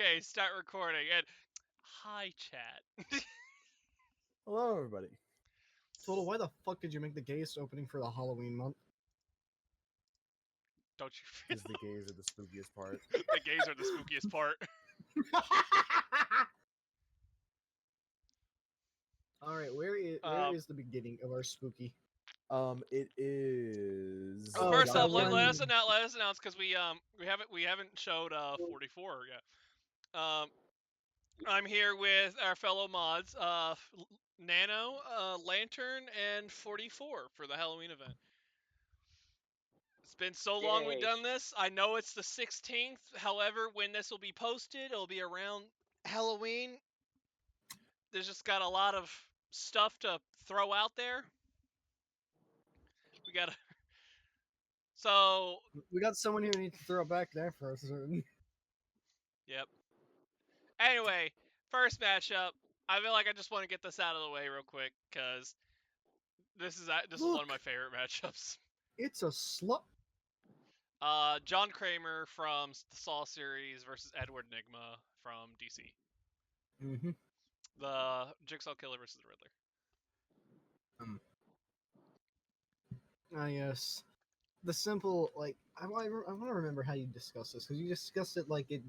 Okay, start recording. And hi, chat. Hello, everybody. Total, why the fuck did you make the gayest opening for the Halloween month? Don't you feel Because the gays are the spookiest part. the gays are the spookiest part? Alright, where is the beginning of our spooky? It is. Oh, First the off, let one- us announce because we haven't showed 44 yet. I'm here with our fellow mods, Nano, Lantern, and 44 for the Halloween event. It's been so long we've done this. I know it's the 16th. However, when this will be posted, it'll be around Halloween. There's just got a lot of stuff to throw out there. We gotta. So. We got someone who needs to throw back there for us. Yep. Anyway, first matchup. I feel like I just want to get this out of the way real quick because this is one of my favorite matchups. It's a slut. John Kramer from the Saw series versus Edward Nygma from DC. Mm-hmm. The Jigsaw Killer versus the Riddler. Yes. The simple, like, I want to remember how you discussed this, because you discussed it like it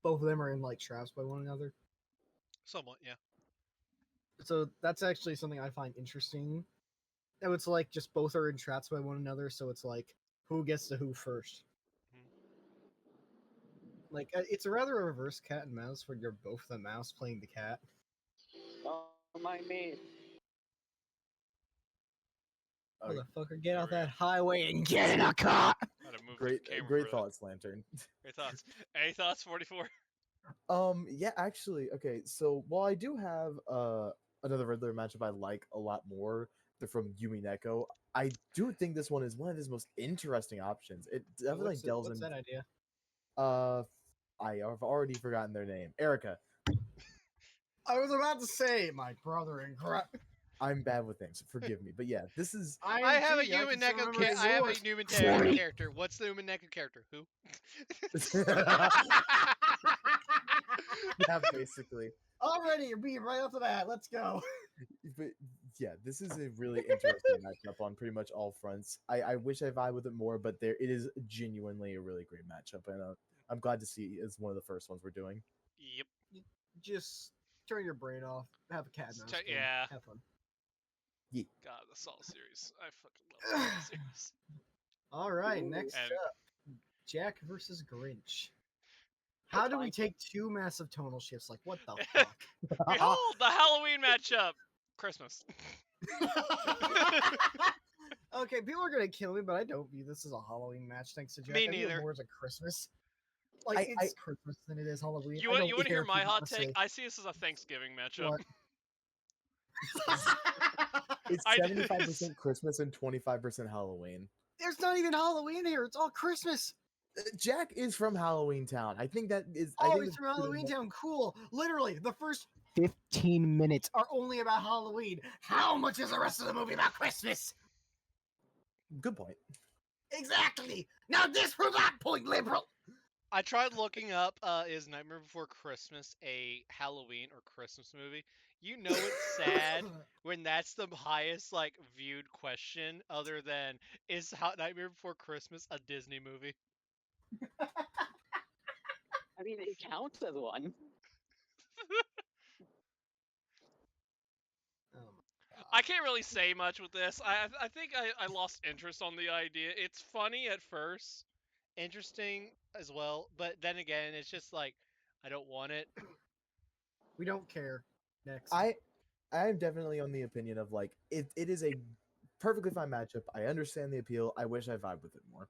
both of them are in, like, traps by one another. Somewhat, yeah. So that's actually something I find interesting. That it's like just both are in traps by one another, so it's like, who gets to who first? Like, it's a rather a reverse cat and mouse where you're both the mouse playing the cat. Oh, my man. Motherfucker, get off that highway and get in a car! Great thoughts, Lantern. Great thoughts. Any thoughts, 44? Yeah, actually, okay. So while I do have another Riddler matchup I like a lot more, they're from Yumi Neko. I do think this one is one of his most interesting options. It definitely delves What's into. that idea? I have already forgotten their name. Erica. I was about to say my brother in crap. I'm bad with names. Forgive me, but yeah, this is. I have a Yumi Neko character. What's the Yumi Neko character? Who? Yeah, basically. Already, you're being right off the bat. Let's go. But yeah, this is a really interesting matchup on pretty much all fronts. I wish I vibe with it more, but it is genuinely a really great matchup, and I'm glad to see it's one of the first ones we're doing. Yep. Just turn your brain off. Have a cat mouse. Yeah. Have fun. Yeah. God, the Saw series. I fucking love the Saw series. All right, next up, Jack versus Grinch. How do we take two massive tonal shifts? Like, what the fuck? Behold, the Halloween matchup! Christmas. Okay, people are gonna kill me, but I don't view this as a Halloween match. Thanks to Jack. Me I view it neither. more as a Christmas. Like, it's Christmas than it is Halloween. You want to hear my hot take? I see this as a Thanksgiving matchup. It's 75% Christmas and 25% Halloween. There's not even Halloween here. It's all Christmas. Jack is from Halloween Town. I think that is. Oh, he's from Halloween Town. Cool. Literally, the first 15 minutes are only about Halloween. How much is the rest of the movie about Christmas? Good point. Exactly. Now disprove that point, liberal. I tried looking up, is Nightmare Before Christmas a Halloween or Christmas movie? You know it's sad when that's the highest, like, viewed question other than, is Nightmare Before Christmas a Disney movie? I mean, it counts as one. I can't really say much with this. I think I lost interest on the idea. It's funny at first, interesting as well, but then again, it's just like, I don't want it. We don't care. Next. I am definitely on the opinion of, like, it is a perfectly fine matchup. I understand the appeal. I wish I vibe with it more.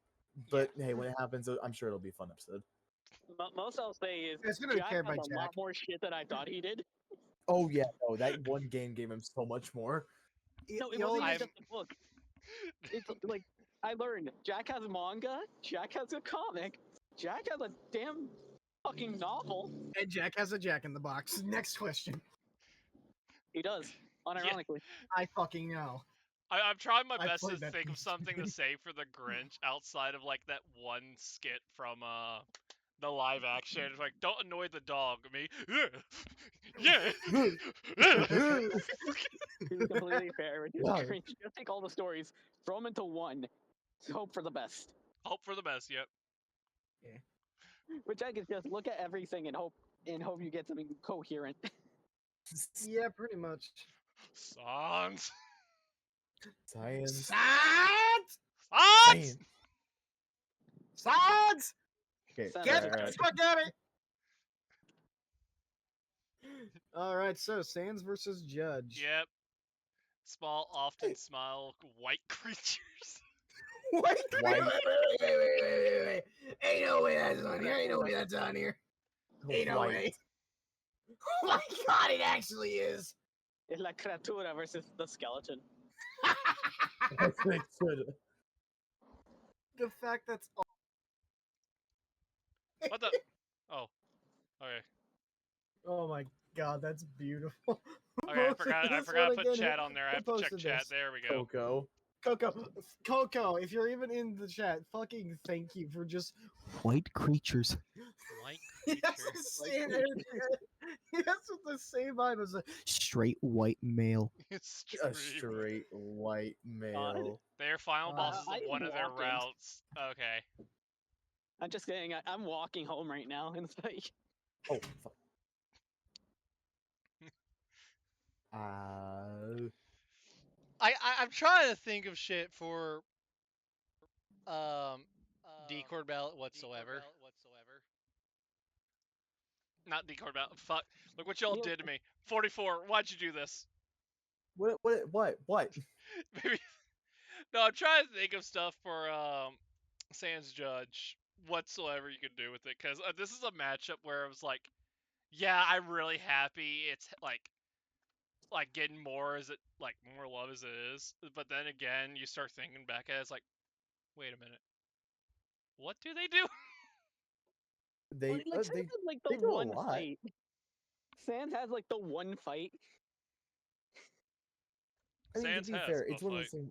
But hey, when it happens, I'm sure it'll be a fun episode. Most I'll say is Jack has a lot more shit than I thought he did. Oh yeah, no, that one game gave him so much more. No, it wasn't even just a book. It's like, I learned Jack has manga, Jack has a comic, Jack has a damn fucking novel. And Jack has a Jack in the Box. Next question. He does, unironically. Yeah. I fucking know. I'm trying my best to think of something to say for the Grinch outside of, like, that one skit from the live action. It's like, don't annoy the dog. Me, yeah. To be completely fair, with Wow. just take all the stories, throw them into one, hope for the best. Hope for the best. Yep. Which I could just look at everything and hope you get something coherent. Yeah, pretty much. Sans. Science. Science! Sans. Science! Okay, Sounds Get like alright. spaghetti! Alright, so Sans versus Judge. Yep. Small, often smile, white creatures. Wait, White. wait. Ain't no way that's on here. Ain't no way that's on here. Ain't no White. way. Oh my god, it actually is. It's La Creatura versus the skeleton. That's what it should. The fact that's all. What the? Oh. Okay. Oh my god, that's beautiful. Who Okay, I posted forgot this to one put again? chat on there. I Who have to check posted chat. this? There we go. Coco. Coco, if you're even in the chat, fucking thank you for just white creatures. White He has creature. the same energy. He has the same vibe as a straight white male. It's A true. straight white male. Their final boss is I of am one of their walking. routes. Okay. I'm just kidding. I'm walking home right now, and it's like, Oh, fuck. Uh, I'm trying to think of shit for Decord ballot whatsoever. Not Decord ballot. Fuck. Look what y'all Neil- did to me. 44. Why'd you do this? what? Maybe. No, I'm trying to think of stuff for Sans Judge whatsoever you could do with it, because this is a matchup where it was like, yeah, I'm really happy. It's like getting more as it like more love as it is, but then again, you start thinking back at it, it's like, wait a minute, what do they do? They like Sans has like the they do a one lot. fight. Sans has like the one fight. I mean, Sans to be has fair, a it's one of fight. those things.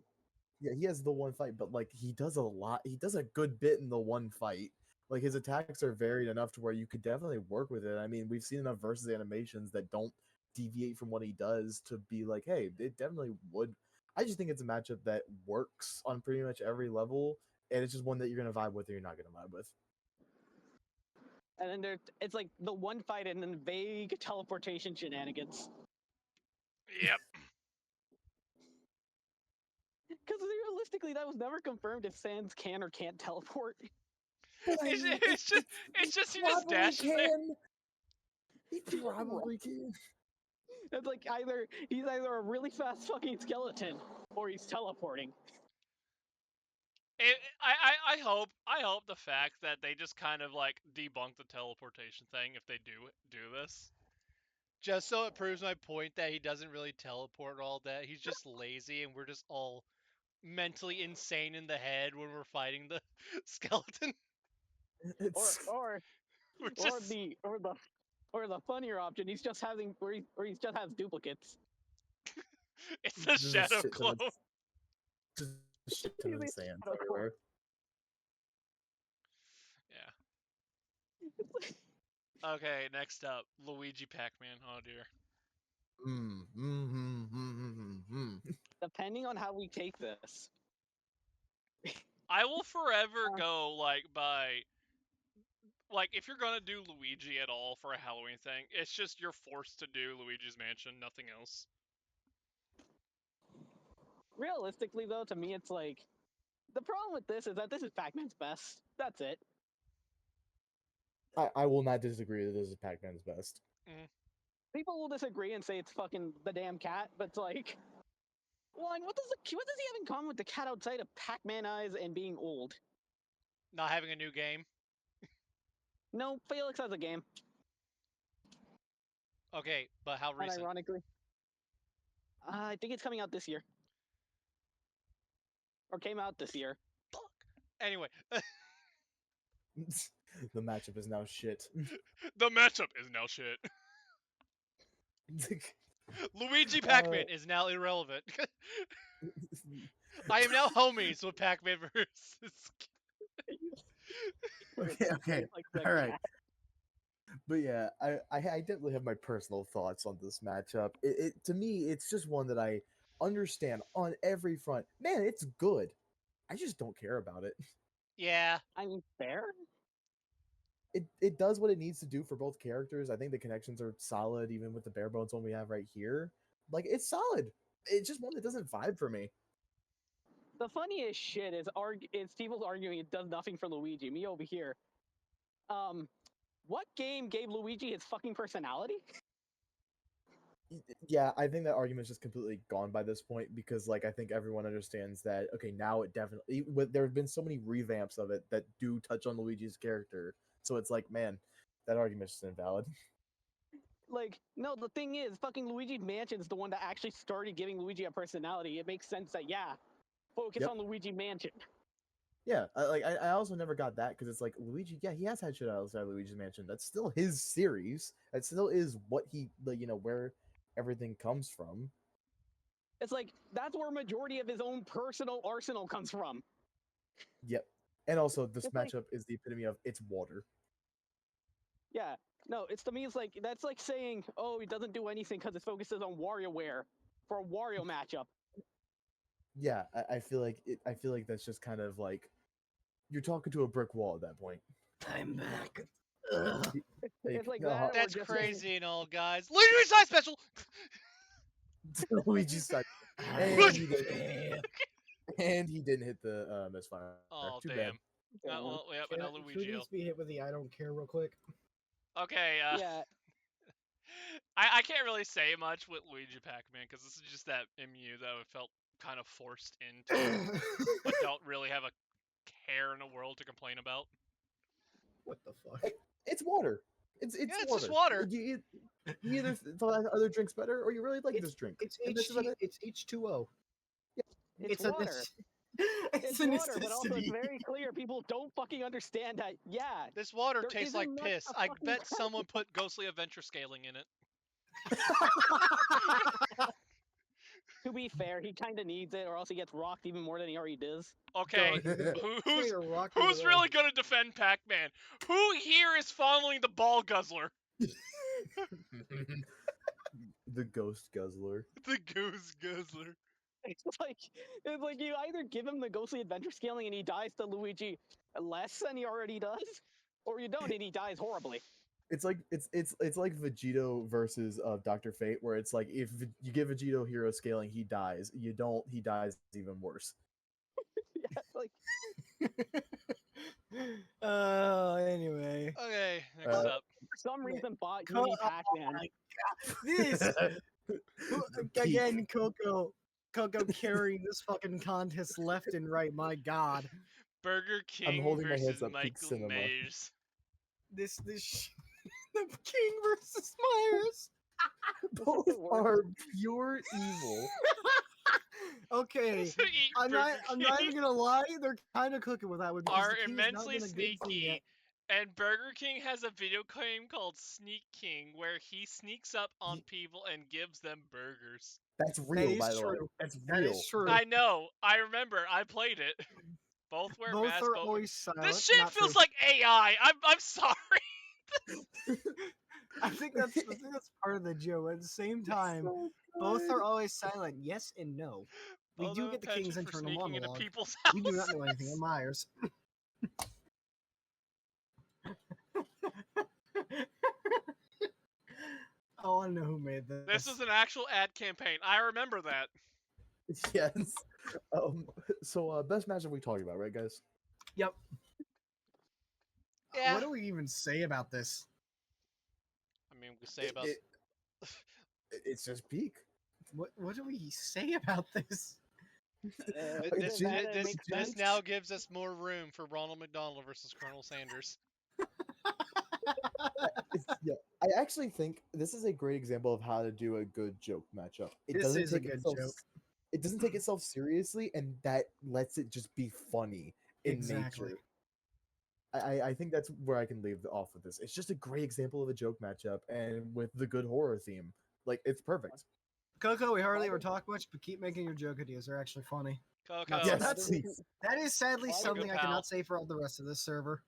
Yeah, he has the one fight, but like he does a lot. He does a good bit in the one fight. Like his attacks are varied enough to where you could definitely work with it. I mean, we've seen enough versus animations that don't deviate from what he does to be like, hey, it definitely would. I just think it's a matchup that works on pretty much every level, and it's just one that you're gonna vibe with or you're not gonna vibe with. And then it's like the one fight and then vague teleportation shenanigans. Yep. Because realistically, that was never confirmed if Sans can or can't teleport. It's just he just dashes there. He probably can. It's like he's either a really fast fucking skeleton or he's teleporting. I hope the fact that they just kind of like debunk the teleportation thing if they do this, just so it proves my point that he doesn't really teleport all that. He's just lazy, and we're just all mentally insane in the head when we're fighting the skeleton. It's Or We're or just the funnier option, he's just having where he just has duplicates. it's a just a shadow shit ton clone. of- just a shit ton of He's a sand shadow clone. everywhere. Yeah. Okay, next up, Luigi Pac-Man. Oh dear. Depending on how we take this, I will forever go like if you're gonna do Luigi at all for a Halloween thing, it's just you're forced to do Luigi's Mansion, nothing else. realistically though, to me it's like the problem with this is that this is Pac-Man's best. That's it. I will not disagree that this is Pac-Man's best. People will disagree and say it's fucking the damn cat, but it's like, one, what does he have in common with the cat outside of Pac-Man eyes and being old? Not having a new game. No, Felix has a game, Okay, but how recent? unironically. I think it's coming out this year. Or came out this year. Fuck. Anyway, The matchup is now shit. the matchup is now shit. Luigi Pac-Man is now irrelevant. I am now homies with Pac-Man versus. Okay. Like the All right. cat. But yeah, I definitely have my personal thoughts on this matchup. To me, it's just one that I understand on every front. Man, it's good. I just don't care about it. Yeah. I mean, fair. It does what it needs to do for both characters. I think the connections are solid, even with the bare bones one we have right here. Like it's solid. It's just one that doesn't vibe for me. The funniest shit is people's arguing it does nothing for Luigi. Me over here. Um, what game gave Luigi his fucking personality? Yeah, I think that argument's just completely gone by this point because, like, I think everyone understands that. Okay, now it definitely. There have been so many revamps of it that do touch on Luigi's character, so it's like, man, that argument's just invalid. Like, no, the thing is, fucking Luigi Mansion is the one that actually started giving Luigi a personality. It makes sense that, yeah, focus Yep. on Luigi Mansion. Yeah, I also never got that because it's like Luigi. Yeah, he has had shit outside Luigi's Mansion. That's still his series. That still is what he, like, where everything comes from. It's like, that's where majority of his own personal arsenal comes from. Yep. And also, this It's like, matchup is the epitome of it's water. yeah, no, it's to me, it's like, that's like saying, oh, he doesn't do anything because his focus is on WarioWare for a Wario matchup. Yeah, I feel like I feel like that's just kind of like you're talking to a brick wall at that point. I'm back. It's like no, that, or That's just saying, crazy and all, guys. Luigi's Side Special! Luigi's side, I'm and he did, back. and he didn't hit the misfire. Oh, Too damn. bad. Well, yep, Can another who Luigi. needs to be hit with the I don't care real quick? Okay, yeah, I can't really say much with Luigi Pac-Man because this is just that MU that I felt kind of forced into, but don't really have a care in the world to complain about. What the fuck? It's water. It's Yeah, it's water. just water. You either thought other drinks better, or you really like this drink. It's And that's about HT, it. it's H2O. it's a water. it's It's a water, but also it's necessity. very clear people don't fucking understand that, yeah, This water There tastes isn't like much piss. to I fucking bet tell someone put Ghostly Adventure scaling in it. to be fair, he kind of needs it, or else he gets rocked even more than he already does. Okay, God, who's you're rocking who's it really gonna defend Pac-Man? Who here is following the ball guzzler? The ghost guzzler. The goose guzzler. It's like you either give him the ghostly adventure scaling and he dies to Luigi less than he already does, or you don't and he dies horribly. It's like it's like Vegito versus Dr. Fate, where it's like if you give Vegito hero scaling, he dies. You don't, he dies even worse. Yeah, like Anyway. Okay, next Uh, up. for some Yeah. reason bought Co- Uni Pac-Man. my This Peak. again, Coco carrying this fucking contest left and right. My God, Burger I'm King holding my hands versus up, peak Michael cinema. Myers. the King versus Myers. Both are pure evil. Okay, Eat I'm not Burger even King gonna lie. They're kind of cooking with that one because are the King has not immensely done a good thing sneaky, yet. and Burger King has a video game called Sneak King where he sneaks up on people and gives them burgers. That's That real, is by the way. true. That's That real. is true. I know. I remember. I played it. Both wear Both masks. are always silent. This shit not feels true. like AI. I'm sorry. I think that's part of the joke. At the same time, both are always silent. Yes and no. We Both do have get the a penchant King's for internal sneaking into monologue. people's We do not know houses. anything of Myers. I want to know who made this. This is an actual ad campaign. I remember that. Yes. So best matchup we talked about, right, guys? Yep. Yeah. What do we even say about this? I mean, we say about. It's just peak. What do we say about this? This, that this, makes this sense. now gives us more room for Ronald McDonald versus Colonel Sanders. Yeah, I actually think this is a great example of how to do a good joke matchup. It This doesn't is a take good itself, joke. It doesn't take itself seriously, and that lets it just be funny in Exactly. nature. I think that's where I can leave off with this. It's just a great example of a joke matchup, and with the good horror theme, like it's perfect. Coco, we hardly ever talk much, but keep making your joke ideas. They're actually funny. Coco. Yes, That's- please. That is sadly Why something I pal. cannot say for all the rest of this server.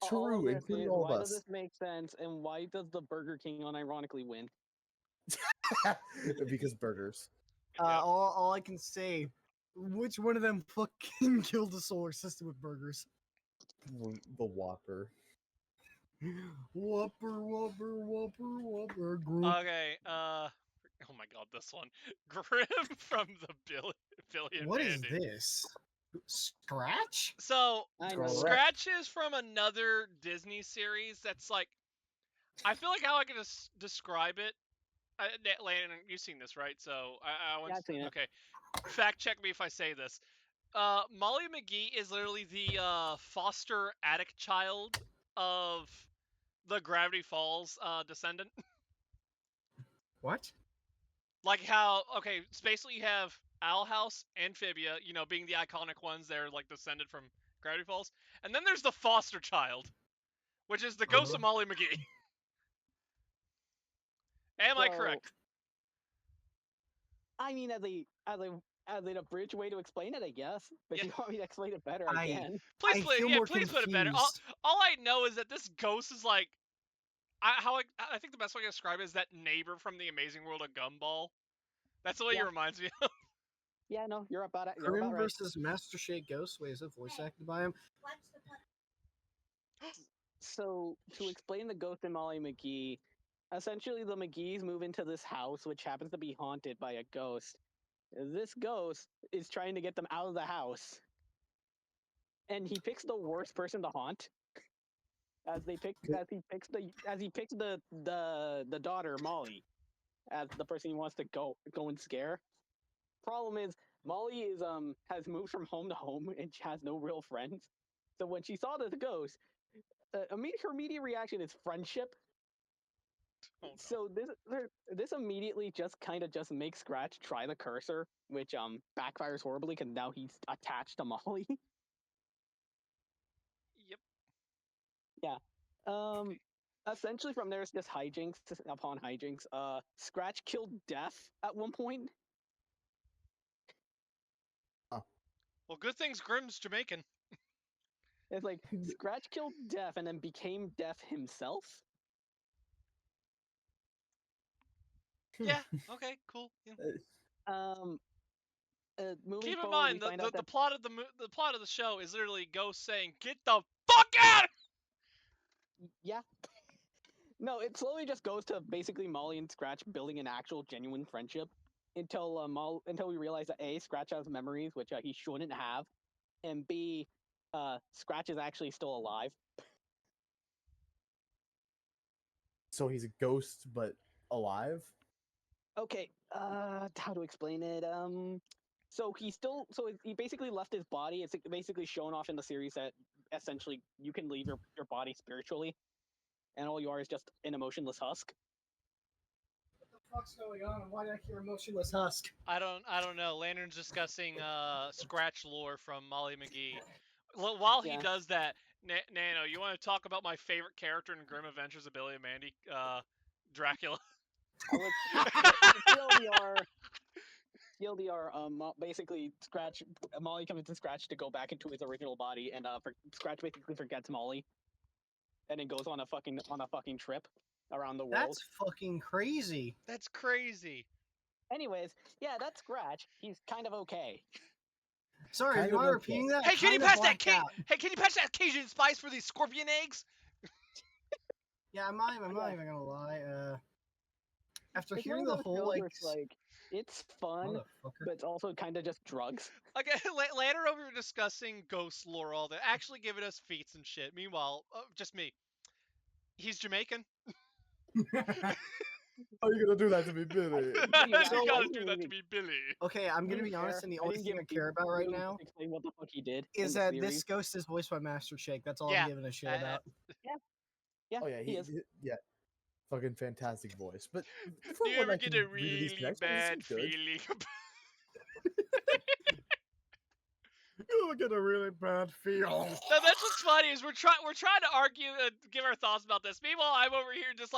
All I'm True, gonna say including is, all of why does us. this make sense, and why does the Burger King unironically win? Because burgers. Yep. All I can say, which one of them fucking killed the solar system with burgers? The Whopper. Whopper, whopper, whopper, whopper, group. Okay. Oh my god, this one. Grim from the Billy and What is Mandy. this? Scratch? So I know. Correct. Scratch is from another Disney series that's like, I feel like how I can describe it. Landon, you've seen this, right? So I want. Yeah, I've seen it. Okay, fact check me if I say this. Molly McGee is literally the foster addict child of the Gravity Falls descendant. What? Like how, okay, it's basically you have Owl House, Amphibia, being the iconic ones. They're like descended from Gravity Falls, and then there's the foster child, which is the ghost of Molly McGee. Am I correct? I mean, as an abridged way to explain it, I guess. But if Yeah. you want me to explain it better, I I- can. Please, I feel more please put it better. confused. All I know is that this ghost is like, I think the best way to describe it is that neighbor from the Amazing World of Gumball. That's the way he Yeah. reminds me of. Yeah, no, you're about it. You're Grim about right. versus Master Shake Ghost. Wait, is it voice acted by him? So to explain the ghost in Molly McGee, essentially the McGees move into this house, which happens to be haunted by a ghost. This ghost is trying to get them out of the house, and he picks the worst person to haunt. As he picks the daughter Molly as the person he wants to go and scare. Problem is, Molly is has moved from home to home and she has no real friends. So when she saw this ghost, her immediate reaction is friendship. Oh, no. So this immediately just kind of just makes Scratch try the cursor, which backfires horribly because now he's attached to Molly. Yep. Essentially from there it's just hijinks upon hijinks. Scratch killed Death at one point. Well, good thing's Grimm's Jamaican. It's like Scratch killed Death and then became Death himself. Yeah. Okay. Cool. Yeah. Moving Keep in forward, mind we find out the that plot of the plot of the show is literally Ghost saying, "Get the fuck out!" yeah. No, it slowly just goes to basically Molly and Scratch building an actual genuine friendship until until we realize that A, Scratch has memories which he shouldn't have, and B, Scratch is actually still alive. So he's a ghost, but alive? Okay, how to explain it? So he basically left his body. It's basically shown off in the series that essentially you can leave your body spiritually, and all you are is just an emotionless husk. What the fuck's going on? Why did I hear emotionless husk? I don't know. Lantern's discussing Scratch lore from Molly McGee. While he Yeah. does that, Nano, you want to talk about my favorite character in Grim Adventures of Billy and Mandy, Dracula? TLDR, basically Molly comes to Scratch to go back into his original body, and Scratch basically forgets Molly, and then goes on a fucking trip around the world. That's fucking crazy. That's crazy. Anyways, yeah, that's Scratch. He's kind of okay. Sorry, Kind do you of mind okay. repeating that? Hey, can you Kinda pass that blacked out. Hey, can you pass that Cajun spice for these scorpion eggs? Yeah, I'm not even gonna lie. After It's hearing one the of those whole shows like, where it's like it's fun, motherfucker. but it's also kind of just drugs. Okay, later over here discussing ghost lore, all that, actually giving us feats and shit. Meanwhile, just me. He's Jamaican. How are you gonna do that to me, Billy? You So- gotta do that to me, Billy. Okay, I'm gonna be honest, and the only thing I care about right now Explain what the fuck he did in is the that series. this ghost is voiced by Master Shake. That's all Yeah, I'm giving a shit uh, about. Yeah, Oh yeah, he is. yeah, fucking fantastic voice. But Do from you what ever I get can a read of these really connections, it bad seems good. feeling? You get a really bad feel. No, that's what's funny is we're trying to argue and give our thoughts about this. Meanwhile, I'm over here just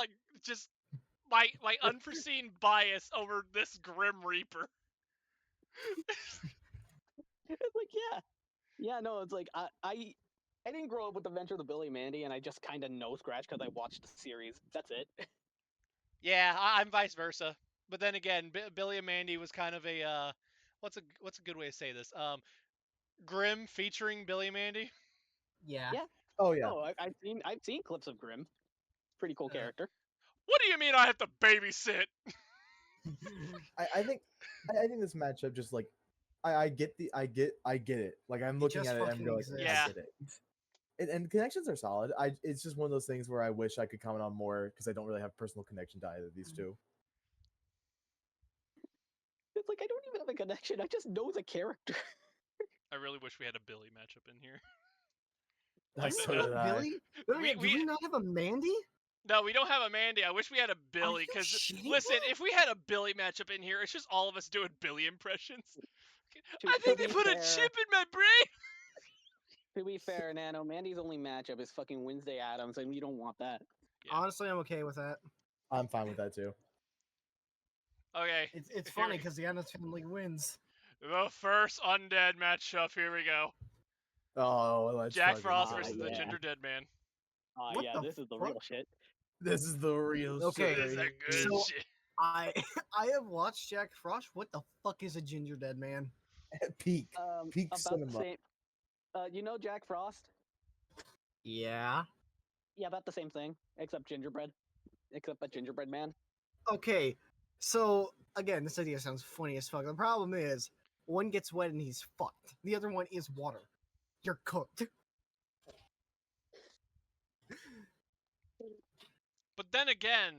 my unforeseen bias over this Grim Reaper. It's like, yeah, no. It's like I didn't grow up with Adventure of the Billy and Mandy, and I just kind of know Scratch because I watched the series. That's it. Yeah, I'm vice versa. But then again, Billy and Mandy was kind of a what's a good way to say this? Grimm featuring Billy and Mandy. Yeah. Yeah. Oh yeah. Oh, I've seen clips of Grimm. Pretty cool character. What do you mean I have to babysit? I think I think this matchup just like I get it. Like I'm looking just at it and I'm fucking going, exists. I Yeah. get it. And connections are solid. It's just one of those things where I wish I could comment on more because I don't really have personal connection to either of these two. It's like I don't even have a connection. I just know the character. I really wish we had a Billy matchup in here. Like, Like, so no, did I. Billy? Wait, do we not have a Mandy? No, we don't have a Mandy. I wish we had a Billy. you Because shitting listen, me? if we had a Billy matchup in here, it's just all of us doing Billy impressions. To- I to think they be put a fair- chip in my brain. To be fair, Nano, Mandy's only matchup is fucking Wednesday Adams, and we don't want that. Yeah. Honestly, I'm okay with that. I'm fine with that too. Okay. It's here funny we- because the Adams family wins. The first undead matchup. Here we go. Oh, let's Jack fucking Frost go. versus the yeah. Ginger Dead Man. What Yeah, the this is the fuck? real shit. This is the real Okay, shit. This is right a here. good So- shit. I have watched Jack Frost. What the fuck is a ginger dead man? Peak. Peak About the cinema. same. You know Jack Frost? Yeah. Yeah, about the same thing, except gingerbread. Except a gingerbread man. Okay, so again, this idea sounds funny as fuck. The problem is, one gets wet and he's fucked. The other one is water. You're cooked. But then again,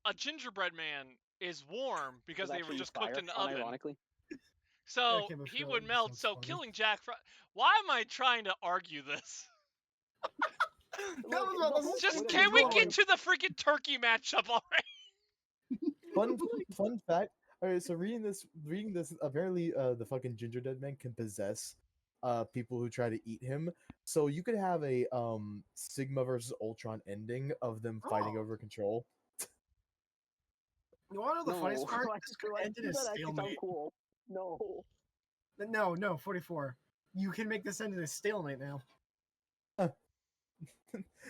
a gingerbread man is warm because It's they were actually just cooked fire, in the oven. unironically. So Okay, but he Phil, would it melt. sounds So funny. killing Jack Frost. Why am I trying to argue this? That Look, was the about the whole Just point of can this we game get is- to the freaking turkey matchup already? Fun fact. All right, so reading this, apparently, the fucking ginger dead man can possess people who try to eat him. So you could have a Sigma versus Ultron ending of them fighting Oh. over control. You want to know the funniest part? Why- This could why end in does a that actually sound stalemate. cool? No. No, 44. You can make this end in a stalemate now.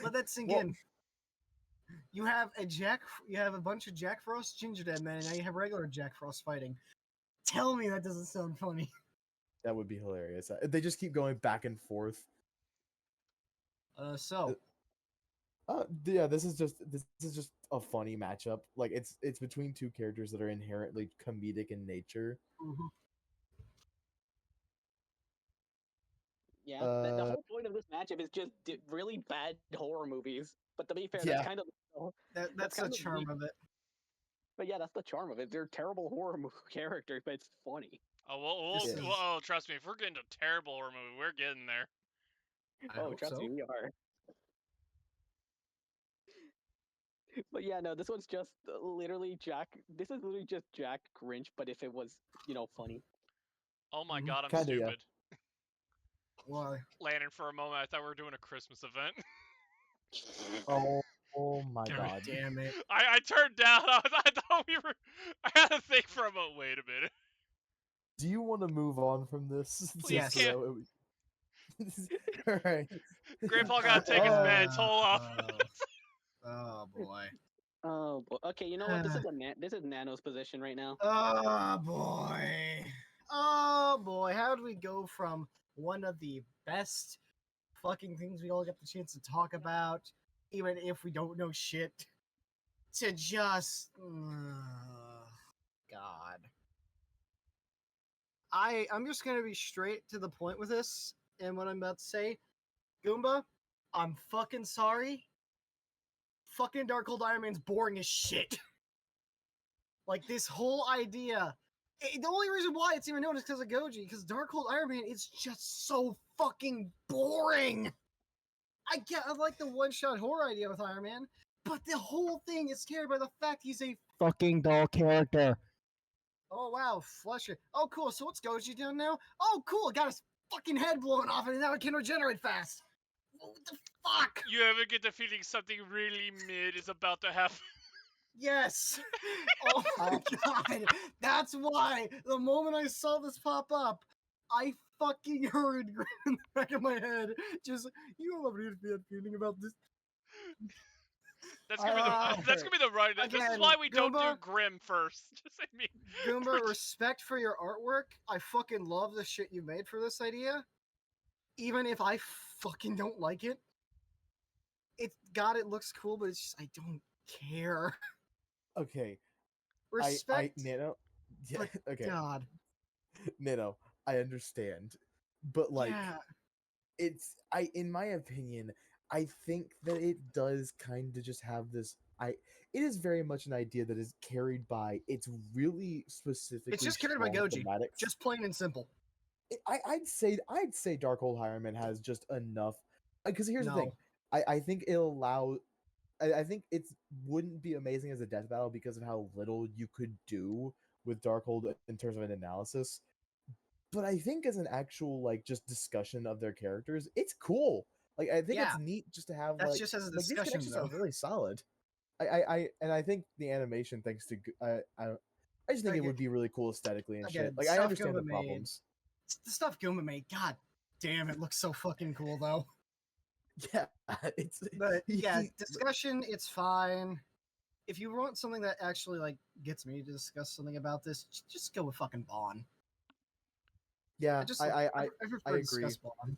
Let that sink Well- in. You have a bunch of Jack Frost ginger dead men, and now you have regular Jack Frost fighting. Tell me that doesn't sound funny. That would be hilarious. They just keep going back and forth. So Yeah, this is just a funny matchup. Like it's between two characters that are inherently comedic in nature. mhm. Yeah, the Uh, whole point of this matchup is just really bad horror movies. But to be fair, Yeah. that's kind of. That's the kind of charm neat. of it. But yeah, that's the charm of it. They're terrible horror characters, but it's funny. Oh, This is- oh, trust me, if we're getting a terrible horror movie, we're getting there. I hope trust so. me, we are. But yeah, no, this one's just literally Jack. This is literally just Jack Grinch, but if it was, funny. Oh my Mhm. god, I'm Kinda, yeah. stupid. Why? Lantern, for a moment, I thought we were doing a Christmas event. oh my God god. damn it. I turned down. I thought we were. I had to think for a moment. Wait a minute. Do you want to move on from this? Please Just so can't. that All right. Grandpa gotta take his meds. Hold up. Oh boy. Oh, okay. You know what? This is Nano's position right now. Oh boy. Oh boy. How did we go from one of the best fucking things we all get the chance to talk about, even if we don't know shit, to just God. I'm just gonna be straight to the point with this and what I'm about to say. Goomba, I'm fucking sorry. Fucking Darkhold Iron Man's boring as shit. Like this whole idea. The only reason why it's even known is because of Goji, because Darkhold Iron Man is just so fucking boring. I like the one-shot horror idea with Iron Man, but the whole thing is carried by the fact he's a fucking dull character. Oh wow, Flusher. Oh cool, so what's Goji doing now? Oh cool, got his fucking head blown off and now it can regenerate fast. What the fuck? You ever get the feeling something really mid is about to happen? Yes. Oh my god. That's why the moment I saw this pop up, I fucking heard grin in the back of my head. Just, you have a really bad feeling about this. That's gonna be the Ah, that's gonna be the right. This is again, why we don't do Goomba. Grim first. Just say me. Goomba, respect for your artwork. I fucking love the shit you made for this idea. Even if I fucking don't like it. It looks cool, but it's just, I don't care. Okay, Respect, Nano. Yeah, but okay, God. Nano. I understand, but like, Yeah. in my opinion, I think that it does kind of just have this. It is very much an idea that is carried by its really specifically It's just carried by strong Goji. thematics. Just plain and simple. I'd say Darkhold Iron Man has just enough. Because here's the thing, No. I think it'll allow. I think it wouldn't be amazing as a death battle because of how little you could do with Darkhold in terms of an analysis. But I think as an actual like just discussion of their characters, it's cool. Like I think Yeah. it's neat just to have That's just as a these discussion, connections are though. really solid. I think the animation, thanks to I just think it Again- would be really cool aesthetically and again, shit. Like I stuff understand the Goomba made. problems. The stuff Goomba made, god damn, it looks so fucking cool, though. Yeah, it's But yeah, he- discussion, it's fine. If you want something that actually like gets me to discuss something about this, just go with fucking Bond. yeah. I prefer to agree. discuss Bond.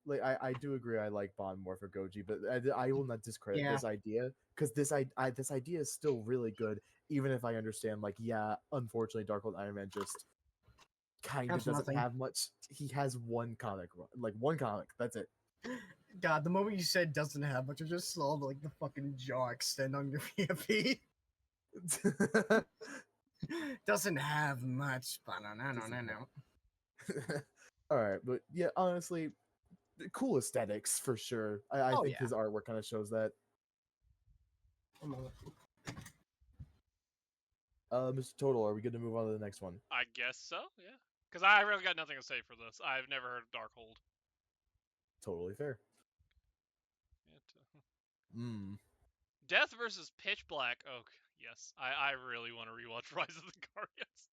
Like I do agree. I like Bond more for Goji, but I will not discredit Yeah. this idea because this idea is still really good. Even if I understand, like, yeah, unfortunately, Darkhold Iron Man just kind of Has doesn't nothing. have much. He has one comic, like one comic. That's it. God, the moment you said doesn't have much, I just saw like the fucking jaw extend on your PFP. Doesn't have much, but no. All right, but yeah, honestly, cool aesthetics for sure. I Oh, think yeah. his artwork kind of shows that. Mr. Total, are we good to move on to the next one? I guess so. Yeah. Because I really got nothing to say for this. I've never heard of Darkhold. Totally fair. Mm. Death versus Pitch Black. Oh, yes. I really want to rewatch Rise of the Guardians.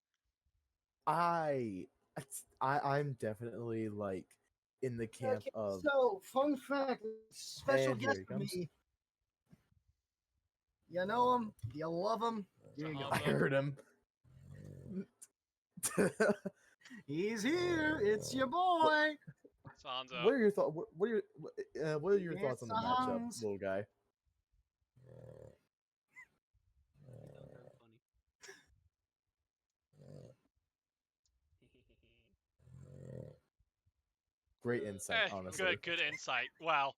I'm definitely like in the camp Okay, of so fun fact, special And here guest he for comes. me. You know him, you love him. Here you go. I heard him. He's here. It's your boy. Sanzo. What are your thoughts? What are your thoughts on the It's matchup, Hans. little guy? Great insight, honestly. Good insight. Wow.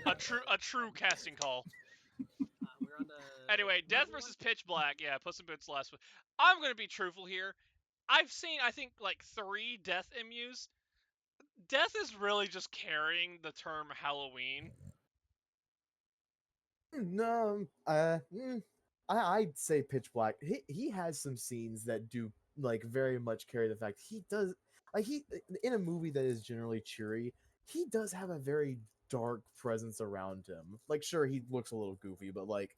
A true casting call. We're on the Anyway, Death versus Pitch Black. Yeah, Puss in Boots last one. I'm gonna be truthful here. I've seen I think like 3 Death MUs. Death is really just carrying the term Halloween. No, I'd say Pitch Black. He has some scenes that do like very much carry the fact he does like he in a movie that is generally cheery. He does have a very dark presence around him. Like, sure, he looks a little goofy, but like,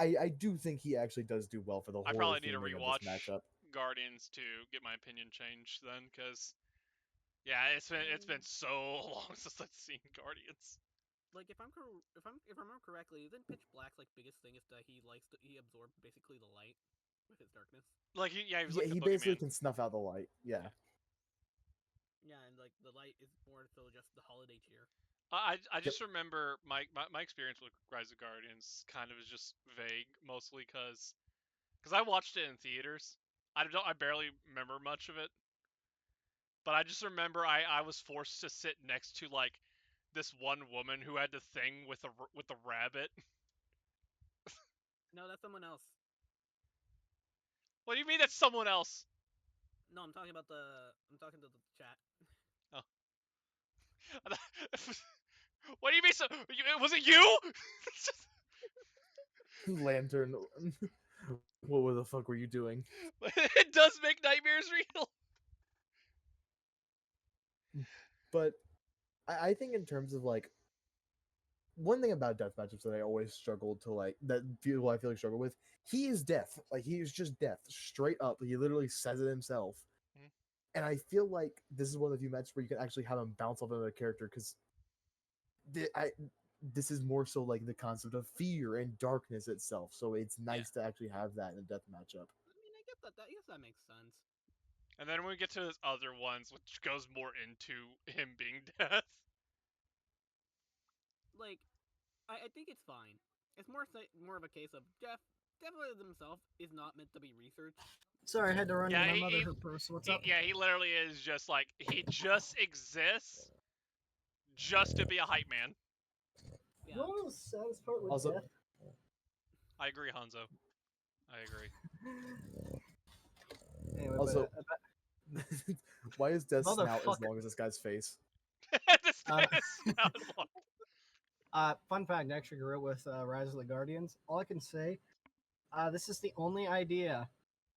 I do think he actually does do well for the I horror probably need to theming of this rewatch matchup. Guardians to get my opinion changed then, because yeah, it's been so long since I've seen Guardians. Like if I remember correctly, isn't Pitch Black's like biggest thing is that he absorbs basically the light with his darkness. Like he was Yeah, like the he basically boogeyman. can snuff out the light. Yeah. Yeah, and like the light is more so just the holiday cheer. I just remember my experience with Rise of Guardians kind of is just vague, mostly because I watched it in theaters. I barely remember much of it, but I just remember I was forced to sit next to like this one woman who had the thing with the rabbit. No, that's someone else. What do you mean that's someone else? No, I'm talking to the chat. What do you mean? Was it you? Lantern. What the fuck were you doing? It does make nightmares real. But I think in terms of like one thing about death matchups that I always struggled to like that people I feel like struggle with, he is death. Like he is just death, straight up. He literally says it himself. And I feel like this is one of the few matches where you can actually have him bounce off another character because this is more so like the concept of fear and darkness itself. So it's nice to actually have that in a death matchup. I mean, I guess that makes sense. And then we get to his other ones, which goes more into him being death. Like, I think it's fine. It's more of a case of Jeff himself is not meant to be researched. Sorry, I had to run Yeah, to my he- mother he- her purse. What's He- up? yeah, he literally is just like he just exists just to be a hype man. Yeah. You know what was the saddest part with Also- death? I agree, Hanzo. I agree. Anyway, Also- Why is Death's snout as Motherfucker. long as this guy's face? This Uh, is not long. Fun fact, extra grew up with Rise of the Guardians. All I can say, this is the only idea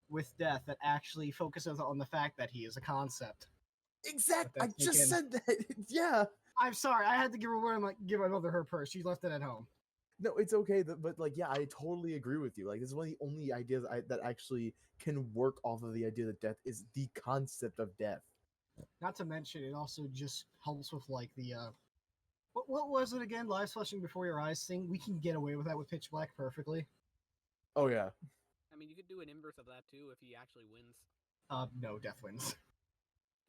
with Death that actually focuses on the fact that he is a concept. Exactly. I that's just taken- said that. Yeah. I'm sorry, I had to give my mother her purse. She left it at home. No, it's okay. But like, yeah, I totally agree with you. Like, this is one of the only ideas that actually can work off of the idea that death is the concept of death. Not to mention, it also just helps with like the what was it again? Lives flashing before your eyes thing. We can get away with that with Pitch Black perfectly. Oh yeah. I mean, you could do an inverse of that too if he actually wins. No, Death wins.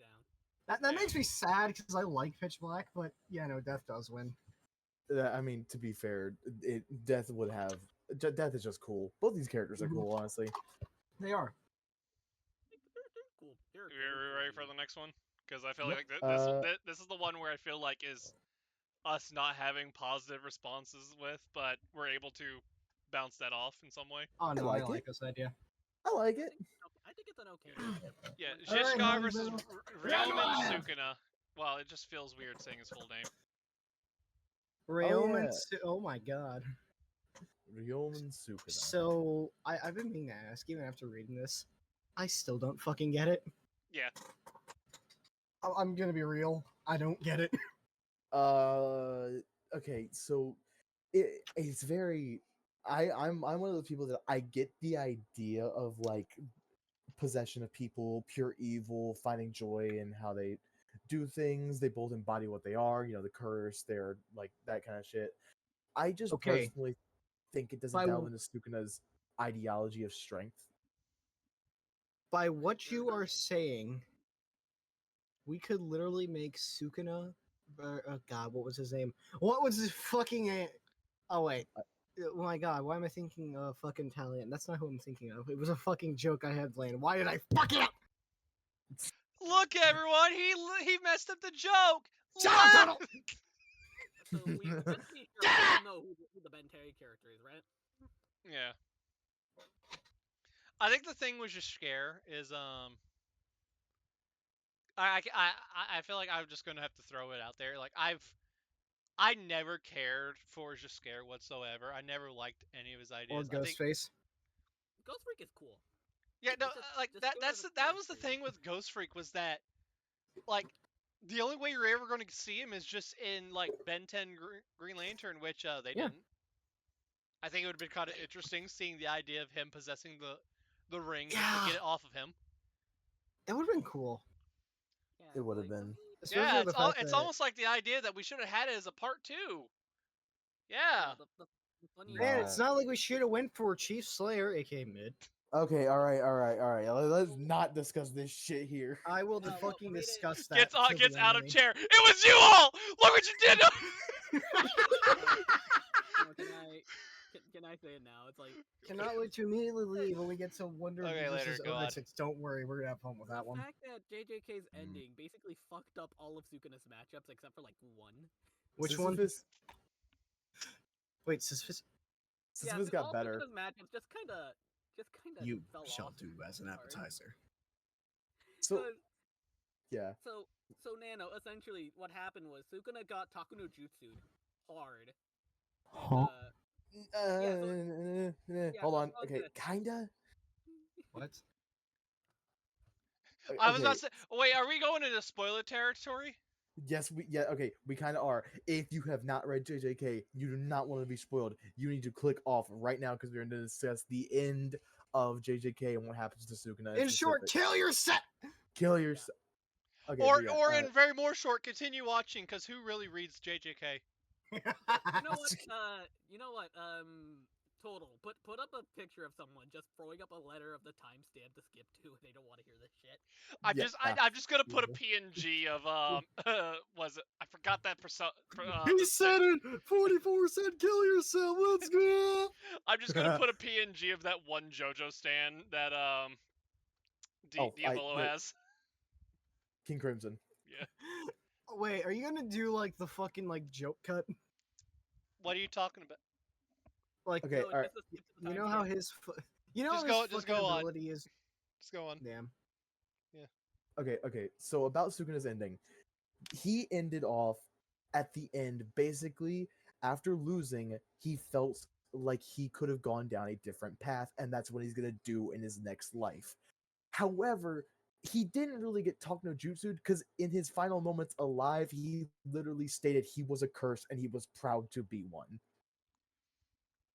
Down. That makes me sad because I like Pitch Black, but yeah, no, Death does win. I mean, to be fair, death would have. Death is just cool. Both these characters are cool, honestly. They are. They're cool. They're You ready for the next one? Because I feel Yep. like Uh, this is the one where I feel like is us not having positive responses with, but we're able to bounce that off in some way. Oh no, I like like it. this idea. I like it. I think it's an okay. Yeah, All right, Zhishkar versus Hanzo. Ryomen Sukuna. Well, it just feels weird saying his full name. Ryomen. yeah. Oh my god. Ryomen Sukuna. So I've been meaning to ask, even after reading this, I still don't fucking get it. Yeah. I'm gonna be real. I don't get it. Okay, so it's very. I'm one of those people that I get the idea of like possession of people, pure evil, finding joy in how they do things. They both embody what they are. You know, the curse. They're like that kind of shit. I just Okay. personally think it doesn't By delve w- into Sukuna's ideology of strength. By what you are saying, we could literally make Sukuna. Oh god, what was his name? What was his fucking name? Oh wait. Oh my god, why am I thinking fucking Italian? That's not who I'm thinking of. It was a fucking joke I had planned. Why did I fuck it up? Look, everyone, he messed up the joke. Shut up, Laugh! Donald! So we all know who the Ben Terry character is, right? Yeah. I think the thing with just scare is I feel like I'm just gonna have to throw it out there. Like I never cared for just scare whatsoever. I never liked any of his Or ideas. I think, Ghostface. Ghost Freak is cool. yeah, no, Just- like just that. go That's to the that point, was the please. thing with Ghost Freak was that, like, the only way you're ever going to see him is just in like Ben 10 Green Lantern, which they Yeah. didn't. I think it would have been kind of interesting seeing the idea of him possessing the ring just to Yeah. get it off of him. That would have been cool. Yeah, It would have like, been. Especially Yeah, the it's fact it's that- almost like the idea that we should have had it as a part 2. Yeah. the funny Man, Wow. it's not like we should have went for Chief Slayer, aka Mid. Okay, all right. Let's not discuss this shit here. I will well, fucking we made it- discuss that. Gets till the gets out of end. chair. It was you all. Look what you did. No, can I say it now? It's like Cannot wait to immediately leave when we get to Wonder Okay, later, versus go on. 096. Don't worry, we're gonna have fun with that the one. fact that JJK's Mm. ending basically fucked up all of Sukuna's matchups except for like one. Which one? Sisyphus, Wait, Sisyphus. Sisyphus all got better. Sukuna's matchups just kind of You fell shall off. do as an Sorry. appetizer. So 'Cause- yeah, So Nano, essentially what happened was Sukuna got Taku no Jutsu'd hard. Huh? hold on. so Okay, good. kinda. What? I was Okay, about to say. Wait, are we going into spoiler territory? yes, okay, we kind of are. If you have not read JJK, you do not want to be spoiled. You need to click off right now because we're going to discuss the end of JJK and what happens to Sukuna. In short, specific. kill yourself. Kill yourself. Okay, Or but yeah, or in very more short, continue watching because who really reads JJK? You know what? You know what? Total. Put up a picture of someone just throwing up a letter of the timestamp to skip to if they don't want to hear this shit. I'm just gonna put a yeah. PNG of was it? I forgot that He said it. 44 said kill yourself. Let's go. I'm just gonna put a PNG of that one JoJo stand that Oh, Diavolo wait, has. King Crimson. Yeah. Wait, are you gonna do like the fucking like joke cut? What are you talking about? Like, Okay, No, all right. just a skip to the you know how timestamp. his you know Just how his go- just fucking go on. ability is. Just go on. Damn. Okay. So about Sukuna's ending, he ended off at the end basically after losing. He felt like he could have gone down a different path, and that's what he's gonna do in his next life. However, he didn't really get talk no jutsu because in his final moments alive, he literally stated he was a curse and he was proud to be one.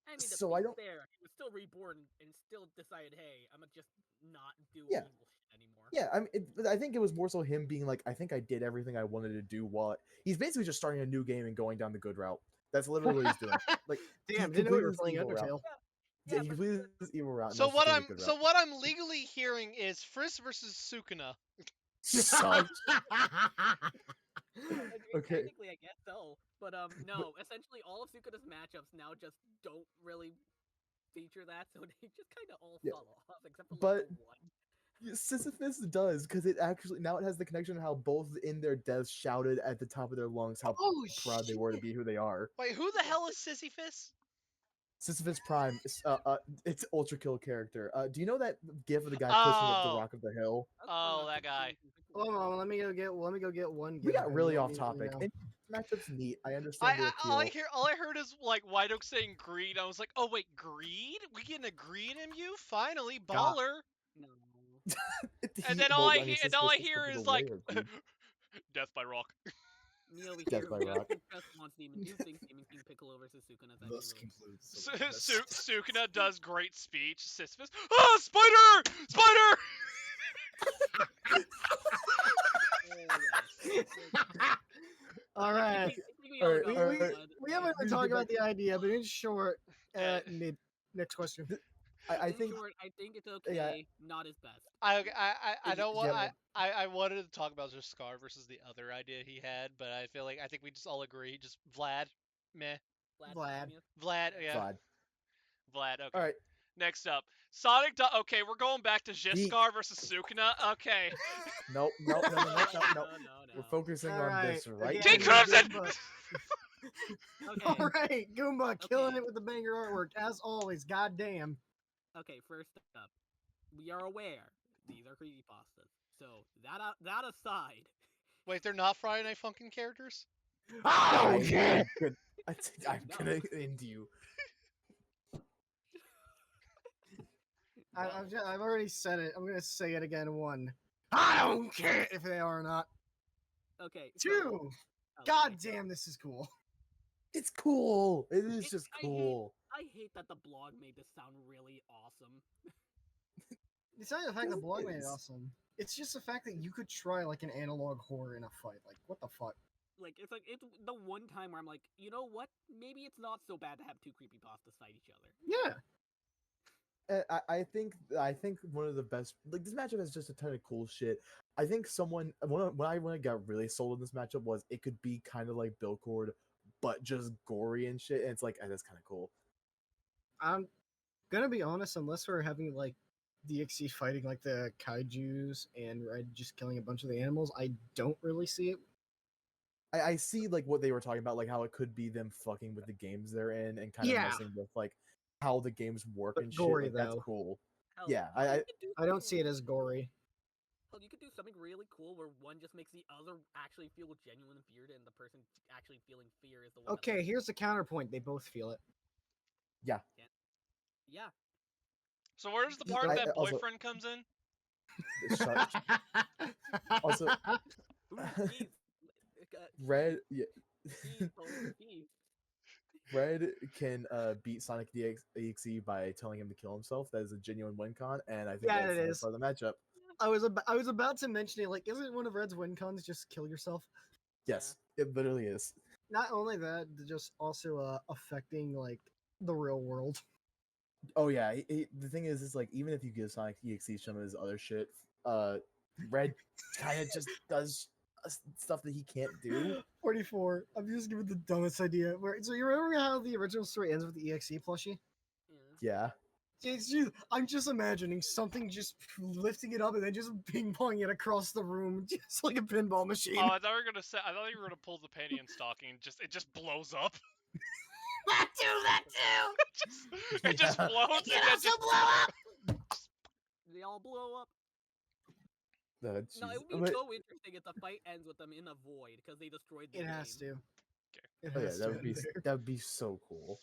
I mean, to So be I don't. fair, he was still reborn and still decided, hey, I'm gonna just not do Yeah. evil shit anymore. Yeah, I mean, I think it was more so him being like, I think I did everything I wanted to do. While he's basically just starting a new game and going down the good route. That's literally what he's doing. Like, Damn, he didn't know we completed were his playing evil route. Undertale. Yeah, Yeah, he but completed his evil route, and So now he's just what doing I'm the good so route. what I'm legally hearing is Frisk versus Sukuna. Such. I mean, Okay. technically, I guess so. But no. Essentially, all of Sukuna's matchups now just don't really feature that, so they just kind of all Yeah, fall off, except for like but the one. Sisyphus does because it actually now it has the connection of how both in their deaths shouted at the top of their lungs how Oh proud they were to shit! be who they are. Wait, who the hell is Sisyphus? Sisyphus Prime, it's Ultra Kill character. Do you know that gif of the guy pushing up the Oh, rock of the hill? That's oh, not that guy. Hold on, let me go get one. We Give of got him, really let off me- topic. know. And matchup's neat. I I, understand the I appeal. all I heard is like White Oak saying greed. I was like, oh wait, greed? We getting a greed in you? Finally, God. baller. No. And He, then well, I mean, all I Sisyphus hear took it is away, like, or greed. death by rock. Me over Death here, by who rock. just wants Demon. Do think Demon King Piccolo versus Sukuna is Thus actually concludes the list. Sukuna does great speech. Sisyphus, ah, spider, spider. Oh, yes. All right. I think we All all right, got We, all we, right. one. we haven't We been need to talking get about the idea, but in short, Okay. next question. I In think short, I think it's yeah, okay, not his best. I don't want yeah, I wanted to talk about just Scar versus the other idea he had, but I think we just all agree just Vlad, meh, Vlad. Vlad, yeah, Vlad. Vlad. Okay. All right, Next up, Sonic. Okay, we're going back to Geek. Jiskar versus Sukuna. Okay. Nope. No, We're focusing All on right, this right again, King here. Crimson! Goomba. Okay. All right, Goomba killing Okay. it with the banger artwork as always. Goddamn. Okay, first up, we are aware these are creepypastas. So that aside, Wait, they're not Friday Night Funkin' characters? Oh yeah. I'm No. gonna end you. I've already said it. I'm gonna say it again. One. I don't care if they are or not. okay. So, Two. God damn, this is cool. It's cool. It is It- just I hate- cool. I hate that the blog made this sound really awesome. It's not the fact Yes, that blog it made it is. awesome. It's just the fact that you could try like an analog horror in a fight. Like, what the fuck? Like it's the one time where I'm like, you know what? Maybe it's not so bad to have two creepypastas fight each other. Yeah. I think one of the best, like, this matchup has just a ton of cool shit. I think when I got really sold on this matchup was it could be kind of like Billcord, but just gory and shit. And it's like, that's kind of cool. I'm gonna be honest, unless we're having like DXC fighting like the kaijus and Red just killing a bunch of the animals, I don't really see it. I see like what they were talking about, like how it could be them fucking with the games they're in and kind of Yeah. messing with like how the games work But and gory, shit. Like, that's though. cool. Hell, Yeah, hell, you could do I don't something see it really as gory. Hell, you could do something really cool where one just makes the other actually feel genuine fear, and the person actually feeling fear is the one. that, Okay, like, here's the counterpoint. They both feel it. yeah. So where's the Yeah, part that also- boyfriend comes in? Shut. Also, Ooh, jeez. Red, yeah, Jeez, Tony, jeez. Red can beat Sonic EXE by telling him to kill himself. That is a genuine win con, and I think Yeah, that's it the is. best part of the matchup. I was about to mention it. Like, isn't one of Red's win cons just kill yourself? Yes, it literally is. Not only that, just also affecting like the real world. Oh yeah, the thing is like even if you give Sonic EXE some of his other shit, Red kind of just does stuff that he can't do. 44. I'm just giving the dumbest idea. So you remember how the original story ends with the EXE plushie? Yeah. I'm just imagining something just lifting it up and then just ping ponging it across the room, just like a pinball machine. Oh, I thought you were gonna pull the penny and stocking. It just blows up. That too. It just Yeah. blows. It can and then also just blow up. They all blow up. No, it Jesus. would be But- so interesting if the fight ends with them in a void because they destroyed the It game. has to. It Oh yeah, has that to would be end there. that would be so cool.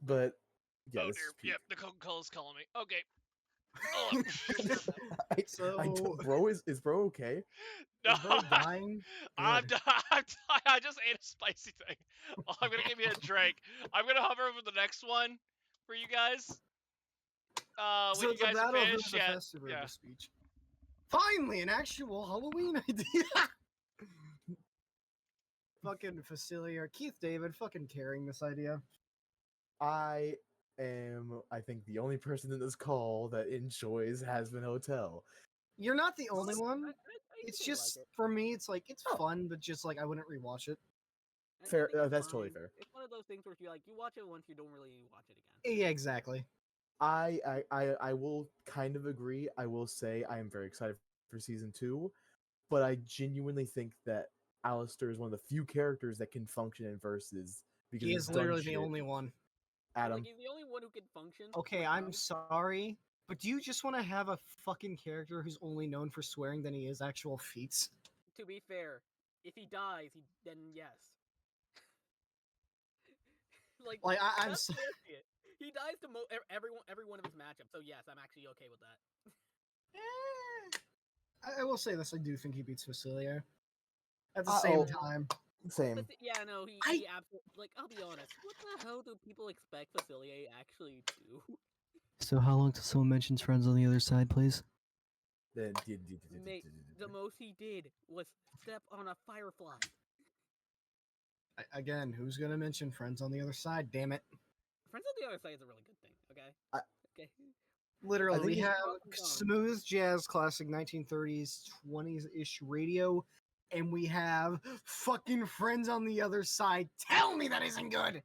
But yeah, Oh this dear. is peak. Yep, the Coca-Cola's calling me. Okay. Oh. So- bro is bro okay? No, Is bro dying? I'm Good. dying. I just ate a spicy thing. Oh, I'm gonna give you a drink. I'm gonna hover over the next one for you guys. So When you it's a guys are battle of finished, the yeah, festive yeah. the speech. Finally, an actual Halloween idea. Fucking Facilier, Keith David, fucking carrying this idea. I am I think the only person in this call that enjoys Hazbin Hotel. You're not the only one. I It's usually just like it. for me, it's like it's Oh. fun, but just like I wouldn't rewatch it. I Fair, think it's that's totally fine. fair. It's one of those things where you watch it once, you don't really watch it again. Yeah, exactly. I will kind of agree. I will say I am very excited for season 2, but I genuinely think that Alistair is one of the few characters that can function in verses because He he's is done literally the shit. only one. Adam, Like, he's the only one who can function. Okay, with I'm Tom. sorry, but do you just want to have a fucking character who's only known for swearing than he is actual feats? To be fair, if he dies, then yes. Like I'm that's so- the way I see it. He dies to every one of his matchups, so yes, I'm actually okay with that. I will say this: I do think he beats Facilier. At the Uh-oh. same time, same. But yeah, no, he absolutely, like, I'll be honest. What the hell do people expect Facilier actually do? so how long till someone mentions friends on the other side, please? Mate, the most he did was step on a firefly. Again, who's gonna mention friends on the other side? Damn it! Friends on the other side is a really good thing. Okay. Okay. Literally, think we he's have awesome song. smooth jazz, classic 1930s, 20s ish radio, and we have fucking friends on the other side. Tell me that isn't good.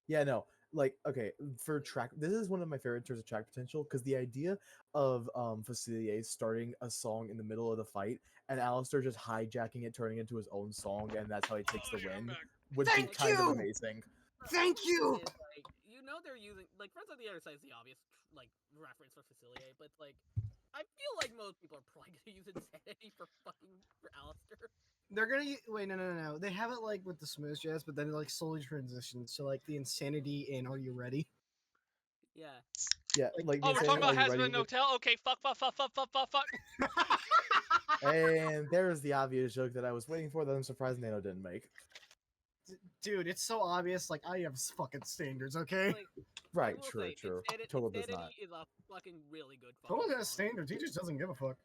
Yeah, no. Like, okay, for track, this is one of my favorite in terms of track potential because the idea of Facilier starting a song in the middle of the fight and Alistair just hijacking it, turning it into his own song, and that's how he takes the Oh, yeah, I'm win back. would be Thank kind of you! amazing. Thank you! Is, like, they're using, like, friends on the other side is the obvious, like, reference for Facilier, but like, I feel like most people are probably gonna use Insanity for Alistair. They're gonna wait. No. They have it like with the smooth jazz, but then it, like slowly transitions to like the insanity in "Are You Ready?" Yeah. Yeah, like Oh, the we're talking saying, "Are about you ready?" Hasbin Hotel. Okay, fuck. And there's the obvious joke that I was waiting for that I'm surprised Nano didn't make. Dude, it's so obvious. Like I have fucking standards, okay? Like, I Right, will true. say, Total does not. Insanity is a fucking really good fucking Total has song. standards. He just doesn't give a fuck.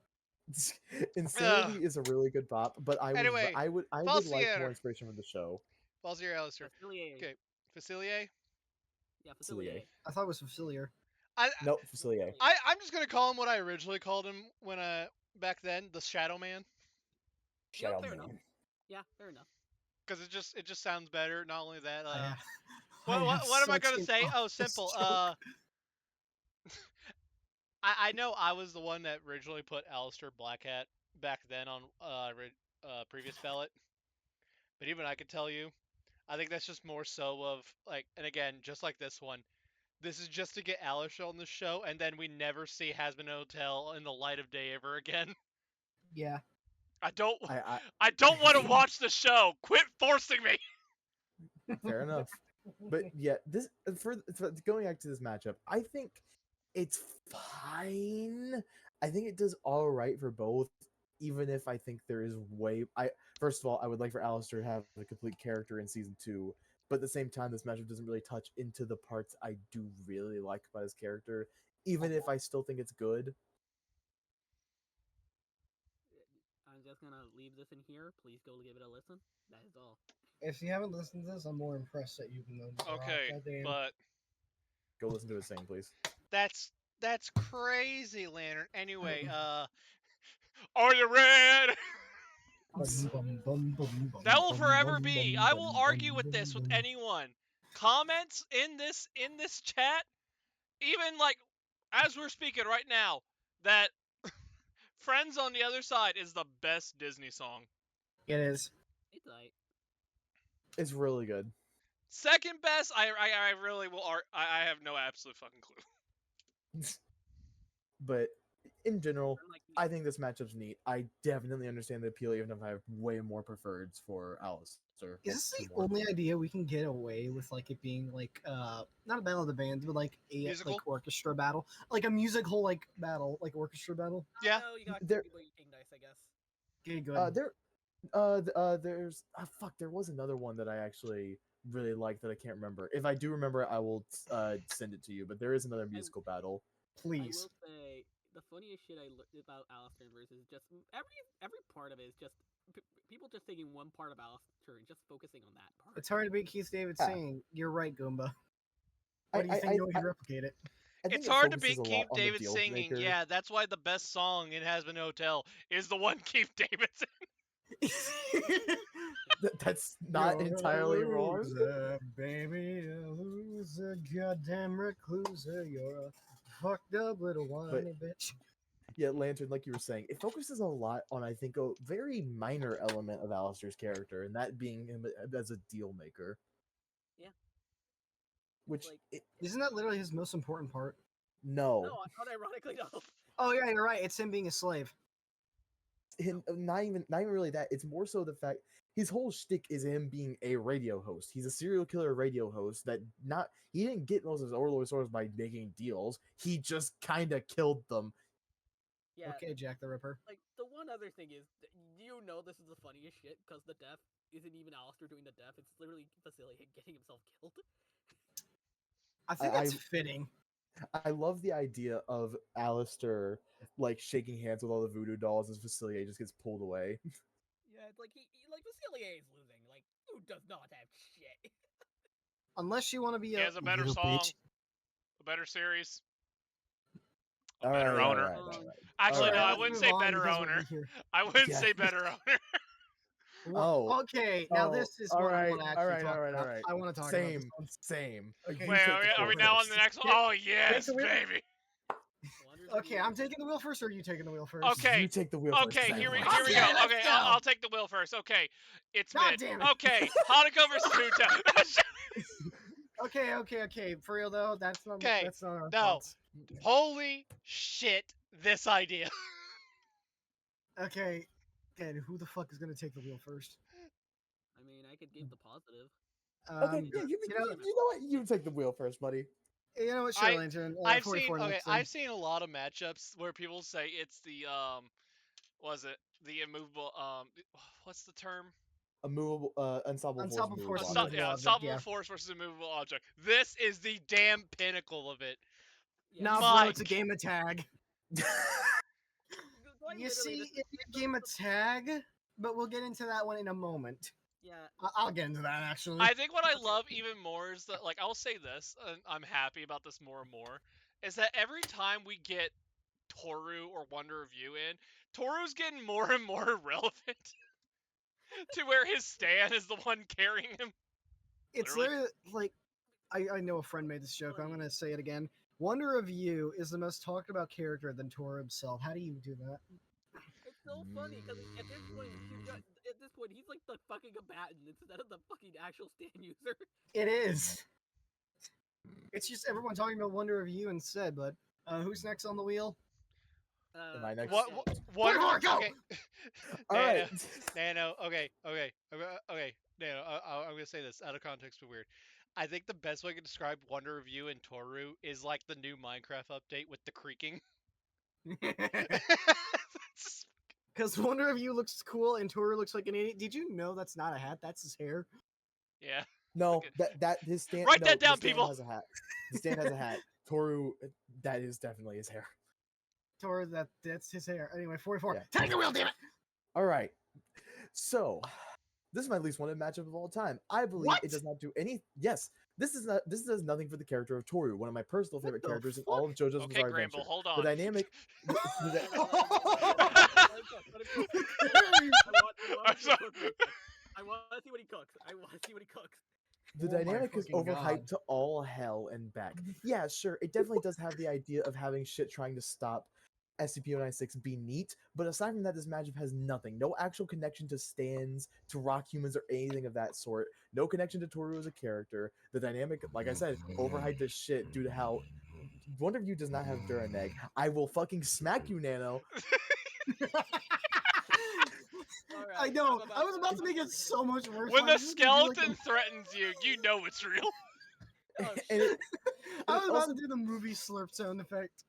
Insanity is a really good bop, but Anyway, I would like Falsier. more inspiration from the show. Falsier Alistair. Facilier. Okay, Facilier. Yeah, Facilier. Facilier. I thought it was familiar. Nope, Facilier. I'm just gonna call him what I originally called him when back then, the Shadow Man, Yeah, Shadow fair Man. enough. Yeah, fair enough. because it just sounds better. Not only that, I have what am I such gonna an say? Oh, obvious simple. joke. I know I was the one that originally put Alistair Blackhat back then on previous ballot, but even I could tell you, I think that's just more so of like, and again, just like this one, this is just to get Alistair on the show, and then we never see Hasbin Hotel in the light of day ever again. Yeah. I don't I I don't want to watch the show. Quit forcing me. fair enough. But yeah, this for going back to this matchup, I think it's fine. I think it does all right for both, even if I think there is first of all, I would like for Alistair to have a complete character in season 2, but at the same time, this matchup doesn't really touch into the parts I do really like about his character, even if I still think it's good. just gonna leave this in here. Please go give it a listen. That is all. If you haven't listened to this, I'm more impressed that you've known this rock. Okay, Goddamn. but Go listen to it sing, please. that's crazy, Lantern. Anyway, are you ready? That will forever be. I will argue with this with anyone. Comments in this chat, even like as we're speaking right now, that Friends on the Other Side is the best Disney song. It is. It's like It's really good. Second best, I really will. I have no absolute fucking clue. But in general, like I think this matchup's neat. I definitely understand the appeal, even if I have way more preferreds for Alistair. Is this the two more. only idea we can get away with, like it being like not a battle of the bands, but like a Musical? like orchestra battle, like a musical like battle, like orchestra battle? Yeah. No, you got There- King Dice, I guess. Okay, good. There's fuck. There was another one that I actually really like that I can't remember. If I do remember it, I will send it to you. But there is another musical battle. Please. I will say the funniest shit I learned about Alistair versus just every part of it is just people just taking one part of Alistair and just focusing on that part. It's hard to beat Keith David Yeah. saying, "You're right, Goomba." What do you think? No one can replicate it. I think It's it hard to focuses beat a Keith lot on the David deal singing. maker. Yeah, that's why the best song in Has Been Hotel is the one Keith Davidson. That's not You're a entirely wrong. loser, baby, a loser, goddamn recluser. You're a fucked up little whiny bitch. Yeah, Lantern, like you were saying, it focuses a lot on, I think, a very minor element of Alistair's character, and that being him as a deal maker. Yeah. Which, Like- Isn't that literally his most important part? no. No, unironically no. Oh yeah, you're right. It's him being a slave. Not even really that. It's more so the fact his whole shtick is him being a radio host. He's a serial killer radio host that he didn't get most of his overlord source by making deals. He just kind of killed them. Yeah. Okay, Jack the Ripper. Like the one other thing is, you know, this is the funniest shit because the death isn't even Alistair doing the death. It's literally Vasily getting himself killed. I think that's fitting. I love the idea of Alistair like shaking hands with all the voodoo dolls as Facilier just gets pulled away. Yeah, it's like he like Vasily is losing. Like, who does not have shit? Unless you want to be He a has a better little song, bitch. a better series, a All better right, all owner. right, all right. Actually, All no, I right. wouldn't let's say move on better because we'll be owner. here. I wouldn't Yeah. say better owner. Oh. Okay, now this is all what I right, want to actually all right, talk all right, about. all right. I want to talk about this Same, one. same. Okay. You Wait, take are the we floor now on first. the next one? Take- Oh yes, the wheel. baby. Okay, I'm taking the wheel first, or are you taking the wheel first? Okay. You take the wheel first. Okay, 'cause I here we want here we to. go. let's Okay, go. I'll take the wheel first. Okay, it's God mid. damn it. Okay, Hanako versus Huta. Okay. For real though, that's not. Okay, That's not our no. thoughts. Holy shit! This idea. Okay, who the fuck is gonna take the wheel first? I mean, I could give the positive. Okay, yeah, you know what? You take the wheel first, buddy. You know what? Sure, Lantern. I've seen 44 okay. next then. I've seen a lot of matchups where people say it's the was it the immovable what's the term? A movable, unstoppable force. Unstoppable movable force, object. immovable object, unstoppable yeah. force versus immovable object. This is the damn pinnacle of it. Yeah, Nah, Mike. bro, it's a game of tag. quite You literally, see, this- it's a game of tag, but we'll get into that one in a moment. Yeah, I'll get into that actually. I think what I love even more is that, like, I'll say this, and I'm happy about this more and more, is that every time we get Toru or Wonder Review in, Toru's getting more and more relevant to where his Stan is the one carrying him. It's literally. literally like I know a friend made this joke. I'm gonna say it again. Wonder of You is the most talked about character than Toru himself. How do you do that? it's so funny because at this point, he's like the fucking combatant instead of the fucking actual stand user. It is. It's just everyone talking about Wonder of You instead. But who's next on the wheel? Am I next? What? Wait for it, go! Okay. All right. Nano. Okay. Nano. I'm gonna say this out of context, but weird. I think the best way to describe Wonder Review and Toru is like the new Minecraft update with the creaking. Because Wonder of You looks cool and Toru looks like an idiot. Did you know that's not a hat? That's his hair. Yeah. No, Okay. that his stand. Write no, that down, his stand people. Has a hat. The stand has a hat. Toru, that is definitely his hair. Toru, that's his hair. Anyway, 44. Yeah. Take the wheel, damn it! All right. So, this is my least wanted matchup of all time. I believe What? it does not do any. Yes, this is not. This does nothing for the character of Toru, one of my personal What favorite the characters in fuck? all of JoJo's Okay, Bizarre Gramble, Adventure. hold The on. dynamic. Let him cook, let him cook. Very- I want I'm to see what sorry. Cook cooks. I want to see what he cooks. I want to see what he cooks. The Oh my dynamic is fucking overhyped God. to all hell and back. Yeah, sure, it definitely does have the idea of having shit trying to stop SCP-096 be neat, but aside from that, this matchup has nothing. No actual connection to stands, to rock humans, or anything of that sort. No connection to Toru as a character. The dynamic, like I said, overhyped as shit due to how one of you does not have Duraneg. I will fucking smack you, Nano. I Alright, know. I'm I was about to I'm make it so much worse. When by the just gonna do, like, skeleton threatens you, you know it's real. Oh And shit. I it was about also to do the movie slurp sound effect.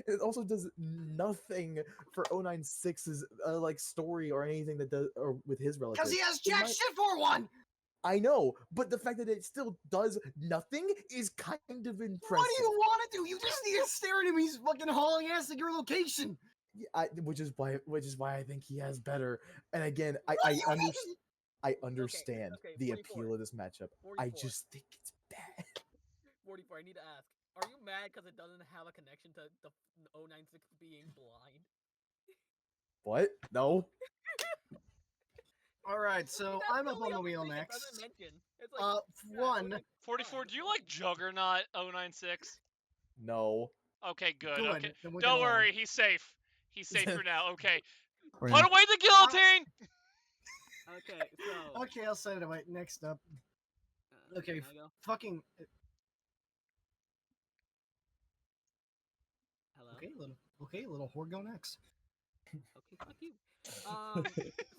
it also does nothing for 096's like story or anything that does or with his relatives. Because he has It jack might- shit for one! I know, but the fact that it still does nothing is kind of impressive. What do you want to do? You just need to stare at him. He's fucking hauling ass at your location. Yeah, which is why I think he has better. And again, What do you mean? I understand okay, the 44. appeal of this matchup. I 44. just think it's bad. 44, I need to ask. Are you mad because it doesn't have a connection to the 096 being blind? What? No. All right, so That's I'm up only on the other wheel thing it next. doesn't mention. It's like, yeah, One. 096 is 44, fine, do you it's like Juggernaut 096? No. Okay, good. Good. Okay. Then we'll get Don't along. worry, he's safe. He's safe for now. Okay. We're Put gonna- away the guillotine! fine. Okay, so. Okay, I'll set it away. Next up, okay, Can I go? fucking. Hello? Okay, little horde go next. Okay, fuck you.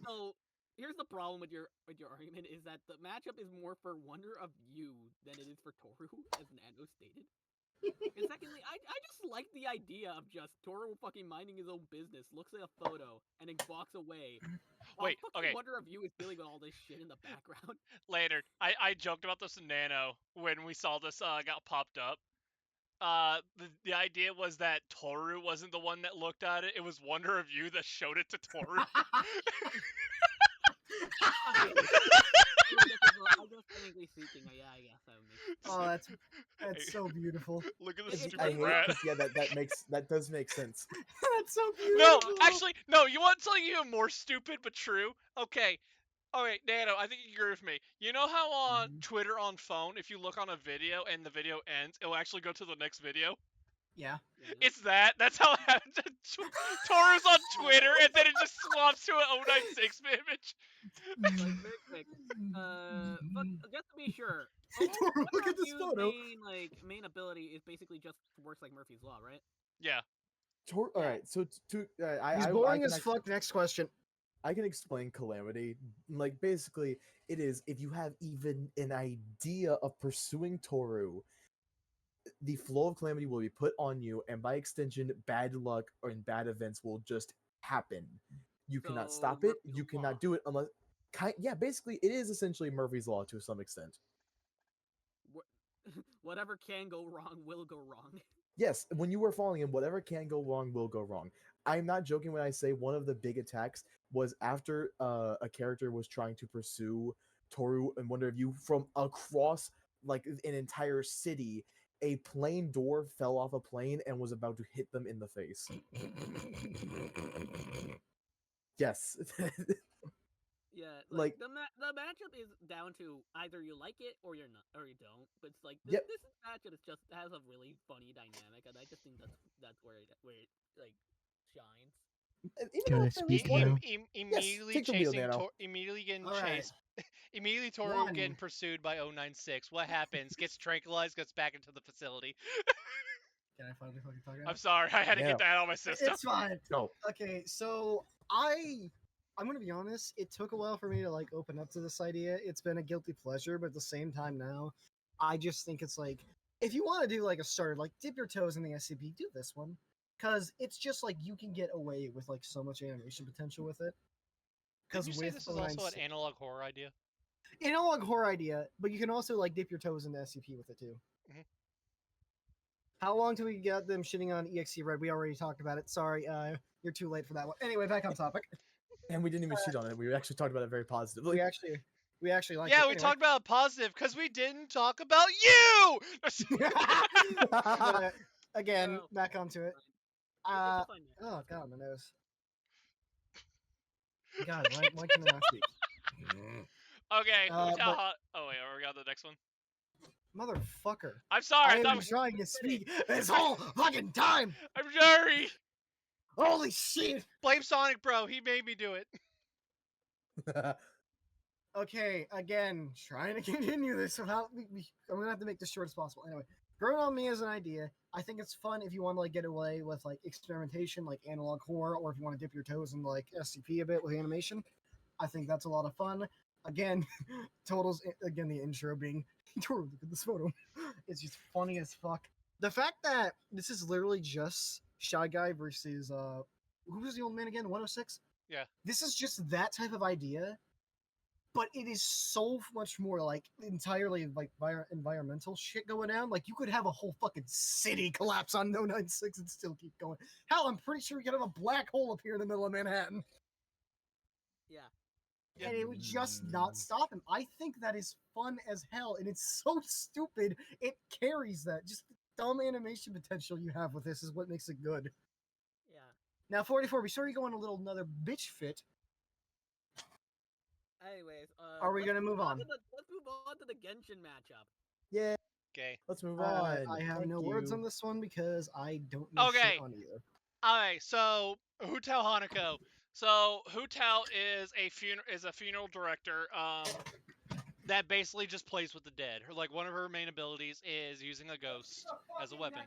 So here's the problem with your argument is that the matchup is more for Wonder of You than it is for Toru, as Nano stated. And secondly, I just like the idea of just Toru fucking minding his own business, looks at a photo, and then walks away. While Wait, fucking okay. Wonder of You is dealing with all this shit in the background. Later. I joked about this in Nano when we saw this got popped up. The idea was that Toru wasn't the one that looked at it. It was Wonder of You that showed it to Toru. I guess technically speaking, yeah, I guess that would make Oh, that's so beautiful. Look at the It's- I stupid hate rat. 'cause, yeah, that does make sense. That's so beautiful. No, actually, no. You want something even more stupid but true? Okay. Alright, Nano, I think you agree with me. You know how on Twitter on phone, if you look on a video and the video ends, it will actually go to the next video? Yeah. It's that. That's how it happens. Toru's on Twitter, and then it just swaps to an 096 image. like very quick. Fuck, just to be sure. Hey, Toru, look Wonder at of this You's photo. main ability is basically just works like Murphy's Law, right? Yeah. All right, so He's I boring can as fuck. Next question. I can explain Calamity. Like, basically, it is if you have even an idea of pursuing Toru, the flow of Calamity will be put on you, and by extension, bad luck and bad events will just happen. You cannot So, stop it. Murphy's You cannot Law. do it unless. Yeah, basically, it is essentially Murphy's Law to some extent. Whatever can go wrong will go wrong. Yes, when you are falling in, whatever can go wrong will go wrong. I'm not joking when I say one of the big attacks was after a character was trying to pursue Toru and Wonder of You from across like an entire city. A plane door fell off a plane and was about to hit them in the face. Yes. Yeah, Like- the matchup is down to either you like it or you're not, or you don't. But it's like Yep. this matchup is just has a really funny dynamic, and I just think that's where it like shines. Even Can though I it's at speak least one- now? Immediately take the wheel, chasing, Nano. immediately getting All right. chased, immediately Toru One. getting pursued by 096. What happens? Gets tranquilized, gets back into the facility. Can I finally fucking talk? I'm sorry, I had to Yeah. get that out of my system. It's fine. No. Okay, so I'm gonna be honest. It took a while for me to like open up to this idea. It's been a guilty pleasure, but at the same time now, I just think it's like if you want to do like a starter, like dip your toes in the SCP, do this one, because it's just like you can get away with like so much animation potential with it. Did you say with this is also an 096 analog horror idea? analog horror idea, but you can also like dip your toes in the SCP with it too. How long till we get them shitting on EXE Red? We already talked about it. Sorry, you're too late for that one. Anyway, back on topic. And we didn't even shit on it. We actually talked about it very positively. We actually liked Yeah, it. we Anyway. talked about it positive because we didn't talk about you. But, again, No. back onto it. It's a fun match. Oh god, my nose. God, why can I not speak? Okay, but- oh wait, are we on the next one? Motherfucker. I'm sorry. I I thought am trying to speak this whole fucking time. I'm sorry. Holy shit. Blame Sonic, bro. He made me do it. Okay, again, trying to continue this without. I'm gonna have to make this short as possible. Anyway, Grown on Me is an idea. I think it's fun if you want to like get away with like experimentation, like analog horror, or if you want to dip your toes in like SCP a bit with animation. I think that's a lot of fun. Again, totals. Again, the intro being, look at this photo. It's just funny as fuck. The fact that this is literally just Shy Guy versus who was the old man again? 106. Yeah. This is just that type of idea, but it is so much more like entirely like environmental shit going down. Like you could have a whole fucking city collapse on No 96 and still keep going. Hell, I'm pretty sure you could have a black hole appear in the middle of Manhattan. Yeah. Yeah. And it would just not stop him. I think that is fun as hell, and it's so stupid. It carries that. Just the dumb animation potential you have with this is what makes it good. Yeah. Now, 44, we saw you go on a little another bitch fit. Anyways, Are we let's gonna move on? Let's move on to the Genshin matchup. Yeah. Okay. Let's move on. I have Thank no words you. on this one because I don't know Okay. shit on either. Alright, so Hu Tao Hanako. So Hu Tao is a funeral director. That basically just plays with the dead. Her like one of her main abilities is using a ghost as a weapon.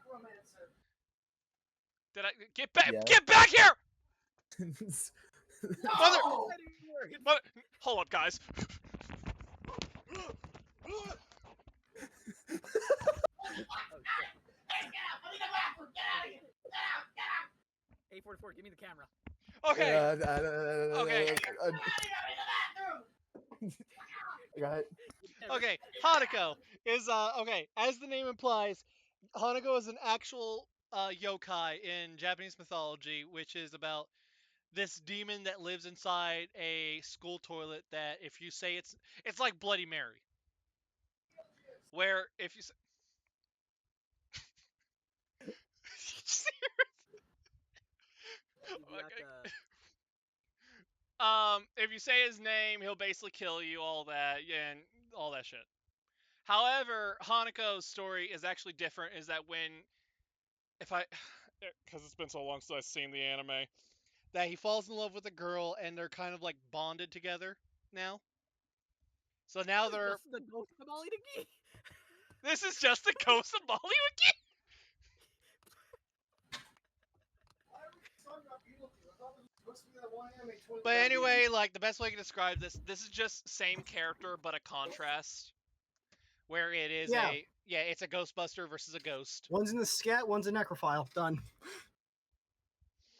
Did I get back? Yeah. Get back here! Mother, No! mother, hold up, guys. Hey, 44, give me the camera. Okay. Okay. Go ahead. Okay, Hanako is okay, as the name implies, Hanako is an actual yokai in Japanese mythology, which is about this demon that lives inside a school toilet that if you say it's like Bloody Mary. Where if you say You got the... if you say his name, he'll basically kill you, all that, and all that shit. However, Hanako's story is actually different. Is that because it's been so long since I've seen the anime, that he falls in love with a girl and they're kind of like bonded together now. So now they're. Just the ghost of Molly the Geek. This is just the ghost of Molly again. But anyway, like the best way I can describe this is just same character but a contrast, where it is it's a Ghostbuster versus a ghost. One's in the scat, one's a necrophile. Done.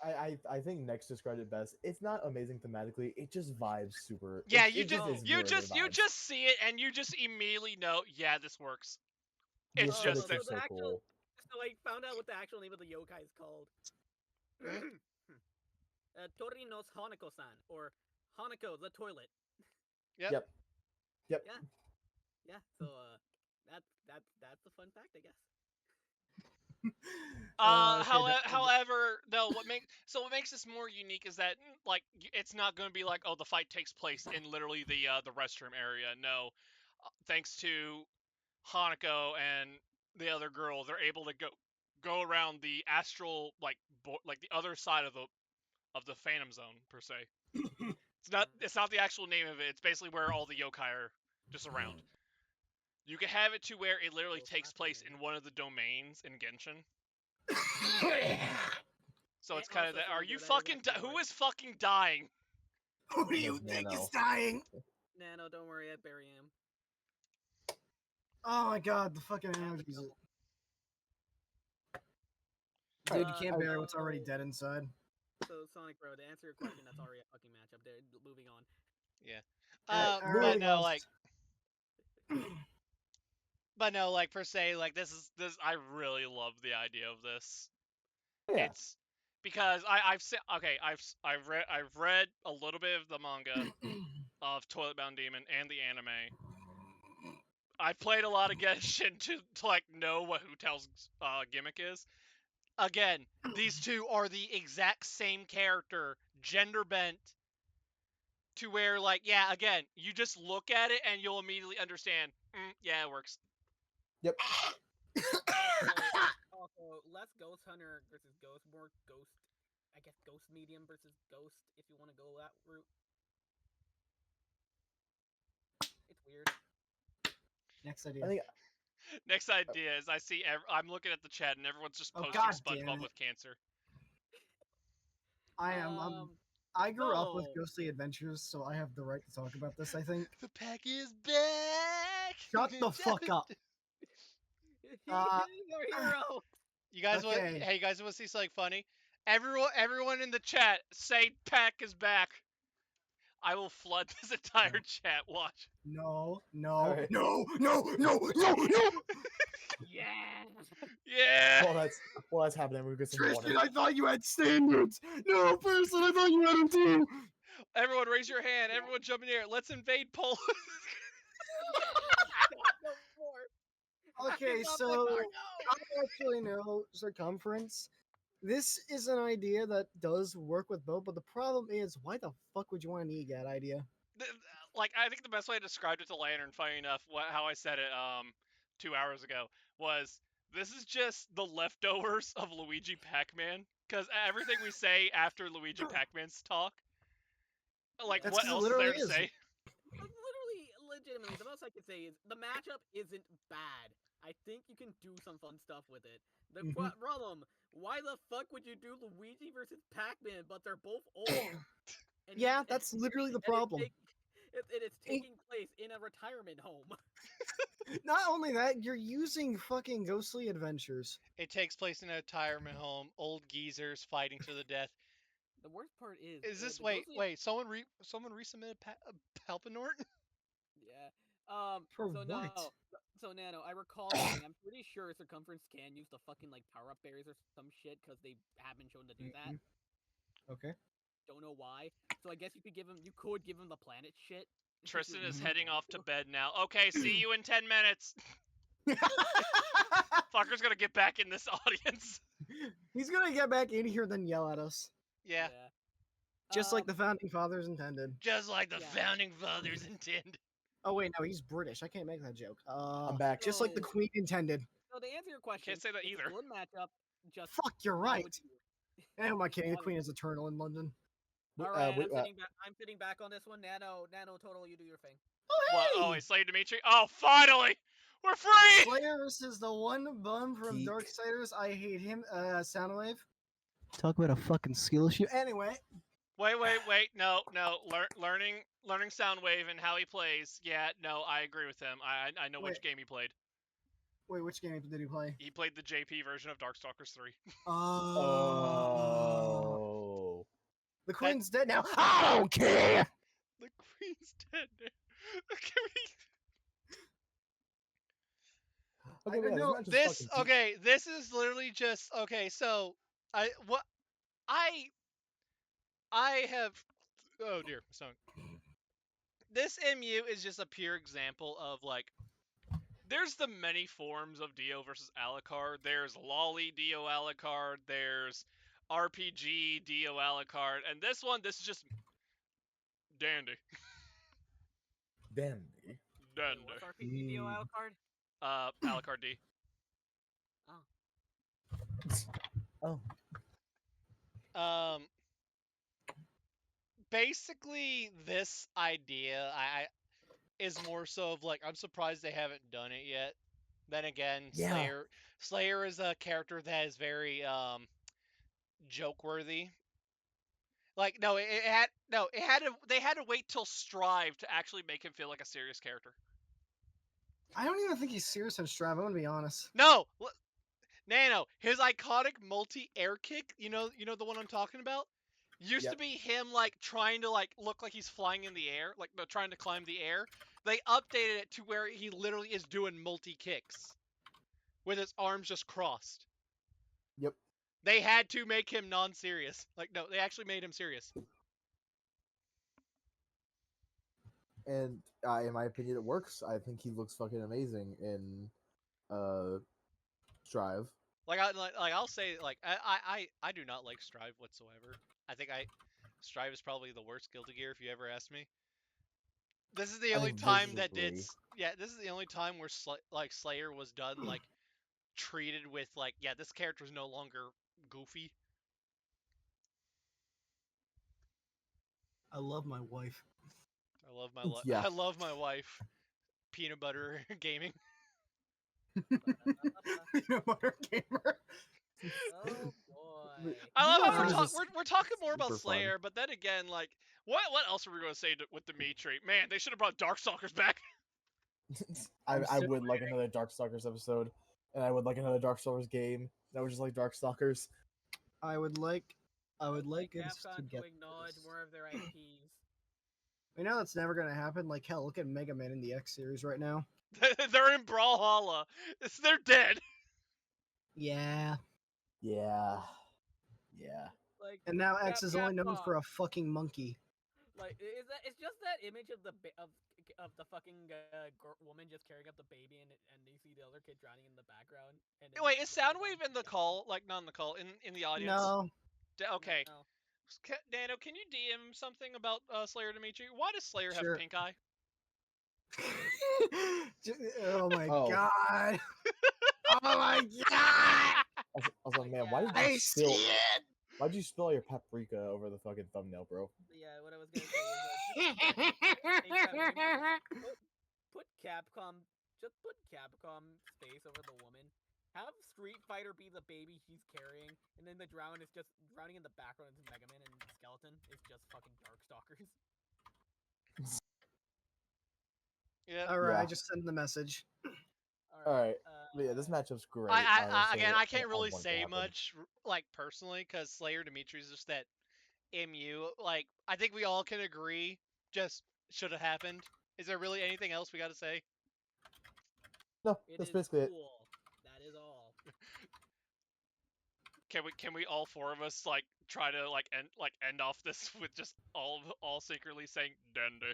I think Next described it best. It's not amazing thematically. It just vibes super. Yeah, it you just is you really just good you vibes. just see it and you just immediately know, yeah, this works. The It's just aesthetics are so cool. So I found out what the actual name of the yokai is called. Torino's Hanako-san, or Hanako the toilet. Yep. Yep. Yeah. So that's a fun fact, I guess. However, though, what makes this more unique is that like it's not going to be like, oh, the fight takes place in literally the restroom area. No, thanks to Hanako and the other girl, they're able to go around the astral like the other side of the Phantom Zone per se. It's not the actual name of it. It's basically where all the yokai are just around. You can have it to where it literally takes place in one of the domains in Genshin. So it's kind of that. Are you fucking? Who is fucking dying? Who do you think is dying? Nano, don't worry, I bury him. Oh my god, the fucking analogies. Dude, you can't bury what's already dead inside. So, Sonic Bro, to answer your question, that's already a fucking matchup there. Moving on. Yeah. Alright, But no, like But no, like per se, like this. I really love the idea of this. Yeah. It's because I've read a little bit of the manga of Toilet Bound Demon and the anime. I played a lot of Genshin to like know what Hu Tao's gimmick is. Again, these two are the exact same character, gender bent, to where like yeah, again, you just look at it and you'll immediately understand. Yeah, it works. Yep. Also, less Ghost Hunter versus Ghost, more Ghost. I guess Ghost Medium versus Ghost, if you want to go that route. It's weird. Next I idea. think Next idea is I'm looking at the chat and everyone's just Oh, posting God damn SpongeBob it. with cancer. I am. I grew up with so- Ghostly Adventures, so I have the right to talk about this. I think. The pack is back. Shut the fuck up. He's Uh, our hero. You guys Okay. Hey, you guys want to see something funny? Everyone in the chat say pack is back. I will flood this entire chat. Watch. No, no, Alright. no, no, no, no, no. Yeah. Yeah. While that's happening, we'll get some Tristan, water. I thought you had standards. No, person, I thought you had them too. Everyone raise your hand. Everyone jump in here. Let's invade Poland. No more. Okay, I'm not so the car, I actually know circumference. This is an idea that does work with both, but the problem is, why the fuck would you want an EGAT idea? Like I think the best way to describe it to Lantern, funny enough, how I said it 2 hours ago was this is just the leftovers of Luigi Pac-Man, because everything we say after Luigi Pac-Man's talk, like That's what 'cause it else is there literally to is. say? Literally, legitimately, the most I can say is the matchup isn't bad. I think you can do some fun stuff with it. The Mhm. problem, why the fuck would you do Luigi versus Pac-Man, but they're both old? And Yeah, that's literally the problem. It's taking place in a retirement home. Not only that, you're using fucking Ghostly Adventures. It takes place in a retirement home. Old geezers fighting to the death. The worst part is Is this the wait? Ghostly- Someone resubmitted Palpinort? Yeah. For So what? no. So Nano, I recall something. I'm pretty sure Circumference can use the fucking like power up berries or some shit because they have been shown to do that. Okay. Don't know why. So I guess you could give him. You could give him the planet shit. if Tristan you is really heading want off to bed now. Okay, see you in 10 minutes. Fucker's gonna get back in this audience. He's gonna get back in here then yell at us. Yeah. Just like Um, the founding fathers intended. Just like the Yeah. founding fathers intended. Oh wait, no, he's British. I can't make that joke. I'm back. Just like the So- Queen intended. So to answer your question, Can't say that it's either. a good matchup. Just Fuck, you're why right. would you- And am I kidding? The Why- Queen is eternal in London. All right, I'm sitting back on this one. Nano, total, you do your thing. Oh What? hey! Oh, wait, Slave Dimitri? Oh, finally! We're free! Slayer versus the one bum from Geek. Darksiders. I hate him. Soundwave. Talk about a fucking skill issue. Anyway. Wait. No. Learning Soundwave and how he plays. Yeah, no, I agree with him. I know which Wait. game he played. Wait, which game did he play? He played the JP version of Darkstalkers 3. Oh. The Queen's dead now. I don't care. The Queen's dead now. Okay, I yeah, know- match is This fucking okay. This is literally just okay. So I have. Oh dear, my stomach. This MU is just a pure example of like. There's the many forms of Dio versus Alucard. There's Lolly Dio Alucard. There's RPG Dio Alucard, and this is just dandy. Dandy. Dandy. What's our PPDO Mm. Alucard? Alucard D. Oh. Basically, this idea is more so of like I'm surprised they haven't done it yet. Then again, Yeah. Slayer is a character that is very joke worthy. Like no, they had to wait till Strive to actually make him feel like a serious character. I don't even think he's serious on Strive. I'm gonna be honest. No, Nano, his iconic multi-air kick, you know the one I'm talking about? Used to Yep. be him like trying to like look like he's flying in the air, like trying to climb the air. They updated it to where he literally is doing multi-kicks with his arms just crossed. Yep. They had to make him non-serious. Like, no, they actually made him serious. And in my opinion, it works. I think he looks fucking amazing in Strive. Like I'll say, like I do not like Strive whatsoever. I think Strive is probably the worst Guilty Gear if you ever ask me. This is the I only think time that visually- this is the only time where like Slayer was done like treated with like, yeah, this character is no longer goofy. I love my wife. I love my Yeah. I love my wife. Peanut butter gaming. Peanut butter gamer. Oh boy. I love how Strive is we're talking more about super fun. Slayer, but then again, like what else are we going to say with Dimitri? Man, they should have brought Darkstalkers back. I'm I so would like another Darkstalkers episode, and I would like another Darkstalkers game that was just like Darkstalkers. I would like Like us Capcom to to get acknowledge this. more of their IPs. You know that's never gonna happen. Like hell, look at Mega Man in the X series right now. They're in Brawlhalla. They're dead. Yeah. Yeah. Yeah. Like, And now X is only known Capcom. for a fucking monkey. Like, is that? It's just that image of the of the fucking woman just carrying up the baby, and you see the other kid drowning in the background. And then Wait, is the other Soundwave one- in the call? Like, not in the call, in the audience? No. Okay. No. Nano, can you DM something about Slayer Dimitri? Why does Slayer Sure. have pink eye? Oh my Oh. god. Oh my god. I was like, man, why did I you see spill? it. Why'd you spill your paprika over the fucking thumbnail, bro? Yeah, what I was gonna say is put Capcom, just put Capcom space over the woman. Have Street Fighter be the baby he's carrying, and then the drowning is just drowning in the background is Mega Man, and the skeleton is just fucking Darkstalkers. Yeah. All right, Yeah. I just sent the message. All right. But yeah, this matchup's great. I honestly. again, I can't I really want it to say happen. much, like personally, because Slayer Dimitri is just that MU. Like, I think we all can agree, just should have happened. Is there really anything else we got to say? No, It that's is basically it. cool. That is all. Can we all four of us like try to end off this with just all secretly saying Dende?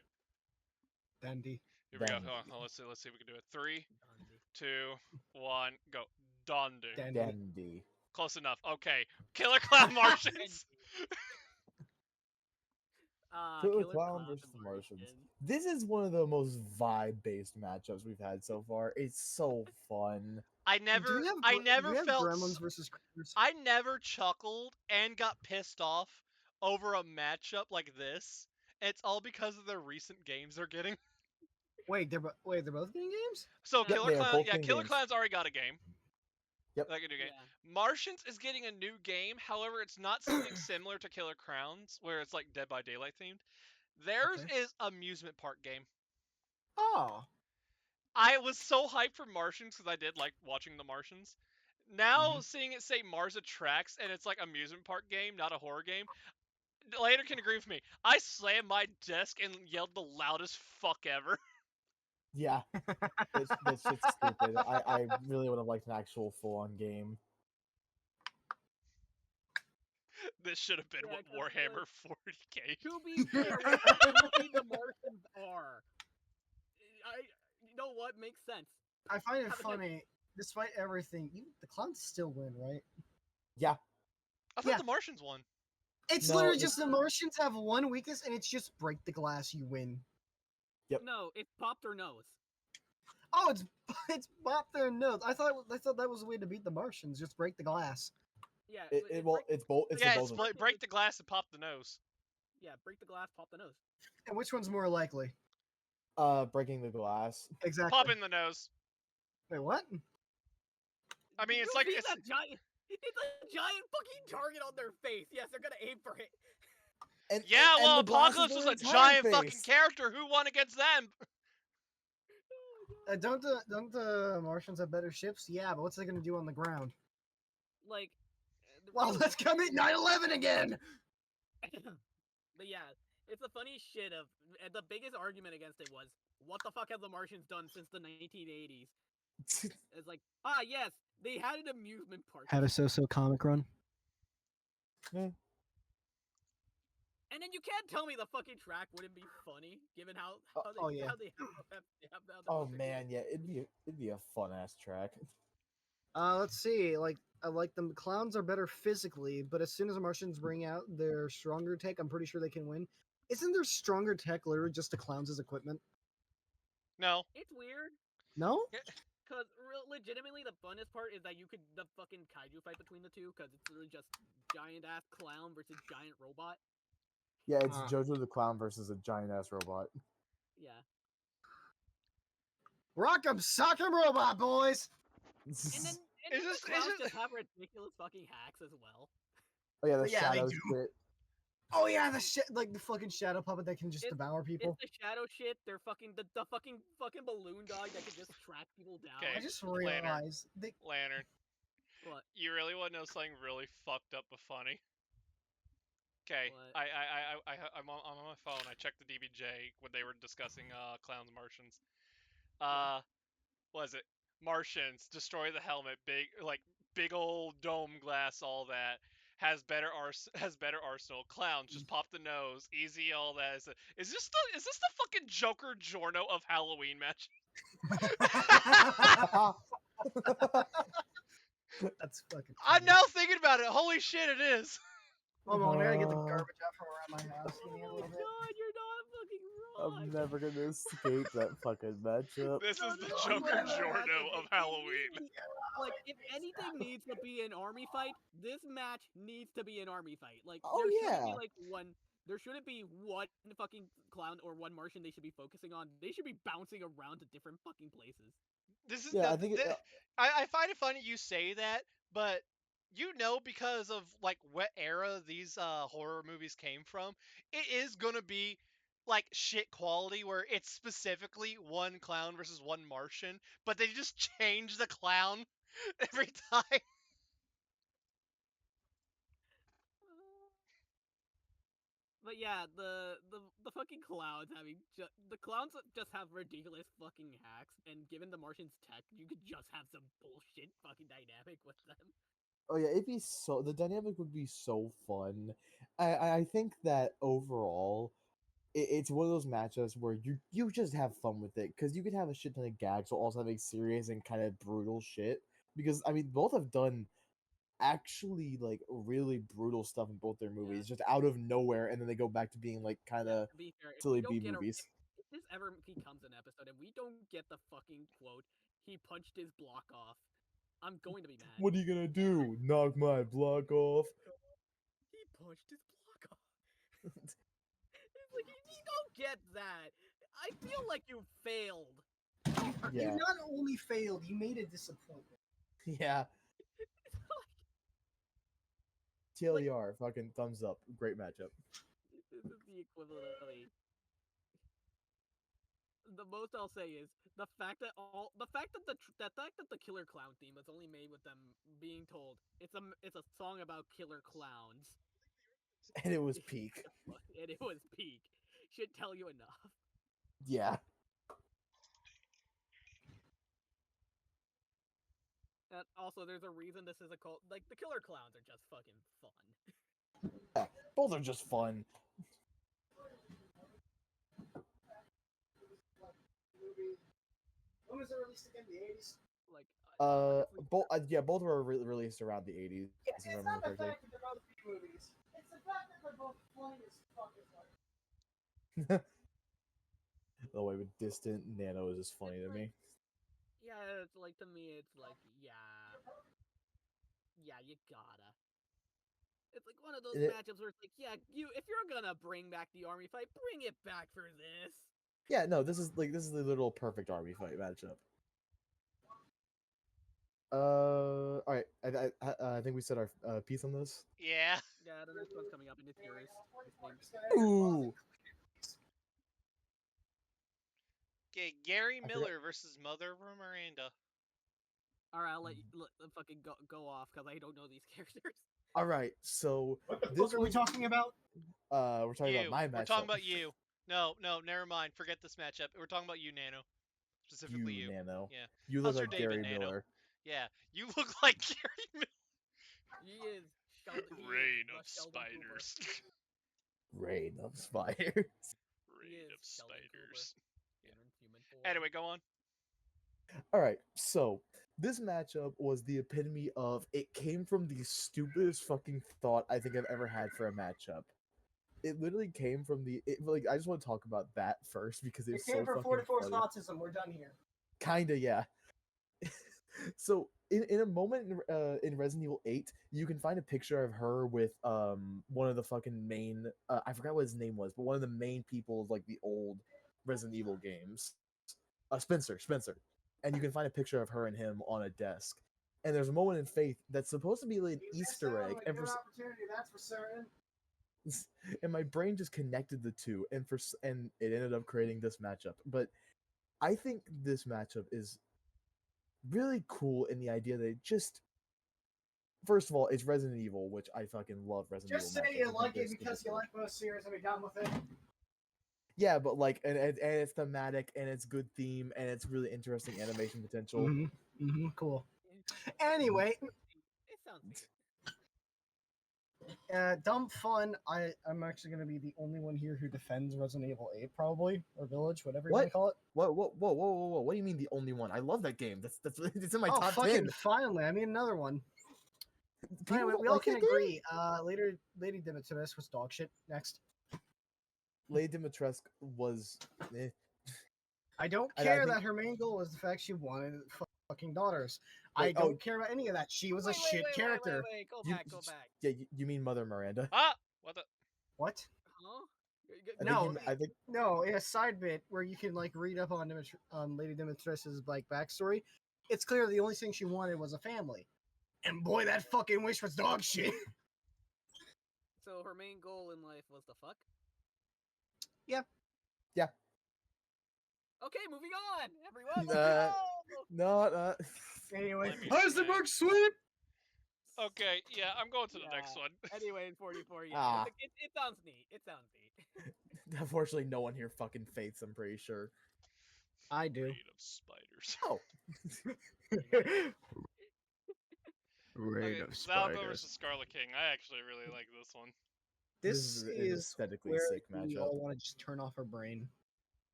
Dandy. Here we go. Dende. Hold on, let's see if we can do it. 3, Dandy. 2, 1, go. Dende. Dandy. Dandy. Close enough. Okay. Killer Clown Martians. Killer Clown versus the Martians. This is one of the most vibe-based matchups we've had so far. It's so fun. I never Do I you never have felt Gremlins versus Critters? I never chuckled and got pissed off over a matchup like this. And it's all because of the recent games they're getting. Wait, they're both getting games? So Yep, Killer they are Clown, both yeah, getting Killer games. Clown's already got a game. Yep. Like a new game. Yeah. Martians is getting a new game. However, it's not something similar to Killer Crowns, where it's like Dead by Daylight themed. Theirs Okay. is amusement park game. Oh. I was so hyped for Martians because I did like watching the Martians. Now seeing it say Mars Attracts and it's like amusement park game, not a horror game. Later can agree with me. I slammed my desk and yelled the loudest fuck ever. Yeah. This shit's stupid. I really would have liked an actual full-on game. This should have been Yeah, what 'cause, Warhammer 40k. To be fair, what the Martians are. You know what makes sense. I find it Have a funny. Despite everything, the clowns still win, right? Yeah. I thought Yeah. the Martians won. It's No, literally it's- just the Martians have one weakness, and it's just break the glass, you win. Yep. No, it's pop their nose. Oh, it's bop their nose. I thought that was the way to beat the Martians. Just break the glass. Yeah. It's both. It's Yeah, the it's both of break the glass and pop the nose. Yeah, break the glass, pop the nose. And which one's more likely? breaking the glass. Exactly. Pop in the nose. Wait, what? I mean, it's You like see it's, that giant. It's a giant fucking target on their face. Yes, they're gonna aim for it. And, yeah. and Well, the glass is Apocalypse was their a entire giant fucking face. character. Who won against them? Don't the Martians have better ships? Yeah, but what's they gonna do on the ground? Like. Well, let's commit 9/11 again. But yeah, it's the funny shit of. And the biggest argument against it was, what the fuck have the Martians done since the 1980s? It's like, yes, they had an amusement park. Had a so-so comic run. And then you can't tell me the fucking track wouldn't be funny, given how they yeah. how they have the Oh most man, yeah, it'd be a fun ass track. Let's see. I like them. Clowns are better physically, but as soon as the Martians bring out their stronger tech, I'm pretty sure they can win. Isn't their stronger tech literally just the clowns as equipment? No. It's weird. No? Cause legitimately, the funnest part is that you could the fucking kaiju fight between the two, cause it's really just giant ass clown versus giant robot. Yeah, it's Jojo the Clown versus a giant ass robot. Yeah, Rock 'em, sock 'em, robot boys! and then Is the this- clowns is this- just have ridiculous fucking hacks as well. Oh yeah, the Yeah, they shadow do. shit. Oh yeah, the fucking shadow puppet that can just devour people. It's the shadow shit. They're fucking the fucking balloon dog that can just track people down. Okay. I just Lantern. realized they. Lantern. What? You really want to know something really fucked up but funny? Okay, What? I'm on my phone. I checked the DBJ when they were discussing clowns and Martians. Was it Martians destroy the helmet? Big old dome glass, all that has better arsenal. Clowns just pop the nose, easy, all that. Is this the fucking Joker Giorno of Halloween match? That's fucking. I'm funny. now thinking about it. Holy shit, it is. Hold on, I gotta get the garbage out from around my house. Give me a Oh my little bit. god, you're not fucking wrong. I'm never gonna escape that fucking matchup. This is the No, Joker whatever Giorno happens, of it Halloween. needs- Like, if anything needs to be an army fight, this match needs to be an army fight. Like, Oh, there shouldn't be yeah. like one. There shouldn't be one fucking clown or one Martian they should be focusing on. They should be bouncing around to different fucking places. This is Yeah, I think I find it funny you say that, but because of like what era these horror movies came from, it is gonna be like shit quality where it's specifically one clown versus one Martian, but they just change the clown every time. But yeah, the fucking clowns the clowns just have ridiculous fucking hacks, and given the Martians' tech, you could just have some bullshit fucking dynamic with them. Oh yeah, it'd be the dynamic would be so fun. I think that overall, it's one of those matchups where you just have fun with it because you could have a shit ton of gags while also having serious and kind of brutal shit. Because I mean, both have done actually like really brutal stuff in both their movies, just out of nowhere, and then they go back to being like kind of To be fair, if we silly don't B get movies. if this ever becomes an episode and we don't get the fucking quote, he punched his block off, I'm going to be mad. What are you gonna do? Knock my block off? He punched his block off. It's like you don't get that. I feel like you failed. Yeah, You not only failed, you made a disappointment. yeah. TLDR, fucking thumbs up. Great matchup. This is the equivalent of the most I'll say is the fact that the Killer Clown theme was only made with them being told it's a song about killer clowns. And it was peak. And it was peak. Should tell you enough. Yeah. And also, there's a reason this is a cult. Like the killer clowns are just fucking fun. Yeah, both are just fun. When was it released again? The 80s? Like Both were released around the 80s. Yeah, if I it's remember not the correctly. fact that they're both B movies. It's the fact that they're both funny as fuck as well. The way with Distant Nano is just funny to me. yeah, it's like to me, it's like yeah, you gotta. It's like one of those matchups where it's like, yeah, if you're gonna bring back the army fight, bring it back for this. Yeah, no, this is the literal perfect army fight matchup. All right, I think we said our piece on this. Yeah. Yeah, the next one's coming up, and it's yours. I think. Ooh, Okay, Gary I Miller versus Mother Miranda. All right, I'll let you fucking go off because I don't know these characters. all right. So What the this fuck are we talking about? we're talking You. about my matchup. We're talking about you. No, never mind. Forget this matchup. We're talking about you, Nano. Specifically you. Nano. Yeah. You look How's your like day been, Gary Nano? Miller. Yeah. You look like Gary Miller. He is Sheldon. He Rain is of the Sheldon Cooper. spiders. Rain of spiders. He Rain is of Sheldon Cooper spiders. in human form. Anyway, go on. All right, so this matchup was the epitome of it came from the stupidest fucking thought I think I've ever had for a matchup. It literally came from like I just want to talk about that first because It it's came so from fucking 44's funny. autism. We're done here. Kinda, yeah. So in a moment in Resident Evil 8, you can find a picture of her with one of the fucking main I forgot what his name was, but one of the main people of like the old Resident Evil games. Spencer. And you can find a picture of her and him on a desk. And there's a moment in Faith that's supposed to be like an You missed Easter out egg, on a and good opportunity, that's for certain. and my brain just connected the two, and it ended up creating this matchup. But I think this matchup is really cool in the idea that it just first of all, it's Resident Evil, which I fucking love Resident Just Evil say matchups. you I think like they're it super because you cool. like most series and be done with it. Yeah, but like, and it's thematic, and it's good theme, and it's really interesting animation potential. Cool. Anyway, It sounds neat. dumb fun. I'm actually going to be the only one here who defends Resident Evil 8, probably, or Village, whatever you want to call it. Whoa! What do you mean the only one? I love that game. That's it's in my Oh, top fucking 10. finally! I mean another one. People Anyway, don't we all like can that game? agree. Lady Dimitrescu was dog shit. Next. Lady Dimitrescu was. Eh. I don't I care think- that her main goal was the fact she wanted fucking daughters. I Wait, don't care about any of that. She was a shit character. Wait. Go You- back. Go back. Yeah, you mean Mother Miranda? Ah! What the? What? Huh? No, I think No, in a side bit where you can like read up on Lady Dimitrescu's like backstory, it's clear the only thing she wanted was a family. And boy, that fucking wish was dog shit. So her main goal in life was to fuck? Yeah. Yeah. Okay, moving on, everyone. Uh, Let's go! no. Anyway, Let me Heisenberg see. sweep. Okay, yeah, I'm going to the next Yeah. one. Anyway, in 44, yeah, Ah. it sounds neat. It sounds neat. Unfortunately, no one here fucking faiths. I'm pretty sure. I do. Rain of spiders. Oh, Okay, Valgo versus Scarlet King. I actually really like this one. This an is aesthetically where sick we matchup. all want to just turn off our brain.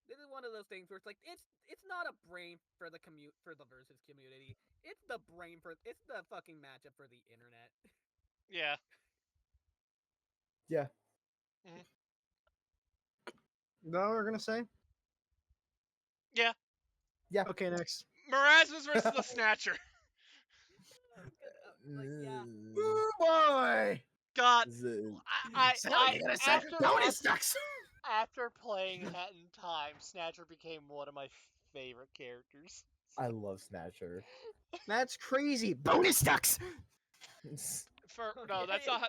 This is one of those things where it's like it's not a brain for the versus community. It's the fucking matchup for the internet. Yeah. Yeah. Is that what we're gonna say? Yeah. Yeah. Okay, next. Marasmus versus the Snatcher. Like, yeah. Ooh, boy! God, So you gotta say bonus stocks. after playing that in time, Snatcher became one of my favorite characters. I love Snatcher. That's crazy. Bonus stocks. No, Okay, that's not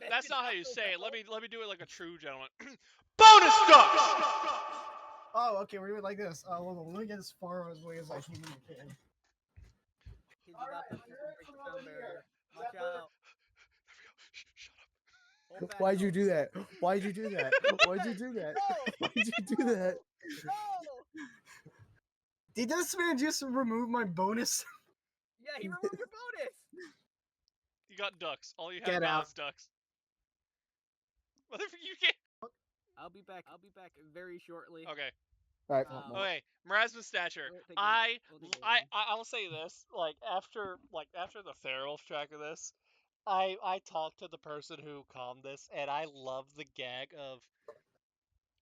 how you that's say it. so Let me do it like a true gentleman. Bonus ducks. Oh, okay, we're doing it like this. Well, let me get as far away as I humanly can. You got the sound barrier. Watch out. Shut up. Hold back, Why'd you no. do that? Why'd you do that? Why'd you do that? Why'd you do that? No! Did this man just remove my bonus? Yeah, he removed your bonus! You got ducks. All you have Get now out. is ducks. Motherfucker, you can't. I'll be back very shortly. Okay. All right. Okay. Marasmus Snatcher. We'll take I it. will say this. After the Feralf track of this, I talked to the person who calmed this, and I love the gag of.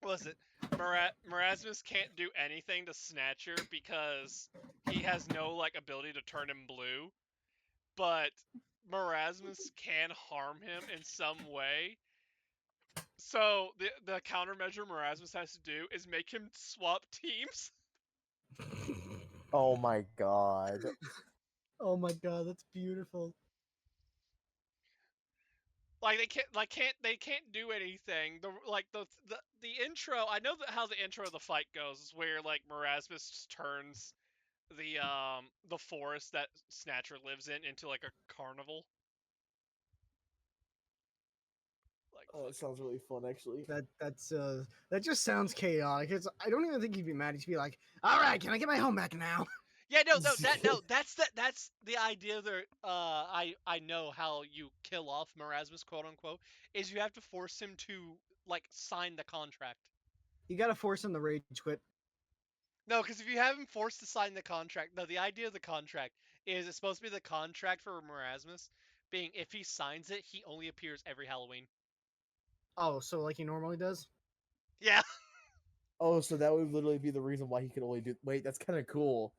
What was it? Marasmus can't do anything to Snatcher because he has no ability to turn him blue, but Marasmus can harm him in some way. So the countermeasure Marasmus has to do is make him swap teams. Oh my god. Oh my god, that's beautiful. They can't do anything. The intro. I know how the intro of the fight goes is where Marasmus just turns the forest that Snatcher lives in into a carnival. Oh, it sounds really fun, actually. That just sounds chaotic. I don't even think he'd be mad. He'd be like, "All right, can I get my home back now?" Yeah, that's the idea there. I know how you kill off Marasmus, quote unquote, is you have to force him to like sign the contract. You gotta force him to rage quit. No, because if you have him forced to sign the contract, no, the idea of the contract is it's supposed to be the contract for Marasmus being if he signs it, he only appears every Halloween. Oh, so like he normally does? Yeah. Oh, so that would literally be the reason why he could only do. Wait, that's kind of cool.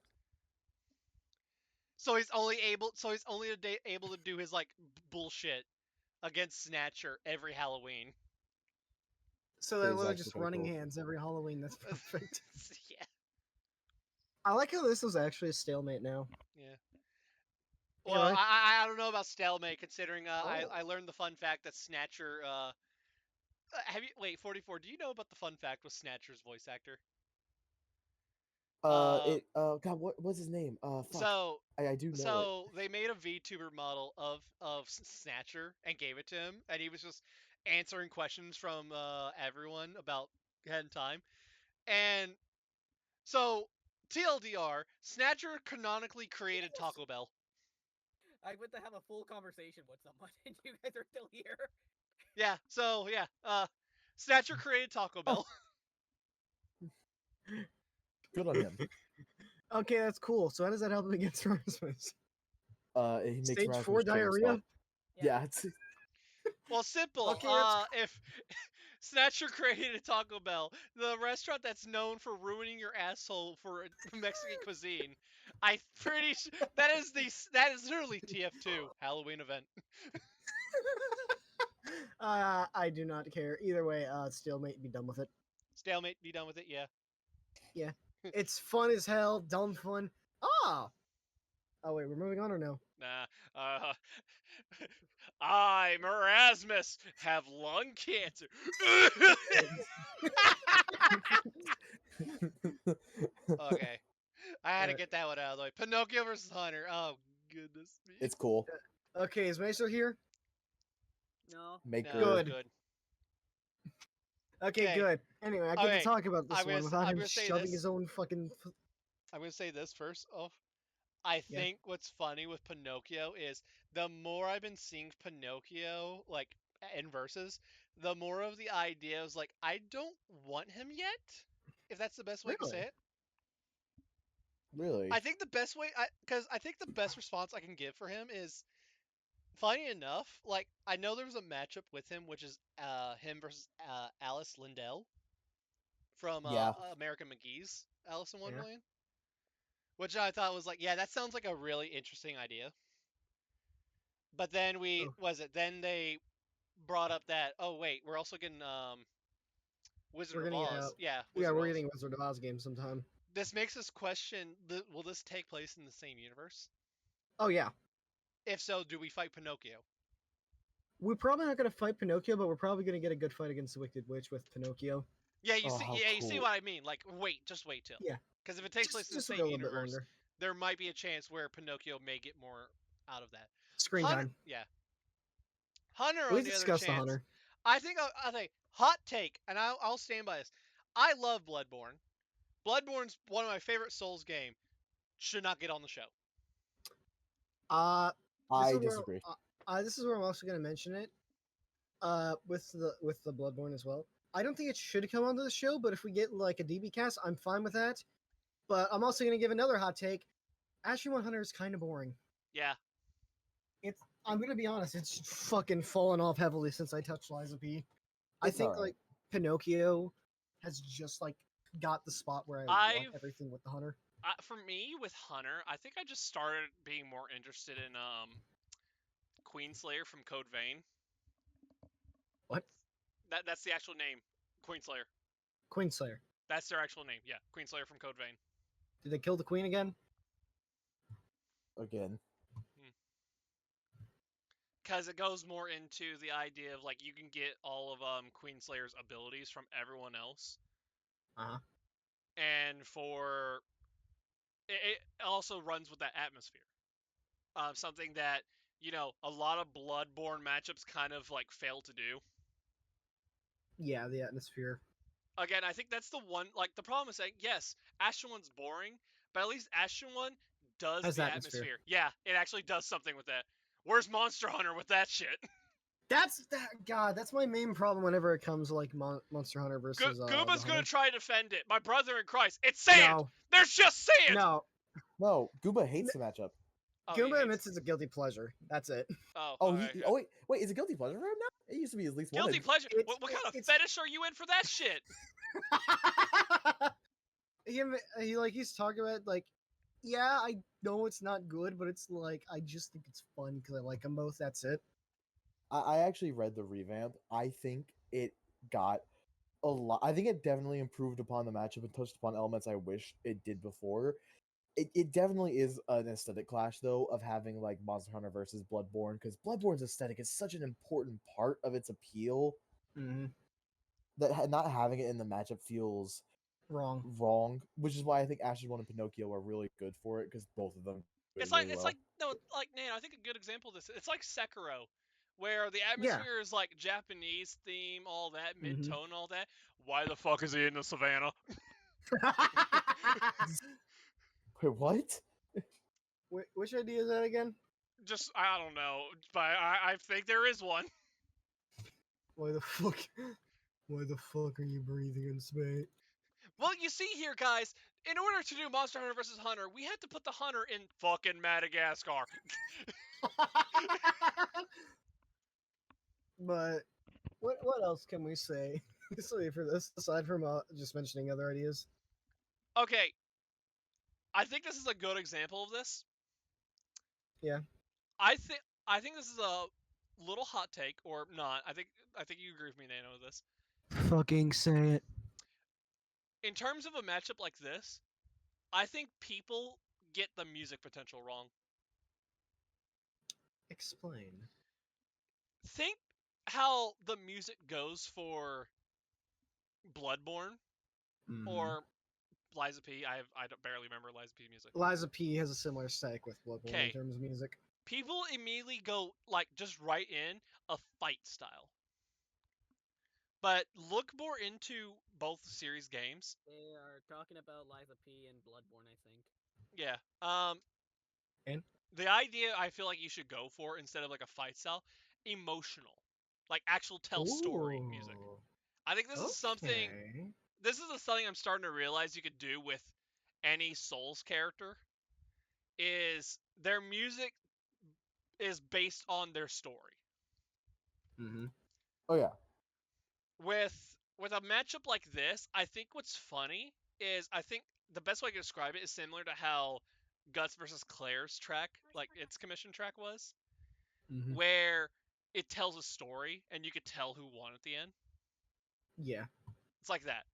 So he's only able to do his like bullshit against Snatcher every Halloween. So That they're is literally actually just kinda running cool. hands every Halloween. That's perfect. Yeah. I like how this was actually a stalemate now. Yeah. Yeah, Well, right? I don't know about stalemate considering Oh. I learned the fun fact that Snatcher have you wait 44? Do you know about the fun fact with Snatcher's voice actor? God, what's his name? Fuck. So I do know it. so they made a VTuber model of Snatcher and gave it to him, and he was just answering questions from everyone about head and time. And so TLDR, Snatcher canonically created Taco Bell. I went to have a full conversation with someone, and you guys are still here. Yeah. So yeah, Snatcher created Taco Bell. Good on him. Okay, that's cool. So how does that help him against Rasmus? He makes Stage Rasmus 4 chill as diarrhea? fuck. Yeah, it's Well, simple. Okay, that's If Snatcher created a Taco Bell, the restaurant that's known for ruining your asshole for Mexican cuisine, I pretty that is literally TF2 Halloween event. I do not care. Either way, stalemate, be done with it. Stalemate, be done with it. Yeah. Yeah. It's fun as hell, dumb fun. Ah! Oh, wait, we're moving on or no? Nah. I, Erasmus, have lung cancer. Okay. I had to get that one out of the way. Pinocchio versus Hunter. Oh, goodness me. it's cool. Okay, is Maester here? No. Maker. No, Good. good. Okay, Okay. good. Anyway, I get Okay, to talk about this I'm gonna one without I'm him gonna say shoving this. his own fucking. I'm gonna say this first off. I Yeah. think what's funny with Pinocchio is the more I've been seeing Pinocchio like in verses, the more of the idea is like I don't want him yet. If that's the best way to say Really? it. Really? I think the best way because I think the best response I can give for him is funny enough, like I know there was a matchup with him which is him versus Alice Lindell from Yeah. American McGee's Alice in Yeah. Wonderland. Which I thought was like, yeah, that sounds like a really interesting idea. But then Oh. then they brought up that oh wait, we're also getting Wizard We're of getting Oz. Yeah, yeah, Wizard of we're Oz. getting a Wizard of Oz game sometime. This makes us question: will this take place in the same universe? Oh yeah, If so, do we fight Pinocchio? we're probably not gonna fight Pinocchio, but we're probably gonna get a good fight against the Wicked Witch with Pinocchio. Yeah, Oh, how you see cool. what I mean. Like, just wait till. Yeah. Because if it takes place in the Just wait same a little bit universe, longer. there might be a chance where Pinocchio may get more out of that. Screen Hunter, time. yeah. Hunter, We on the other discussed the chance, Hunter. I think hot take, and I'll stand by this. I love Bloodborne. Bloodborne's one of my favorite Souls game. Should not get on the show. This I is where disagree. this is where I'm also gonna mention it. With the Bloodborne as well. I don't think it should come onto the show, but if we get like a DB cast, I'm fine with that. But I'm also gonna give another hot take. Ashramon Hunter is kind of boring. Yeah. I'm gonna be honest, it's fucking fallen off heavily since I touched Liza P. I It's think alright. like Pinocchio has just like got the spot where I want everything with the Hunter. For me with Hunter, I think I just started being more interested in Queenslayer from Code Vein. What? That's the actual name, Queenslayer. Queenslayer. That's their actual name. Yeah, Queenslayer from Code Vein. Did they kill the queen again? Again. Because it goes more into the idea of like you can get all of Queenslayer's abilities from everyone else, and it also runs with that atmosphere. Something that a lot of Bloodborne matchups kind of like fail to do. Yeah, the atmosphere. Again, I think that's the one. Like the problem is saying yes, Ashen One's boring, but at least Ashen One does Has the atmosphere. atmosphere. Yeah, it actually does something with that. Where's Monster Hunter with that shit? That's that. God, that's my main problem whenever it comes to like Monster Hunter versus Gooba's the gonna Hunter. try to defend it. My brother in Christ, it's sand. No, There's just sand. no. No, Gooba hates the matchup. Oh, he Goomba hates. admits it's a guilty pleasure. That's it. Oh, Oh, alright, he. okay. Oh wait. Is it guilty pleasure for him now? It used to be at least Guilty wanted. pleasure. It's- What kind of it's- fetish are you in for that shit? He's talking about like, yeah, I know it's not good, but it's like I just think it's fun because I like them both. That's it. I actually read the revamp. I think it got a lot. I think it definitely improved upon the matchup and touched upon elements I wish it did before. It definitely is an aesthetic clash though of having like Monster Hunter versus Bloodborne because Bloodborne's aesthetic is such an important part of its appeal Mm-hmm. that not having it in the matchup feels Wrong. wrong, which is why I think Ashes One and Pinocchio are really good for it because both of them do It's like really it's well. like no, like man, I think a good example of this. It's like Sekiro, where the Yeah. atmosphere is like Japanese theme, all that mid Mhm. tone, all that. Why the fuck is he in the savannah? Wait, what? Which idea is that again? Just I don't know, but I think there is one. Why the fuck? Why the fuck are you breathing in space? Well, you see here, guys. In order to do Monster Hunter versus Hunter, we had to put the Hunter in fucking Madagascar. But what else can we say? Sorry for this, aside from just mentioning other ideas. Okay, I think this is a good example of this. Yeah. I think this is a little hot take or not. I think you agree with me, Nano, with this. Fucking say it. In terms of a matchup like this, I think people get the music potential wrong. Explain. Think how the music goes for Bloodborne Mhm. or Liza P. I don't barely remember Liza P music. Liza P has a similar aesthetic with Bloodborne in 'Kay. terms of music. People immediately go like just right in a fight style. But look more into both series games. They are talking about Liza P and Bloodborne, I think. Yeah. And? The idea I feel like you should go for instead of like a fight style, emotional, like actual tell story music. Ooh. I think this is something. Okay. This is something I'm starting to realize you could do with any Souls character. Is their music is based on their story. Mm-hmm. Oh yeah. With a matchup like this, I think what's funny is I think the best way I can describe it is similar to how Guts versus Claire's track, like its commission track was, Mm-hmm. where it tells a story and you could tell who won at the end. Yeah. It's like that.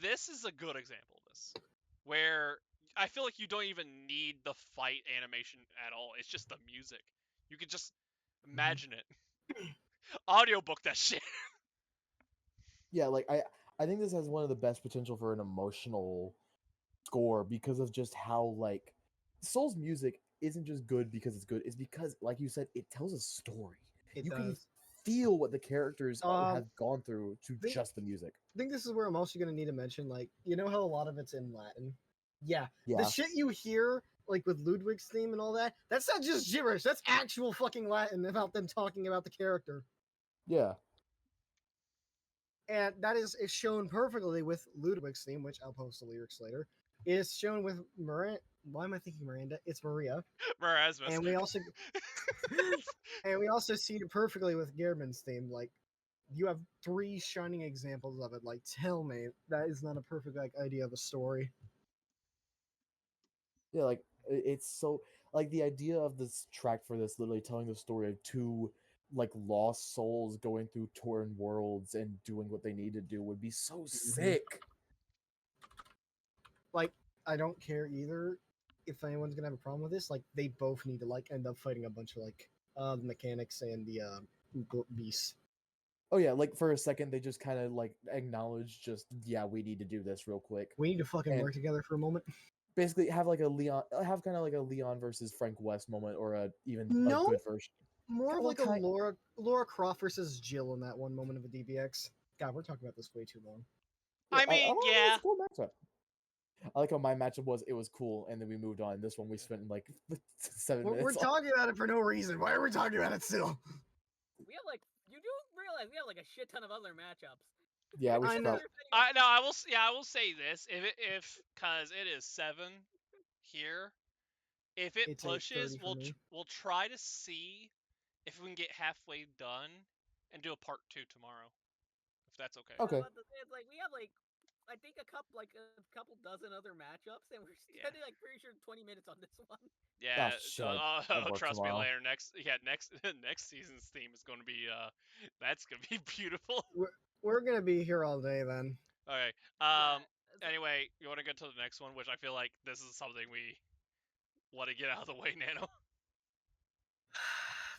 This is a good example of this, where I feel like you don't even need the fight animation at all. It's just the music. You could just imagine it. Audiobook that shit. Yeah, like I think this has one of the best potential for an emotional score because of just how like Soul's music isn't just good because it's good. It's because, like you said, it tells a story. It You can does. feel what the characters have Um, gone through to think- just the music. I think this is where I'm also going to need to mention, like, you know how a lot of it's in Latin? Yeah. Yeah. The shit you hear, like, with Ludwig's theme and all that, that's not just gibberish. That's actual fucking Latin about them talking about the character. Yeah. And that is shown perfectly with Ludwig's theme, which I'll post the lyrics later. It's shown with Miranda. Why am I thinking Miranda? It's Maria. Erasmus. And we also see it perfectly with Gehrman's theme. Like, you have 3 shining examples of it. Like, tell me that is not a perfect like idea of a story. Yeah, like it's so like the idea of this track for this literally telling the story of 2 like lost souls going through torn worlds and doing what they need to do would be so sick. Like, I don't care either if anyone's gonna have a problem with this. Like, they both need to like end up fighting a bunch of like the mechanics and the beasts. Oh yeah, like for a second they just kind of like acknowledge just yeah, we need to do this real quick. We need to fucking And- work together for a moment. Basically have like a Leon kind of like a Leon versus Frank West moment or a even No. a good version. More of Well, like a Laura Croft versus Jill in that one moment of a DBX. God, we're talking about this way too long. I mean, yeah. It's a cool matchup. I like how my matchup was. It was cool, and then we moved on. This one we spent like 7 We're minutes. on. talking about it for no reason. Why are we talking about it still? We have like you do realize we have like a shit ton of other matchups. Yeah, we I should know. probably. No, I will. Yeah, I will say this: if because it is 7 here, if it It's pushes, 8:30 for me. we'll try to see if we can get halfway done and do a part 2 tomorrow, if that's okay. Okay. But it's like we have like I think a couple dozen other matchups, and we're Yeah. spending like pretty sure 20 minutes on this one. Yeah, shit. I work trust me tomorrow. later. Next next season's theme is going to be that's going to be beautiful. We're gonna be here all day then. Okay. Yeah, so- Anyway, you want to get to the next one, which I feel like this is something we want to get out of the way, Nano.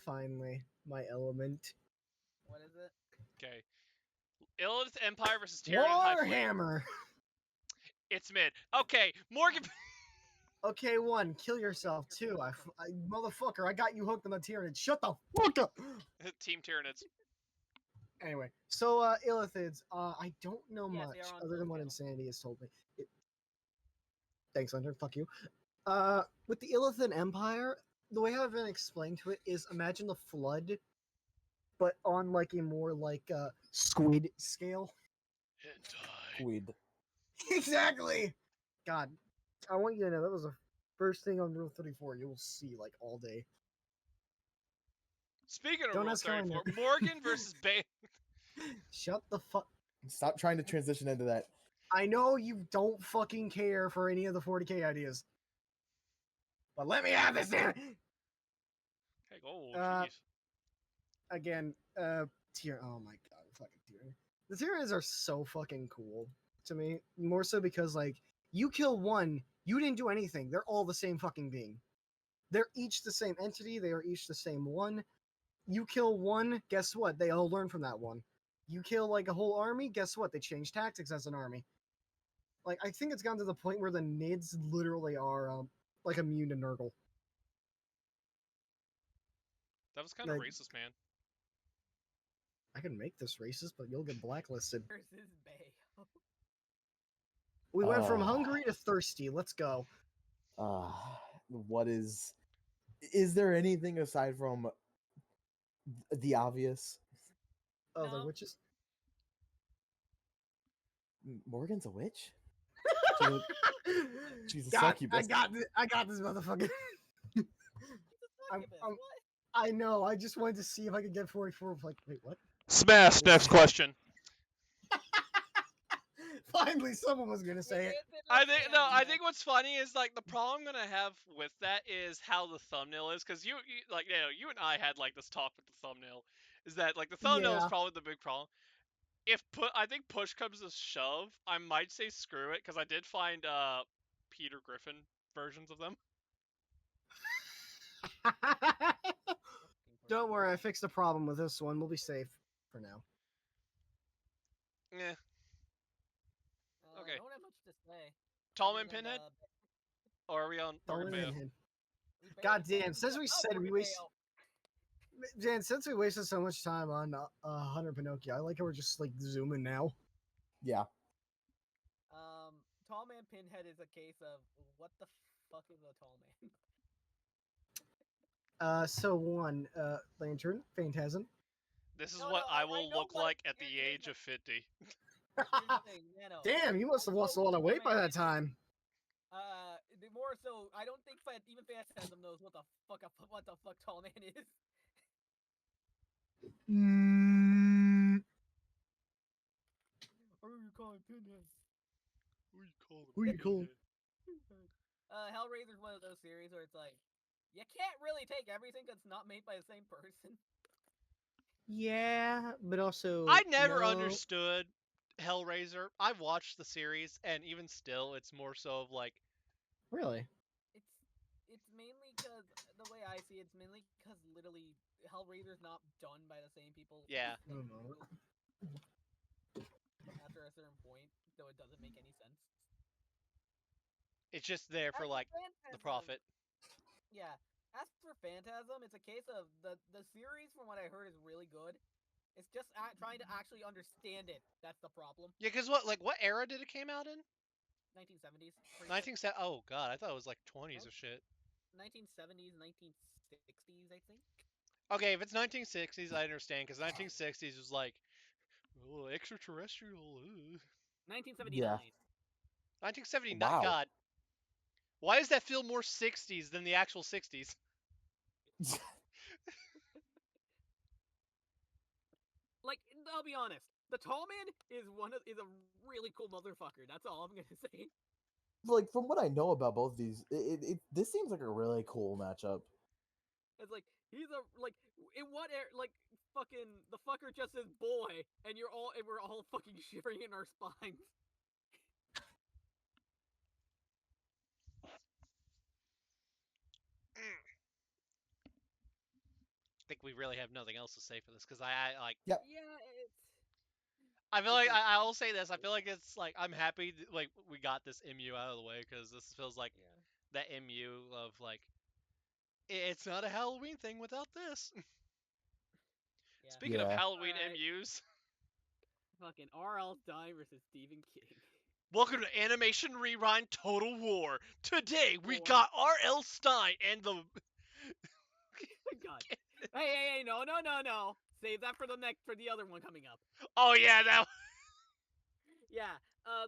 Finally, my element. What is it? Okay. Illith's Empire versus Tyrion High Flame. Warhammer. It's mid. Okay, Morgan. Okay, 1, kill yourself. 2, motherfucker, I got you hooked on the Tyranid. Shut the fuck up. Team Tyranids. Anyway, so Illithids, I don't know Yes, much they are on other than full what scale. Insanity has told me. Thanks, Hunter. Fuck you. With the Illithid Empire, the way I've been explained to it is imagine the Flood, but on like a more like squid scale. Squid. Exactly. God, I want you to know that was the first thing on Rule 34 you will see like all day. Speaking of Don't Rule ask how I know. 34, Morgan versus Bane. Shut the fuck. Stop trying to transition into that. I know you don't fucking care for any of the 40k ideas, but let me have this. Damn it. Okay, oh, Uh, jeez. Again, tier. Oh my god, fucking tier. The Tyranids are so fucking cool to me. More so because like you kill one, you didn't do anything. They're all the same fucking being. They're each the same entity. They are each the same one. You kill one, guess what? They all learn from that one. You kill like a whole army, guess what? They change tactics as an army. Like I think it's gotten to the point where the Nids literally are like immune to Nurgle. That was kind of like- racist, man. I can make this racist, but you'll get blacklisted. Versus Bay. We went from Ah. hungry to thirsty. Let's go. What is? Is there anything aside from the obvious? Oh, No. the witches. Morgan's a witch. She's a, she's a God, succubus. I got this motherfucker. I'm- Succubus, I'm- what? I know. I just wanted to see if I could get 44. Like, wait, what? Smash. Next question. Finally, someone was gonna say it. I think what's funny is like the problem I'm gonna have with that is how the thumbnail is, because you like you and I had like this talk with the thumbnail, is that like the thumbnail is Yeah. probably the big problem. If I think push comes to shove, I might say screw it, because I did find Peter Griffin versions of them. Don't worry, I fixed the problem with this one. We'll be safe for now. Yeah. Okay. I don't have much to say. Tallman other than, Pinhead, or are we on Morgan Totally Mayo? in him. we barely God damn, talked since we about said we Morgan waste- Mayo. Jan, since we wasted so much time on Hunter Pinocchio, I like how we're just like zooming now. Yeah. Tall Man Pinhead is a case of what the fuck is a tall man? So one, Lantern, Phantasm. This is No, what no, I I will know look what- like at the here's age the- of 50. Here's the thing, Nano. Damn, you must have lost a lot of weight by that time. The more so, I don't think even Phantasm knows what the fuck tall man is. Mm, Or you call him Pinhead? Who you calling? Hellraiser's one of those series where it's like, you can't really take everything that's not made by the same person. yeah, but also I never no. understood Hellraiser. I've watched the series, and even still, it's more so of like, Really. It's mainly because the way I see it, it's mainly because literally Hellraiser's not done by the same people. Yeah. I don't know. After a certain point, so it doesn't make any sense. it's just there for As like Phantasm- the profit. Yeah. As for Phantasm, it's a case of the series, from what I heard, is really good. It's just trying to actually understand it. That's the problem. Yeah, because what era did it came out in? 1970s. 1970. Oh god, I thought it was like 20s or shit. 1970s, 1960s, I think. Okay, if it's 1960s, I understand because 1960s was like extraterrestrial. 1979. Yeah. 1979. Wow. God, why does that feel more 60s than the actual 60s? Like, I'll be honest. The tall man is a really cool motherfucker. That's all I'm gonna say. Like from what I know about both of these, this seems like a really cool matchup. It's like he's a like in what air like fucking the fucker just says boy, and we're all fucking shivering in our spines. I think we really have nothing else to say for this because I like. Yep. Yeah, it's. I feel It's like like- I will say this. I feel like it's like I'm happy like we got this MU out of the way because this feels like Yeah. that MU of like it's not a Halloween thing without this. Yeah. Speaking of Yeah. Halloween Alright. MUs, Fucking R.L. Stein versus Stephen King. welcome to Animation Rewind Total War. Today we War. got R.L. Stein and the. God. Hey, no. Save that for the other one coming up. Oh yeah, that. Yeah.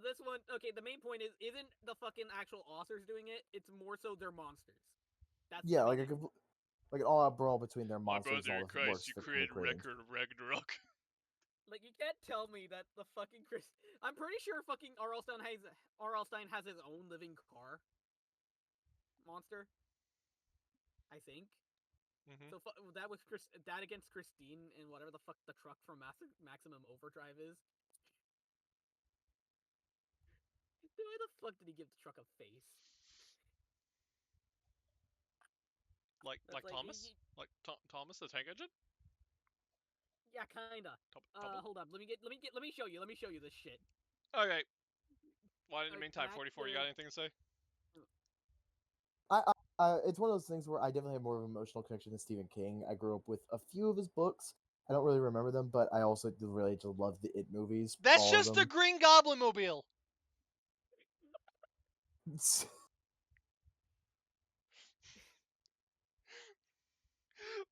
This one. Okay. The main point isn't the fucking actual authors doing it. It's more so they're monsters. That's Yeah, the like main thing. like an all-out brawl between their My monsters brother and in all the Christ, works you that they created created. Record of Ragnarok. Like, you can't tell me that the fucking Chris. I'm pretty sure fucking R.L. Stein has his own living car monster. I think. Mm-hmm. So that was that against Christine and whatever the fuck the truck from Maximum Overdrive is. Why the fuck did he give the truck a face? Like That's Thomas, like Thomas the Tank Engine. Yeah, kinda. Double? Hold on. Let me show you. Let me show you this shit. Okay. Well, in the Like, meantime, back 44. You got anything to say? It's one of those things where I definitely have more of an emotional connection to Stephen King. I grew up with a few of his books. I don't really remember them, but I also really just love the It movies. That's all just of the them. Green Goblin mobile.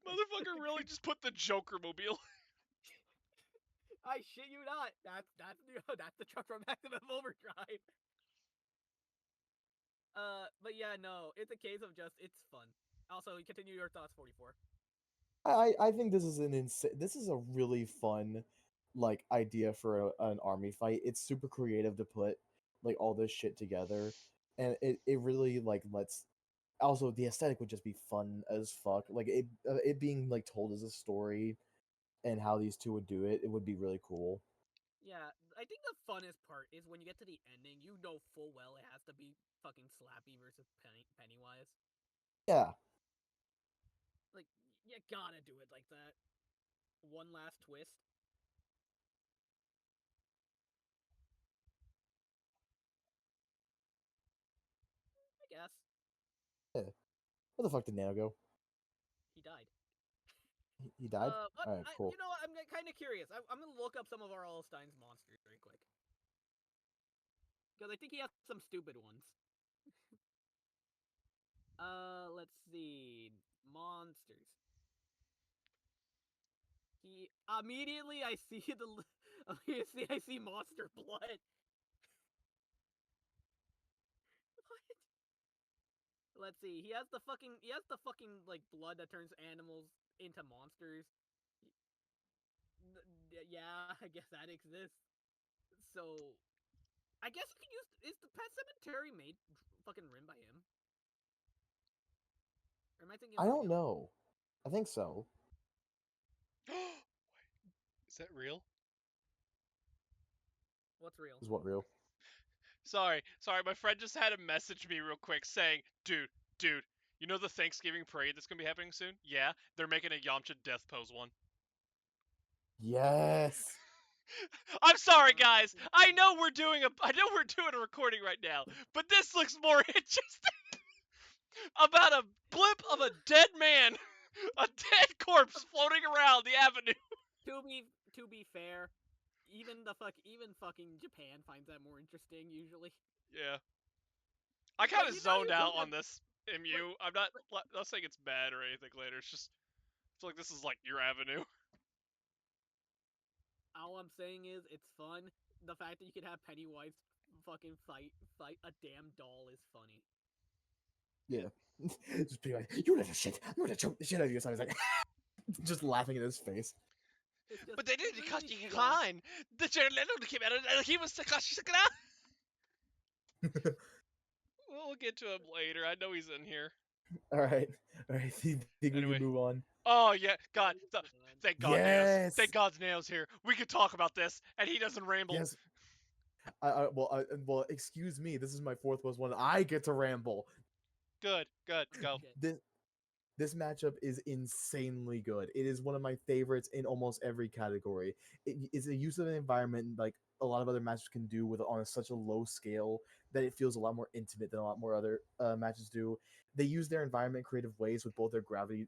Motherfucker really just put the Joker mobile. I shit you not. That's the truck from Maximum Overdrive. But yeah, no, it's a case of just it's fun. Also, continue your thoughts, 44. I think this is this is a really fun like idea for an army fight. It's super creative to put like all this shit together, and it really like lets. Also, the aesthetic would just be fun as fuck. Like it being like told as a story, and how these two would do it, it would be really cool. Yeah, I think the funnest part is when you get to the ending, you know full well it has to be fucking Slappy versus Pennywise. Yeah, Like, you gotta do it like that. One last twist. I guess. where the fuck did Nano go? He died. He died. What? All right, cool. You know what? I'm kind of curious. I'm gonna look up some of R.L. Stein's monsters very quick. Because I think he has some stupid ones. Let's see. Monsters. He immediately I see I see monster blood. What? Let's see. He has the fucking like blood that turns animals into monsters. Yeah, I guess that exists. So, I guess you can use. Is the Pet Cemetery made fucking written by him? Or am I thinking? I don't know. I think so. Is that real? What's real? Is what real? Sorry. My friend just had to message me real quick saying, dude, you know the Thanksgiving parade that's gonna be happening soon? Yeah, they're making a Yamcha death pose one. Yes. I'm sorry, guys. I know we're doing a recording right now, but this looks more interesting about a blip of a dead man, a dead corpse floating around the avenue. To to be fair, even fucking Japan finds that more interesting usually. Yeah. I Like, kind of you know zoned you out don't on have this MU. I'm not saying it's bad or anything later. It's just I feel like this is like your avenue. all I'm saying is it's fun. The fact that you can have Pennywise fucking fight a damn doll is funny. Yeah. Just be like, you little shit. I'm gonna choke the shit out of you. So I was like, just laughing in his face. It's just But they didn't it's cut really you fun. kind. The Leonard came out and he was Takashi Sakura. We'll get to him later. I know he's in here. All right. All right. Think we can Anyway. move on? Oh yeah, God! Thank God, Nails. Yes. Thank God, Nails here. We could talk about this, and he doesn't ramble. Yes. Well, excuse me. This is my fourth most one. I get to ramble. Good, good, go. Okay. This matchup is insanely good. It is one of my favorites in almost every category. It is a use of an environment like a lot of other matches can do with on such a low scale that it feels a lot more intimate than a lot more other matches do. They use their environment in creative ways with both their gravity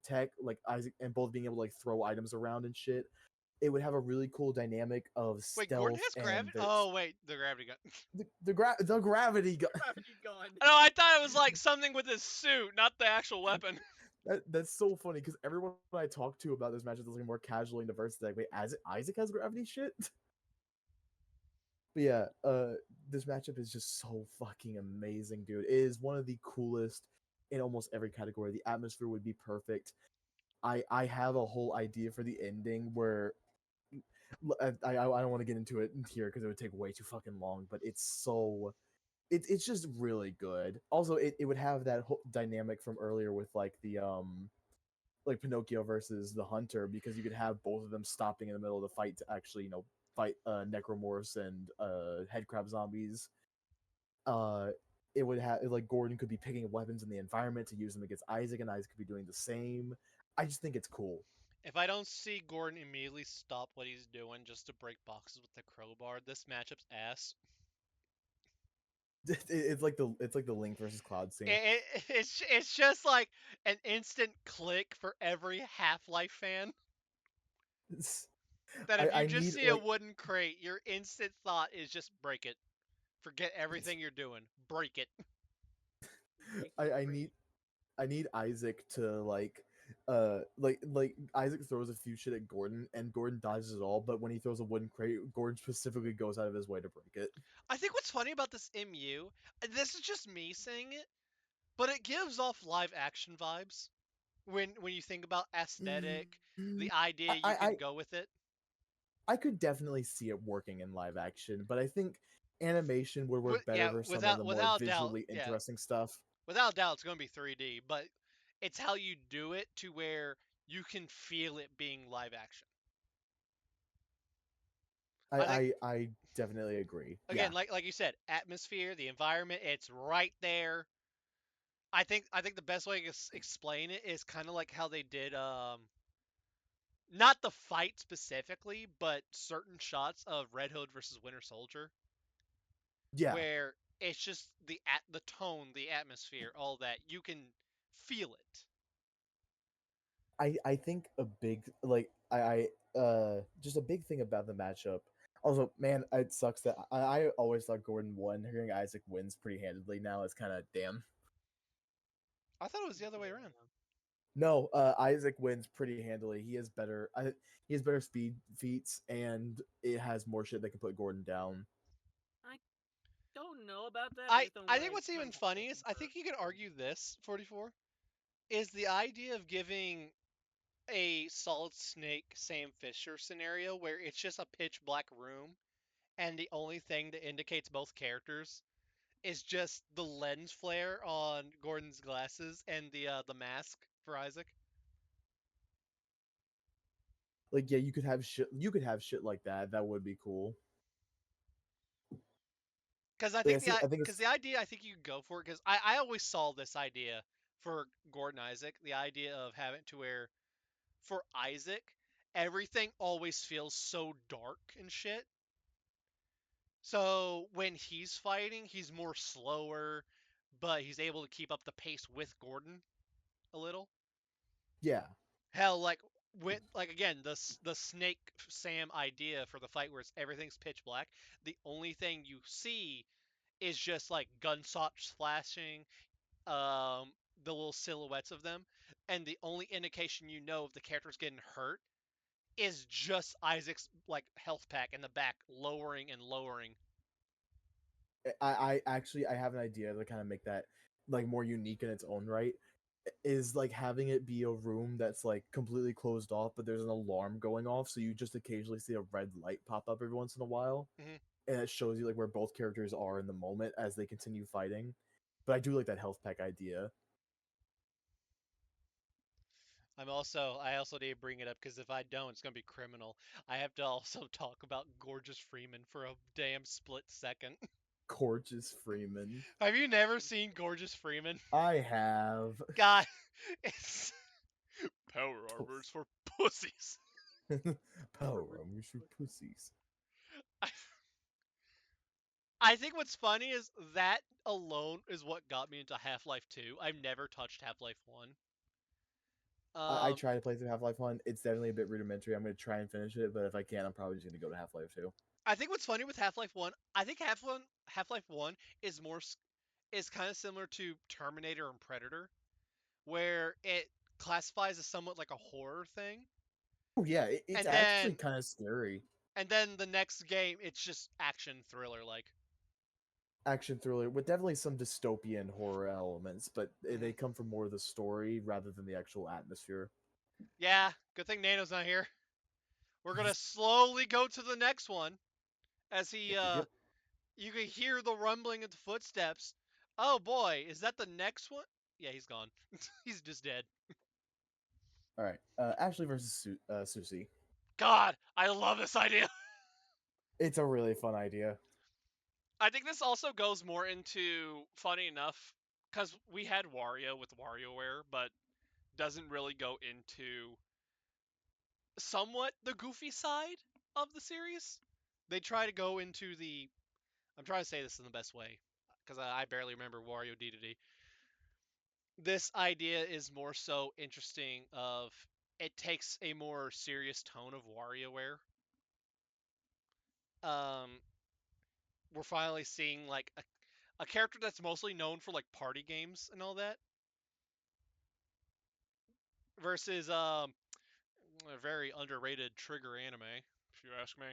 tech, like Isaac, and both being able to like throw items around and shit. It would have a really cool dynamic of Wait, Gordon stealth has and gravity. there's Oh wait, the gravity gun. the gravity gun. Gravity gun. No, I thought it was like something with his suit, not the actual weapon. That's so funny because everyone I talk to about this match is looking more casually and diverse. Like, wait, Isaac has gravity shit. But yeah, this matchup is just so fucking amazing, dude. It is one of the coolest in almost every category. The atmosphere would be perfect. I have a whole idea for the ending where I don't want to get into it here because it would take way too fucking long. But it's just really good. Also, it would have that whole dynamic from earlier with like Pinocchio versus the Hunter because you could have both of them stopping in the middle of the fight to actually fight necromorphs and head crab zombies. Uh, it would have like Gordon could be picking weapons in the environment to use them against Isaac, and Isaac could be doing the same. I just think it's cool. If I don't see Gordon immediately stop what he's doing just to break boxes with the crowbar, this matchup's ass. It's like the Link versus Cloud scene. It's just like an instant click for every Half-Life fan. That if you I just need see a wooden crate, your instant thought is just break it. Forget everything you're doing. Break it. I need I need Isaac to like Isaac throws a few shit at Gordon and Gordon dodges it all, but when he throws a wooden crate, Gordon specifically goes out of his way to break it. I think what's funny about this MU, this is just me saying it, but it gives off live action vibes. When you think about aesthetic, the idea you can I go with it. I could definitely see it working in live action, but I think animation would work better Yeah, for some of the more without doubt, visually yeah, interesting stuff. without doubt, it's going to be 3D. But it's how you do it to where you can feel it being live action. I think I definitely agree. again, Yeah. like you said, atmosphere, the environment, it's right there. I think the best way to explain it is kind of like how they did not the fight specifically, but certain shots of Red Hood versus Winter Soldier, Yeah. where it's just the tone, the atmosphere, all that you can feel it. I think a big just a big thing about the matchup. Also, man, it sucks that I always thought Gordon won. Hearing Isaac wins pretty handedly now is kind of damn. I thought it was the other way around. No, Isaac wins pretty handily. He has better speed feats, and it has more shit that can put Gordon down. I don't know about that I based on I what think I what's kind even of funny just is I think you could confirmed. argue this 44 is the idea of giving a Solid Snake Sam Fisher scenario where it's just a pitch black room and the only thing that indicates both characters is just the lens flare on Gordon's glasses and the mask for Isaac. Like, yeah, you could have shit like that. That would be cool. Because I But yeah, think I think because it's the idea I think you could go for it because I always saw this idea for Gordon Isaac, the idea of having to where for Isaac everything always feels so dark and shit. So when he's fighting, he's more slower, but he's able to keep up the pace with Gordon a little. yeah. Hell, like with like again the Snake Sam idea for the fight where everything's pitch black. The only thing you see is just like gunshots flashing, the little silhouettes of them, and the only indication you know of the character's getting hurt is just Isaac's like health pack in the back lowering and lowering. I actually I have an idea to kind of make that like more unique in its own right. Is like having it be a room that's like completely closed off, but there's an alarm going off, so you just occasionally see a red light pop up every once in a while, Mhm. and it shows you like where both characters are in the moment as they continue fighting. But I do like that health pack idea. I also need to bring it up because if I don't, it's gonna be criminal. I have to also talk about Gorgeous Freeman for a damn split second. Gorgeous Freeman. Have you never seen Gorgeous Freeman? I have. God, it's power armors for pussies. Power armors for pussies. I think what's funny is that alone is what got me into Half-Life 2. I've never touched Half-Life 1. I try to play through Half-Life 1. It's definitely a bit rudimentary. I'm going to try and finish it, but if I can, I'm probably just going to go to Half-Life 2. I think what's funny with Half-Life 1, I think Half-Life 1 is is kind of similar to Terminator and Predator, where it classifies as somewhat like a horror thing, Oh, yeah, it's and actually then kind of scary. the next game it's just action thriller like. Action thriller with definitely some dystopian horror elements, but they Mhm. come from more of the story rather than the actual atmosphere. Yeah, good thing Nano's not here. We're gonna slowly go to the next one as he Yep. you can hear the rumbling of the footsteps. Oh boy, is that the next one? Yeah, he's gone. He's just dead. All right. Ashley versus Susie. God, I love this idea. It's a really fun idea. I think this also goes more into funny enough because we had Wario with WarioWare, but doesn't really go into somewhat the goofy side of the series. They try to go into the. I'm trying to say this in the best way because I barely remember Wario D2D. This idea is more so interesting of it takes a more serious tone of WarioWare. Um, we're finally seeing like a character that's mostly known for like party games and all that versus a very underrated Trigger anime, if you ask me.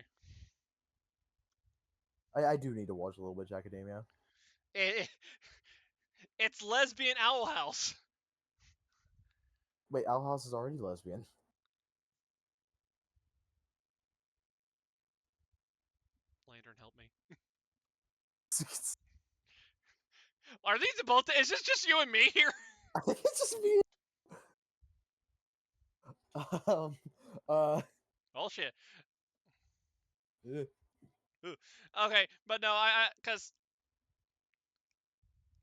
I do need to watch a little bit of Academia. It, it's lesbian Owl House. Wait, Owl House is already lesbian. Lantern, help me. Are these both? Is this just you and me here? I think it's just me. Um. Oh shit. Eh. Okay, but no, because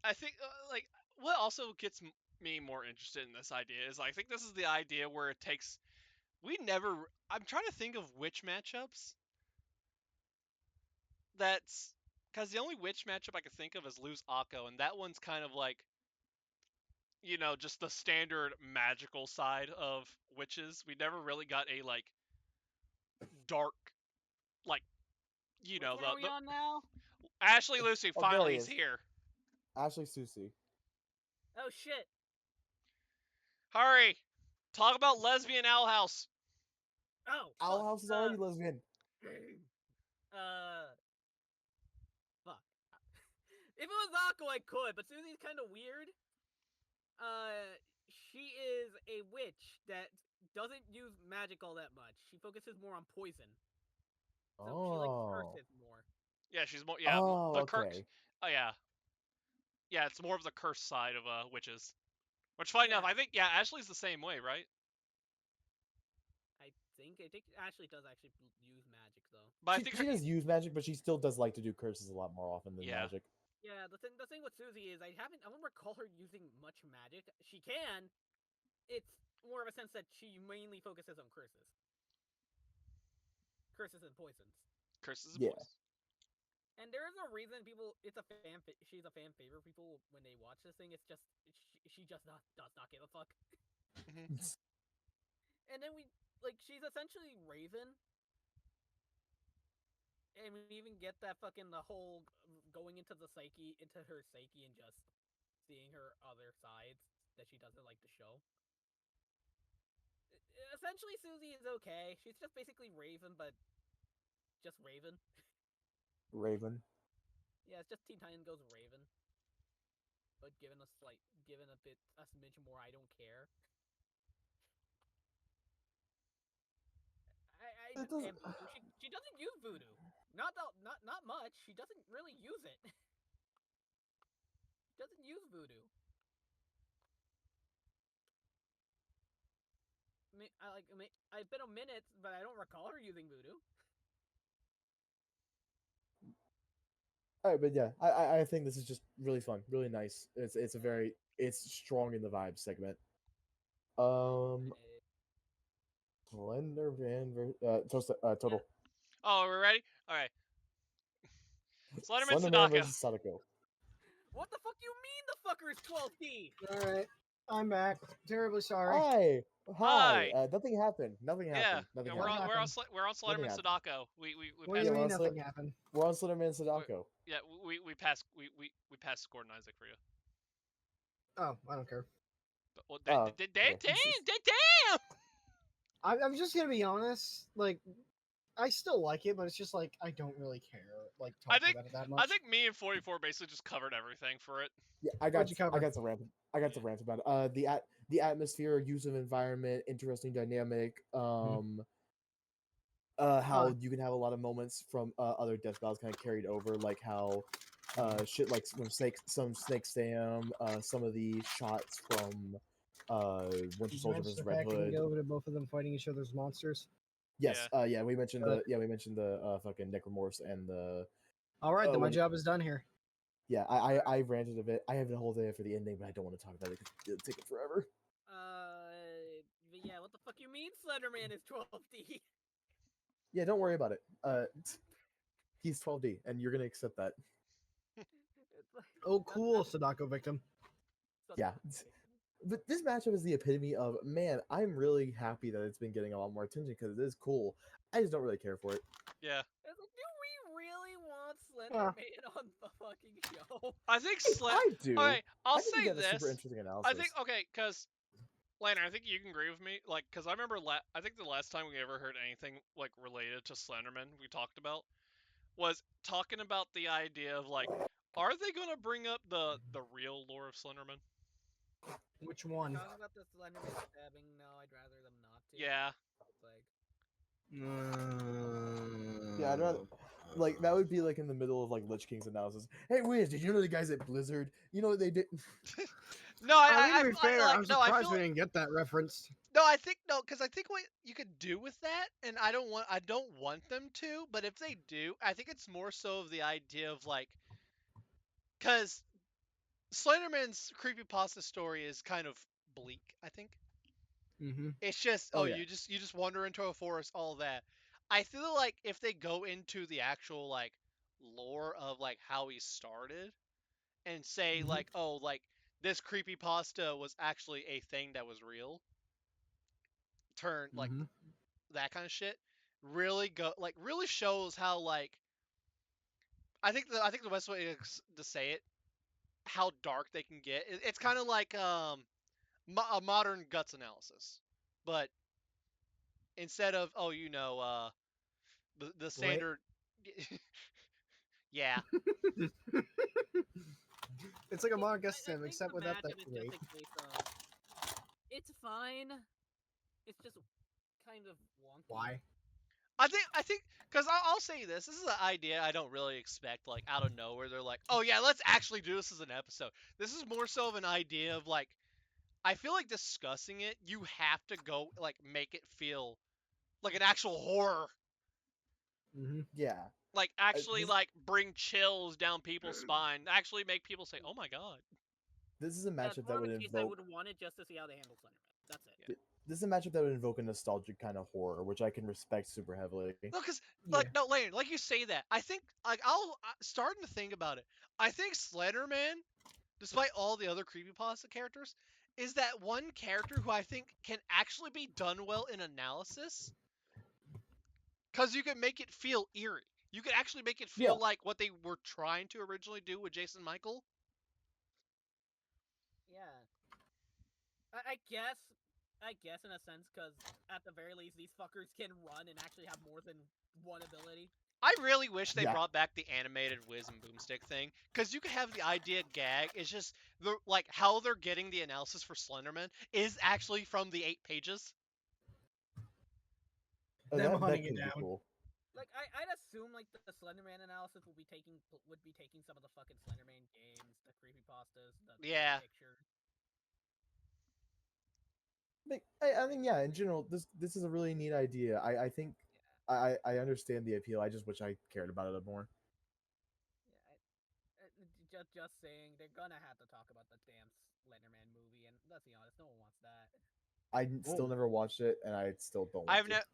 I think like what also gets me more interested in this idea is I think this is the idea where it takes we never. I'm trying to think of which matchups that's because the only witch matchup I could think of is Lose Akko, and that one's kind of like just the standard magical side of witches. We never really got a like dark, like Which one are we the on now? Ashley Lucy. Oh, there Finally, he he's is. here. Ashley Susie. Oh shit. Hurry, talk about lesbian Owl House. Oh. Owl Fuck. House is already lesbian. Uh. Fuck. If it was Akko, I could, but Susie's kind of weird. She is a witch that doesn't use magic all that much. She focuses more on poison. So she likes curses more. Yeah, she's more. Yeah, Oh, the curse. okay. Oh yeah, yeah. It's more of the curse side of witches. Which, funny enough, Yeah. I think Ashley's the same way, right? I think Ashley does actually use magic though. But I She, think she does use magic, but she still does like to do curses a lot more often than Yeah. magic. Yeah, the thing with Susie is I don't recall her using much magic. She can. It's more of a sense that she mainly focuses on curses. Curses and poisons. curses and Yeah. poison. And there is a reason she's a fan favorite people when they watch this thing. It's just she just does not give a fuck. Mhm. And then we like she's essentially Raven, and we even get that fucking the whole going into her psyche, and just seeing her other sides that she doesn't like to show. Essentially, Susie is okay. She's just basically Raven, but just Raven. Raven. Yeah, it's just Teen Titans Goes Raven, but given a smidge more. I don't care. It doesn't. And voodoo. She doesn't use voodoo. Not much. She doesn't really use it. She doesn't use voodoo. It's been a minute, but I don't recall her using voodoo. All right, but yeah, I think this is just really fun, really nice. It's a very it's strong in the vibe segment. Slender Man total. Oh, we're ready. All right. Slenderman Slender Man Sadako. versus Sadako. What the fuck do you mean the fucker is 12D? Alright. I'm back. Terribly sorry. Hi. Hi. Nothing happened. Nothing Yeah, happened. Nothing we're happened. on Slenderman happened. Sadako. We What do passed. you Yeah, mean well, nothing happened? We're on Slender Man Sadako. Yeah, we passed Gordon Isaac for you. Oh, I don't care. But, well, Okay. damn. I'm just gonna be honest. Like, I still like it, but it's just like I don't really care. Like talking about it that much. I think me and 44 basically just covered everything for it. Yeah, What'd you cover? I got to rant about it. The atmosphere, use of environment, interesting dynamic. How you can have a lot of moments from other death battles kind of carried over, like how shit like when some Snake Stam, some of the shots from Winter Did you Soldier mention versus the Red fact we can Hood. go over to both of them fighting each other's monsters? Yes, Yeah. we mentioned the fucking Necromorphs and the All right, then my when- job is done here. yeah. I ranted a bit. I have the whole day for the ending, but I don't want to talk about it because it'll take it forever. But yeah, what the fuck you mean Slenderman is 12D? Yeah, don't worry about it. He's 12D, and you're gonna accept that. It's like, Oh, cool, Sadako victim. Yeah. But this matchup is the epitome of, man, I'm really happy that it's been getting a lot more attention because it is cool. I just don't really care for it. Yeah. It's like, do we really want Slenderman on the fucking show? I think I do. Okay, I'll I think say you got a this. super interesting analysis. I think because Lantern, I think you can agree with me. Like, because I remember I think the last time we ever heard anything like related to Slenderman we talked about was talking about the idea of like, are they gonna bring up the real lore of Slenderman? Which one? Talking about the Slenderman stabbing, no, I'd rather them not to. Yeah. It's like, Yeah, I'd rather like that would be like in the middle of like Lich King's analysis. Hey, Wiz, did you know the guys at Blizzard? You know what they did? No, to be fair, I'm surprised we didn't get that reference. I think because I think what you could do with that, and I don't want them to, but if they do, I think it's more so of the idea of like, because Slenderman's creepypasta story is kind of bleak. I think Mm-hmm. it's just Oh, yeah. you just wander into a forest, all that. I feel like if they go into the actual like lore of like how he started, and say Mhm. like, oh, like this creepypasta was actually a thing that was real, turn like Mhm. that kind of shit, really shows how like I think the best way to say it, how dark they can get. It's kind of like a modern guts analysis, but instead of the standard. Yeah. It's like a Modern I Guest Sim, think except the without that matchup is great. just a case of it's fine. It's just kind of wonky. Why? I think because I'll say this is an idea I don't really expect like out of nowhere. They're like, oh yeah, let's actually do this as an episode. This is more so of an idea of like, I feel like discussing it, you have to go like make it feel like an actual horror. Mm-hmm. Yeah. Like actually this- like bring chills down people's spine. Actually make people say, oh my god. This is a That's matchup one that of would the cases I invoke. would want it just to see how they handle Slenderman. That's it. Yeah. This is a matchup that would invoke a nostalgic kind of horror, which I can respect super heavily. No, because Yeah. Lane, like you say that, I think like starting to think about it. I think Slenderman, despite all the other creepypasta characters, is that one character who I think can actually be done well in analysis, because you can make it feel eerie. You could actually make it feel Yeah. like what they were trying to originally do with Jason Michael. Yeah. I guess in a sense, because at the very least, these fuckers can run and actually have more than one ability. I really wish they Yeah. brought back the animated whiz and boomstick thing, because you could have the idea gag. It's just the like how they're getting the analysis for Slenderman is actually from the 8 pages. Them That hunting it could be down. cool. Like I'd assume like the Slenderman analysis would be taking some of the fucking Slenderman games, the creepypastas, the Yeah. pictures. I mean, yeah. In general, this is a really neat idea. I think I understand the appeal. I just wish I cared about it more. Yeah, just saying, they're gonna have to talk about the damn Slenderman movie, and let's be honest, no one wants that. I still never watched it, and I still don't want I've to. never.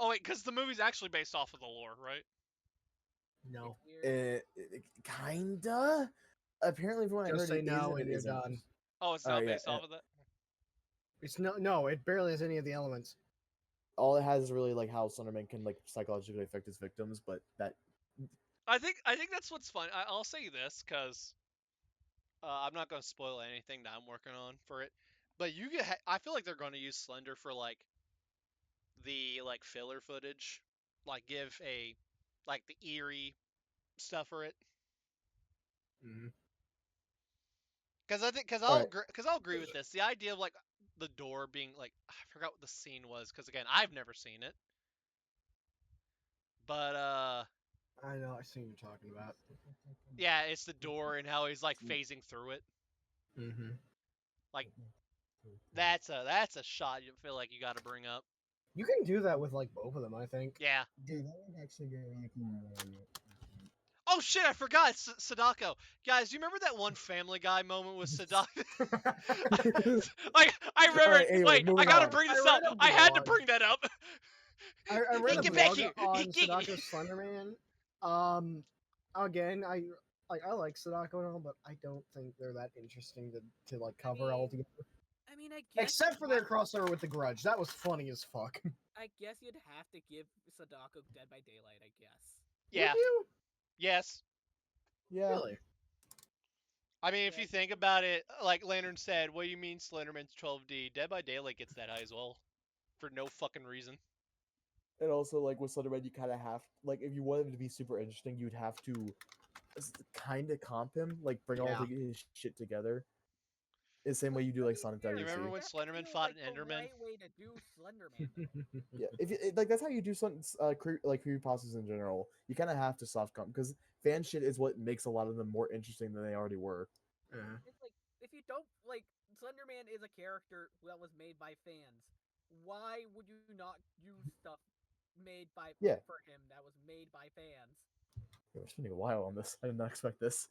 Oh wait, because the movie's actually based off of the lore, right? No. It's weird. Kinda. Apparently, from what I Just heard, say it no is and and it you're isn't. done. Oh, it's Oh, not yeah, based off of that. It's no, it barely has any of the elements. All it has is really like how Slenderman can like psychologically affect his victims, but that I think that's what's fun. I'll say this because I'm not gonna spoil anything that I'm working on for it, but you get. I feel like they're gonna use Slender for like the like filler footage, like give a like the eerie stuff for it. Mm-hmm. Because I think Alright. I'll agree with this. The idea of like the door being like I forgot what the scene was because again I've never seen it, but I know, I see what you're talking about. yeah, it's the door and how he's like phasing through it. Mm-hmm. Like that's a shot you feel like you got to bring up. You can do that with like both of them, I think. Yeah. Dude, that would actually be really cool. Oh shit! I forgot Sadako. Guys, you remember that one Family Guy moment with Sadako? Like I remember. Alright, anyway, wait, I moving gotta on. bring this I up. read a I had to blog. bring that up. I read a Get blog back here. on Get- Sadako's Slenderman. Again, I like Sadako and all, but I don't think they're that interesting to like cover all together. I mean, I guess Except for their crossover with the Grudge, that was funny as fuck. I guess you'd have to give Sadako Dead by Daylight. I guess. Yeah. Would you? Yes. Yeah. Really? I mean, if Yeah. you think about it, like Lantern said, what do you mean Slenderman's 12D? Dead by Daylight gets that high as well, for no fucking reason. And also, like with Slenderman, you kind of have like if you wanted him to be super interesting, you'd have to kind of comp him, like bring all Yeah. his shit together. The same way you do like Sonic You remember WC. when That Slenderman feels fought like an the Enderman? right way to do Slenderman. Yeah, if you, like that's how you do some like creepypastas in general. You kind of have to soft comp because fan shit is what makes a lot of them more interesting than they already were. It's like if you don't like Slenderman is a character that was made by fans. Why would you not use stuff made by Yeah. for him that was made by fans? Yeah, we're spending a while on this. I did not expect this.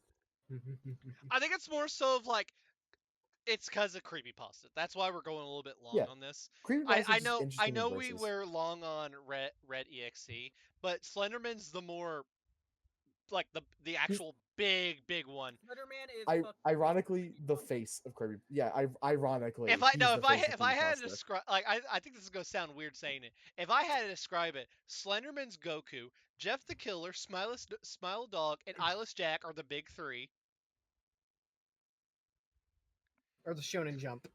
I think it's more so of like, it's because of creepypasta. That's why we're going a little bit long Yeah. on this. Creepypasta I is just know interesting in we verses. were long on Red EXE, but Slenderman's the more like the actual big one. Slenderman is I fucking ironically the creepypasta. face of Kirby. Yeah, ironically. If I he's no, the face of if I had to creepypasta. describe, like I think this is gonna sound weird saying it. If I had to describe it, Slenderman's Goku, Jeff the Killer, Smile Dog, and Eyeless Jack are the big three. Or the Shonen Jump.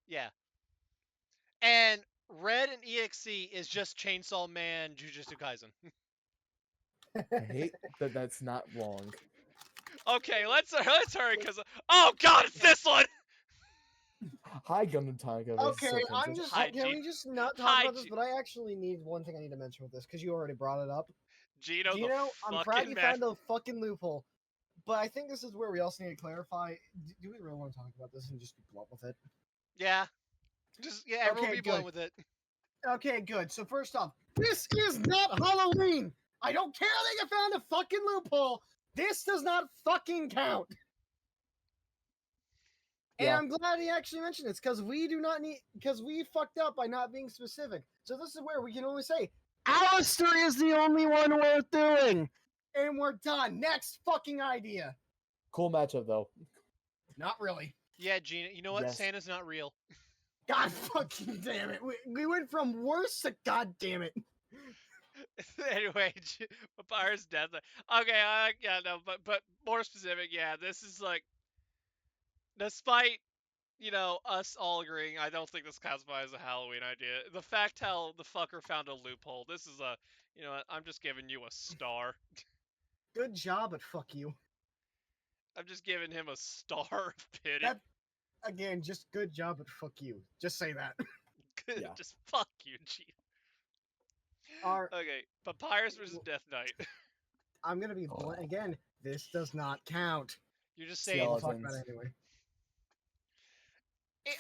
Yeah. And Red and EXE is just Chainsaw Man, Jujutsu Kaisen. I hate that that's not wrong. Okay, let's hurry because oh god, it's this one. Hi, Gundam Tiger. Okay, I'm just. Hi, Can G- we just not talk Hi, about this? G- But I actually need one thing I need to mention with this because you already brought it up. Gino, Gino, the I'm proud fucking you man. found a fucking loophole. But I think this is where we also need to clarify. Do we really want to talk about this and just be blunt with it? Yeah. Just everyone Okay, be blunt good. with it. Okay, good. So first off, this is not Halloween. I don't care that you found a fucking loophole. This does not fucking count. And Yeah. I'm glad he actually mentioned this because we do not need because we fucked up by not being specific. So this is where we can only say Alistair is the only one worth doing. And we're done. Next fucking idea. Cool matchup though. Not really. Yeah, Gina. You know what? Yes. Santa's not real. God fucking damn it. We went from worse to god damn it. Anyway, Papyrus death. Okay, yeah, no, but more specific, yeah, this is like, despite us all agreeing, I don't think this classifies as a Halloween idea. The fact how the fucker found a loophole, this is a, I'm just giving you a star. Good job, but fuck you. I'm just giving him a star of pity. That again, just good job, but fuck you. Just say that. Yeah. Just fuck you, G. Our, Okay, Papyrus versus Death Knight. I'm gonna be blunt again. This does not count. You're just We'll saying. talk about Skeletons. it anyway.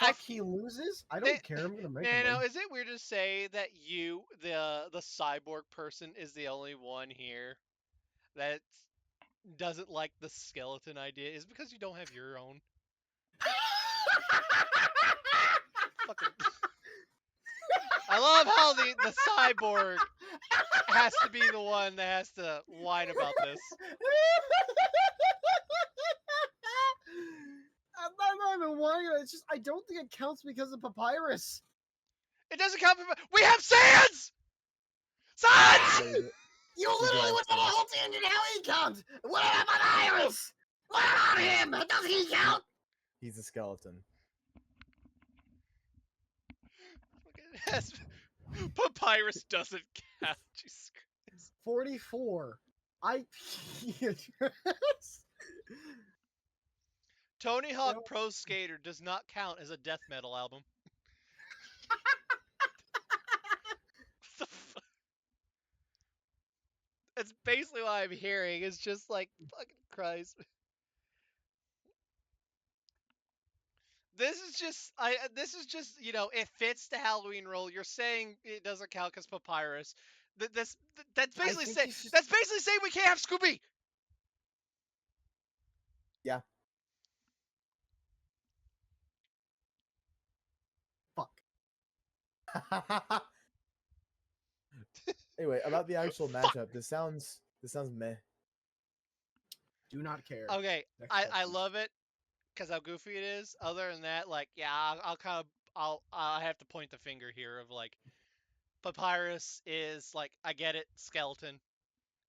I Fuck, he loses. I don't care. I'm gonna make him Nano, win. is it weird to say that you, the cyborg person, is the only one here that doesn't like the skeleton idea? Is it because you don't have your own? Fucking. I love how the cyborg has to be the one that has to whine about this. I'm not even whining. It's just I don't think it counts because of Papyrus. It doesn't count for. We have Sans! Sans! What is it? You You literally guys went on a think- whole tangent how he counts. What about Papyrus? What about him? Does he count? He's a skeleton. Papyrus doesn't count. Jesus Christ. 44. Tony Hawk Nope. Pro Skater does not count as a death metal album. What the fuck? That's basically what I'm hearing. It's just like, fucking Christ. This is just, it fits the Halloween role. You're saying it doesn't count because Papyrus. That's I basically think say he's just- that's basically saying we can't have Scooby. Fuck. Anyway, about the actual Fuck. matchup, this sounds meh. Do not care. Okay, Next I question. love it because how goofy it is. Other than that, like, yeah, I'll kind of I have to point the finger here of like, Papyrus is like, I get it, skeleton,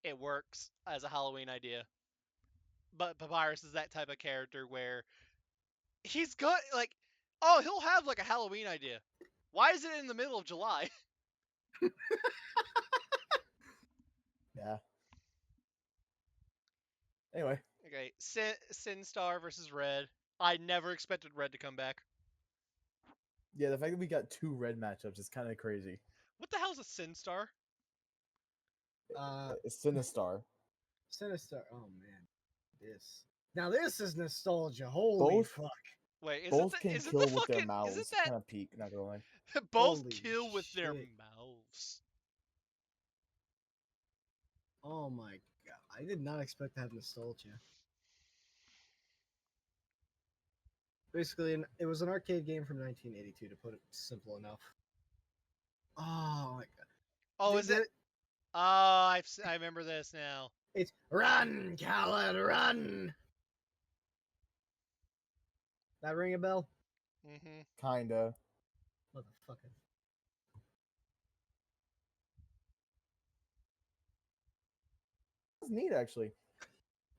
it works as a Halloween idea, but Papyrus is that type of character where he's good, like, oh, he'll have like a Halloween idea. Why is it in the middle of July? Yeah. Anyway, Okay, Sin Star versus Red. I never expected Red to come back. yeah, the fact that we got 2 red matchups is kind of crazy. What the hell's a Sin Star? It's Sinistar. Sinister. Oh man, this is nostalgia. Holy Both- fuck! Wait, Both can is it kill the with their fucking, mouths. isn't that Kind of peak, not gonna lie. both Holy kill with their shit. mouths? Oh my god, I did not expect to have nostalgia. Basically, it was an arcade game from 1982, to put it simple enough. Oh my god! Oh, Did is it? that- Oh, I remember this now. It's run, Khaled, run. That ring a bell, Mm-hmm. Kinda. motherfucker. It's neat actually.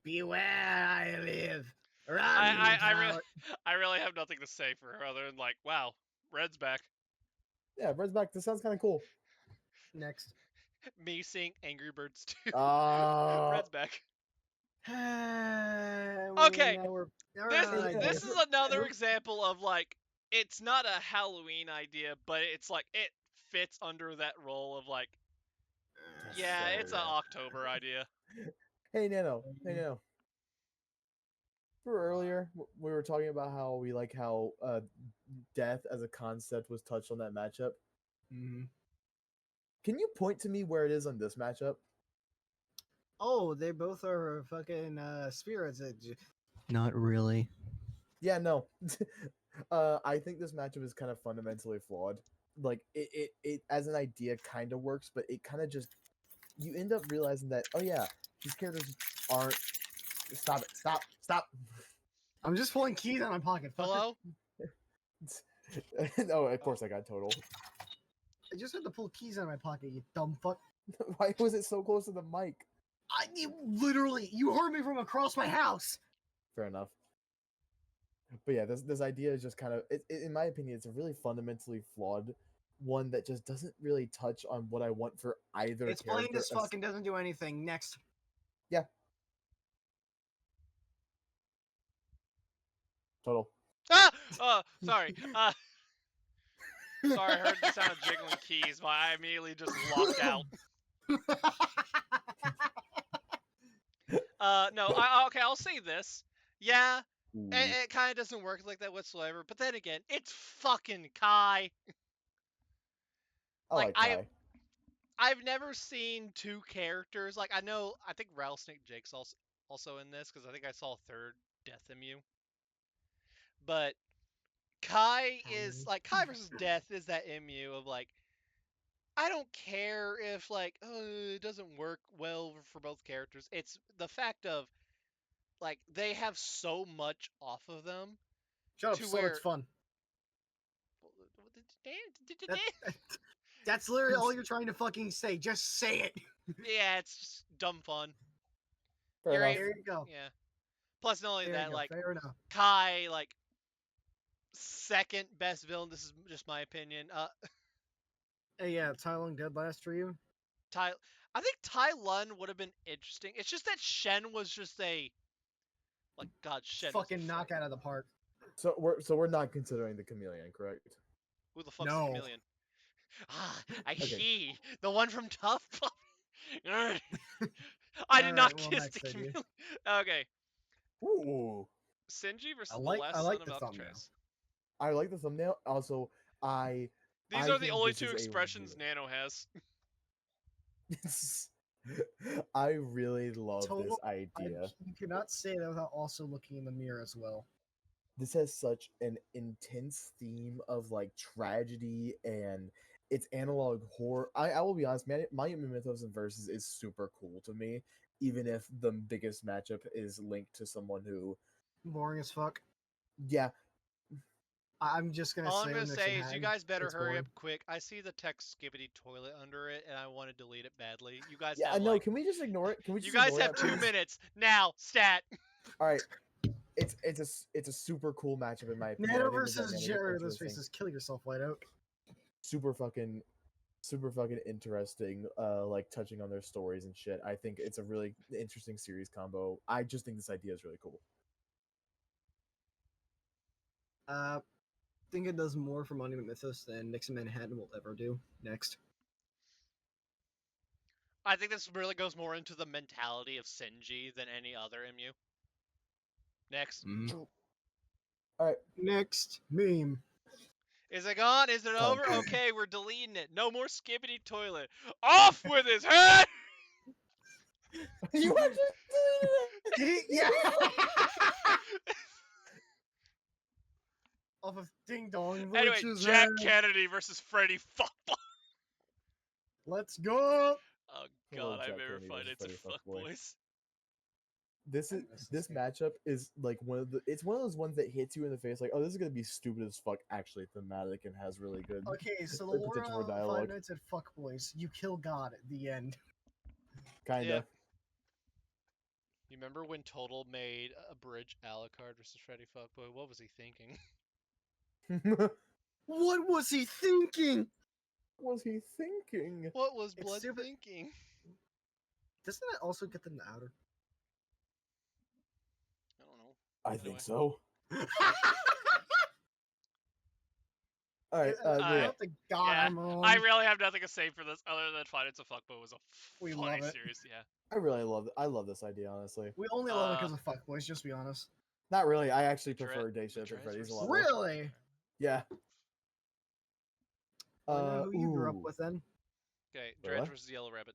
Beware, I live. Run, I Khaled. really have nothing to say for her other than like, wow, Red's back. Yeah, Red's back. This sounds kind of cool. Next. Me seeing Angry Birds 2. Uh, Red's back. Well, Okay, now we're This on yeah, this ideas. is another example of like, it's not a Halloween idea, but it's like it fits under that role of like, yeah, it's an October idea. hey Nano. Hey Nano. For earlier, we were talking about how we like how death as a concept was touched on that matchup. Mhm. Can you point to me where it is on this matchup? Oh, they both are fucking spirits. Not really. Yeah, no. I think this matchup is kind of fundamentally flawed. Like it as an idea kind of works, but it kind of just you end up realizing that, oh yeah, these characters aren't. Stop it! Stop! I'm just pulling keys out of my pocket. Fucker. Hello? Oh, of course I got total. I just had to pull keys out of my pocket, you dumb fuck. Why was it so close to the mic? You heard me from across my house. Fair enough. But yeah, this idea is just kind of, in my opinion, it's a really fundamentally flawed one that just doesn't really touch on what I want for either It's plain character. as fucking doesn't do anything. Next. Total. Ah! Sorry. Sorry, I heard the sound of jiggling keys, but I immediately just locked out. No, okay, I'll say this. Yeah, Ooh, it kind of doesn't work like that whatsoever, but then again, it's fucking Kai. I like Kai. I've never seen two characters, like, I think Rattlesnake Jake's also in this, because I think I saw a third Death Emu. But Kai is, like, Kai versus Death is that Emu of, like, I don't care if, like, it doesn't work well for both characters. It's the fact of, like, they have so much off of them Shut up, to so where... it's fun. That's literally all you're trying to fucking say. Just say it. Yeah, it's just dumb fun. Fair enough. There you go. Yeah. Plus, not only There that, you go. like, Fair enough. Kai, like, second best villain. This is just my opinion. Hey, yeah, Tai Lung dead last for you? I think Tai Lun would have been interesting. It's just that Shen was just a, like, God, Shen was a Fucking knock out of the park. So we're not considering the chameleon, correct? Who the fuck's No. the chameleon? Ah, I Okay. see. The one from Tough. I did Alright, not well, kiss next the idea. chameleon. Okay. Ooh, Sinji versus I the like last the son of thumbnail. Alcatraz. I like the thumbnail. Also, These I are the think only this two is a expressions Nano has. I really love Total- this idea. You cannot say that without also looking in the mirror as well. This has such an intense theme of like tragedy and it's analog horror. I will be honest, Monument Mythos and Versus is super cool to me, even if the biggest matchup is linked to someone who, Boring as fuck. yeah, I'm just gonna All say I'm gonna when say there's is an you ad, guys better it's hurry up boring. quick. I see the text skibbity toilet under it, and I want to delete it badly. You guys yeah. have No, like, can we just ignore it? Can we you just guys ignore have that, 2 please? minutes now. Stat. All right, it's a super cool matchup in my opinion. Nano I think the versus dynamic is Jared, those interesting. faces. Kill yourself, Whiteout. super fucking interesting, like touching on their stories and shit. I think it's a really interesting series combo. I just think this idea is really cool. Think it does more for Monument Mythos than Nixon Manhattan will ever do. Next. I think this really goes more into the mentality of Senji than any other MU. Next. Next meme. Is it gone? Is it Done. over? Okay, we're deleting it. No more skibbity toilet. Off with his head! You actually deleted it. Yeah. Off of Ding Dong. Anyway, Virtue's Jack Head. Kennedy versus Freddy Fuckboy. Let's go. Oh Hello, god, I've Jack never Kennedy find versus it's a Freddy Fuckboy. fuckboys. This matchup is like it's one of those ones that hits you in the face like, oh, this is gonna be stupid as fuck, actually thematic and has really good Okay, so the the lore potential for of Five dialogue. Nights at Fuckboys. You kill God at the end. Kinda. Yeah. You remember when Total made a bridge Alucard versus Freddy Fuckboy? What was he thinking? What was he thinking? What was he thinking? What was It's Blood super- thinking? Doesn't it also get them to outer? I don't know. I Anyway. think so. All right, I yeah. hope to God Yeah, I'm wrong. I really have nothing to say for this other than Five Nights at Fuckboy was a We funny love it. series. Yeah. I love this idea, honestly. We only love it because of Fuckboys, just be honest. Not really. I actually The prefer Dread- Day the Shift and Dreads Freddy's a versus- lot more. Really? Yeah. I know who you grew up Ooh. with then. Okay, Wait, Dredge what? versus Yellow Rabbit.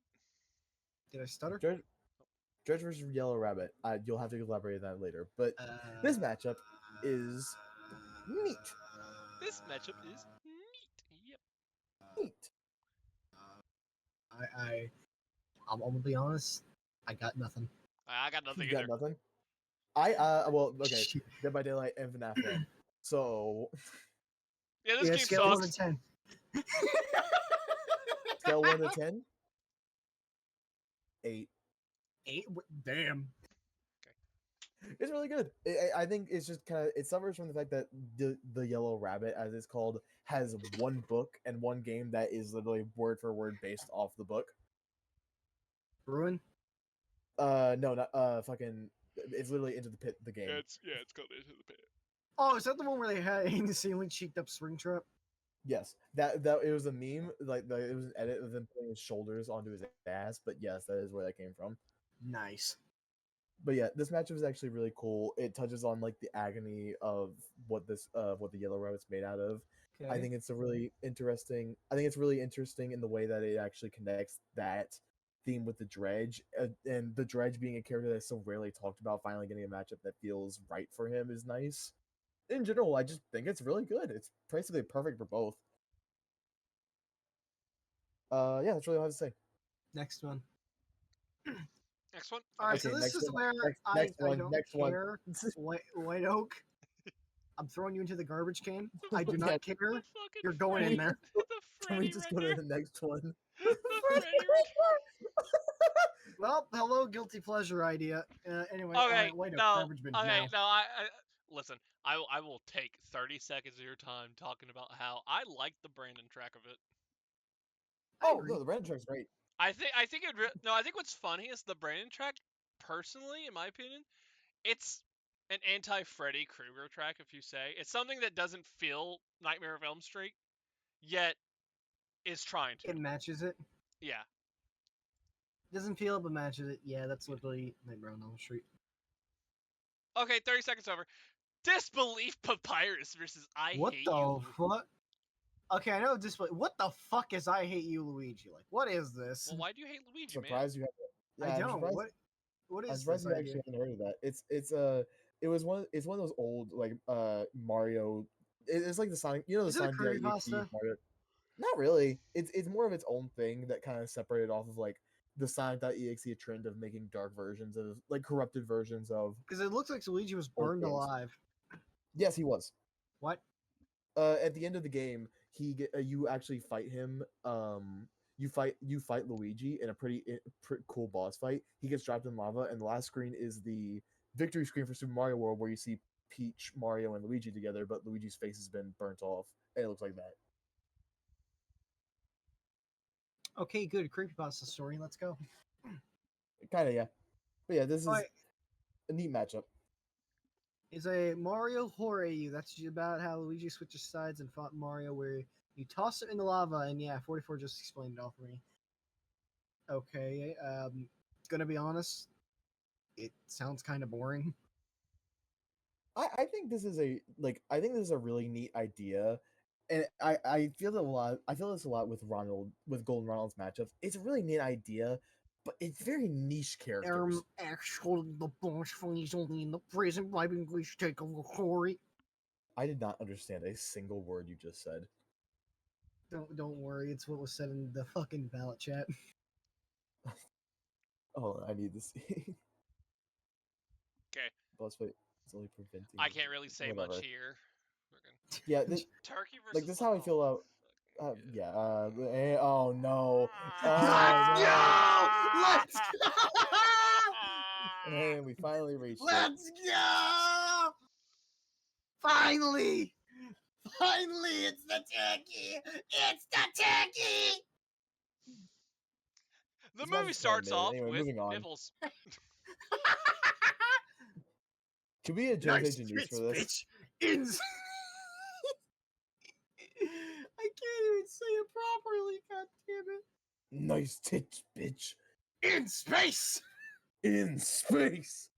Did I stutter? Dredge versus Yellow Rabbit. You'll have to elaborate on that later. But this matchup is neat. This matchup is neat. Yep. Neat. I'm gonna be honest. I got nothing. I got nothing You got either. nothing. well, okay, Dead by Daylight and FNAF 1. So Yeah, this Yeah, game scale 1 to sucks. 10. scale 1 to 10, 8. 8? Damn. It's really good. I think it's just kind of it suffers from the fact that the Yellow Rabbit, as it's called, has one book and one game that is literally word for word based off the book. Ruin? No, not fucking. It's literally Into the Pit, the game. It's called Into the Pit. Oh, is that the one where they had insanely cheeked up Springtrap? Yes, that it was a meme. Like it was an edit of him putting his shoulders onto his ass. But yes, that is where that came from. Nice. But yeah, this matchup is actually really cool. It touches on like the agony of what what the Yellow Rabbit's made out of. I Okay. think it's a really interesting. I think it's really interesting in the way that it actually connects that theme with the Dredge, and the Dredge being a character that's so rarely talked about. Finally getting a matchup that feels right for him is nice. In general, I just think it's really good. It's basically perfect for both. Yeah, that's really all I have to say. Next one. Next one. All right, Okay. so Okay, this next is one. where Next I one. don't Next one. care. White Oak, I'm throwing you into the garbage can. I do not care. The fucking You're going Freddy, in there. The Can we Freddy just go to render. the next one? The Freddy render. Well, hello, guilty pleasure idea. Anyway, Okay, White Oak, no. garbage bin Okay, now. no. Listen. I will take 30 seconds of your time talking about how I like the Brandon track of it. I Oh agree. no, the random track's great. I think I think what's funny is the Brandon track. Personally, in my opinion, it's an anti-Freddy Krueger track. If you say it's something that doesn't feel Nightmare of Elm Street, yet is trying to. It matches it. Yeah. Doesn't feel it, but matches it. Yeah, that's literally Nightmare on Elm Street. Okay, 30 seconds over. Disbelief Papyrus versus I What Hate the You. fuck? Okay, I know display. What the fuck is I Hate You, Luigi? Like, what is this? Well, why do you hate Luigi, man? Surprised you have. Yeah, I I'm don't. surprised. What I'm is surprised this you idea? actually haven't heard of that. It was one of those old like Mario. It's like the Sonic, the Is it a Sonic.exe creepypasta? Mario. Not really. It's more of its own thing that kind of separated off of like the Sonic.exe trend of making dark versions of like corrupted versions of. Because it looks like Luigi was Old burned games. alive. Yes, he was. What? At the end of the game, you actually fight him. You fight Luigi in a pretty cool boss fight. He gets dropped in lava, and the last screen is the victory screen for Super Mario World, where you see Peach, Mario, and Luigi together, but Luigi's face has been burnt off, and it looks like that. Okay, good. Creepypasta story. Let's go. Kind of, yeah. But yeah, this is Alright, a neat matchup. it's a Mario Horror. That's about how Luigi switches sides and fought Mario, where you toss it in the lava, and yeah, 44 just explained it all for me. Okay, gonna be honest, it sounds kind of boring. I think this is I think this is a really neat idea. And I feel that a lot. I feel this a lot with Golden Ronald's matchups. It's a really neat idea, but it's very niche characters. Actually, the boss is only in the prison by English take over Corey. I did not understand a single word you just said. Don't worry, it's what was said in the fucking ballot chat. Oh, I need to see. Okay. Boss fight is only preventing. I can't really say whatever. much here. Fucking Yeah, Turkey versus like this is how I feel about. fucking Yeah. Oh no. Let's Oh, go! Let's go! and we finally reached it. Let's go! Finally! Finally, it's the turkey! It's the turkey! The This match movie is kinda starts mid. off Anyway, with moving on. nipples. Should we get Nice Jose Janice tits, for this? bitch! I can't even say it properly, god damn it. Nice tits, bitch. In space! In space.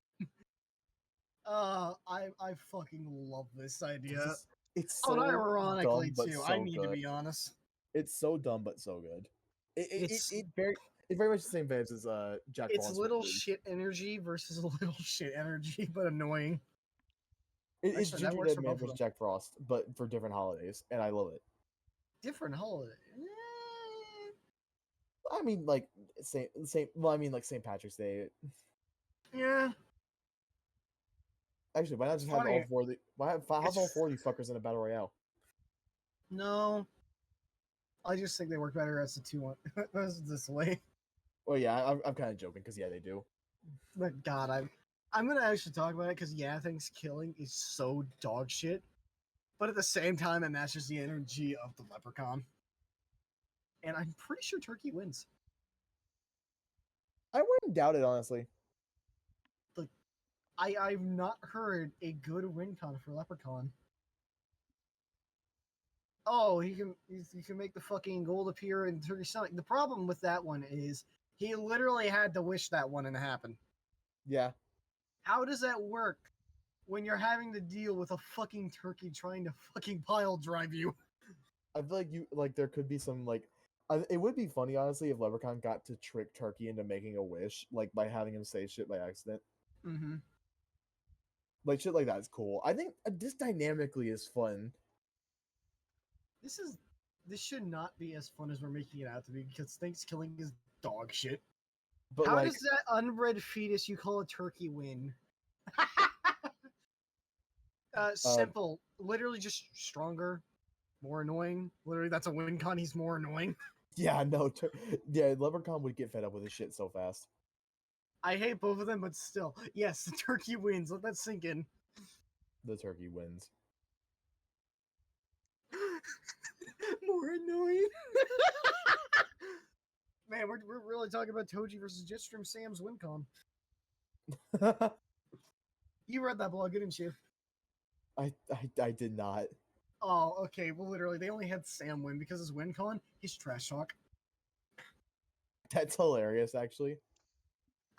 I fucking love this idea. It's so Unironically dumb, but too. so I need to good. be honest. It's so dumb, but so good. It's It's very much the same vibes as Jack it's Frost. little shit energy versus little shit energy, but annoying. It's Actually, that Ginger works Dead for Man both of versus them. Jack Frost, but for different holidays, and I love it. Different holiday. I mean, like same. Well, I mean, like St. Patrick's Day. Yeah. Actually, why not just have all Funny. four of the why have It's all four of these fuckers in a battle royale? No, I just think they work better as the 2-1 this way. Well, yeah, I'm kind of joking because yeah, they do. But God, I'm gonna actually talk about it because yeah, I think killing is so dog shit. But at the same time, it matches the energy of the leprechaun, and I'm pretty sure Turkey wins. I wouldn't doubt it honestly. I've not heard a good win con for leprechaun. Oh, he can make the fucking gold appear in Turkey Sonic. The problem with that one is he literally had to wish that one to happen. Yeah, How does that work when you're having to deal with a fucking turkey trying to fucking pile drive you? I feel like there could be some like. It would be funny honestly if Leprechaun got to trick Turkey into making a wish, like by having him say shit by accident. Mm-hmm. Like shit like that is cool. I think this dynamically is fun. This should not be as fun as we're making it out to be because Thanksgiving is dog shit. But How like, does that unbred fetus you call a turkey win? Simple. Literally just stronger, more annoying. Literally, that's a win con. He's more annoying. yeah, no, yeah, Leprechaun would get fed up with this shit so fast. I hate both of them, but still, yes, the turkey wins. Let that sink in. The turkey wins. More annoying. Man, we're really talking about Toji versus Jetstream Sam's WinCon. You read that blog, didn't you? I did not. Oh, okay. Well, literally, they only had Sam win because his WinCon, he's trash talk. That's hilarious, actually.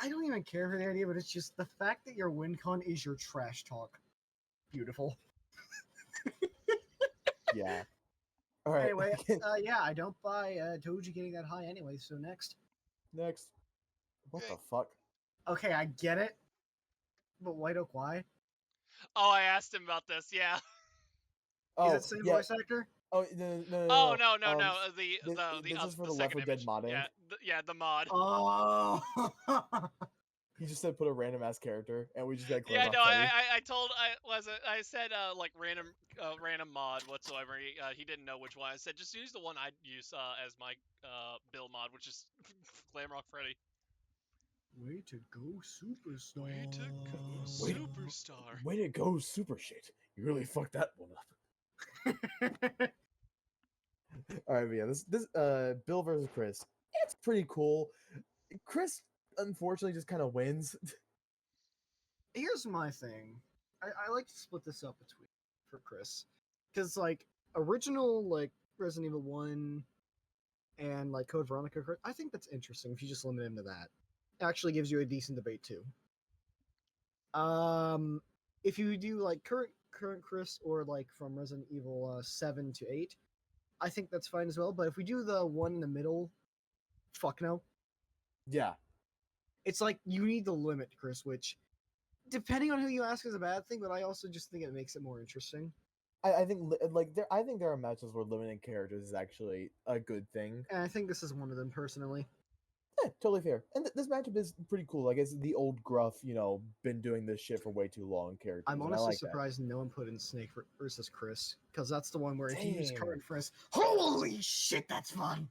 I don't even care for the idea, but it's just the fact that your WinCon is your trash talk. Beautiful. Yeah. All right. Anyway, yeah, I don't buy Toji getting that high anyway, so next. Next. What the fuck? Okay, I get it. But White Oak, why? Oh, I asked him about this. Yeah. Oh, Is it same yeah. voice actor? Oh no. Oh no. The This is for the the Left second 4 Dead image. mod. Yeah. Yeah. The mod. Oh. He just said put a random ass character, and we just got Yeah, Clarabot no, Freddy. I said like random mod whatsoever. He didn't know which one. I said just use the one I'd use as my build mod, which is Glamrock Freddy. Way to go, superstar. Way to go, Wait. superstar. Way to go, super shit. You really fucked that one up. All right, but yeah, this Bill versus Chris. It's pretty cool. Chris unfortunately just kind of wins. Here's my thing. I like to split this up between for Chris. Because, like, original, like, Resident Evil 1 and, like, Code Veronica, I think that's interesting if you just limit him to that. It actually gives you a decent debate, too. If you do, like, current Chris or, like, from Resident Evil 7 to 8, I think that's fine as well. But if we do the one in the middle, fuck no. Yeah. It's like you need the limit, Chris, which, depending on who you ask, is a bad thing. But I also just think it makes it more interesting. I think I think there are matches where limiting characters is actually a good thing. And I think this is one of them personally. Yeah, totally fair. And this matchup is pretty cool. I guess the old gruff, been doing this shit for way too long characters. I'm and I honestly like surprised no one put in Snake versus Chris, because that's the one where if you use Damn. current Chris, holy shit, that's fun.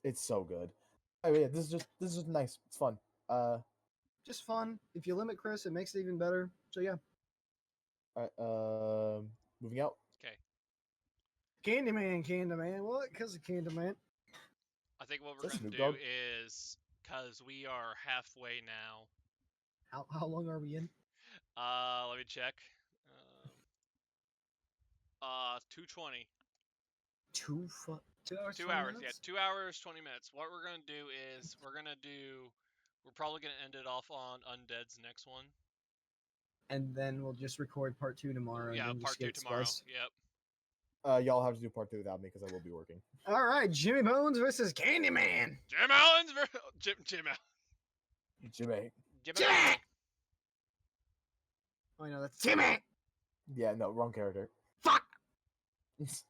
that. It's so good. I mean, yeah, this is just nice. It's fun. Just fun. If you limit Chris, it makes it even better. So yeah. All right, moving out. Okay. Candyman. What? Because of Candyman. I think what Is we're that gonna Snoop do Dogg? is because we are halfway now. How long are we in? Let me check. 2:20. 2 hours. 2 20 hours. Yeah, minutes? 2 hours 20 minutes. What we're gonna do is we're probably gonna end it off on Undead's next one. And then we'll just record part 2 tomorrow. Yeah, and then part just 2 get tomorrow. Spice. Yep. Y'all have to do part 2 without me because I will be working. All right, Jimmy Bones versus Candyman. Jim Allen's Jim Jimmy. Jimmy! Oh, no, that's Jimmy. Yeah, no, wrong character. Fuck. This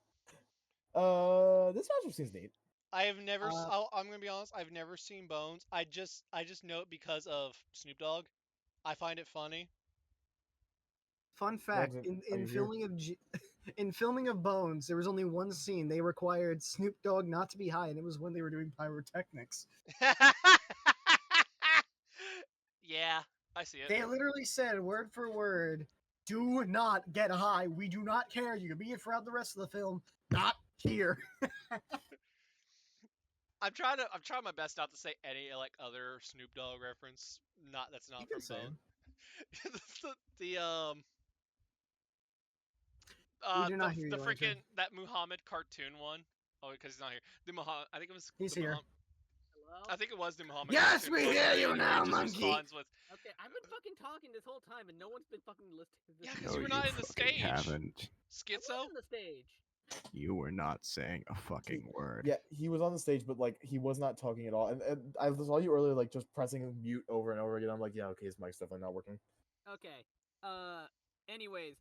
matchup seems neat. I have never. Uh, I'm gonna be honest. I've never seen Bones. I just know it because of Snoop Dogg. I find it funny. Fun fact: Imagine- are in you here? filming of in filming of Bones, there was only one scene they required Snoop Dogg not to be high, and it was when they were doing pyrotechnics. Yeah, I see it. They literally said word for word, "Do not get high. We do not care. You can be it throughout the rest of the film, not here." I'm trying my best not to say any like other Snoop Dogg reference. That's You not can from say Bone. 'em. the We do not hear the you, Lantern. freaking that Muhammad cartoon one. Oh, because he's not here. The Muhammad. I think it was He's the here. Muhammad. Hello? I think it was the Muhammad Yes, cartoon we one hear you where he now, just monkey. responds with, Okay, I've been fucking talking this whole time and no one's been fucking listening. "Yeah, because No, you were you not in the fucking stage, haven't. I was schizo." on the stage. You were not saying a fucking word. Yeah, he was on the stage, but like he was not talking at all. And I saw you earlier, like just pressing mute over and over again. I'm like, yeah, okay, his mic's definitely not working. Okay. Anyways,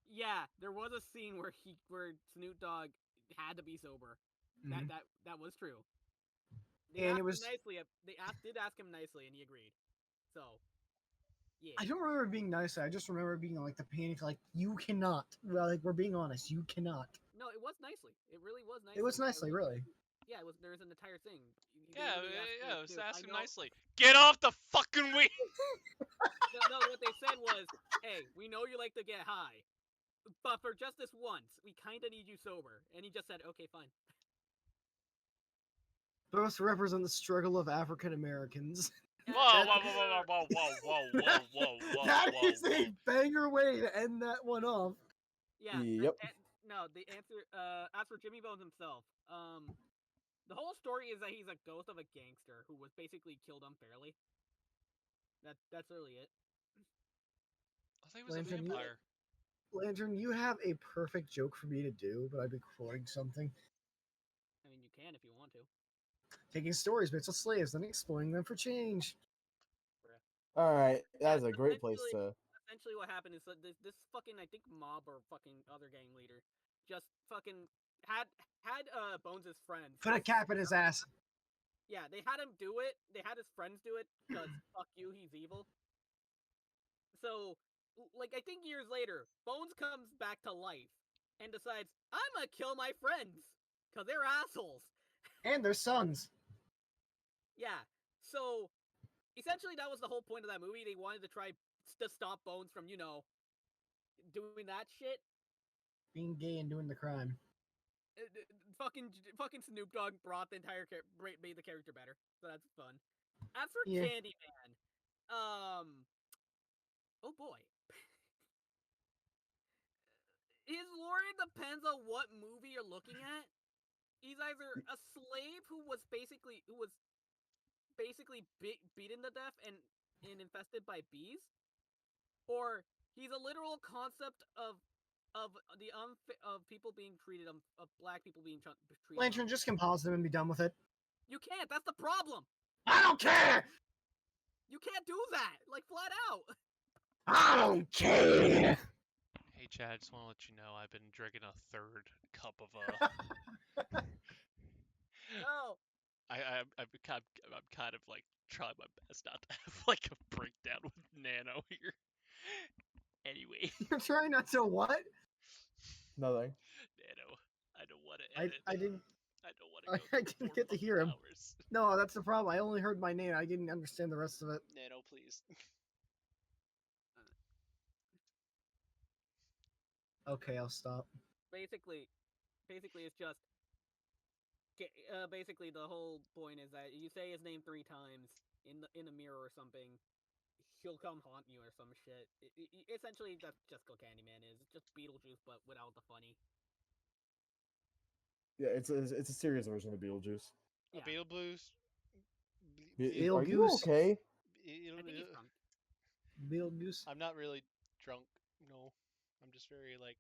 yeah, there was a scene where Snoop Dogg had to be sober. Mhm. That was true. They And asked it was. him nicely. They did ask him nicely, and he agreed. So, yeah. I don't remember it being nice. I just remember it being like the panic, like you cannot. Well, like we're being honest, you cannot. No, it was nicely. It really was nicely. It was nicely, really. Yeah, it was. There was an entire thing. They Yeah, literally asked yeah, Snoop, just "Dude, ask I him know." nicely. Get off the fucking weed. No, what they said was, "Hey, we know you like to get high, but for just this once, we kind of need you sober." And he just said, "Okay, fine." Both represent the struggle of African Americans. Whoa, And- whoa, whoa, whoa, whoa, whoa, whoa, whoa, whoa, whoa, That whoa, is a banger way to end that one off. Yeah. Yep. No, the answer. As for Jimmy Bones himself, the whole story is that he's a ghost of a gangster who was basically killed unfairly. That's really it. I thought he was a Lantern, vampire. Lantern, you have a perfect joke for me to do, but I'd be quoting something. I mean, you can if you want to. Taking stories bits of slaves, then exploiting them for change. All right, Yeah, that's a great place essentially- to. Essentially, what happened is that this fucking I think mob or fucking other gang leader just fucking had Bones' friends. Put a cap in his ass. Yeah, they had him do it. They had his friends do it because fuck you, he's evil. So, like I think years later, Bones comes back to life and decides I'm gonna kill my friends because they're assholes. And their sons. Yeah. So essentially, that was the whole point of that movie. They wanted to try to stop Bones from doing that shit. Being gay and doing the crime. Fucking Snoop Dogg brought the entire made the character better, so that's fun. As for Yeah. Candyman, oh boy, his lore depends on what movie you're looking at. He's either a slave who was basically beaten to death and infested by bees, or he's a literal concept of people being treated of black people being treated. Lantern, just composite them and be done with it. You can't. That's the problem. I don't care! You can't do that. Like flat out. I don't care! Hey, Chad, I just want to let you know I've been drinking a third cup of No. I'm kind of like trying my best not to have like a breakdown with Nano here. Anyway, You're trying not to what? Nothing. Nano, I don't want to edit. I didn't. I don't want to I, go. I didn't get to hear him. Hours. No, that's the problem. I only heard my name. I didn't understand the rest of it. Nano, please. Okay, I'll stop. Basically, it's just. Basically, the whole point is that you say his name 3 times in a mirror or something, he'll come haunt you or some shit. Essentially, that's just what Candyman is. It's just Beetlejuice, but without the funny. Yeah, it's a serious version of Beetlejuice. Yeah. Beetlejuice. Are you Beetlejuice. okay? I think he's drunk. Beetlejuice. I'm not really drunk. No, I'm just very like.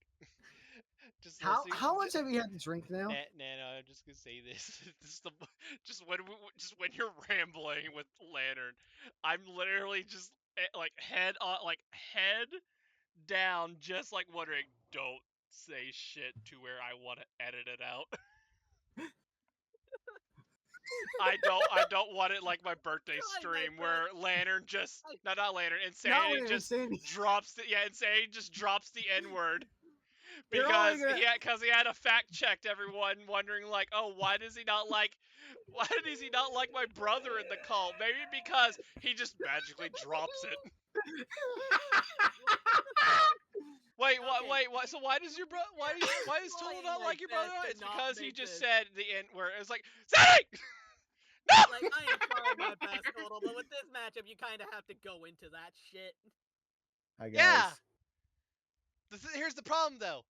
Just How listening- how much have you had to drink now? Nano, I'm just gonna say this. This is the just when you're rambling with Lantern, I'm literally just like head on, like head down, just like wondering, don't say shit to where I want to edit it out. I don't want it like my birthday stream where Lantern just not Lantern, Insanity when just Insanity- drops the Insanity just drops the N-word. You're only Because gonna- he had a fact checked everyone wondering like, oh, why does he not like my brother in the cult? Maybe because he just magically drops it. Wait, what? Okay. Wait, what? So why does your bro? Why is Total Trying not like like your that brother? to It's not because he make just this- said the end where it was like, Sandy! No! Like, I am trying my best, Total, but with this matchup, you kind of have to go into that shit. Hi guys. Yeah. Here's the problem though.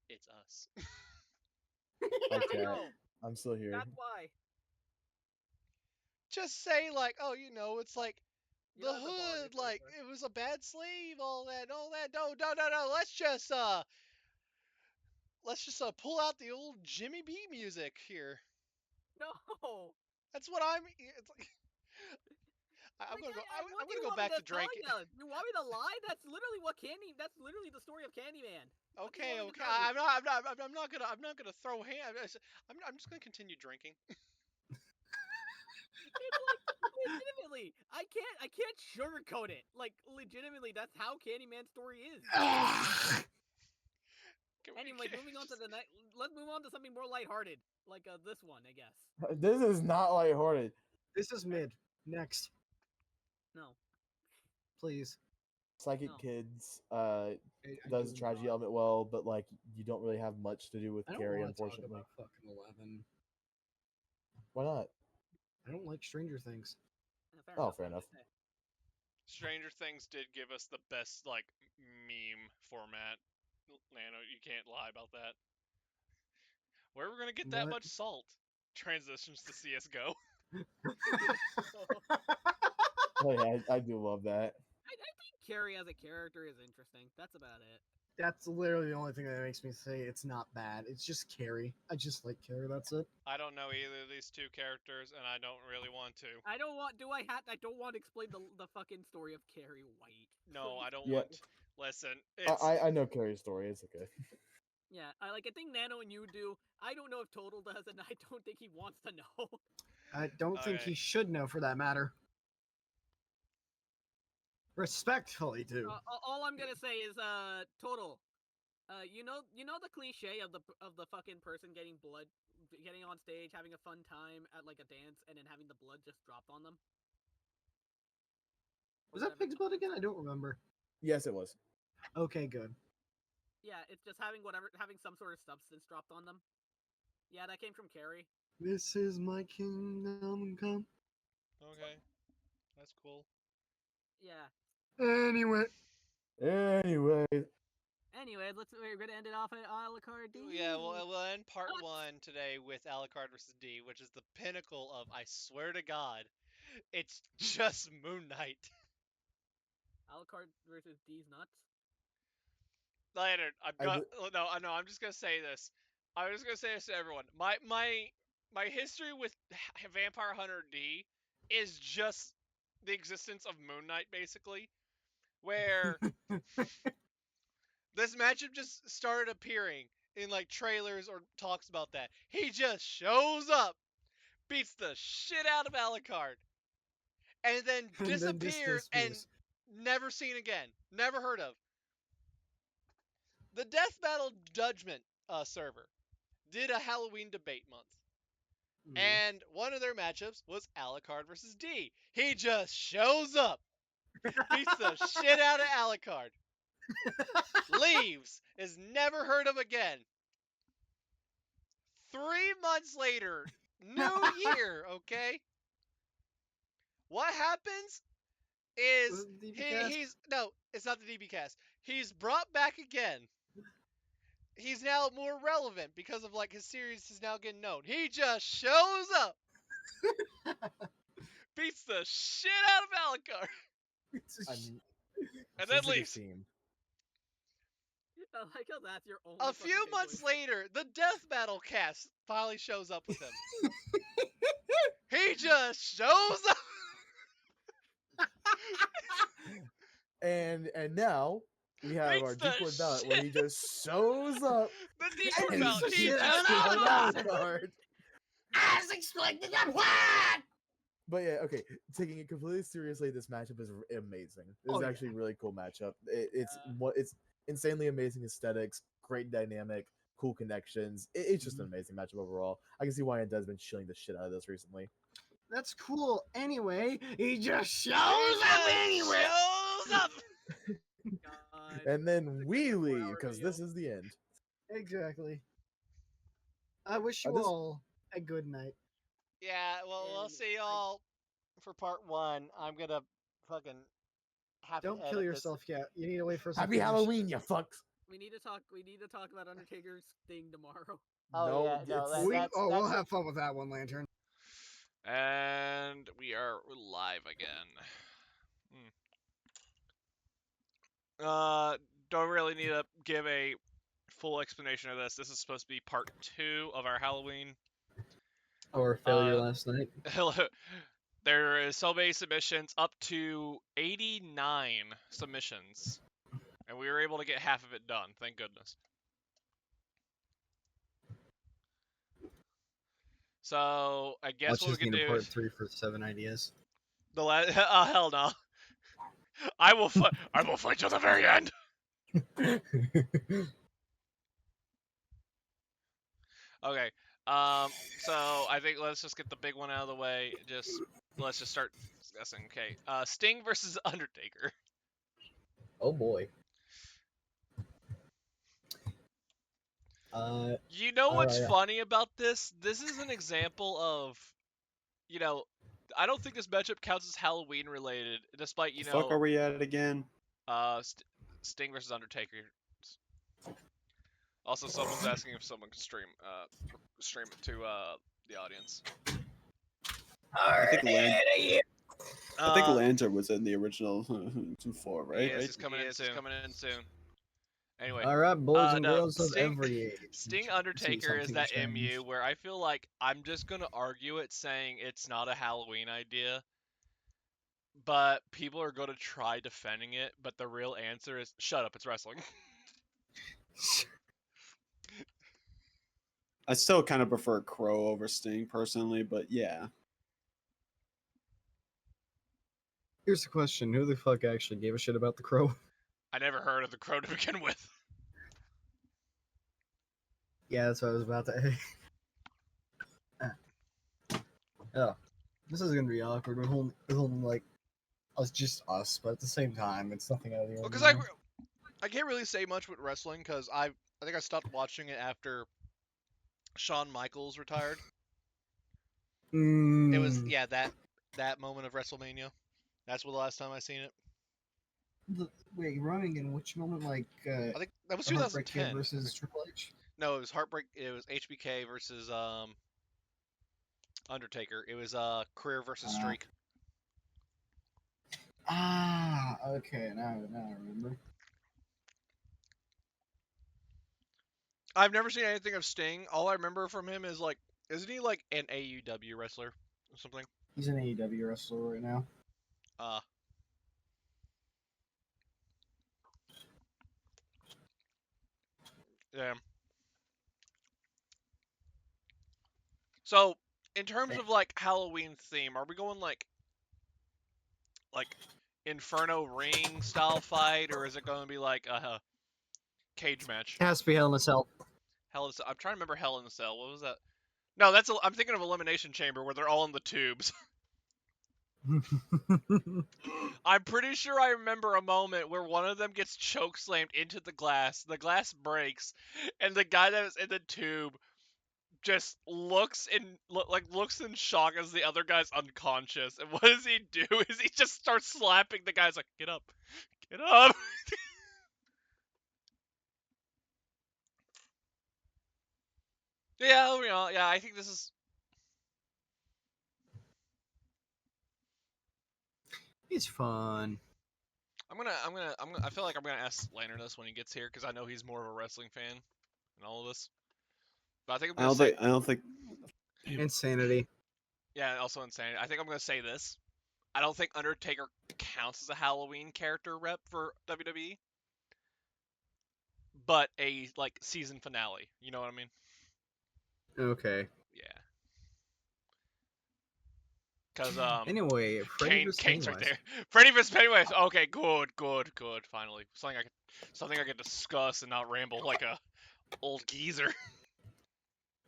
It's us. Hi I chat. know. I'm still here. That's why. Just say like, oh, it's like You the don't have to apologize hood, for it, like sir. it was a bad slave, all that. No. Let's just pull out the old Jimmy B music here. No. That's what I'm. It's like I'm gonna go. I'm gonna go back to drinking. You want me to lie? That's literally what That's literally the story of Candyman. What do you Okay. want me to tell you? I'm not gonna throw hands. I'm just gonna continue drinking. It's like legitimately, I can't sugarcoat it. Like legitimately, that's how Candyman's story is. Anyways, moving on to the next. Let's move on to something more lighthearted, like this one, I guess. This is not lighthearted. This is mid. Next, No. please. Psychic No. Kids I does do the tragedy not- element well, but like you don't really have much to do with I don't Carrie, want to talk unfortunately. about fucking 11. Why not? I don't like Stranger Things. Oh, fair enough. Stranger Things did give us the best like meme format. Nano, you can't lie about that. Where are we gonna get that What? much salt? Transitions to CS:GO. Oh yeah, I do love that. I think Carrie as a character is interesting. That's about it. That's literally the only thing that makes me say it's not bad. It's just Carrie. I just like Carrie. That's it. I don't know either of these two characters, and I don't really want to. I don't want. I don't want to explain the fucking story of Carrie White. No, I don't Yeah. want. Listen, it's I know Carrie's story. It's okay. Yeah, I think Nano and you do. I don't know if Total does, and I don't think he wants to know. I don't think Okay. he should know for that matter. Respectfully, too. All I'm gonna say is, Total. You know the cliche of the fucking person getting on stage, having a fun time at like a dance, and then having the blood just dropped on them. Was that Pig's Blood again? I don't remember. Yes, it was. Okay, good. Yeah, it's just having some sort of substance dropped on them. Yeah, that came from Carrie. This is my kingdom come. okay. That's cool. Yeah. Anyway, Anyway, Anyways, we're gonna end it off at Alucard D. Yeah, we'll end part 1 today with Alucard versus D, which is the pinnacle of, I swear to God, it's just Moon Knight. Alucard versus D's nuts. Later, I I'm just gonna say this. I'm just gonna say this to everyone. My history with Vampire Hunter D is just the existence of Moon Knight, basically, where this matchup just started appearing in like trailers or talks about that. He just shows up, beats the shit out of Alucard, and then And then disappears and disappears. never seen again, never heard of. The Death Battle Judgment server did a Halloween debate month. Mhm. And one of their matchups was Alucard versus D. He just shows up, beats the shit out of Alucard, leaves, is never heard of again. 3 months later, new year, okay? What happens is Was it the DB cast? he's no, it's not the DB cast. He's brought back again. He's now more relevant because of like his series is now getting known. He just shows up, beats the shit out of Alucard, I'm, and then seems like a leaves. theme. I like how that's your only. A fucking few takeaway. months later, the Death Battle cast finally shows up with him. He just shows up. And now we have Beats our the Decord ballot where shit- he just shows up The Decord and ballot. He shit just out of shows up. Alucard. As expected, what? But yeah, okay. Taking it completely seriously, this matchup is amazing. This Oh, is yeah. actually a really cool matchup. It's Yeah. what it's insanely amazing aesthetics, great dynamic, cool connections. It's just an amazing matchup overall. I can see why Anded's been chilling the shit out of this recently. That's cool. Anyway, he just shows He up just anyway. shows up. God. And then we leave 4-hour because video. this is the end. Exactly. I wish you This- all a good night. Yeah, well, we'll And see y'all for part 1. I'm gonna fucking have Don't to kill edit yourself yet. You need to wait for some Happy Halloween, you fucks. we need to talk. We need to talk about Undertaker's thing tomorrow. Oh No, yeah, no, it's- We'll have fun with that one, Lantern. And we are live again. Don't really need to give a full explanation of this. This is supposed to be part 2 of our Halloween. Our failure Uh, last night. There is so many submissions, up to 89 submissions, and we were able to get half of it done. Thank goodness. So I guess Let's what we just can need a do part is 3 for 7 ideas. the last. Oh hell no! I will fight. I will fight till the very end. Okay. So I think let's just get the big one out of the way. Let's just start discussing. Okay. Sting versus Undertaker. Oh boy. You know what's yeah. funny about this? This is an example of, I don't think this matchup counts as Halloween related, despite The fuck are we at again? Sting versus Undertaker. Also, someone's asking if someone can stream it to the audience. I think I think Uh, Lanter was in the original 2-4, right? He's coming in soon. Anyway, All right, boys and no, girls of Sting- every age. Sting Undertaker is something that change. MU where I feel like I'm just gonna argue it, saying it's not a Halloween idea, but people are gonna try defending it. But the real answer is, shut up, it's wrestling. I still kind of prefer Crow over Sting personally, but yeah. Here's the question: who the fuck actually gave a shit about the Crow? I never heard of the Crow to begin with. Yeah, that's what I was about to. Oh, this is gonna be awkward. We're holding like us, just us, but at the same time, it's nothing out of the Because ordinary. I can't really say much with wrestling because I think I stopped watching it after Shawn Michaels retired. It was that moment of WrestleMania. That's the last time I seen it. Wait, running in which moment? Like I think that was Heartbreak Kid 2010 versus Triple H. No, it was Heartbreak. It was HBK versus Undertaker. It was career versus streak. Okay, now I remember. I've never seen anything of Sting. All I remember from him is like, isn't he like an AEW wrestler or something? He's an AEW wrestler right now. Yeah. So, in terms of like Halloween theme, are we going like Inferno ring style fight, or is it going to be like a cage match? It has to be Hell in a Cell. I'm trying to remember Hell in the Cell. What was that? No, I'm thinking of Elimination Chamber where they're all in the tubes. I'm pretty sure I remember a moment where one of them gets choke slammed into the glass breaks, and the guy that was in the tube just looks in shock as the other guy's unconscious. And what does he do? Is he just starts slapping the guy's like, get up. Get up. Yeah, I think this is It's fun. I feel like I'm gonna ask Lantern this when he gets here because I know he's more of a wrestling fan than all of us. But I think I'm gonna I don't think Insanity. yeah, also insane. I think I'm gonna say this. I don't think Undertaker counts as a Halloween character rep for WWE, but a like season finale. You know what I mean? Okay. Yeah. Because Anyway, Freddy vs. Kane's right Pennywise. there. Freddy vs Pennywise. Okay, good. Finally, something I could discuss and not ramble like a old geezer.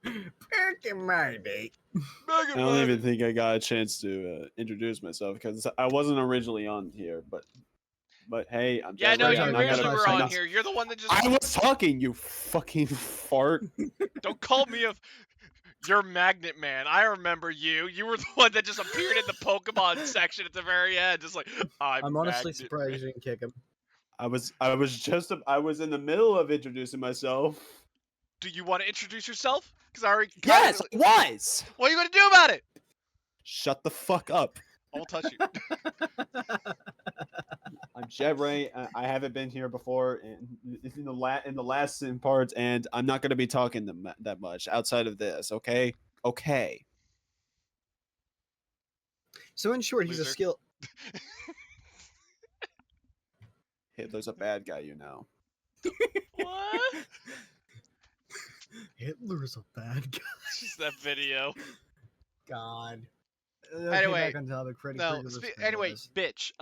Back in my day. Back I in don't my even day. think I got a chance to introduce myself because I wasn't originally on here. But hey, I'm Yeah, Jet no, Ray. Freddy's you I'm already not been originally gonna. on were I'm on not, seconds. here. You're the one that just I was talking, you fucking fart. don't call me a. You're Magnet Man. I remember you. You were the one that just appeared in the Pokemon section at the very end, just like I'm honestly Magnet surprised Man. you didn't kick him. I was in the middle of introducing myself. Do you want to introduce yourself? Because I already kind Yes, of. I was. What are you gonna do about it? Shut the fuck up. I won't touch you. I'm Jet Ray. I haven't been here before in the last parts, and I'm not gonna be talking that much outside of this. Okay. Okay. So in short, he's a Loser. skill. Hitler's a bad guy, you know. What? Hitler's a bad guy. It's just that video. God. Okay, Anyway, back on topic. Freddy No. Krueger versus Anyway, Pennywise. bitch.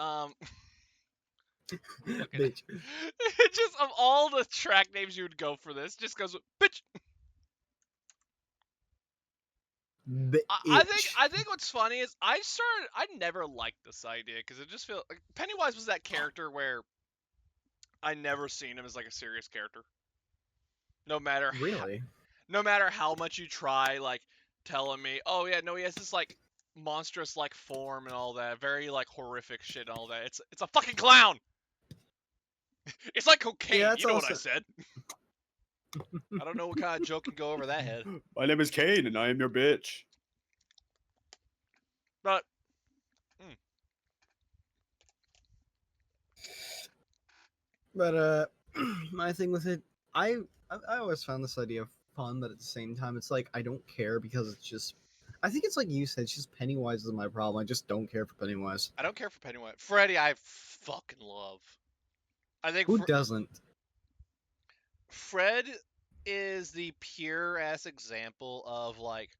Look at Bitch. it. Just of all the track names you would go for this, just goes with bitch. I think what's funny is I never liked this idea because it just feels like Pennywise was that character where I never seen him as like a serious character. No matter Really? no matter how much you try, like telling me, oh yeah, no, he has this like monstrous like form and all that, very like horrific shit and all that. It's a fucking clown. It's like cocaine. Yeah, that's You know what I also- said. I don't know what kind of joke can go over that head. My name is Kane, and I am your bitch. But But my thing with it, I always found this idea fun, but at the same time, it's like I don't care because it's just. I think it's like you said, it's just Pennywise is my problem. I just don't care for Pennywise. I don't care for Pennywise. Freddy, I fucking love. I think Who doesn't? Fred is the pure ass example of like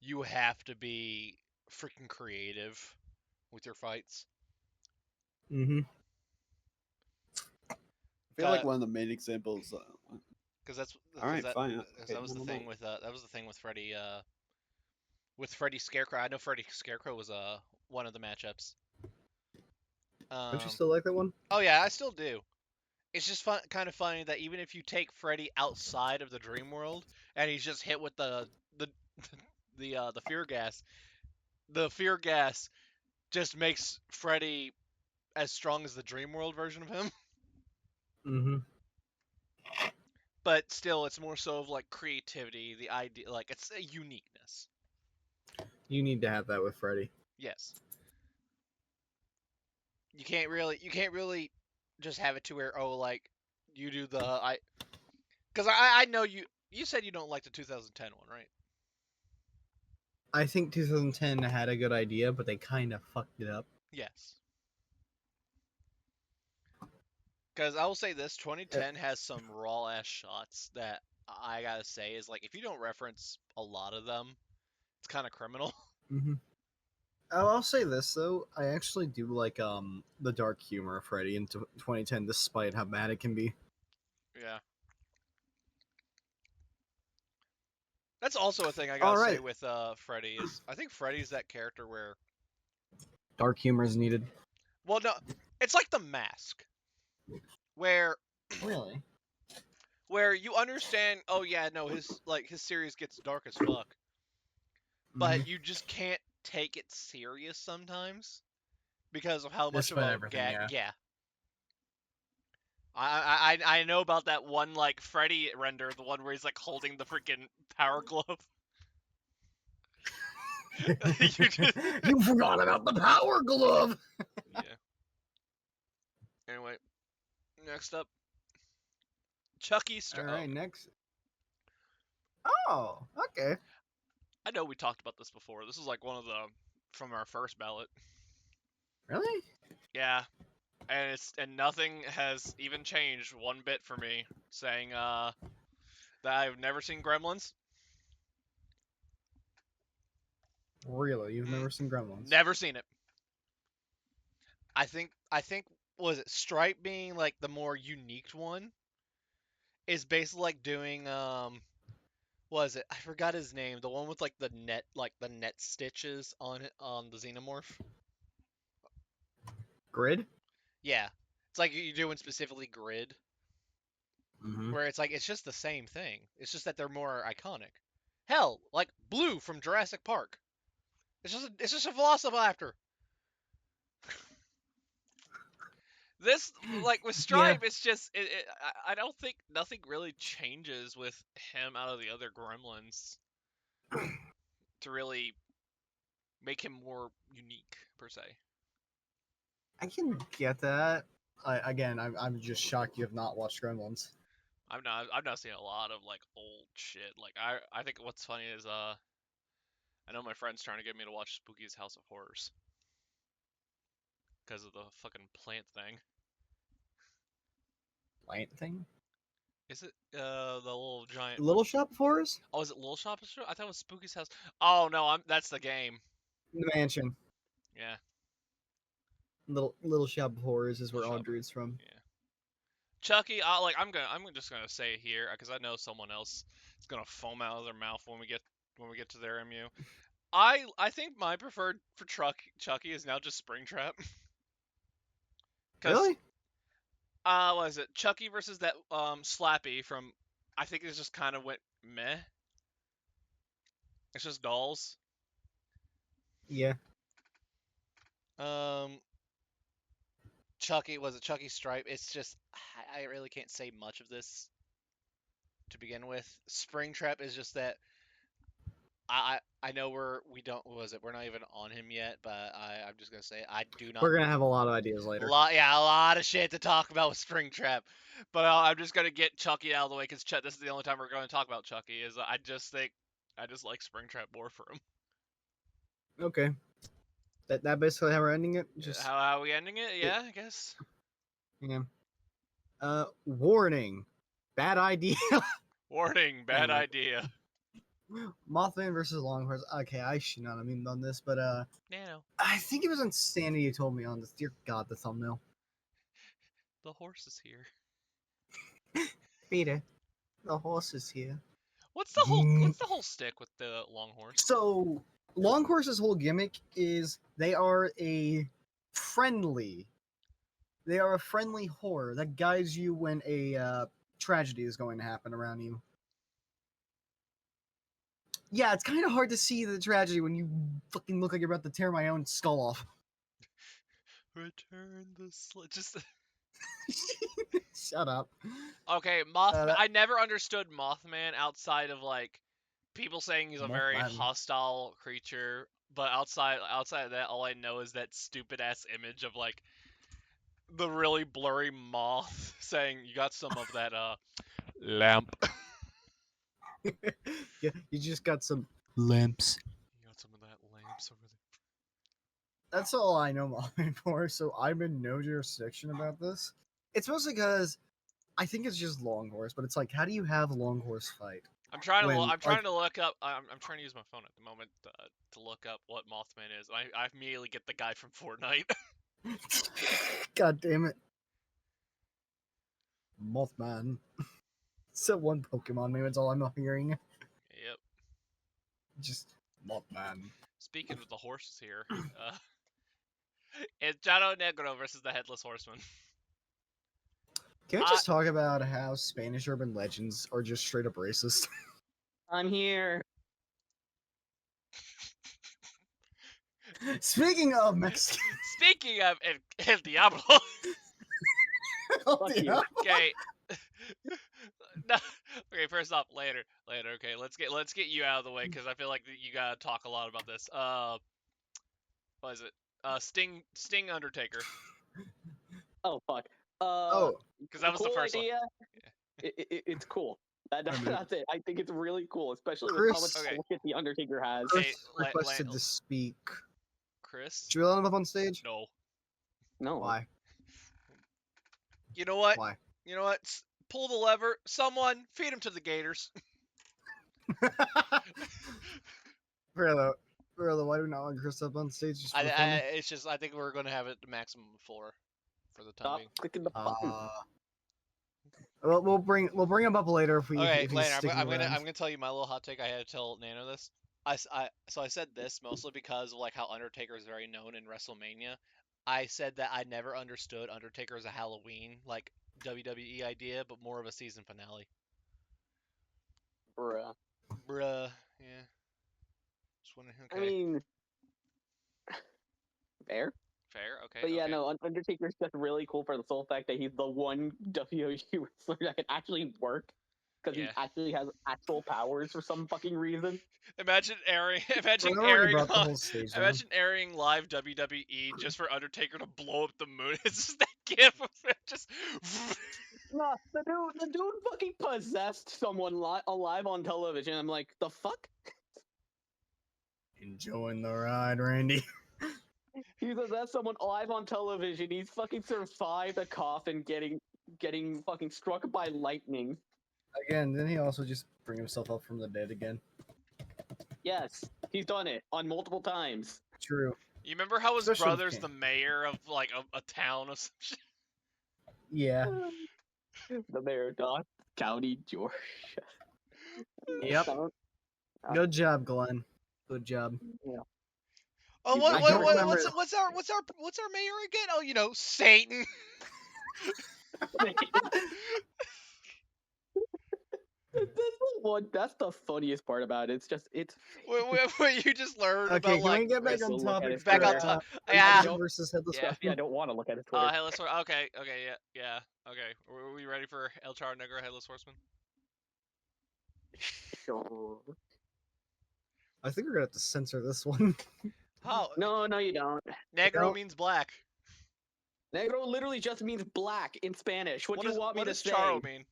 you have to be freaking creative with your fights. Mm-hmm. I feel like one of the main examples. Because that's All right, that, fine. that was the thing with that was the thing with Freddy Scarecrow. I know Freddy Scarecrow was one of the matchups. Don't you still like that one? Oh yeah, I still do. It's just kind of funny that even if you take Freddy outside of the dream world and he's just hit with the fear gas just makes Freddy as strong as the dream world version of him. Mm-hmm. But still, it's more so of like creativity, the idea, like it's a uniqueness. You need to have that with Freddy. Yes. You can't really just have it to where like you do because I know you said you don't like the 2010 one, right? I think 2010 had a good idea, but they kind of fucked it up. Yes. Because I will say this, 2010 has some raw ass shots that I gotta say is like if you don't reference a lot of them, it's kind of criminal. Mm-hmm. I'll say this though, I actually do like the dark humor of Freddy in 2010, despite how bad it can be. Yeah. That's also a thing I gotta say with Freddy is I think Freddy's that character where Dark humor is needed. well no, it's like the Mask, where Really? you understand. Oh yeah, no, his series gets dark as fuck, but you just can't take it serious sometimes because of how much of Despite a everything, yeah. I know about that one like Freddy render, the one where he's like holding the freaking power glove. You forgot about the power glove. Yeah. Anyway, next up, Chucky. All right, next. Oh, okay. I know we talked about this before. This is like one of the from our first ballot. Really? Yeah, and nothing has even changed one bit for me. Saying that I've never seen Gremlins. Really? You've never seen Gremlins? Never seen it. I think was it Stripe being like the more unique one is basically like doing was it? I forgot his name. The one with like the net stitches on it on the xenomorph. Grid? Yeah, it's like you're doing specifically Grid, Mm-hmm. where it's like it's just the same thing. It's just that they're more iconic. Hell, like Blue from Jurassic Park. It's just a Velociraptor. This like with Stripe, it's just I don't think nothing really changes with him out of the other Gremlins to really make him more unique per se. I can get that. I'm just shocked you have not watched Gremlins. I've not seen a lot of like old shit. Like I think what's funny is I know my friend's trying to get me to watch Spooky's House of Horrors because of the fucking plant thing. Plant thing? Is it the little giant? Little Shop of Horrors? Oh, is it Little Shop of Horrors? I thought it was Spooky's House. Oh no, that's the game. The Mansion. Yeah. Little Shop of Horrors is where Little Shop. Audrey's from. Yeah. Chucky, I'm just gonna say here because I know someone else is gonna foam out of their mouth when we get to their MU. I think my preferred for Chucky is now just Springtrap. Really? What is it? Chucky versus that Slappy from I think it just kind of went meh. It's just dolls. Yeah. Chucky was it Chucky Stripe? It's just I really can't say much of this to begin with. Springtrap is just that I know we're not even on him yet, but I'm just gonna say I do not. We're gonna have a lot of ideas later. A lot of shit to talk about with Springtrap, but I'm just gonna get Chucky out of the way because this is the only time we're going to talk about Chucky. Is I just like Springtrap more for him. Okay. That basically how we're ending it. Just How are we ending it? Yeah, I guess. yeah. Warning. Bad idea. Warning, bad Anyway. idea. Mothman versus Longhorns. Okay, I should not have even done this, but Nano, I think it was Insanity you told me on this. Dear God, the thumbnail. the horse is here. Peter, the horse is here. What's the whole stick with the long horse? So, Longhorse's whole gimmick is they are a friendly horror that guides you when a tragedy is going to happen around you. Yeah, it's kind of hard to see the tragedy when you fucking look like you're about to tear my own skull off. Return the just. Shut up. Okay, Mothman. I never understood Mothman outside of like people saying he's a very Mothman. hostile creature, but outside of that, all I know is that stupid ass image of like the really blurry moth saying you got some of that lamp. Yeah, you just got some lamps. You got some of that lamps over there. That's all I know Mothman for, so I'm in no jurisdiction about this. It's mostly because I think it's just Longhorse, but it's like, how do you have a Longhorse fight? I'm trying to When, I'm trying like- to look up. I'm trying to use my phone at the moment to look up what Mothman is. I immediately get the guy from Fortnite. God damn it. Mothman. It's that one Pokemon name, it's all I'm hearing. Yep. Just Mothman. Speaking of the horses here, it's Jado Negro versus the Headless Horseman. Can we just talk about how Spanish urban legends are just straight up racist? I'm here. Speaking of Mexican. Speaking of El Diablo. Fuck you. Okay. No. Okay, first off, later. Okay, let's get you out of the way because I feel like you gotta talk a lot about this. What is it? Sting Undertaker. Oh fuck. Because that was cool the first idea. one. It's cool. That's it. I think it's really cool, especially with how Chris- much Okay. bullshit the Undertaker has. Hey, Chris requested to speak. Chris? Should we let him up on stage? No. No. Why? You know what? Why? You know what? Pull the lever. Someone feed him to the gators. Fair though. Really, why do we not want Chris up on stage? Just for I, the I, fun? it's just I think we're gonna have it the maximum of 4 for the time Stop being. clicking the button. Well, we'll bring him up later if Okay, if he's Lana, sticking I'm around. gonna tell you my little hot take. I had to tell Nano this. So I said this mostly because of like how Undertaker is very known in WrestleMania. I said that I never understood Undertaker as a Halloween like WWE idea, but more of a season finale. Bruh. Bruh, yeah. Just wondering. I Okay, mean, fair. fair. Okay, But yeah, okay. no, Undertaker's just really cool for the sole fact that he's the one WWE wrestler that can actually work. Because Yeah. he actually has actual powers for some fucking reason. Imagine airing, imagine Well, I already airing, brought the whole stage down. imagine airing live WWE just for Undertaker to blow up the moon. It's just that gif of it just. Nah, the dude fucking possessed someone alive on television. I'm like, the fuck? Enjoying the ride, Randy. He possessed someone alive on television. He's fucking survived a coffin getting fucking struck by lightning. Again, then he also just bring himself up from the dead again. Yes, he's done it on multiple times. True. You remember how his Especially with brother's King. the mayor of like a town or some shit? Yeah. The mayor of Dot County, Georgia. Yep. Sound- Good job, Glenn. Good job. Oh, You what, I what, don't what, remember- what's our mayor again? Oh, you know, Satan. That's the funniest part about it. It's What you just learned Okay, about can like we get back Chris on will look at topic? his back on Twitter. top? I Yeah. don't- Versus Headless Yeah. yeah, I don't want to look at his Twitter. Headless Horseman. Okay, yeah. Okay, are we ready for El Char Negro Headless Horseman? Sure. I think we're gonna have to censor this one. How? No, you don't. Negro No. means black. Negro literally just means black in Spanish. What do you want me what to does say? Charo mean?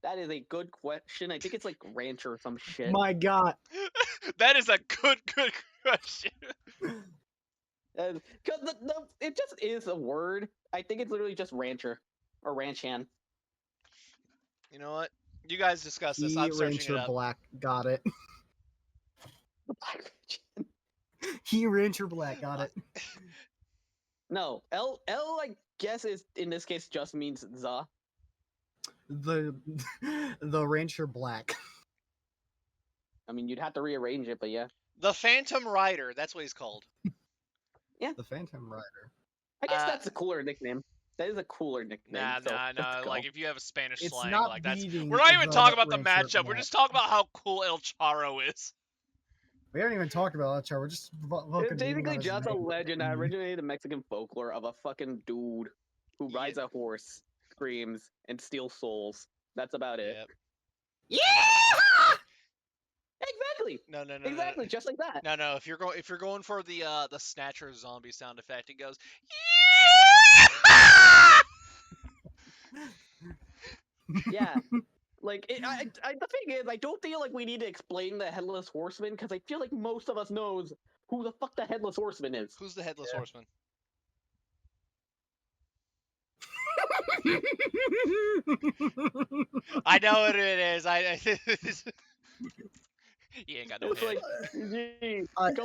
That is a good question. I think it's like rancher or some shit. My God. That is a good question. Cause it just is a word. I think it's literally just rancher or ranch hand. You know what? You guys discuss this. He I'm searching Rancher it up. Black. Got it. The black ranch hand. He Rancher Black. Got it. No, L I guess is in this case just means the. The Rancher Black. I mean, you'd have to rearrange it, but yeah. The Phantom Rider. That's what he's called. The Phantom Rider. I guess Uh, that's a cooler nickname. That is a cooler nickname. Nah. so let's go. Like if you have a Spanish It's slang, not like that's. beating We're not even the talking about the Rancher matchup. We're Black. just talking about how cool El Charo is. We haven't even talked about that, Char. We're just It's basically just a legend that Mhm. originated in Mexican folklore of a fucking dude who Yeah. rides a horse, screams, and steals souls. That's about it. Yep. Yeah! Exactly. No. Exactly, just like that. No. If you're going for the Snatcher zombie sound effect, it goes. Yeah. Like, the thing is, I don't feel like we need to explain the Headless Horseman, because I feel like most of us knows who the fuck the Headless Horseman is. Who's the Headless Yeah. Horseman? I know what it is. He ain't got no It's head. like, gee, I- go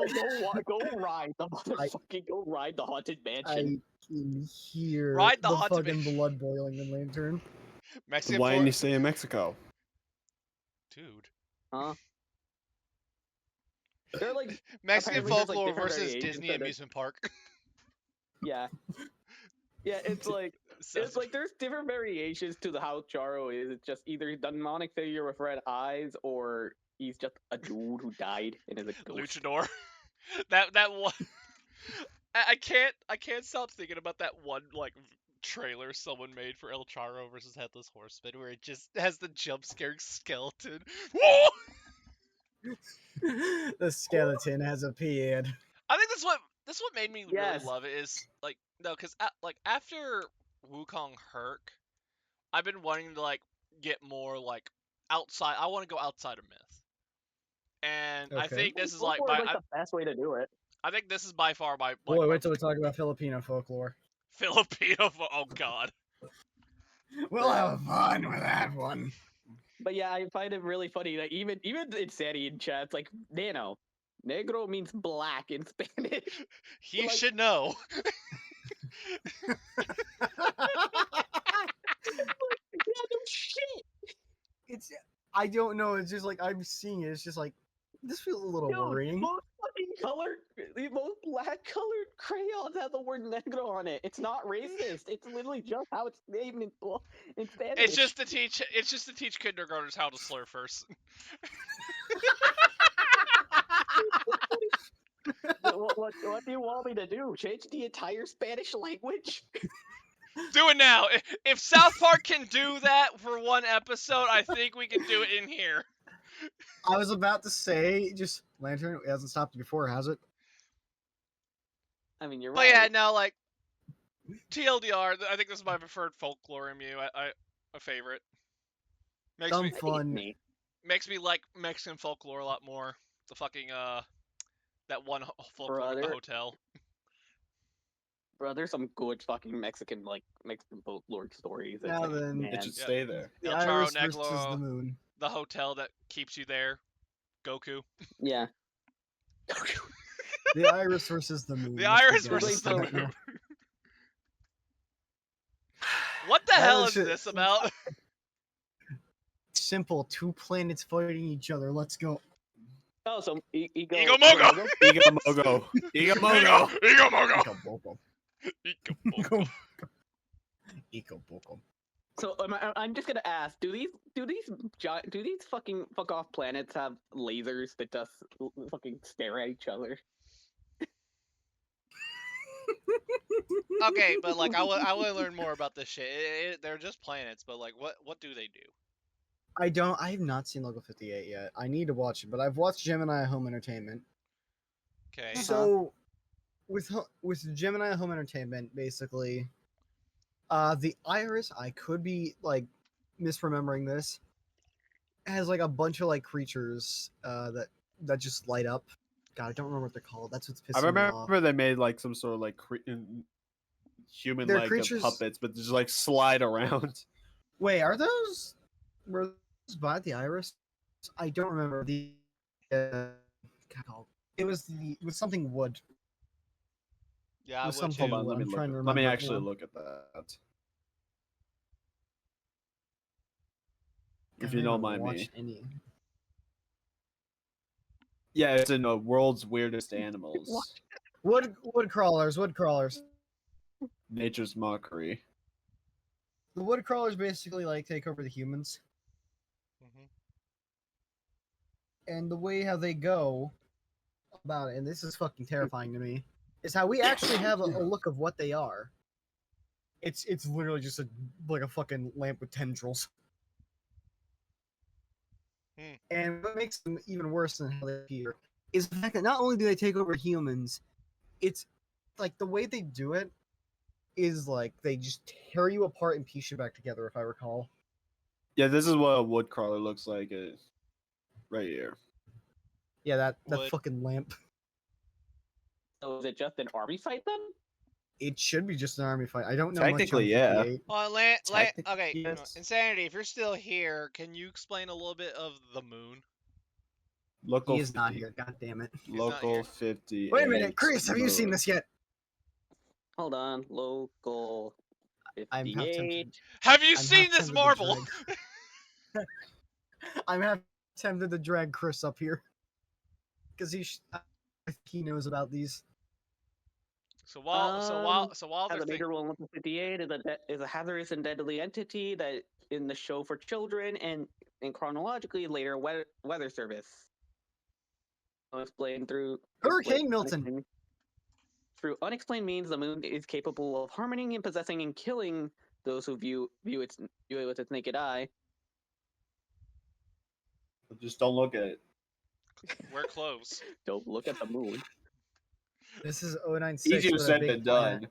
ride the motherfucking, go ride the Haunted Mansion. I can hear Ride the the Haunted fucking Mansion. blood boiling in Lantern. Mexican Why for- didn't you stay in Mexico? Dude. Huh? They're like, Mexican Apparently there's, like, folklore different versus variations Disney of it. amusement park. yeah. Yeah, it's like, there's different variations to the how Charo is. It's just either a demonic figure with red eyes, or he's just a dude who died and is a ghost. Luchador. that one. I can't stop thinking about that one like trailer someone made for El Charo versus Headless Horseman, where it just has the jump scare skeleton. The skeleton has appeared. I think that's what made me Yes. really love it is like no, because like after Wukong Herc, I've been wanting to like get more like outside. I want to go outside of myth, and I Okay. think this is Folklore like is the best way to do it. I think this is by far my Boy, my wait till we talk about Filipino folklore. Filipino. Oh God. We'll have fun with that one. But yeah, I find it really funny that even Insanity in chat, it's like Nano, negro means black in Spanish. He Like- should know. Yeah, no shit. It's I don't know. It's just like I'm seeing it. It's just like this feels a little Dude, worrying. most black colored crayons have the word negro on it. It's not racist. It's literally just how it's named in Spanish. It's just to teach kindergartners how to slur first. what do you want me to do? Change the entire Spanish language? Do it now. If South Park can do that for one episode, I think we can do it in here. I was about to say, just Lantern it hasn't stopped before, has it? I mean, you're But right. yeah, now like TLDR, I think this is my preferred folklore Mew. I a favorite. Makes Some me fun. makes me like Mexican folklore a lot more. The fucking that one folklore with the Brother. hotel. Bro, there's some good fucking Mexican folklore stories. Now It's like, then, It man. should Yeah. stay there. The El Charro Iris versus Negro, the Moon. the hotel that keeps you there. Goku. Yeah. The Iris versus the Moon. The let's be Iris honest versus the right now. moon. What the That hell was is just- this about? Simple. Two planets fighting each other. Let's go. Oh, so Ego Ego Mogo! Igamogo. Igamogo. Ego Mogo! Eco Boko. Ego Mogo. Eco Boko. So I'm just gonna ask: do these fucking fuck off planets have lasers that just fucking stare at each other? Okay, but like I want to learn more about this shit. They're just planets, but like what do they do? I have not seen Logo 58 yet. I need to watch it, but I've watched Gemini Home Entertainment. Okay. So, with Gemini Home Entertainment, basically, the Iris, I could be like misremembering this, has like a bunch of like creatures that just light up. God, I don't remember what they're called. That's what's I pissing me off. remember they made like some sort of like human They're like creatures- puppets, but just like slide around. Wait, were those by the Iris? I don't remember the. God, it was something wood. Yeah, I With would some too. Hold on, Well, let me I'm look. trying to Let me remember it actually now. look at that. I If you haven't don't mind me. watched any. Yeah, it's in World's Weirdest Animals. Wood crawlers. Nature's Mockery. The wood crawlers basically like take over the humans, Mhm. and the way how they go about it, and this is fucking terrifying to me, is how we actually have a look of what they are. It's literally just like a fucking lamp with tendrils. Hmm. And what makes them even worse than how they appear is the fact that not only do they take over humans, it's like the way they do it is like they just tear you apart and piece you back together, if I recall. Yeah, this is what a woodcrawler looks like right here. Yeah, that Wood. fucking lamp. So is it just an army fight then? It should be just an army fight. I don't know much on Technically, yeah. 58. Technically, Okay, yes. Insanity, if you're still here, can you explain a little bit of the moon? Local He is not 50 here. God damn it. He's not Local here. 50. Wait a minute, Chris. Have you seen this yet? Hold on, local I'm half 58. tempted. Have you I'm seen half this tempted to marble? drag- I'm half tempted to drag Chris up here because he knows about these. So while Has they're a major role in Local 58 is a hazardous and deadly entity that in the show for children and chronologically later weather service. I'll explain through Hurricane Milton. Through unexplained means, the moon is capable of harming and possessing and killing those who view it with its naked eye. Just don't look at it. wear clothes. Don't look at the moon. This is 096. Easier with a said big than planet.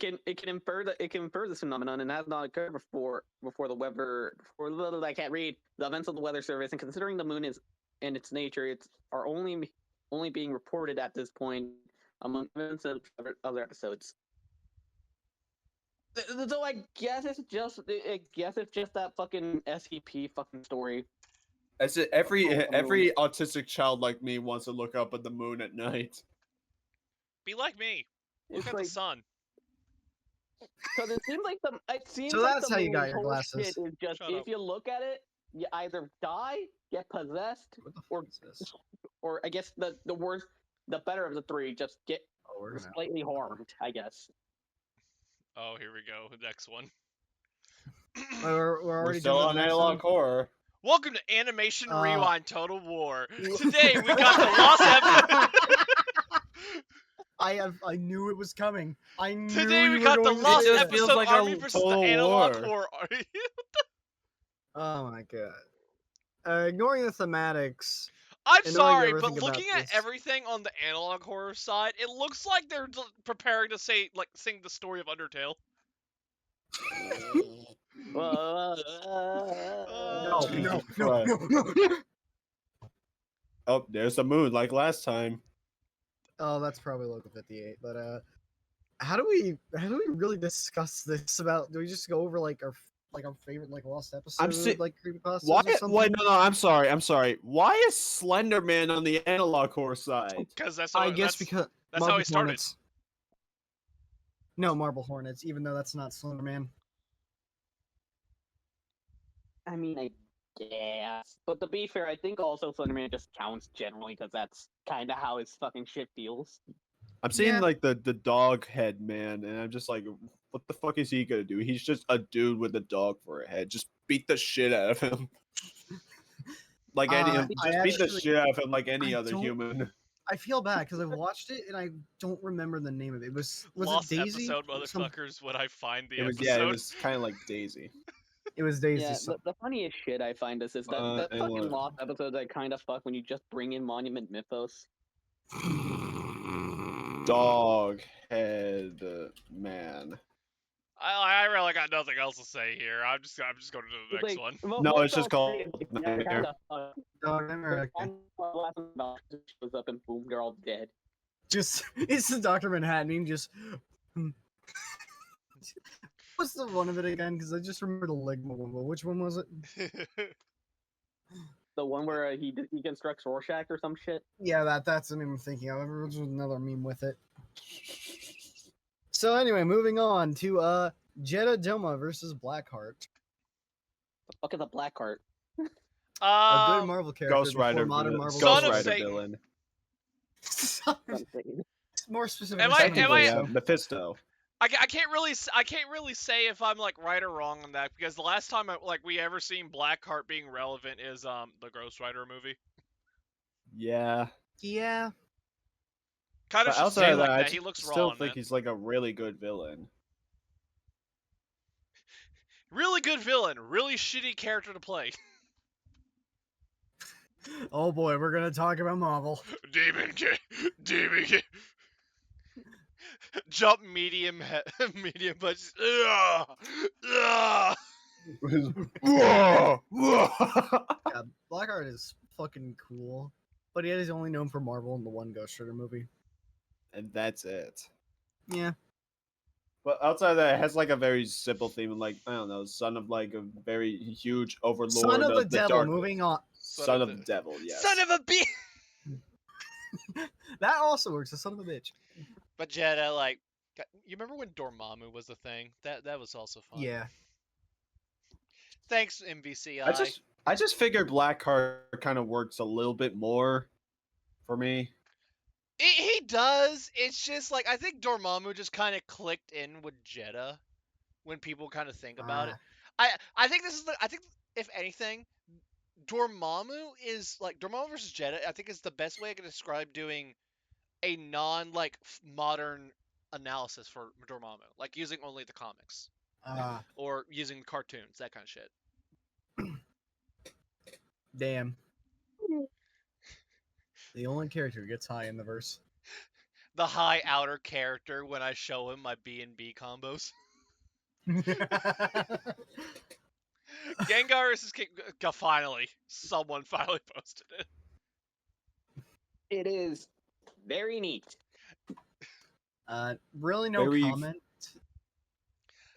done. It can infer this phenomenon and has not occurred before I can't read the events of the weather service, and considering the moon is and its nature are only being reported at this point among events of other episodes. Though I guess it's just that fucking SCP fucking story. As it, every autistic child like me wants to look up at the moon at night. Be like me. Look It's at like, the sun. because it seems like So that's how you got moon's your whole glasses. shit is just Shut if up. you look at it, you either die, get possessed, What the or fuck is this? or I guess the worst, the better of the three, just get Oh, we're gonna. slightly harmed. I guess. Oh, here we go. Next one. We're We're already still done with on the next analog one? horror. Welcome to Animation Uh, Rewind Total War. Today we got the lost episode. I knew it was coming. I knew Today you we were got the going to lost say just that. feels episode like a army versus the total analog war. horror army. Oh my god. Ignoring the thematics. I'm And knowing sorry, but everything about looking at this. everything on the analog horror side, it looks like they're preparing to sing the story of Undertale. No, Uh, no. Oh, there's the moon like last time. Oh, that's probably Local 58. But how do we really discuss this? About do we just go over like our favorite like lost episode like creepypastas Why? or something? Wait, no, I'm sorry. Why is Slender Man on the analog horror side? Because that's I guess because that's Marble how he started. Hornets. No, Marble Hornets, even though that's not Slender Man. I mean, I guess, but to be fair, I think also Slenderman just counts generally because that's kind of how his fucking shit feels. I'm seeing Yeah. like the dog head man, and I'm just like, what the fuck is he gonna do? He's just a dude with a dog for a head. Just beat the shit out of him. Like any, I just beat the actually- shit out of him like any I other don't- human. I feel bad because I watched it and I don't remember the name of it. Was Lost it Daisy? episode, Some- motherfuckers. When I find the It was episode. it was kind of like Daisy. It was Daisy. Yeah, some- the funniest shit I find is that that and fucking what? lost episode that kind of fuck when you just bring in Monument Mythos. Dog head man. I really got nothing else to say here. I'm just going to the It's next like, one. No, what it's just I'll called say is, like, Nightmare. kinda fuck. Dog Nightmare, okay. Shows up and boom, they're all dead. Just it's the Dr. Manhattan meme, just what's the one of it again? Because I just remember the Ligma one. But which one was it? The one where he deconstructs Rorschach or some shit. Yeah, that's the meme I'm thinking of. There's another meme with it. So anyway, moving on to Jeddah Doma versus Blackheart. The fuck is a Blackheart? A good Marvel character. Ghost Rider, before modern Marvel. Son Ghost of Rider Satan. villain. More specific. Am I- Technically, Mephisto. I can't really say if I'm like right or wrong on that because the last time we ever seen Blackheart being relevant is the Ghost Rider movie. Yeah. Yeah. Kind of But should outside say of like that, I that. He looks raw still on think that. he's like a really good villain. Really good villain. Really shitty character to play. Oh boy, we're gonna talk about Marvel. Demon King. Demon King. Jump medium medium punches. Ugh! Ugh! Yeah, Blackheart is fucking cool, but he is only known for Marvel in the one Ghost Rider movie. And that's it. Yeah. But outside of that, it has like a very simple theme, like I don't know, son of like a very huge overlord Son of the Devil. dark. Moving on. Son of the devil. Yes. Son of a bitch. That also works. The son of a bitch. But Jeddah, like, you remember when Dormammu was a thing? That was also fun. Yeah. Thanks, MVCI. I just figured Blackheart kind of works a little bit more for me. He does. It's just like I think Dormammu just kind of clicked in with Jeddah when people kind of think about it. I think this is I think if anything, Dormammu is like Dormammu versus Jeddah. I think is the best way I can describe doing a non modern analysis for Dormammu, like using only the comics or using cartoons, that kind of shit. Damn. The only character who gets high in the verse. The high outer character when I show him my B&B combos. Gengar versus King. Someone finally posted it. It is very neat. Really no Very- comment.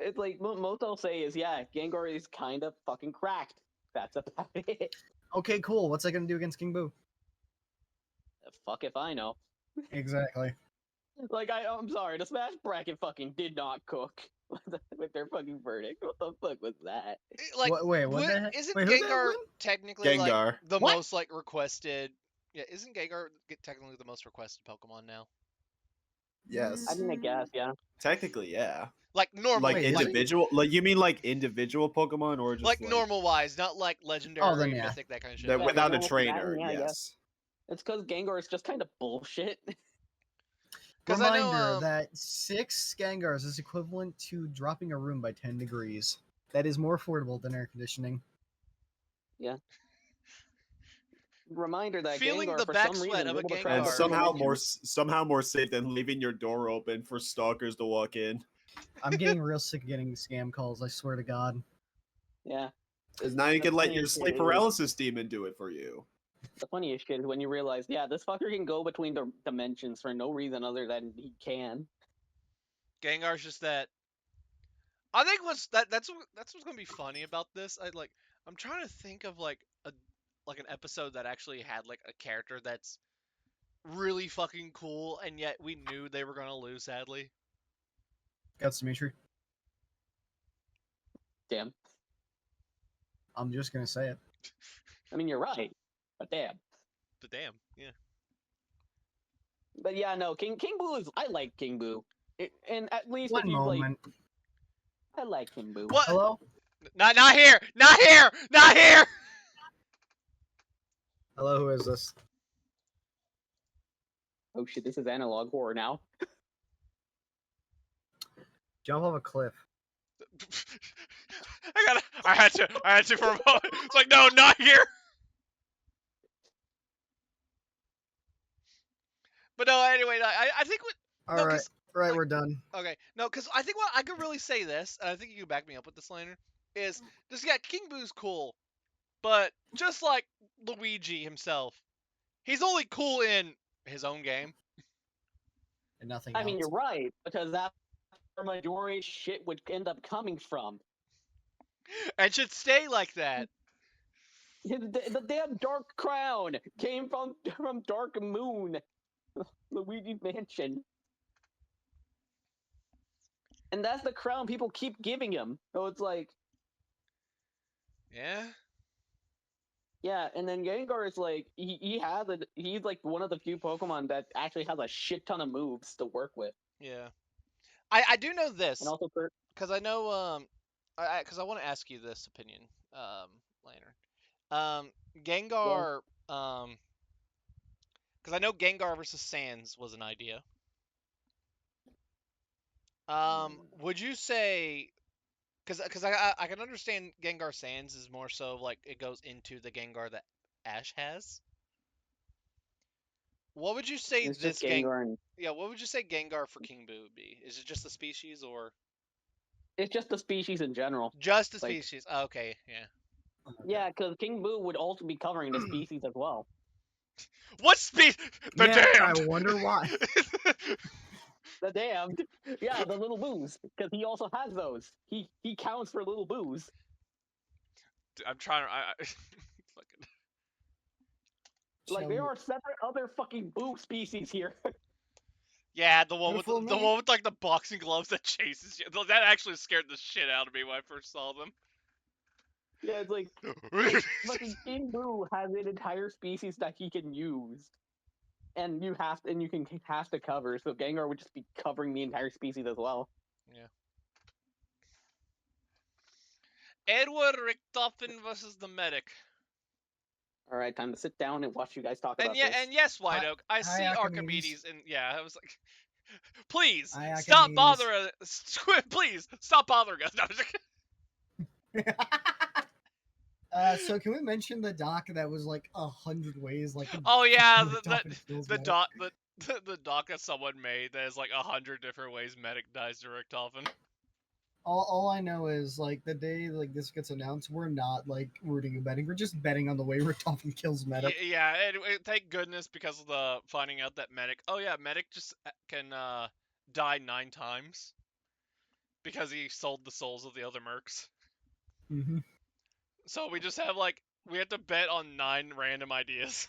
It's like most I'll say is, yeah, Gengar is kind of fucking cracked. That's about it. Okay, cool. What's that gonna do against King Boo? Fuck if I know. Exactly. Like I'm sorry, the Smash bracket fucking did not cook with their fucking verdict. What the fuck was that? Like, Wait, what the heck? isn't Wait, who did Gengar win? technically like Gengar. the What? most like requested? Yeah, isn't Gengar technically the most requested Pokemon now? Yes. I mean, I guess, yeah. Technically, yeah. Like normal, Like Wait, what? individual, like you mean like individual Pokemon or just like normal wise, not like legendary, Oh, then yeah. mythic, that kind of shit. that Yeah, without a normal trainer? combatant, yeah, I guess. Yes. It's because Gengar is just kind of bullshit. Because I Reminder know, that 6 Gengars is equivalent to dropping a room by 10 degrees. That is more affordable than air conditioning. Reminder that feeling Gengar, the for back some sweat reason, of is a able to And travel Gengar. through somehow more safe than leaving your door open for stalkers to walk in. I'm getting real sick of getting scam calls, I swear to God. Yeah. Is now you The can let your funniest sleep shit is- paralysis demon do it for you. The funniest shit is when you realize, yeah, this fucker can go between the dimensions for no reason other than he can. Gengar's just that. I think that's what's gonna be funny about this. I'm trying to think of like an episode that actually had like a character that's really fucking cool, and yet we knew they were gonna lose sadly. Got Dimitri. Damn. I'm just gonna say it. I mean, you're right, but damn. But damn, yeah. But yeah, no, King Boo is. I like King Boo, and at least One if you like, moment. I like King Boo. What? Hello? Not here! Not here! Not here! Hello, who is this? Oh shit, this is analog horror now. Jump off a cliff. I had to for a moment. It's like, no, not here. But no, anyway, I think what. No, Alright, 'cause, right, like- we're done. Okay, no, because I think what I could really say this, and I think you can back me up with this, Laner, is this guy King Boo's cool, but just like Luigi himself, he's only cool in his own game. And nothing I else. mean, you're right, because that's where majority of shit would end up coming from. And should stay like that. The damn Dark Crown came from Dark Moon, Luigi's Mansion. And that's the crown people keep giving him. So it's like, Yeah. yeah, and then Gengar is like, he's like one of the few Pokemon that actually has a shit ton of moves to work with. Yeah. I do know this, And also for because I know because I want to ask you this opinion, Laner. Gengar, because I know Gengar versus Sans was an idea. Would you say, because I can understand Gengar Sans is more so like it goes into the Gengar that Ash has. What would you say it's this just Gengar, and Yeah, what would you say Gengar for King Boo would be? Is it just the species or it's just the species in general. just the Like- species? Oh, okay, yeah. Yeah, because King Boo would also be covering the species as well. What species? The Yeah, damned. I wonder why. The damned, yeah, the little boos, because he also has those. He counts for little boos. I'm trying to. Fucking. Like Show there me. are separate other fucking boo species here. Yeah, the one with Beautiful the man. one with like the boxing gloves that chases you. That actually scared the shit out of me when I first saw them. Yeah, it's like fucking King Boo has an entire species that he can use, and you have to cover. So Gengar would just be covering the entire species as well. Edward Richtofen versus the medic. All right, time to sit down and watch you guys talk And about yeah, this. and yes, White Hi- Oak, I hi, see Archimedes. Archimedes, and yeah, I was like, please Hi, stop Archimedes. bothering. Please stop bothering us. No, I'm just kidding. So can we mention the doc that was like 100 ways like Oh yeah, Richtofen kills the Medic? doc the doc that someone made that is like 100 different ways medic dies to Richtofen. All I know is like the day like this gets announced, we're not like rooting and betting. We're just betting on the way Richtofen kills Medic. Yeah, and thank goodness because of the finding out that medic. Oh yeah, medic just can die 9 times. because he sold the souls of the other mercs. Mm-hmm. So we just have like we have to bet on 9 random ideas.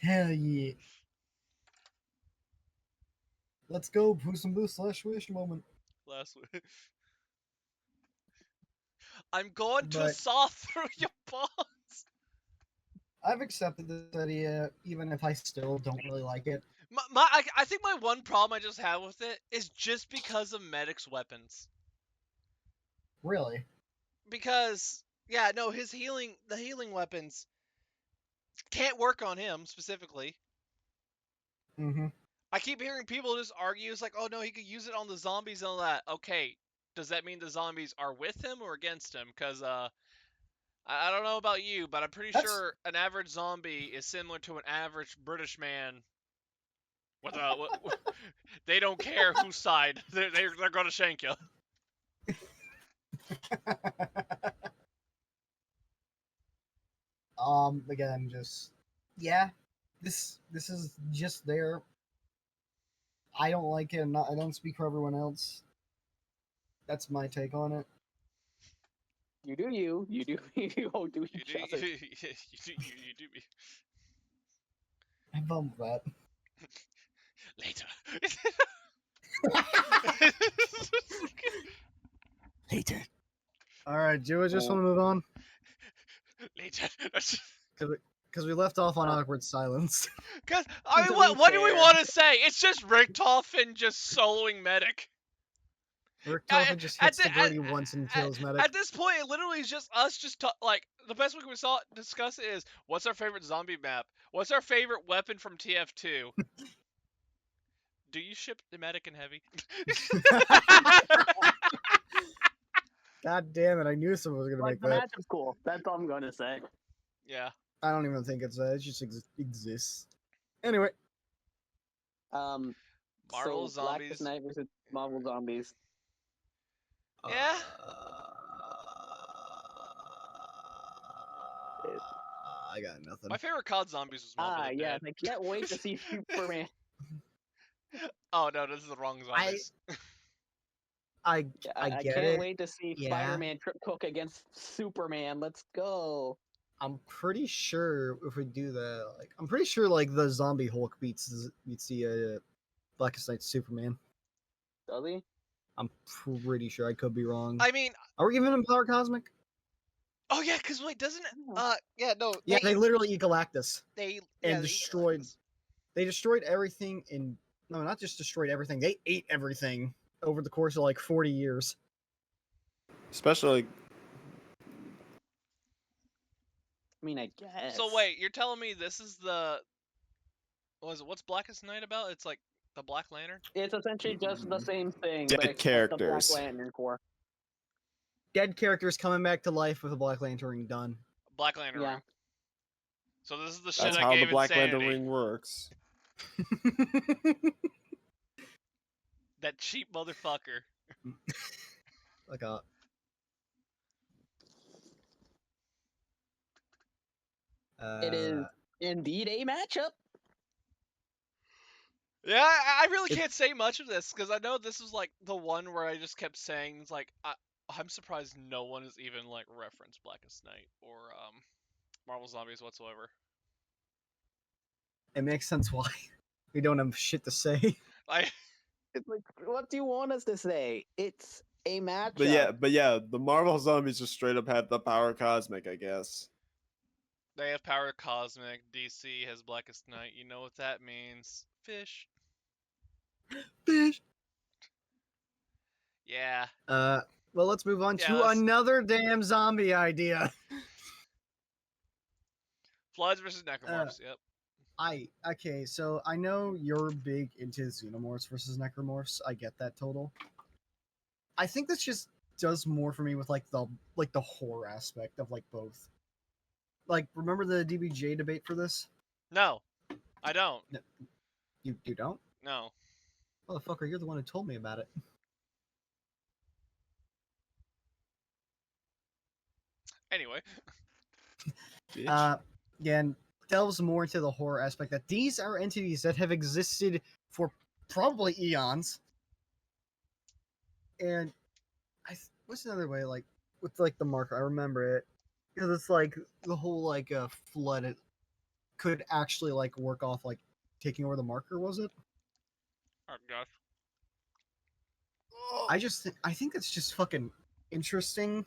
Hell yeah. Let's go. Puss and Boo / Wish moment. Last week. I'm going to But saw through your bonds. I've accepted this idea, even if I still don't really like it. I think my one problem I just have with it is just because of Medic's weapons. Really. Because yeah, no, the healing weapons can't work on him specifically. Mm-hmm. I keep hearing people just argue, it's like, oh no, he could use it on the zombies and all that. Okay, does that mean the zombies are with him or against him? Because I don't know about you, but I'm pretty That's- sure an average zombie is similar to an average British man. They don't care whose side they're gonna shank you. Again, just yeah. This is just there. I don't like it. I don't speak for everyone else. That's my take on it. You do you. You do you. Oh, do You each do, other. you do me I bummed that. later. Later. All right, do we just want to move on? Later. Because we left off on awkward silence. Cause I mean, To what be do we fair. want to say? It's just Richtofen just soloing Medic. Rick I- Toffin just at hits the- the birdie at- once and at- kills Medic. At this point, it literally is just us like the best way we saw discuss it is what's our favorite zombie map? What's our favorite weapon from TF2? Do you ship the Medic and Heavy? God damn it! I knew someone was gonna Like make the that. matchup's cool. That's all I'm gonna say. Yeah. I don't even think it's that. It just exists. Anyway, Marvel so Blackest Zombies. Night versus Marvel Zombies. Yeah. I got nothing. My favorite COD Zombies was Marvel Ah, the yes. Dead. I can't wait to see Superman. Oh no, this is the wrong zombies. I I get can't it. wait to see Yeah. Spider-Man Trip Cook against Superman. Let's go. I'm pretty sure if we do that, like, I'm pretty sure like the zombie Hulk beats the Blackest Night Superman. Does he? I'm pretty sure. I could be wrong. I mean, Are we giving him Power Cosmic? oh yeah, cause wait, doesn't it? Yeah, no. Yeah, they literally eat Galactus they and they destroyed. They destroyed everything in. No, not just destroyed everything. They ate everything over the course of like 40 years. Especially I mean, I guess. So wait, you're telling me this is the what's Blackest Night about? It's like the Black Lantern? It's essentially just the same thing, Dead but except characters. the Black Lantern Corps. Dead characters coming back to life with a Black Lantern ring done. Black Lantern Yeah. ring. So this is the shit that's I how the gave Black Insanity. Lantern ring works. That cheap motherfucker. Like a. It is indeed a matchup. Yeah, I really It- can't say much of this because I know this is like the one where I just kept saying it's like I'm surprised no one has even like referenced Blackest Night or Marvel Zombies whatsoever. It makes sense why we don't have shit to say. I It's like, what do you want us to say? It's a matchup. But yeah, the Marvel Zombies just straight up have the power cosmic, I guess. They have Power Cosmic. DC has Blackest Night. You know what that means? Fish. Fish. Yeah. Well, let's move on Yeah, to let's- another damn zombie idea. Floods versus Necromorphs. Yep. Okay, so I know you're big into Xenomorphs versus Necromorphs. I get that total. I think this just does more for me with like the horror aspect of like both. Like, remember the DBJ debate for this? No, I don't. You don't? No. Motherfucker, you're the one who told me about it. Anyway. Bitch. Again, delves more into the horror aspect that these are entities that have existed for probably eons. And what's another way, like with like the marker? I remember it because it's like the whole like flood. It could actually like work off like taking over the marker. Was it? Oh gosh. I think that's just fucking interesting,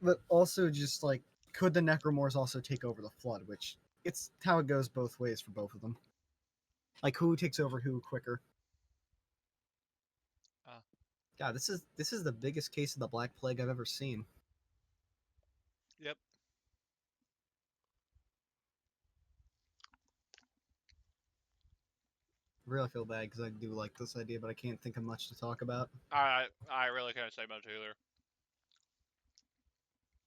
but also just like could the Necromorphs also take over the flood? Which it's how it goes both ways for both of them. Like who takes over who quicker? Uh. God, this is the biggest case of the Black Plague I've ever seen. Yep. I really feel bad because I do like this idea, but I can't think of much to talk about. I really can't say much either.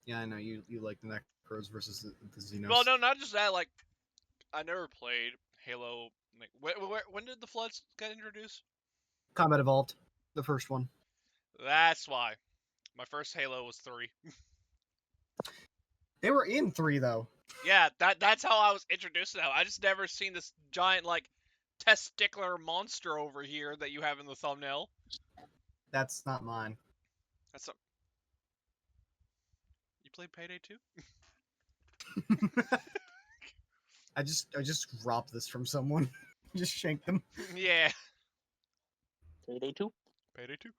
Yeah, I know you like the Necros versus the Xenos. Well, no, not just that. Like, I never played Halo. Like, when did the Floods get introduced? Combat Evolved, the first one. That's why. My first Halo was 3. They were in 3 though. Yeah, that's how I was introduced to them. I just never seen this giant like testicular monster over here that you have in the thumbnail. That's not mine. That's a... You played Payday 2? I just robbed this from someone. Just shanked them. Yeah. Payday 2? Payday 2.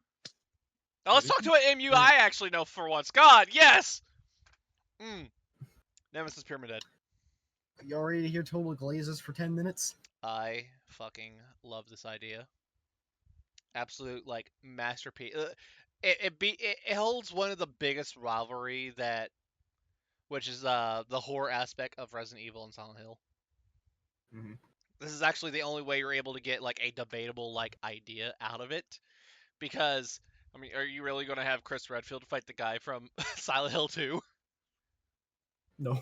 Now let's Payday talk to an MU I actually know for once. God, yes! Nemesis Pyramid Head. You all ready to hear Total Glazes for 10 minutes? I fucking love this idea. Absolute like masterpiece. It holds one of the biggest rivalry that, which is the horror aspect of Resident Evil and Silent Hill. Mm-hmm. This is actually the only way you're able to get like a debatable like idea out of it, because I mean, are you really gonna have Chris Redfield fight the guy from Silent Hill 2? No.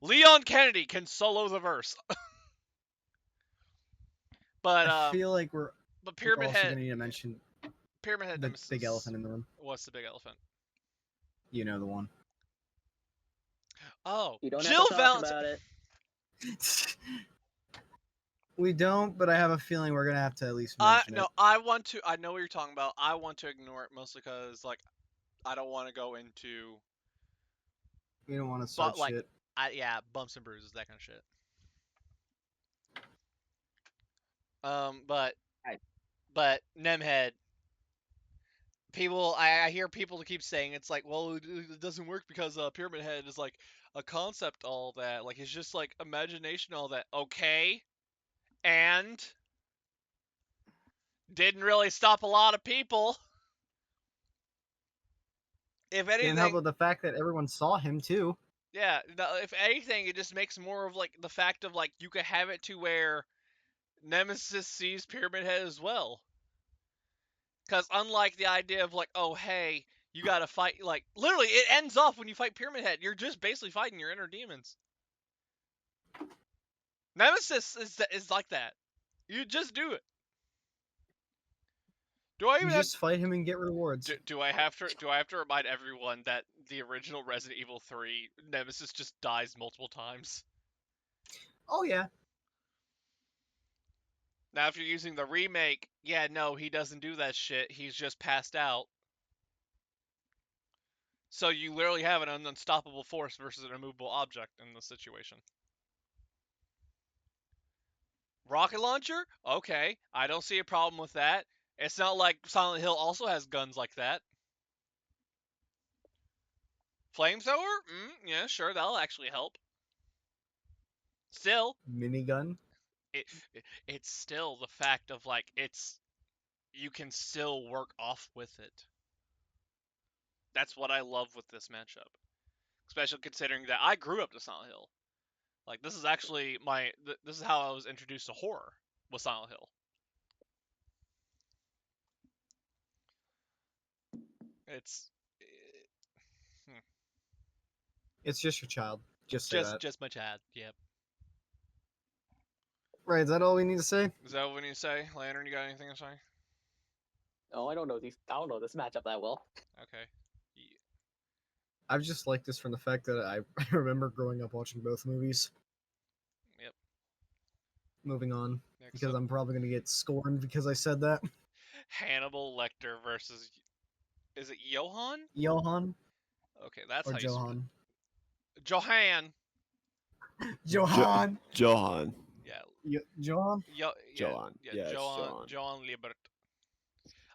Leon Kennedy can solo the verse. But I feel like we're Pyramid also Head, going to need to mention Pyramid Head the Nemesis. big elephant in the room. What's the big elephant? You know the one. Oh, You don't Jill have to talk Valentine. about it. We don't, but I have a feeling we're gonna have to at least mention No, it. I want to. I know what you're talking about. I want to ignore it mostly because like I don't want to go into. We don't want to start like, shit. Yeah, bumps and bruises, that kind of shit. But Nemhead. People, I hear people keep saying it's like, well, it doesn't work because Pyramid Head is like a concept, all that. Like it's just like imagination, all that. Okay, and didn't really stop a lot of people. If anything, Can't help with the fact that everyone saw him too. yeah. If anything, it just makes more of like the fact of like you could have it to where Nemesis sees Pyramid Head as well. Because unlike the idea of like, oh hey, you gotta fight, like literally it ends off when you fight Pyramid Head. You're just basically fighting your inner demons. Nemesis is like that. You just do it. Do I You even just fight him and get rewards. do I have to remind everyone that the original Resident Evil 3 Nemesis just dies multiple times? Oh yeah. Now if you're using the remake, yeah, no, he doesn't do that shit. He's just passed out. So you literally have an unstoppable force versus an immovable object in this situation. Rocket launcher? Okay, I don't see a problem with that. It's not like Silent Hill also has guns like that. Flamethrower? Yeah, sure, that'll actually help. Still, Minigun. it's still the fact of like you can still work off with it. That's what I love with this matchup, especially considering that I grew up to Silent Hill. Like this is actually this is how I was introduced to horror with Silent Hill. It's It's just your child. Just say that. just my Chad. Yep. Right, is that all we need to say? Is that what we need to say? Lantern, you got anything to say? Oh, I don't know this matchup that well. Okay. Yeah. I've just liked this from the fact that I remember growing up watching both movies. Yep. Moving on. Next Because up. I'm probably gonna get scorned because I said that. Hannibal Lecter versus. Is it Johan? Johan Okay, that's or how you spell Johan? Johan. Johan. Johan. Yeah. Johan. Yeah. Johan. Yeah. Yeah, it's Johan. Johan. Johan Liebert.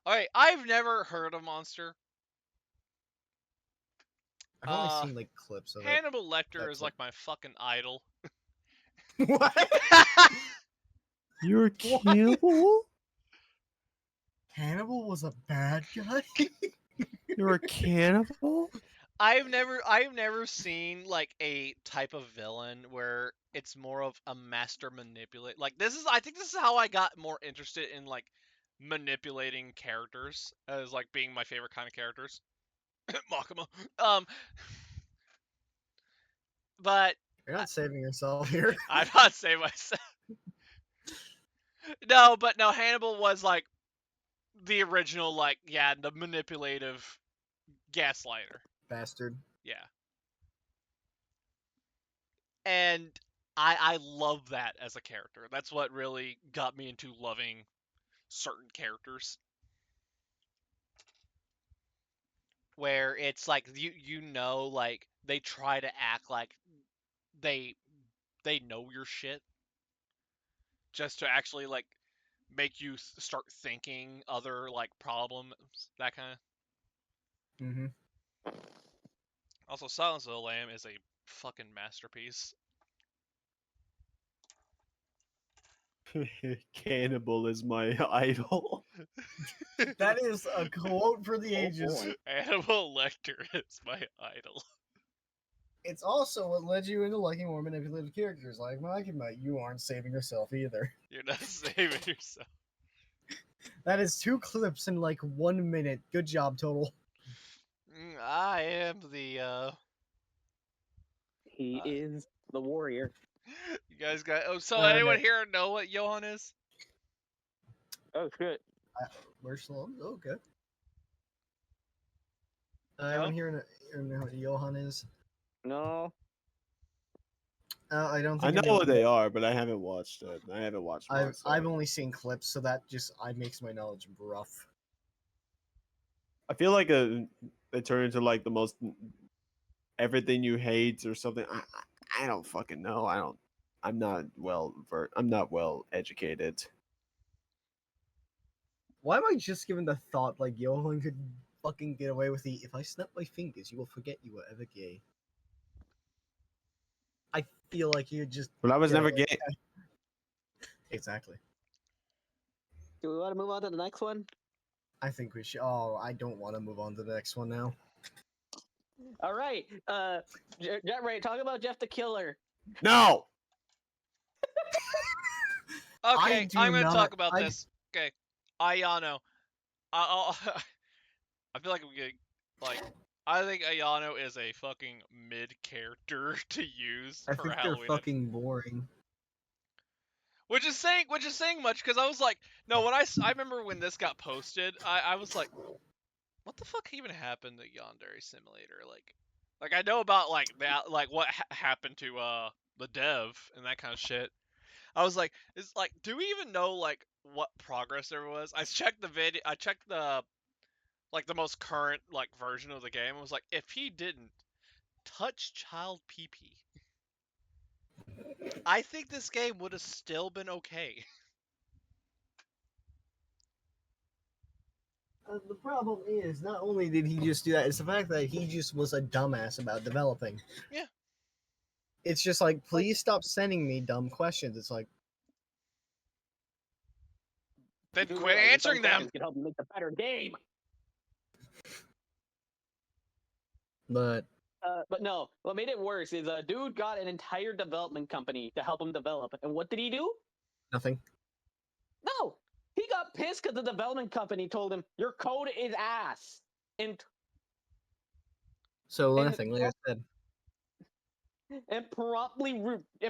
Alright, I've never heard of Monster. I've only seen like clips of it. Hannibal Lecter That's is like my fucking idol. What? You're a What? cannibal? Hannibal was a bad guy. You're a cannibal? I've never seen like a type of villain where it's more of a master manipulate. Like I think this is how I got more interested in like manipulating characters as like being my favorite kind of characters. Makima. Um but You're not saving yourself here. I'm not saying myself. No, Hannibal was like the original like the manipulative gaslighter. Bastard. Yeah. And I love that as a character. That's what really got me into loving certain characters. Where it's like like they try to act like they they know your shit just to actually like make you start thinking other like problems, that kind of. Mm-hmm. Also, Silence of the Lamb is a fucking masterpiece. Cannibal is my idol. That is a quote for the ages. boy. Hannibal Lecter is my idol. It's also what led you into liking more manipulative characters like Makima. You aren't saving yourself either. You're not saving yourself. That is 2 clips in like 1 minute. Good job, total. I am the He is the warrior. You guys got. Oh, so No. anyone here know what Johan is? Oh shit. We're slow. Oh, good. No? Anyone here know what Johan is? No. I don't I think know anyone what they are, but I haven't watched it. I haven't watched Monster. I've only seen clips, so that just makes my knowledge rough. I feel like they turn into like the most everything you hate or something. I don't fucking know. I'm not well educated. Why am I just given the thought like Johan could fucking get away with the "if I snap my fingers, you will forget you were ever gay"? I feel like he would just. But I was get never away- gay. Exactly. Do we want to move on to the next one? I think we should. Oh, I don't want to move on to the next one now. All right. Ray, talk about Jeff the Killer. No. Okay, do I'm gonna not- talk about I- this. Okay, Ayano. I'll I feel like we get like. I think Ayano is a fucking mid character to use I for think Halloween. they're fucking boring. Which is saying much because I was like, no, when I remember when this got posted, I was like, what the fuck even happened to Yandere Simulator? Like I know about like that, like what happened to the dev and that kind of shit. I was like, is like, do we even know like what progress there was? I checked the video. I checked the like the most current like version of the game. I was like, if he didn't touch child PP, I think this game would have still been okay. The problem is, not only did he just do that, it's the fact that he just was a dumbass about developing. Yeah. It's just like, please stop sending me dumb questions. It's like, Then Do quit realize that answering some them. questions can help you make a better game. but But no, what made it worse is a dude got an entire development company to help him develop. And what did he do? nothing. No! He got pissed because the development company told him, your code is ass. And So And- nothing, like I said.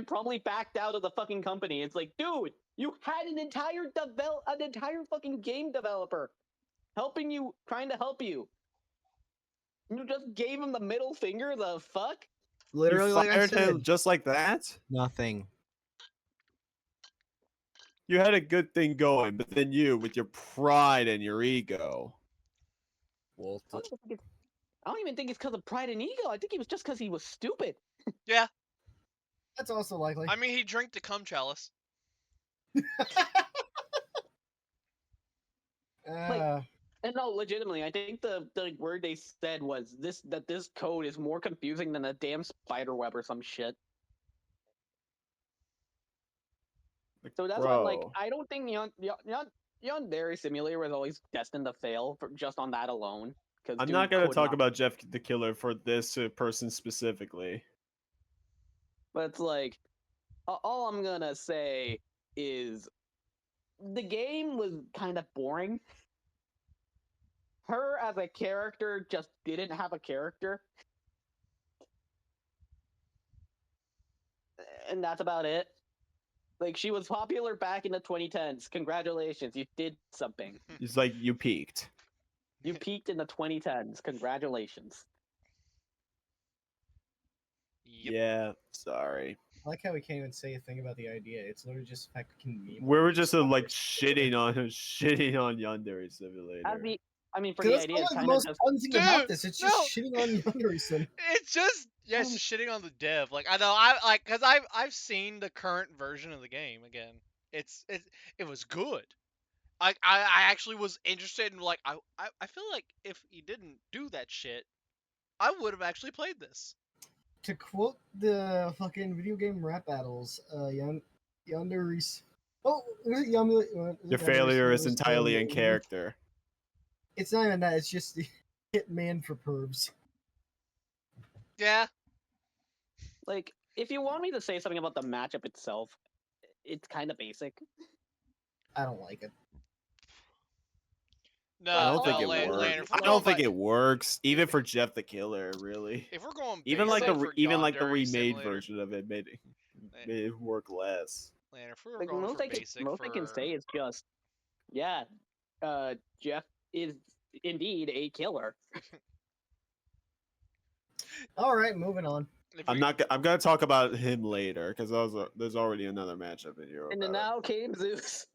promptly backed out of the fucking company. It's like, dude, you had an entire fucking game developer helping you, trying to help you. You just gave him the middle finger. The fuck? Literally, You like I fired him said, just like that? nothing. You had a good thing going, but then you, with your pride and your ego. Well, I don't even think it's because of pride and ego. I think it was just because he was stupid. Yeah, That's also likely. I mean he drank the cum chalice. And no, legitimately, I think the word they said was this code is more confusing than a damn spider web or some shit. So that's why I'm like, Bro. I don't think Yandere Simulator was always destined to fail for just on that alone. Because I'm not going to talk about Jeff the Killer for this person specifically. But it's like, all I'm gonna say is the game was kind of boring. Her as a character just didn't have a character. And that's about it. Like, she was popular back in the 2010s. Congratulations, you did something. It's like you peaked. You peaked in the 2010s. Congratulations. Yep. Yeah, sorry. I like how we can't even say a thing about the idea. It's literally just a fact we can meme. We were just like shitting on Yandere Simulator. I mean, for Because the that's idea, probably it's the kind of most just fun thing Dude, about this. It's just no. shitting on Yunderson. It's just Um, shitting on the dev. Like I know I like because I've seen the current version of the game again. It was good. I actually was interested in like I feel like if he didn't do that shit, I would have actually played this. To quote the fucking video game rap battles, Yunderson. Oh, is it Your failure is Yunderson? entirely in character. It's not even that. It's just the hitman for pervs. Yeah. like, if you want me to say something about the matchup itself, it's kind of basic. I don't like it. No, I don't no, think it Lantern, works. if we're I going don't think by- it works, even for Jeff the Killer. Really, If we're going even basic like for the Yandere remade Simulator, version of it made it work less. Lantern, if we were Like, going most for I can, basic most I can say is just, yeah, Jeff is indeed a killer. All right, moving on. if I'm we- not. I'm gonna talk about him later because there's already another matchup in here. And then about it. now came Zeus.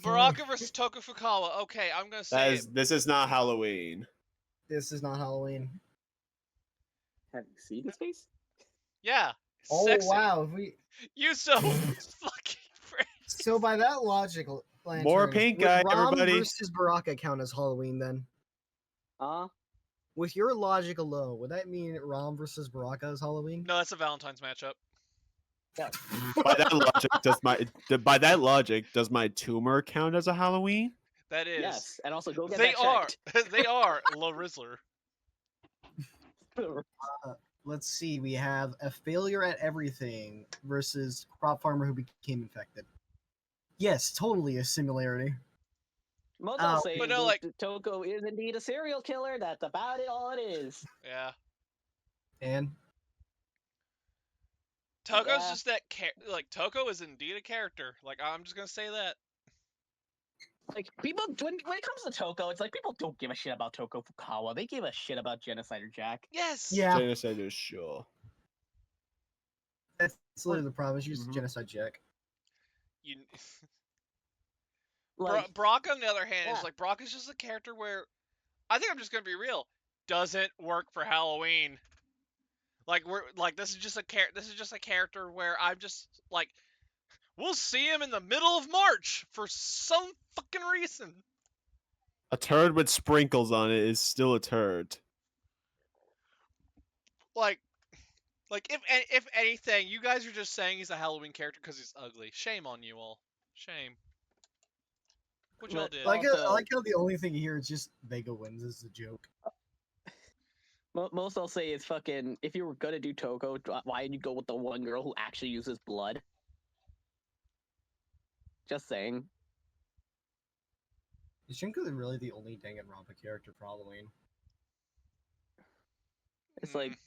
Baraka versus Toku Fukawa. Okay, I'm gonna say it. This is not Halloween. This is not Halloween. Have you seen his face? Yeah. Oh Sexy. wow, we. You so fucking friend. So by that logic, Lantern, More pink would guy, Rom everybody. versus Baraka count as Halloween then? With your logic alone, would that mean Rom versus Baraka is Halloween? No, that's a Valentine's matchup. By that logic, does my tumor count as a Halloween? That is. Yes, and also go get They that are. checked. They are La Rizzler. Let's see. We have a failure at everything versus crop farmer who became infected. Yes, totally a similarity. Most I'll say But is no, like- Toko is indeed a serial killer. That's about it. All it is. Yeah. And Toko's Yeah. just that like Toko is indeed a character. Like I'm just gonna say that. Like, people, when it comes to Toko, it's like people don't give a shit about Toko Fukawa. They give a shit about Genocider Jack. Yes. yeah, Genocider, sure. that's literally the problem. Is just Mhm. genocide Jack. You. Like, Brock, on the other hand, yeah. is like Brock is just a character where I think I'm just gonna be real. Doesn't work for Halloween. Like we're like this is just a character where I'm just like we'll see him in the middle of March for some fucking reason. A turd with sprinkles on it is still a turd. Like if anything, you guys are just saying he's a Halloween character because he's ugly. Shame on you all. Shame. What y'all But, did. I Also- like how the only thing here is just Vega wins is a joke. most I'll say is fucking, if you were gonna do Toko, why did you go with the one girl who actually uses blood? Just saying. Is Shinko really the only Danganronpa character for Halloween? It's like,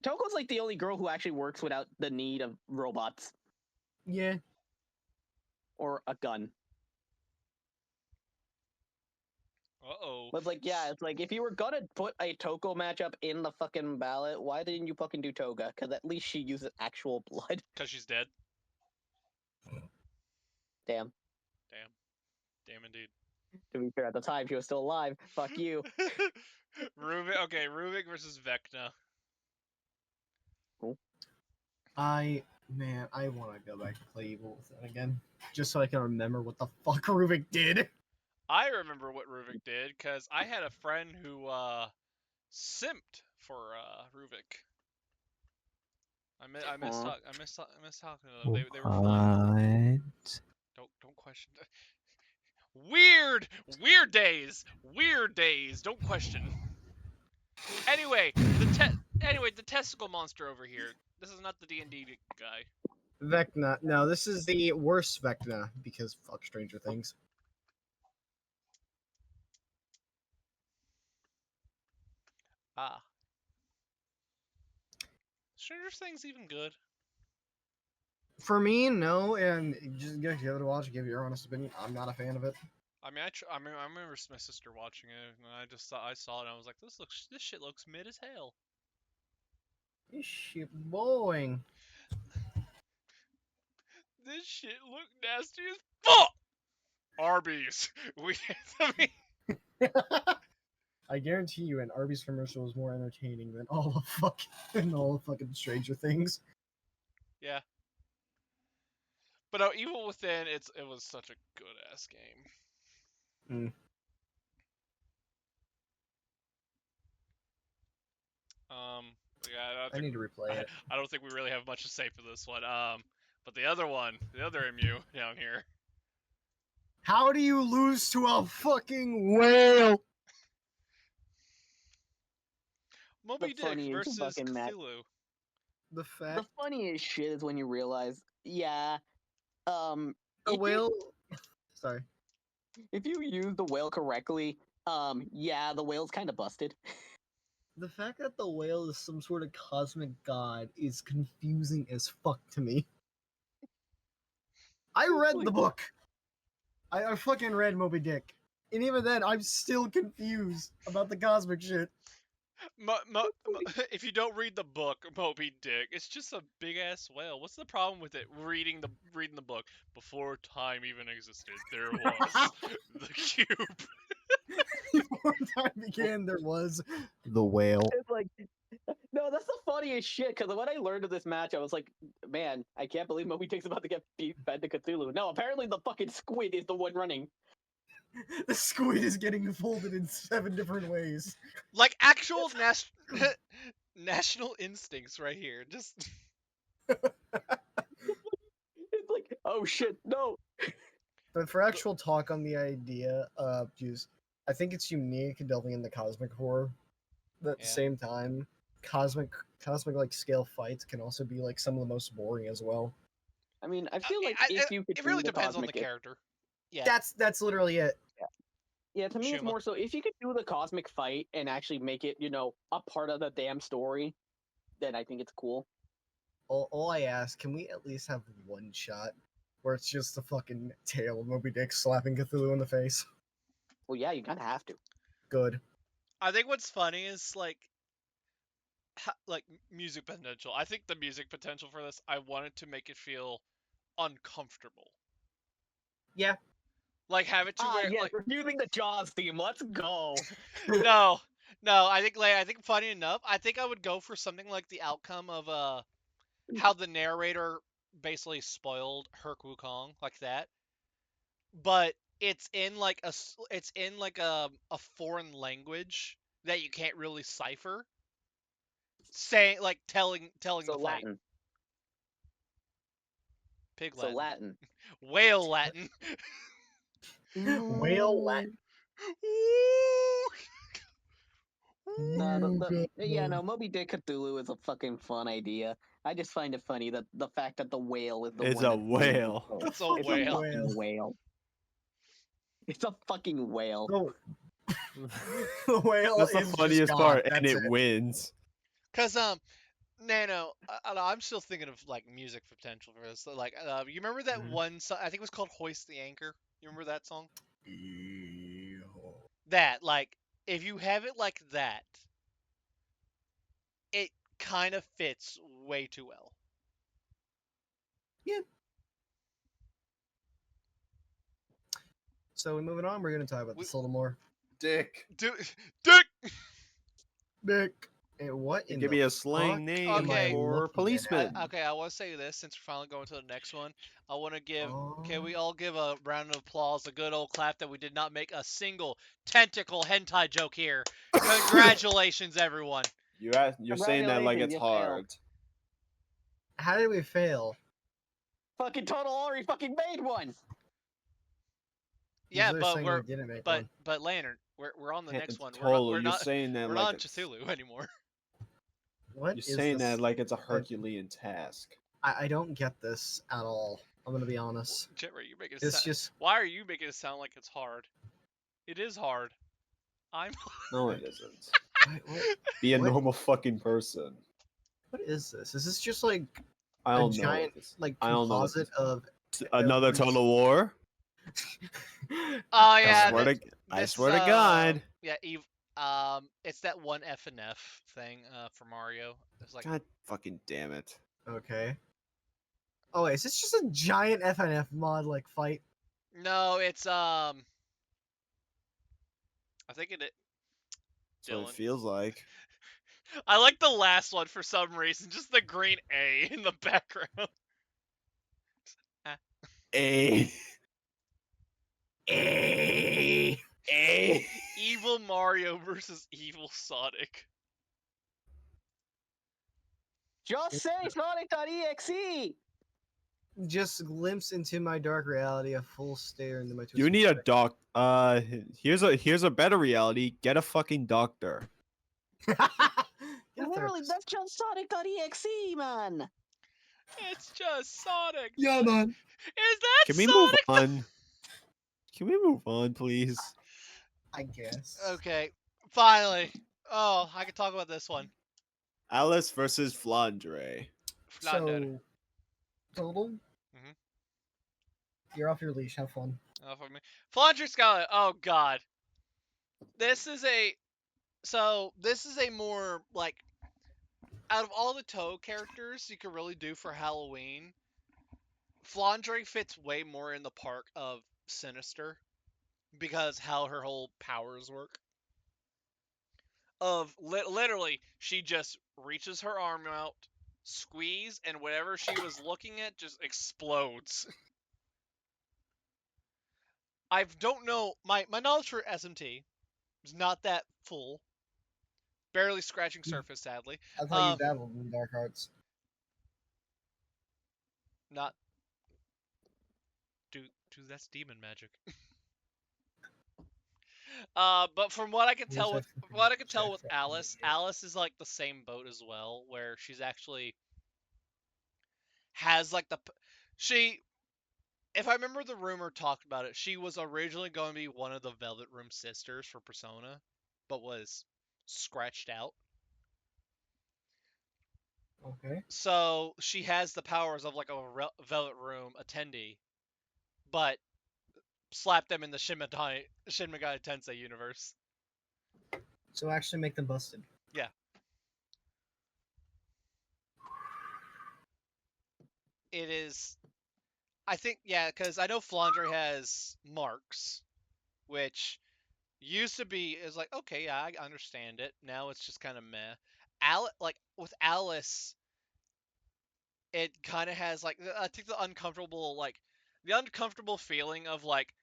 Toko's like the only girl who actually works without the need of robots Yeah. or a gun. Uh-oh. But like, yeah, it's like, if you were gonna put a Toko matchup in the fucking ballot, why didn't you fucking do Toga? Because at least she uses actual blood. Because she's dead. Damn. Damn indeed. To be fair, at the time she was still alive. Fuck you. Ruvik versus Vecna. I want to go back to play Evil Within again, just so I can remember what the fuck Ruvik did. I remember what Ruvik did because I had a friend who simped for Ruvik. I miss talking to them. They were fun. Don't question. Weird days. Weird days. Don't question. Anyway, the testicle monster over here. This is not the D&D guy. Vecna. No, this is the worst Vecna because fuck Stranger Things. Ah. Stranger Things even good? For me, no, and just give it a watch, give your honest opinion. I'm not a fan of it. I mean, I remember my sister watching it, and I saw it, and I was like, this shit looks mid as hell. This shit boring. This shit look nasty as fuck. Arby's. I mean, I guarantee you, an Arby's commercial is more entertaining than all the fucking Stranger Things. yeah. But no, Evil Within, it was such a good ass game. Yeah, I need to replay it. I don't think we really have much to say for this one. But the other MU down here. How do you lose to a fucking whale? Moby Dick funniest versus fucking match. Cthulhu. The fact The funniest shit is when you realize, yeah, the if whale. Sorry. if you use the whale correctly, yeah, the whale's kind of busted. The fact that the whale is some sort of cosmic god is confusing as fuck to me. I read the book. I fucking read Moby Dick. And even then, I'm still confused about the cosmic shit. If you don't read the book, Moby Dick, it's just a big ass whale. What's the problem with it? Reading the book. Before time even existed, there was the cube. Before time began, there was the whale. It's like, no, that's the funniest shit. Because when I learned of this match, I was like, man, I can't believe Moby Dick's about to get fed to Cthulhu. No, apparently the fucking squid is the one running. The squid is getting folded in 7 different ways. Like actual national instincts right here. Just It's like, oh shit, no. But for actual talk on the idea of just, I think it's unique delving into cosmic horror. But at the same time, cosmic like scale fights can also be like some of the most boring as well. I mean, I feel like if you could it really do the depends on the cosmic character. Yeah. That's literally it. Yeah, to me it's Shuma. more so if you could do the cosmic fight and actually make it, a part of the damn story, then I think it's cool. All I ask, can we at least have one shot where it's just the fucking tail of Moby Dick slapping Cthulhu in the face? Well, yeah, you kind of have to. Good. I think what's funny is like music potential. I think the music potential for this, I wanted to make it feel uncomfortable. Yeah. Like have it to where yes, like we're using the Jaws theme. Let's go. no. I think funny enough, I think I would go for something like the outcome of how the narrator basically spoiled Herc Wukong, like that. But it's in like a foreign language that you can't really cipher. Saying like telling So the fight. Latin. Pig So Latin. Latin. Whale Latin. Whale Latin. No, Moby Dick Cthulhu is a fucking fun idea. I just find it funny that the fact that the whale is the It's one. a whale. It's a It's whale. a fucking whale. It's a fucking whale. So, the whale That's the is funniest just part, God. and That's it wins. Cause Nano, I'm still thinking of like music potential for this. So, like, you remember that one song? I think it was called "Hoist the Anchor." You remember that song? That like, if you have it like that, it kind of fits way too well. Yeah. So we're moving on. We're gonna talk about We- this a little more. Dick. Dick. Nick, and what in Give the me a slang fuck name am I Okay. for looking policeman. Okay, I want to say this since we're finally going to the next one. I want to give. Can Oh. we all give a round of applause, a good old clap that we did not make a single tentacle hentai joke here? Congratulations, everyone. You're saying that like Congratulations, it's you failed. hard. How did we fail? Fucking Total already fucking made one. Yeah, They're but saying we didn't make one. but Lantern, we're on the next one. Total, We're you're not saying that we're like not it's, Cthulhu anymore. What you're is saying this? that like it's a Herculean task. I don't get this at all. I'm gonna be honest. Jittery, you're making it It's sound. just Why are you making it sound like it's hard? It is hard. I'm. No, it isn't. what, Be a What? normal fucking person. what is this? Is this just like I a don't know. giant what this- like I don't know what composite this- of Another every- Total War. Oh I yeah. swear this- to, I this, swear to God. Yeah, it's that one F and F thing for Mario. It's like God fucking damn it. Okay. Oh wait, is this just a giant FNF mod like fight? no, it's I think it. That's what Dylan. it feels like. I like the last one for some reason. Just the green A in the background. A. Eh. A. Evil Mario versus evil Sonic. Just say Sonic.exe. Just glimpse into my dark reality, a full stare into my You twisted need a doc. Here's a better reality. Get a fucking doctor. Get a Literally, therapist. that's just Sonic.exe, man. It's just Sonic. Yeah, man. Is that Can we Sonic? move on? Can we move on, please? I guess. Okay, finally. Oh, I can talk about this one. Alice versus Flandre. Flounder. So, total. Mhm. You're off your leash. Have fun. Oh, fuck me. Flandre Scarlet. Oh God. This is a. So this is a more like. Out of all the Toad characters you could really do for Halloween, Flandre fits way more in the park of Sinister because how her whole powers work. Of literally, she just reaches her arm out, squeeze, and whatever she was looking at just explodes. I don't know my knowledge for SMT is not that full, barely scratching surface, sadly. I thought you dabbled in dark arts. Not, dude, that's demon magic. But from what I can tell with Alice, Alice is like the same boat as well, where she's actually has like she. If I remember the rumor talked about it, she was originally going to be one of the Velvet Room sisters for Persona, but was scratched out. Okay. So she has the powers of like a Velvet Room attendee, but slap them in the Shin Megami Tensei universe. So actually make them busted. Yeah. It is. I think, yeah, because I know Flandre has marks, which used to be is like, okay, yeah, I understand it. Now it's just kind of meh. Like with Alice, it kind of has like I think the uncomfortable feeling of like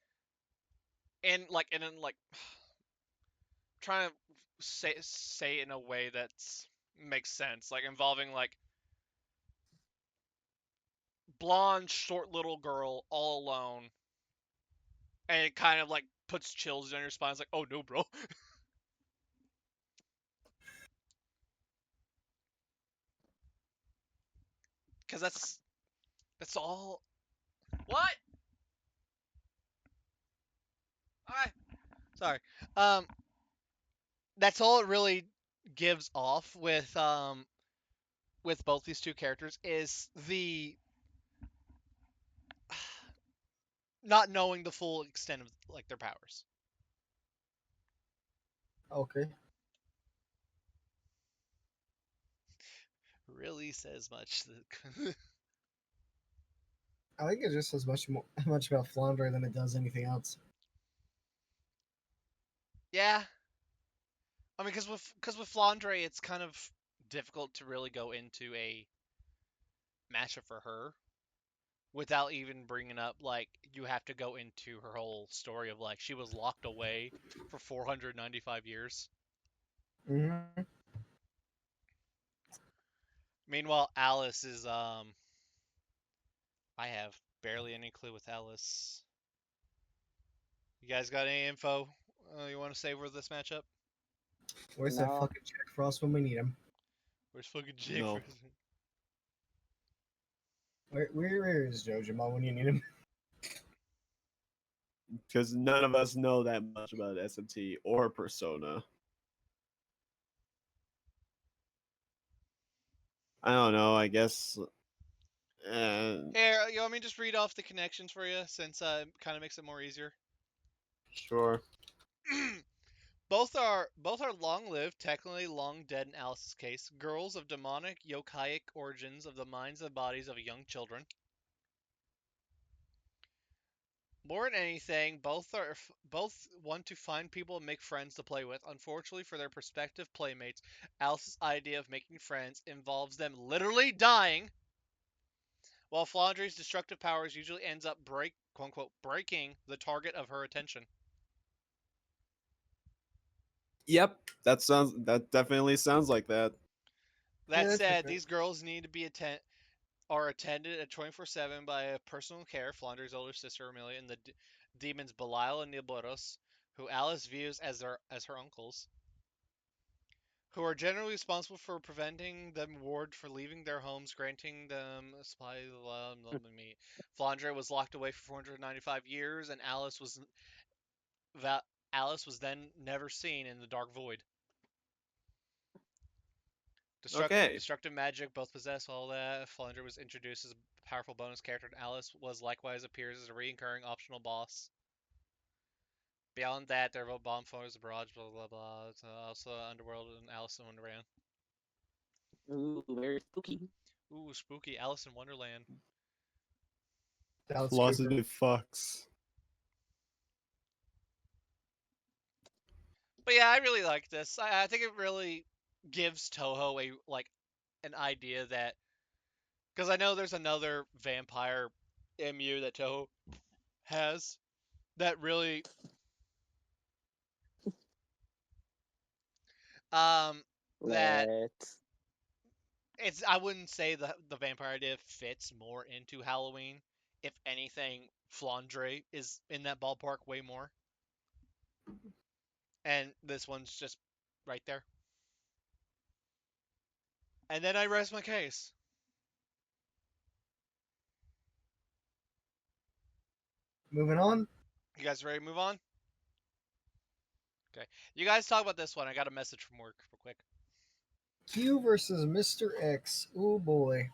trying to say it in a way that makes sense, like involving like blonde short little girl all alone, and it kind of like puts chills down your spine. It's like, oh no, bro. Because that's all. What? Sorry. That's all it really gives off with both these two characters is the not knowing the full extent of like their powers. Okay. Really says much. I think it just says much about Flandre than it does anything else. Yeah, I mean, because with Flandre, it's kind of difficult to really go into a matchup for her without even bringing up like you have to go into her whole story of like she was locked away for 495 years. Mhm. Meanwhile, Alice is I have barely any clue with Alice. You guys got any info you want to say for this matchup? Where's that No. fucking Jack Frost when we need him? Where's fucking Jake? No. Where is Jojima when you need him? Because none of us know that much about SMT or Persona. I don't know. I guess. Here, you want me to just read off the connections for you since it kind of makes it more easier? Sure. Both are long-lived, technically long dead in Alice's case, girls of demonic yokaic origins of the minds and bodies of young children. More than anything, both want to find people and make friends to play with. Unfortunately for their prospective playmates, Alice's idea of making friends involves them literally dying, while Flandre's destructive powers usually ends up quote unquote breaking the target of her attention. Yep. That definitely sounds like that. Yeah, That that's said, fair. these girls need to be attended at 24/7 by a personal care, Flandre's older sister Amelia, and the demons Belial and Nilboros, who Alice views as her uncles, who are generally responsible for preventing them ward for leaving their homes, granting them a supply of meat. Flandre was locked away for 495 years, and Alice was then never seen in the Dark Void. Okay. Destructive magic, both possess all that. Flandre was introduced as a powerful bonus character, and Alice was likewise appears as a recurring optional boss. Beyond that, there are bomb photos, barrage, blah blah blah. Also, Underworld and Alice in Wonderland. Ooh, very spooky. Ooh, spooky Alice in Wonderland. Dallas Cooper. Closeted fucks. But yeah, I really like this. I think it really gives Toho an idea that because I know there's another vampire MU that Toho has that really um that What? I wouldn't say the vampire idea fits more into Halloween. If anything, Flandre is in that ballpark way more. And this one's just right there. And then I rest my case. Moving on. You guys ready to move on? Okay. You guys talk about this one. I got a message from work real quick. Q versus Mr. X. Oh boy.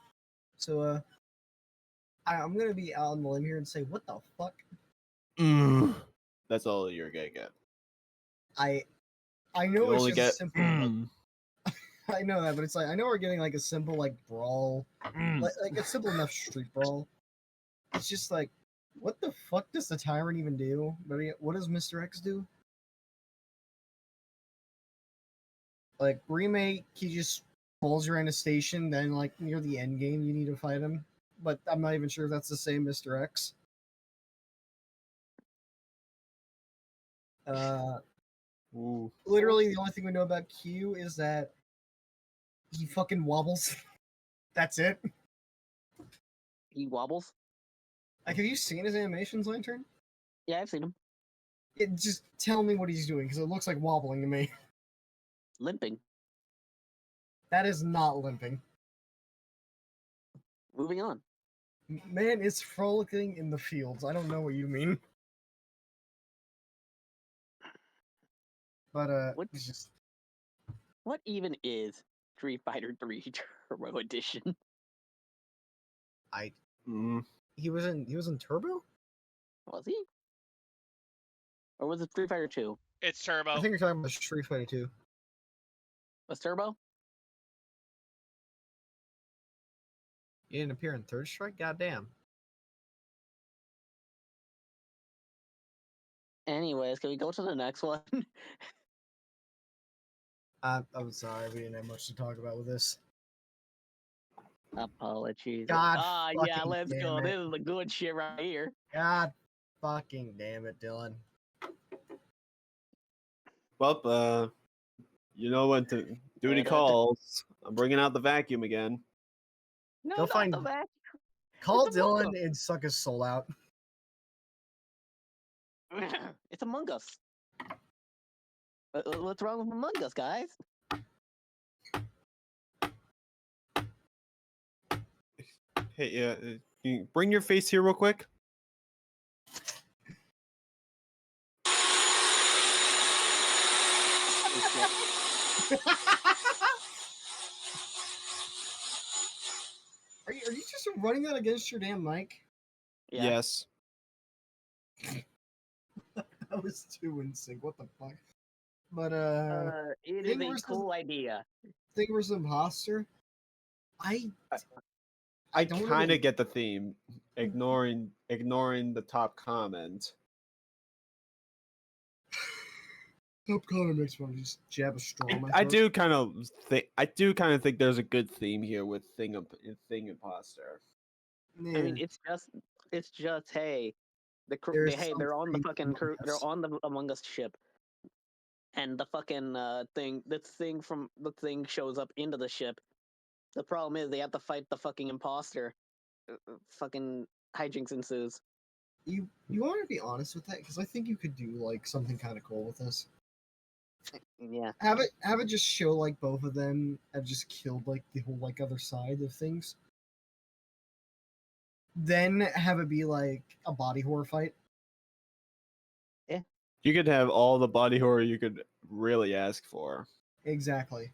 So I'm gonna be out on the limb here and say, what the fuck? That's all you're gonna get. I You know it's only just a get. simple. I know that, but it's like I know we're getting like a simple like brawl, like a simple enough street brawl. It's just like, what the fuck does the Tyrant even do? But what does Mr. X do? Like remake, he just pulls you in a station. Then like near the end game, you need to fight him. But I'm not even sure if that's the same Mr. X. Uh, Ooh. literally the only thing we know about Q is that he fucking wobbles. That's it. He wobbles? Like, have you seen his animations, Lantern? Yeah, I've seen him. Just tell me what he's doing because it looks like wobbling to me. Limping. That is not limping. Moving on. Man is frolicking in the fields. I don't know what you mean. But What it's just what even is Street Fighter 3 Turbo Edition? Mm. he was in Turbo? Was he? Or was it Street Fighter 2? It's I Turbo. think you're talking about Street Fighter 2. Was Turbo? He didn't appear in Third Strike? Goddamn. Anyways, can we go to the next one? I'm sorry, we didn't have much to talk about with this. Apologies. God Yeah, fucking let's damn go. it. This is the good shit right here. God fucking damn it, Dylan. Well, you know when to duty calls. I'm bringing out the vacuum again. No, Go not find- the back. Call It's Among Dylan and suck his soul out. It's Among Us. What's wrong with Among Us, guys? Hey, can you bring your face here real quick? Are you just running that against your damn mic? Yeah. Yes. That was too in sync. What the fuck? But It thing is a versus- cool idea. thing versus imposter. I I don't kind really- of get the theme, ignoring the top comment. Top comment makes fun. Just jab a straw in my I throat. do kind of think there's a good theme here with thing imposter. Yeah. I mean, it's just hey, There's they're on the something fucking Among crew, they're Us. on the Among Us ship, and the fucking the thing shows up into the ship. The problem is they have to fight the fucking imposter. Fucking hijinks ensues. You want to be honest with that? Because I think you could do like something kind of cool with this. Yeah. Have it just show like both of them have just killed like the whole like other side of things. Then have it be like a body horror fight. You could have all the body horror you could really ask for. Exactly.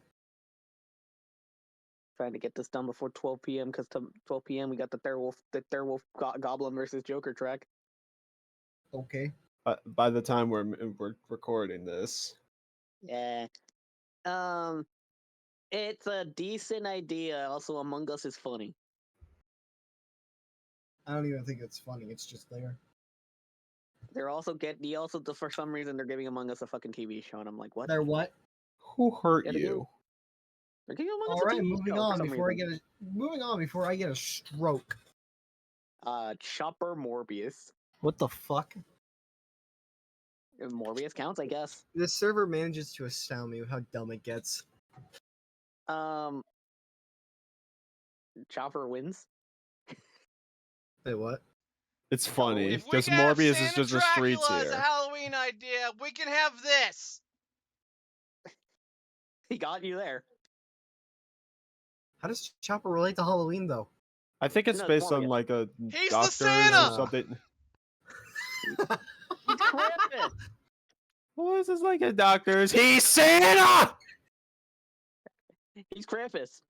Trying to get this done before 12 p.m. because 12 p.m. we got the Werewolf Goblin versus Joker track. Okay. By the time we're recording this, Yeah. It's a decent idea. Also, Among Us is funny. I don't even think it's funny. It's just there. For some reason they're giving Among Us a fucking TV show, and I'm like, what? They're what? who hurt Yeah, they you? They're giving Among All Us a right, TV moving show for on some before reason. I get a stroke. Chopper Morbius. What the fuck? Morbius counts, I guess. This server manages to astound me with how dumb it gets. Chopper wins. Wait, what? It's funny If we because can have Morbius is Santa just the streets Dracula as a here. Halloween idea, we can have this. He got you there. How does Chopper relate to Halloween though? I think it's No, it's based on Morbius. like a He's the doctors Santa! or something. He's Krampus. What is this like a doctors? He's Santa. He's Krampus.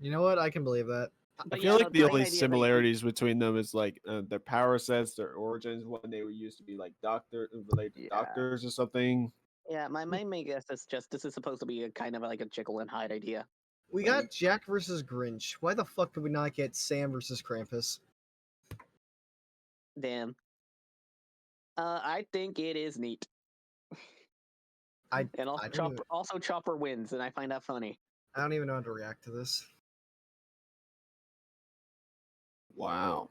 You know what? I can believe that. I But feel yeah, like no, the only main idea, similarities between them is like their power sets, their origins, when they were used to be like related to Yeah. doctors or something. Yeah, my main guess is just this is supposed to be a kind of like a Jekyll and Hyde idea. We got Jack versus Grinch. Why the fuck did we not get Sam versus Krampus? Damn. I think it is neat. I And also I don't Chopper wins, and I find that funny. I don't even know how to react to this. Wow.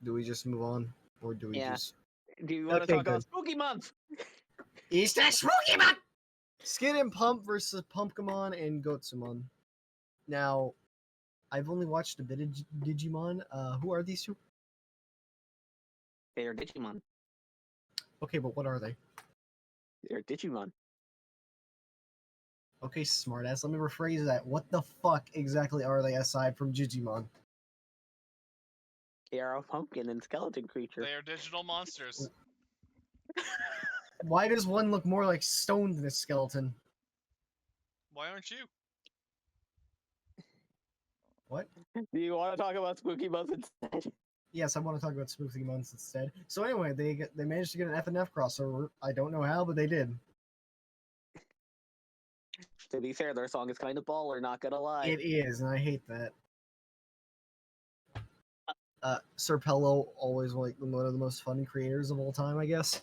Do we just move on, or do we Yeah. just? Do you want to Okay, talk about good. Spooky Month? It's the Spooky Month! Skid and Pump versus Pumpkemon and Gotsumon. Now, I've only watched a bit of Digimon. Who are these two? They're Digimon. Okay, but what are they? They're Digimon. Okay, smartass. Let me rephrase that. What the fuck exactly are they aside from Digimon? They are a pumpkin and skeleton creature. They are digital monsters. Why does one look more like stone than a skeleton? Why aren't you? What? Do you want to talk about Spooky Month instead? Yes, I want to talk about Spooky Months instead. So anyway, they managed to get an F and F crossover. I don't know how, but they did. To be fair, their song is kind of baller, not gonna lie. It is, and I hate that. Sir Pello, always like one of the most fun creators of all time, I guess.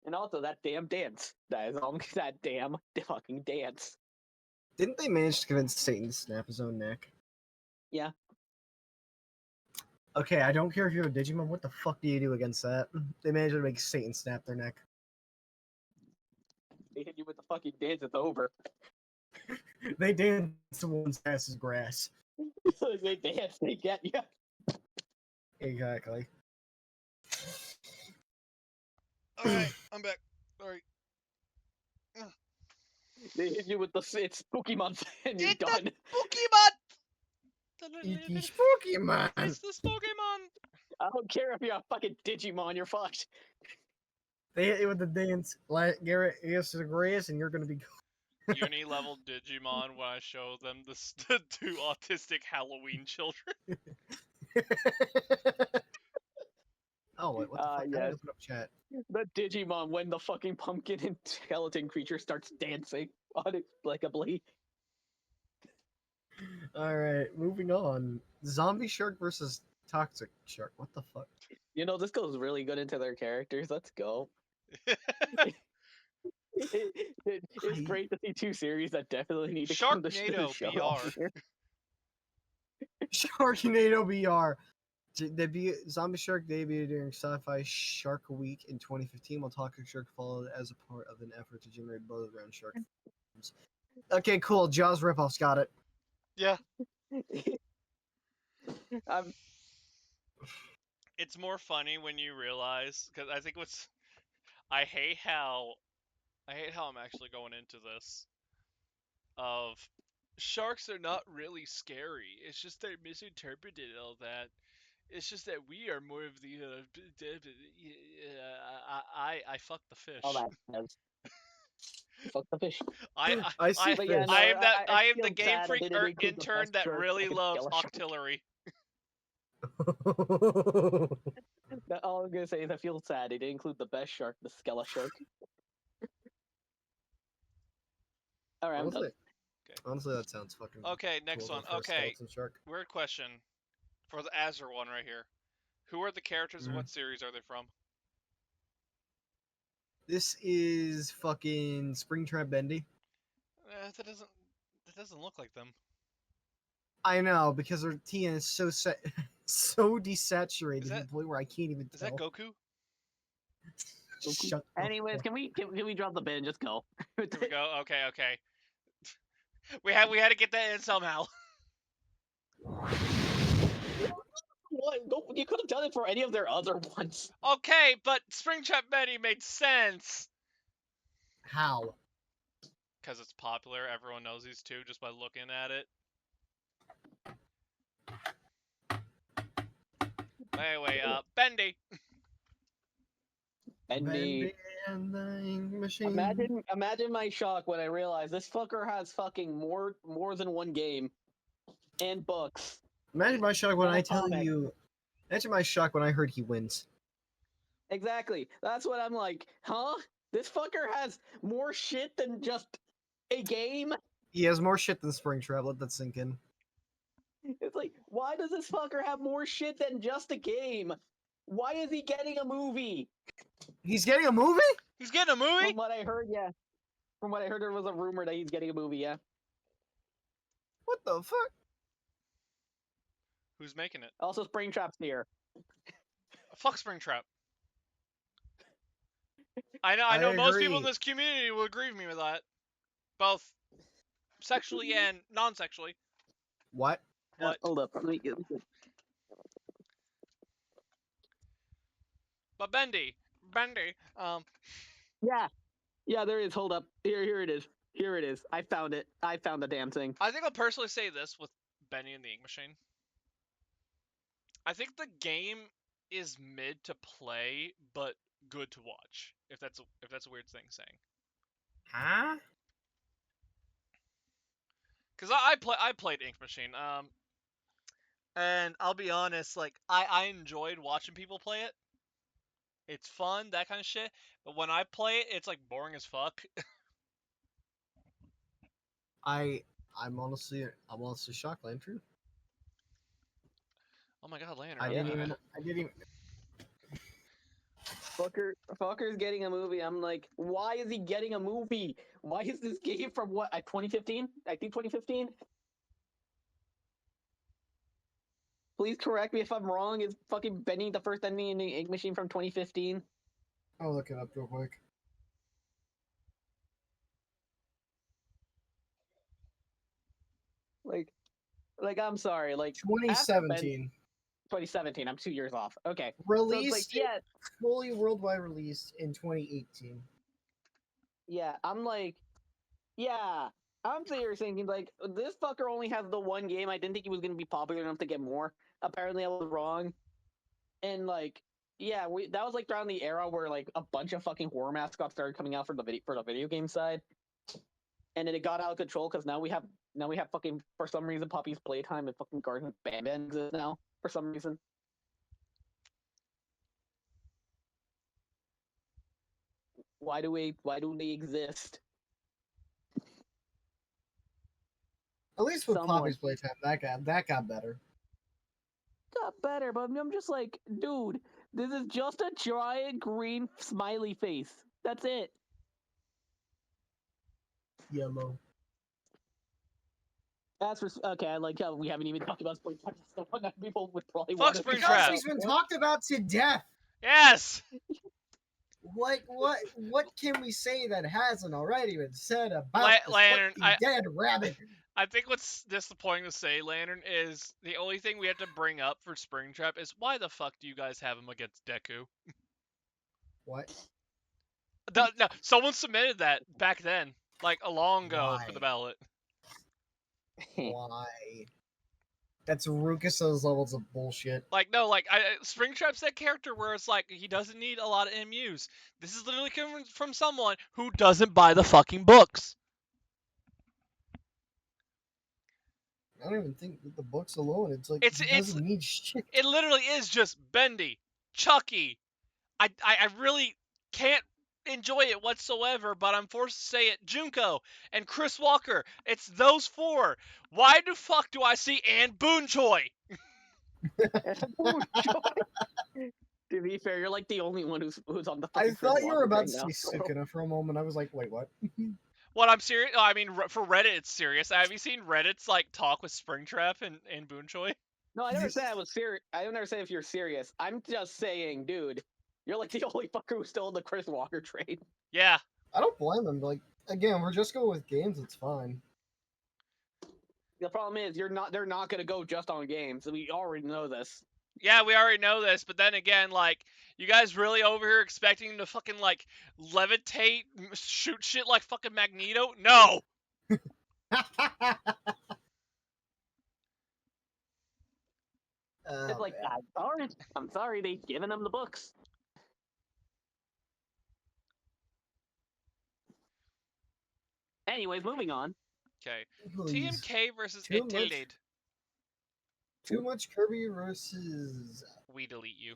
And also that damn dance. That is all that damn fucking dance. Didn't they manage to convince Satan to snap his own neck? Yeah. Okay, I don't care if you're a Digimon. What the fuck do you do against that? They managed to make Satan snap their neck. They hit you with the fucking dance, it's over. They dance to one's ass is grass. They dance, they get you. Exactly. All right, I'm back. Sorry. They hit you with the it's spooky month and you're It's done. the Pokemon. Icky spooky man. It's the Pokemon. I don't care if you're a fucking Digimon, you're fucked. They hit you with the dance. Like Garrett, yes, to the grass, and you're gonna be. Uni level Digimon when I show them the two autistic Halloween children. Oh wait, what the fuck? I need yes. to put up chat. The Digimon when the fucking pumpkin and skeleton creature starts dancing inexplicably. All right, moving on. Zombie shark versus toxic shark. What the fuck? You know, this goes really good into their characters. Let's go. It's great to see two series that definitely need to come to Sharknado show BR. up here. Sharknado BR. Zombie Shark debuted during Sci-Fi Shark Week in 2015, while Toxic Shark followed as a part of an effort to generate above-ground shark films. Okay, cool. Jaws ripoffs got it. Yeah. I'm, It's more funny when you realize, because I think I hate how I'm actually going into this. Of sharks are not really scary. It's just they're misinterpreted all that. It's just that we are more of the I fuck the fish. all that has. Fuck the fish. I see But yeah, fish. no, I am that I am feel the Game sad I Freak didn't include the intern best that shark, really fucking loves Skeleton. octillery. All I'm gonna say is I feel sad they didn't include the best shark, the Skeleton shark. Alright, I'm done. Honestly, that sounds fucking. Okay, next cool one. for a Okay, skeleton shark. weird question for the Azure one right here. Who are the characters and what series are they from? This is fucking Springtrap Bendy. That doesn't look like them. I know because their TN is so so desaturated Is to that- the point where I can't even Is tell. that Goku? Shut the Anyways, fuck can we drop the bin? Just go. Here we go. Okay. We had to get that in somehow. What? You could have done it for any of their other ones. Okay, but Springtrap Betty made sense. How? Because it's popular. Everyone knows these two just by looking at it. Anyway, Bendy. Bendy. And the ink machine. Imagine my shock when I realized this fucker has fucking more than one game and books. Imagine my shock when and I a tell comic. you. Imagine my shock when I heard he wins. Exactly. That's what I'm like. Huh? This fucker has more shit than just a game? He has more shit than Springtrap. Let that sink in. It's like, why does this fucker have more shit than just a game? Why is he getting a movie? He's getting a movie? He's getting a movie? From what I heard, yeah. From what I heard, there was a rumor that he's getting a movie, yeah. What the fuck? Who's making it? Also, Springtrap's here. Fuck Springtrap. I know most people in agree. this community will agree with me with that. Both sexually and non-sexually. What? What? Hold up. Let me get... But Bendy. Yeah, there is. Hold up. Here it is. Here it is. I found it. I found the damn thing. I think I'll personally say this with Bendy and the Ink Machine. I think the game is mid to play, but good to watch. If that's a weird thing saying. Huh? Cause I played Ink Machine. And I'll be honest, like I enjoyed watching people play it. It's fun, that kind of shit. But when I play it, it's like boring as fuck. I I'm honestly shocked, Lantern. Oh my god, Lantern. I didn't even. I didn't even. Fucker's getting a movie. I'm like, why is he getting a movie? Why is this game from what? 2015? I think 2015. Please correct me if I'm wrong. Is fucking Benny the first enemy in the Ink Machine from 2015? I'll look it up real quick. Like I'm sorry. Like after 2017. I'm 2 years off. Okay. Released, yeah, fully worldwide released in 2018. yeah. I'm like, yeah. I'm sitting here thinking like this fucker only has the one game. I didn't think he was gonna be popular enough to get more. Apparently, I was wrong. And like, yeah, that was like around the era where like a bunch of fucking horror mascots started coming out for the video game side, and then it got out of control because now we have fucking for some reason Poppy's Playtime and fucking Garden Band exist now for some reason. Why do they exist? At least with Someone. Poppy's Playtime, that got better. Got better, but I'm just like, dude, this is just a giant green smiley face. That's it. Yellow. As for okay, I like how we haven't even talked about Springtrap. That's the one that people would probably Fuck want to Springtrap. Because he's been talked about to death. Yes. What can we say that hasn't already been said about this Lantern, fucking dead rabbit? I think what's disappointing to say, Lantern, is the only thing we have to bring up for Springtrap is why the fuck do you guys have him against Deku? What? No, someone submitted that back then, like a long ago for the Why? ballot. Why? That's Rukus's levels of bullshit. Like no, like Springtrap's that character where it's like he doesn't need a lot of MUs. This is literally coming from someone who doesn't buy the fucking books. I don't even think with the books alone, it's like It's he doesn't need shit. It literally is just Bendy, Chucky. I really can't enjoy it whatsoever, but I'm forced to say it. Junko and Chris Walker. It's those four. Why the fuck do I see Anne Boonjoy? To be fair, you're like the only one who's on the. I thought you were about to right say now. Sukuna for a moment. I was like, wait, what? What I'm serious. I mean, for Reddit, it's serious. Have you seen Reddit's like talk with Springtrap and Boonjoy? No, I never said I was serious. I never said if you're serious. I'm just saying, dude, you're like the only fucker who's still in the Chris Walker trade. Yeah. I don't blame him. Like, again, we're just going with games. It's fine. The problem is they're not gonna go just on games. We already know this. Yeah, we already know this, but then again, like, you guys really over here expecting him to fucking, like, levitate, shoot shit like fucking Magneto? No! It's like, I'm sorry, they've given him the books. Anyways, moving on. Okay. Please. TMK versus Too much. Intimidate. Too much Kirby versus. We delete you.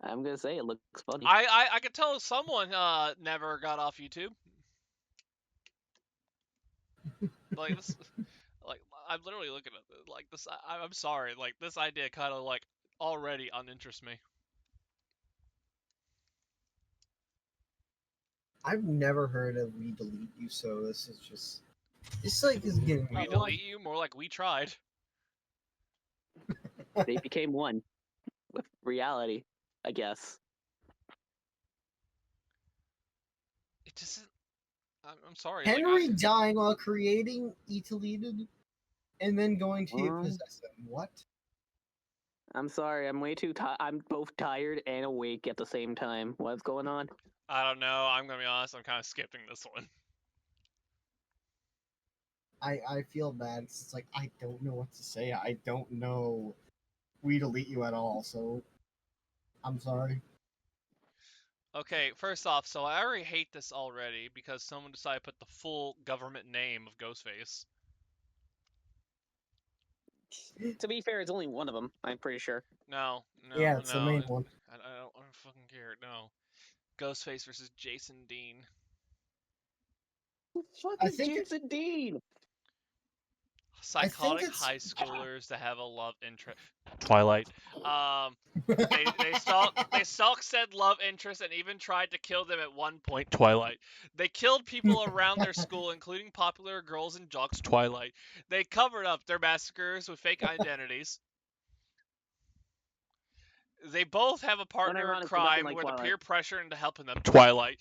I'm gonna say it looks funny. I could tell someone never got off YouTube. Like this, like I'm literally looking at this, like this. I'm sorry, like this idea kind of like already uninterests me. I've never heard of we delete you, so this is just. This like is getting We delete you, more like we tried. They became one with reality, I guess. It just. I'm sorry. Henry dying while creating Etaleded and then going to Um, possess him. What? I'm sorry, I'm way too tired. I'm both tired and awake at the same time. What's going on? I don't know. I'm gonna be honest. I'm kind of skipping this one. I feel bad. It's like I don't know what to say. I don't know we delete you at all, so I'm sorry. Okay, first off, so I already hate this already because someone decided to put the full government name of Ghostface. To be fair, it's only one of them. I'm pretty sure. No. Yeah, it's no, the main one. I don't fucking care. No. Ghostface versus Jason Dean. Fucking think it- Jason Dean. Psychotic it's- high schoolers that have a love interest. Twilight. They stalked said love interest and even tried to kill them at one point. Twilight. They killed people around their school, including popular girls and jocks. Twilight. They covered up their massacres with fake identities. They both have a partner in Unironic, but nothing crime like with a Twilight. peer pressure into helping them. Twilight.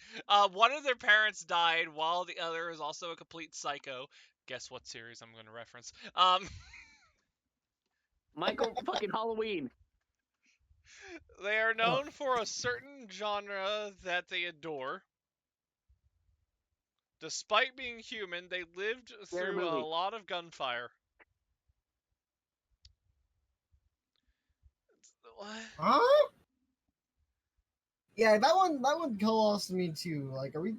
One of their parents died, while the other is also a complete psycho. Guess what series I'm going to reference? Michael fucking Halloween. They are known for a certain genre that they adore. Despite being human, they lived Scary through a movie. lot of gunfire. What? Huh? Yeah, that one lost me too. Like, are we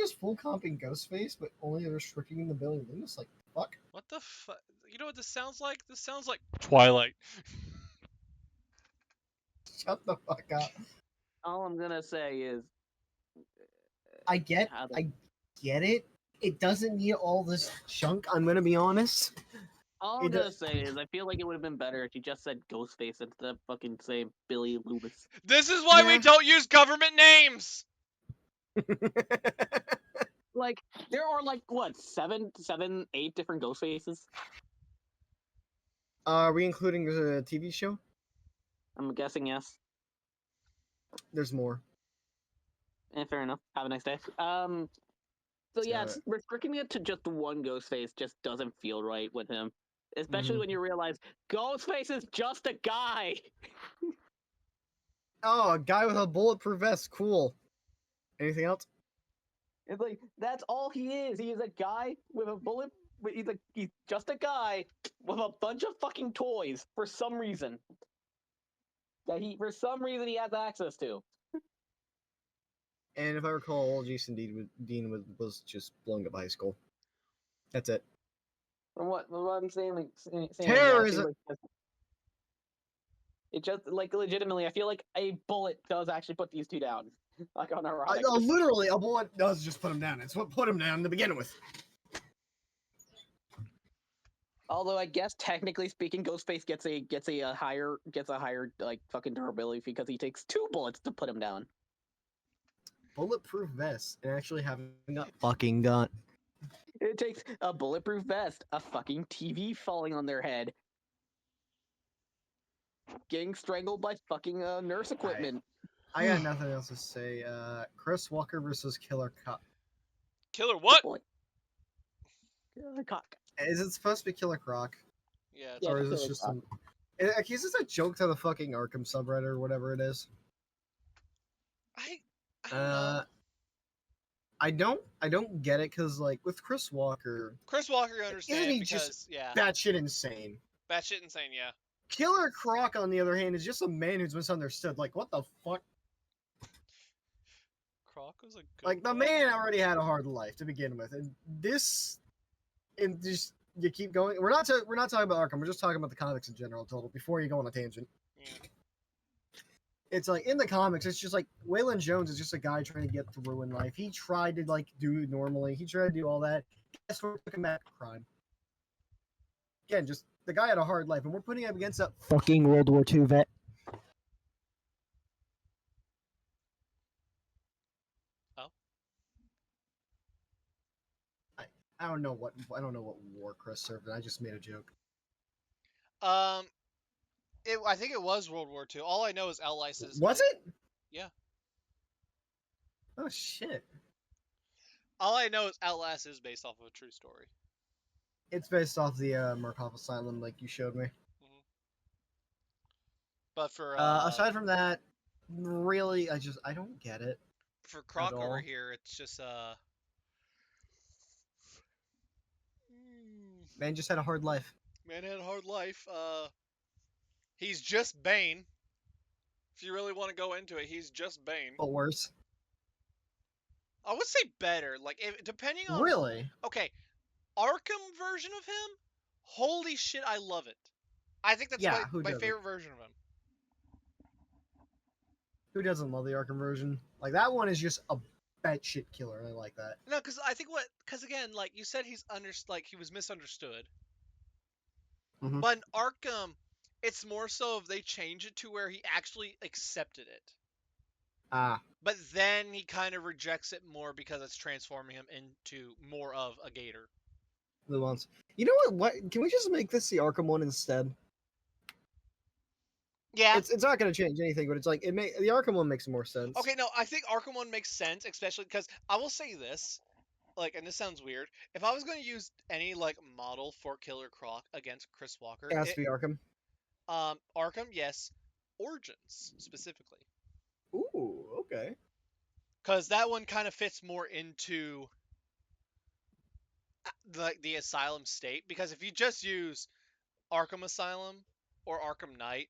just full comping Ghostface, but only restricting the Billy Loomis? Like, fuck. What the fuck? You know what this sounds like? This sounds like Twilight. Shut the fuck up. All I'm gonna say is, I get it. It doesn't need all this junk. I'm gonna be honest. all I'm It gonna does- say is, I feel like it would have been better if you just said Ghostface instead of fucking say Billy Loomis. This is why we Yeah. don't use government names. Like, there are like what, 8 different Ghostfaces? Are we including the TV show? I'm guessing yes. There's more. Fair enough. Have a nice day. So yeah, So- restricting it to just one Ghostface just doesn't feel right with him. Especially Mhm. when you realize Ghostface is just a guy. Oh, a guy with a bulletproof vest. Cool. Anything else? It's like that's all he is. He is a guy with a bullet. He's just a guy with a bunch of fucking toys for some reason. That he he has access to. And if I recall, Jason Dean was just blowing up high school. That's it. From what I'm saying, saying Terrorism. It just like legitimately, I feel like a bullet does actually put these two down. Like on a Literally, a bullet does just put him down. It's what put him down to begin with. Although I guess technically speaking, Ghostface gets a higher like fucking durability because he takes 2 bullets to put him down. Bulletproof vest and actually having a fucking gun. It takes a bulletproof vest, a fucking TV falling on their head, getting strangled by fucking nurse equipment. I got nothing else to say. Chris Walker versus Killer Cop. Killer what? Boy. Cock. Is it supposed to be Killer Croc? Yeah. Yeah, Or is this Killer just Croc. some... Is this a joke to the fucking Arkham subreddit or whatever it is? I don't know. I don't get it because like with Chris Walker, Chris Walker understands he because just yeah, batshit insane. batshit insane. Yeah. Killer Croc, on the other hand, is just a man who's misunderstood. Like, what the fuck? Croc was a good. Like, the guy. man already had a hard life to begin with, and this, and just you keep going. We're not talking about Arkham. We're just talking about the comics in general, total. Before you go on a tangent, Yeah. it's like in the comics, it's just like Waylon Jones is just a guy trying to get through in life. He tried to like do normally. He tried to do all that. Guess what took him back to crime? Again, just the guy had a hard life, and we're putting him against a fucking World War II vet. Oh. I don't know what war Chris served, and I just made a joke. I think it was World War II. All I know is Allies is. Was it? Yeah. Oh shit! All I know is Outlast is based off of a true story. It's based off the Markov Asylum, like you showed me. But for Aside from that, really, I don't get it. for Croc over all. here, it's just Man just had a hard life. man had a hard life. He's just Bane. If you really want to go into it, he's just Bane. But worse. I would say better. Like depending on Really? Okay, Arkham version of him. Holy shit, I love it. I think that's Yeah, who my doesn't? favorite version of him. Who doesn't love the Arkham version? Like that one is just a batshit killer. And I like that. No, because again, like you said, he was misunderstood. Mhm. But in Arkham, it's more so if they change it to where he actually accepted it. Ah, But then he kind of rejects it more because it's transforming him into more of a gator. the ones. You know what? What can we just make this the Arkham one instead? Yeah. It's not going to change anything, but it's like the Arkham one makes more sense. Okay, no, I think Arkham one makes sense, especially because I will say this, like, and this sounds weird. If I was going to use any like model for Killer Croc against Chris Walker, It has to be Arkham. Arkham, yes, Origins specifically, Ooh, okay. because that one kind of fits more into the Asylum state. Because if you just use Arkham Asylum or Arkham Knight,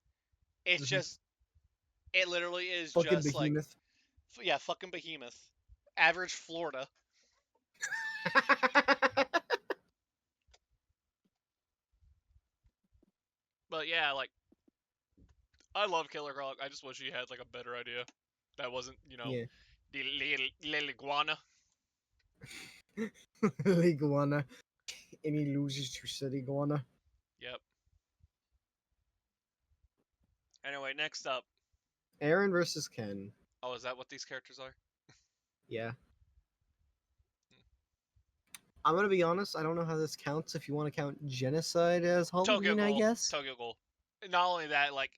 it's Mhm. just it literally is Fucking just like behemoth. yeah, fucking behemoth, average Florida. But yeah, like I love Killer Croc. I just wish he had like a better idea. That wasn't, Yeah. the little iguana. Iguana. And he loses to said iguana. Yep. Anyway, next up. Aaron versus Ken. Oh, is that what these characters are? Yeah. I'm gonna be honest. I don't know how this counts. If you want to count genocide as Tokyo Halloween, I Ghoul. guess. Tokyo Ghoul. Not only that, like,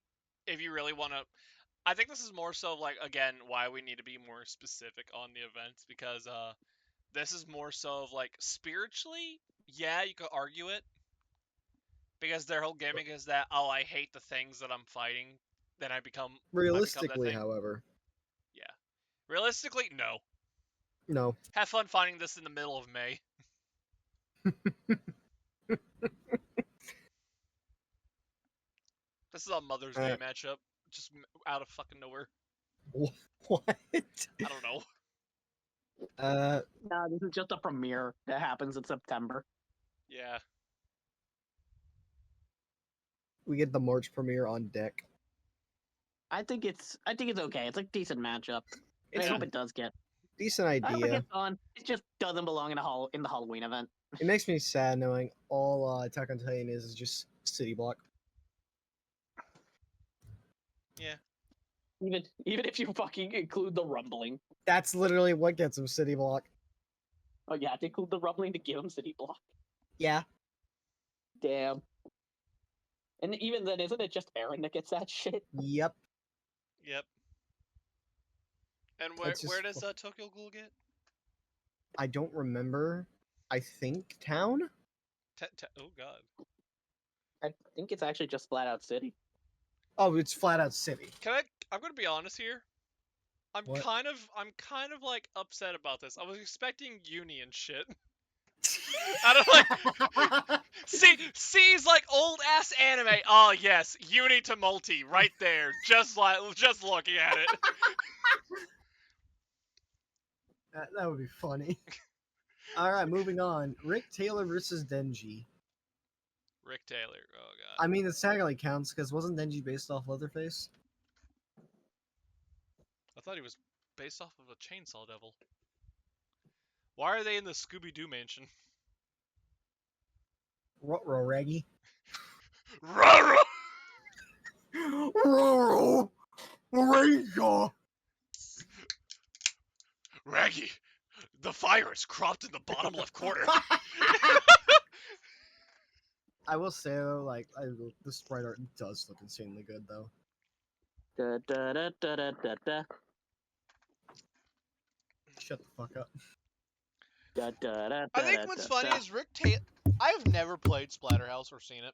if you really want to, I think this is more so like again why we need to be more specific on the events because this is more so of like spiritually. Yeah, you could argue it because their whole gimmick is that I hate the things that I'm fighting, then I become that Realistically, thing. however, Yeah. Realistically, no. no. Have fun finding this in the middle of May. This is a Mother's Day matchup, just out of fucking nowhere. What? I don't know. No, this is just a premiere that happens in September. Yeah. We get the March premiere on deck. I think it's okay. It's a decent matchup. It's I a hope it does get. decent I hope it idea. gets on. It just doesn't belong in in the Halloween event. It makes me sad knowing all Attack on Titan is just city block. Yeah. Even if you fucking include the rumbling. That's literally what gets him city block. Oh yeah, to include the rumbling to give him city block. Yeah. Damn. And even then, isn't it just Aaron that gets that shit? Yep. Yep. And It's just where does Tokyo Ghoul get? I don't remember. I think town. Oh god. I think it's actually just flat out city. Oh, it's flat out city. I'm gonna be honest here. I'm What? kind of like upset about this. I was expecting uni and shit. I don't like C's like old ass anime. Oh yes, uni to multi right there. Just looking at it. That would be funny. All right, moving on. Rick Taylor versus Denji. Rick Taylor. Oh god. I mean, the technically counts because wasn't Denji based off Leatherface? I thought he was based off of a Chainsaw Devil. Why are they in the Scooby Doo mansion? Raggy. Rara! Roro. Rega. Raggy, the fire is cropped in the bottom left corner. I will say though, like the sprite art does look insanely good though. Da, da, da, da, da, da, da. Shut the fuck up. Da, da, da, I da, think da, what's da, funny da. is Rick Taylor. I've never played Splatterhouse or seen it.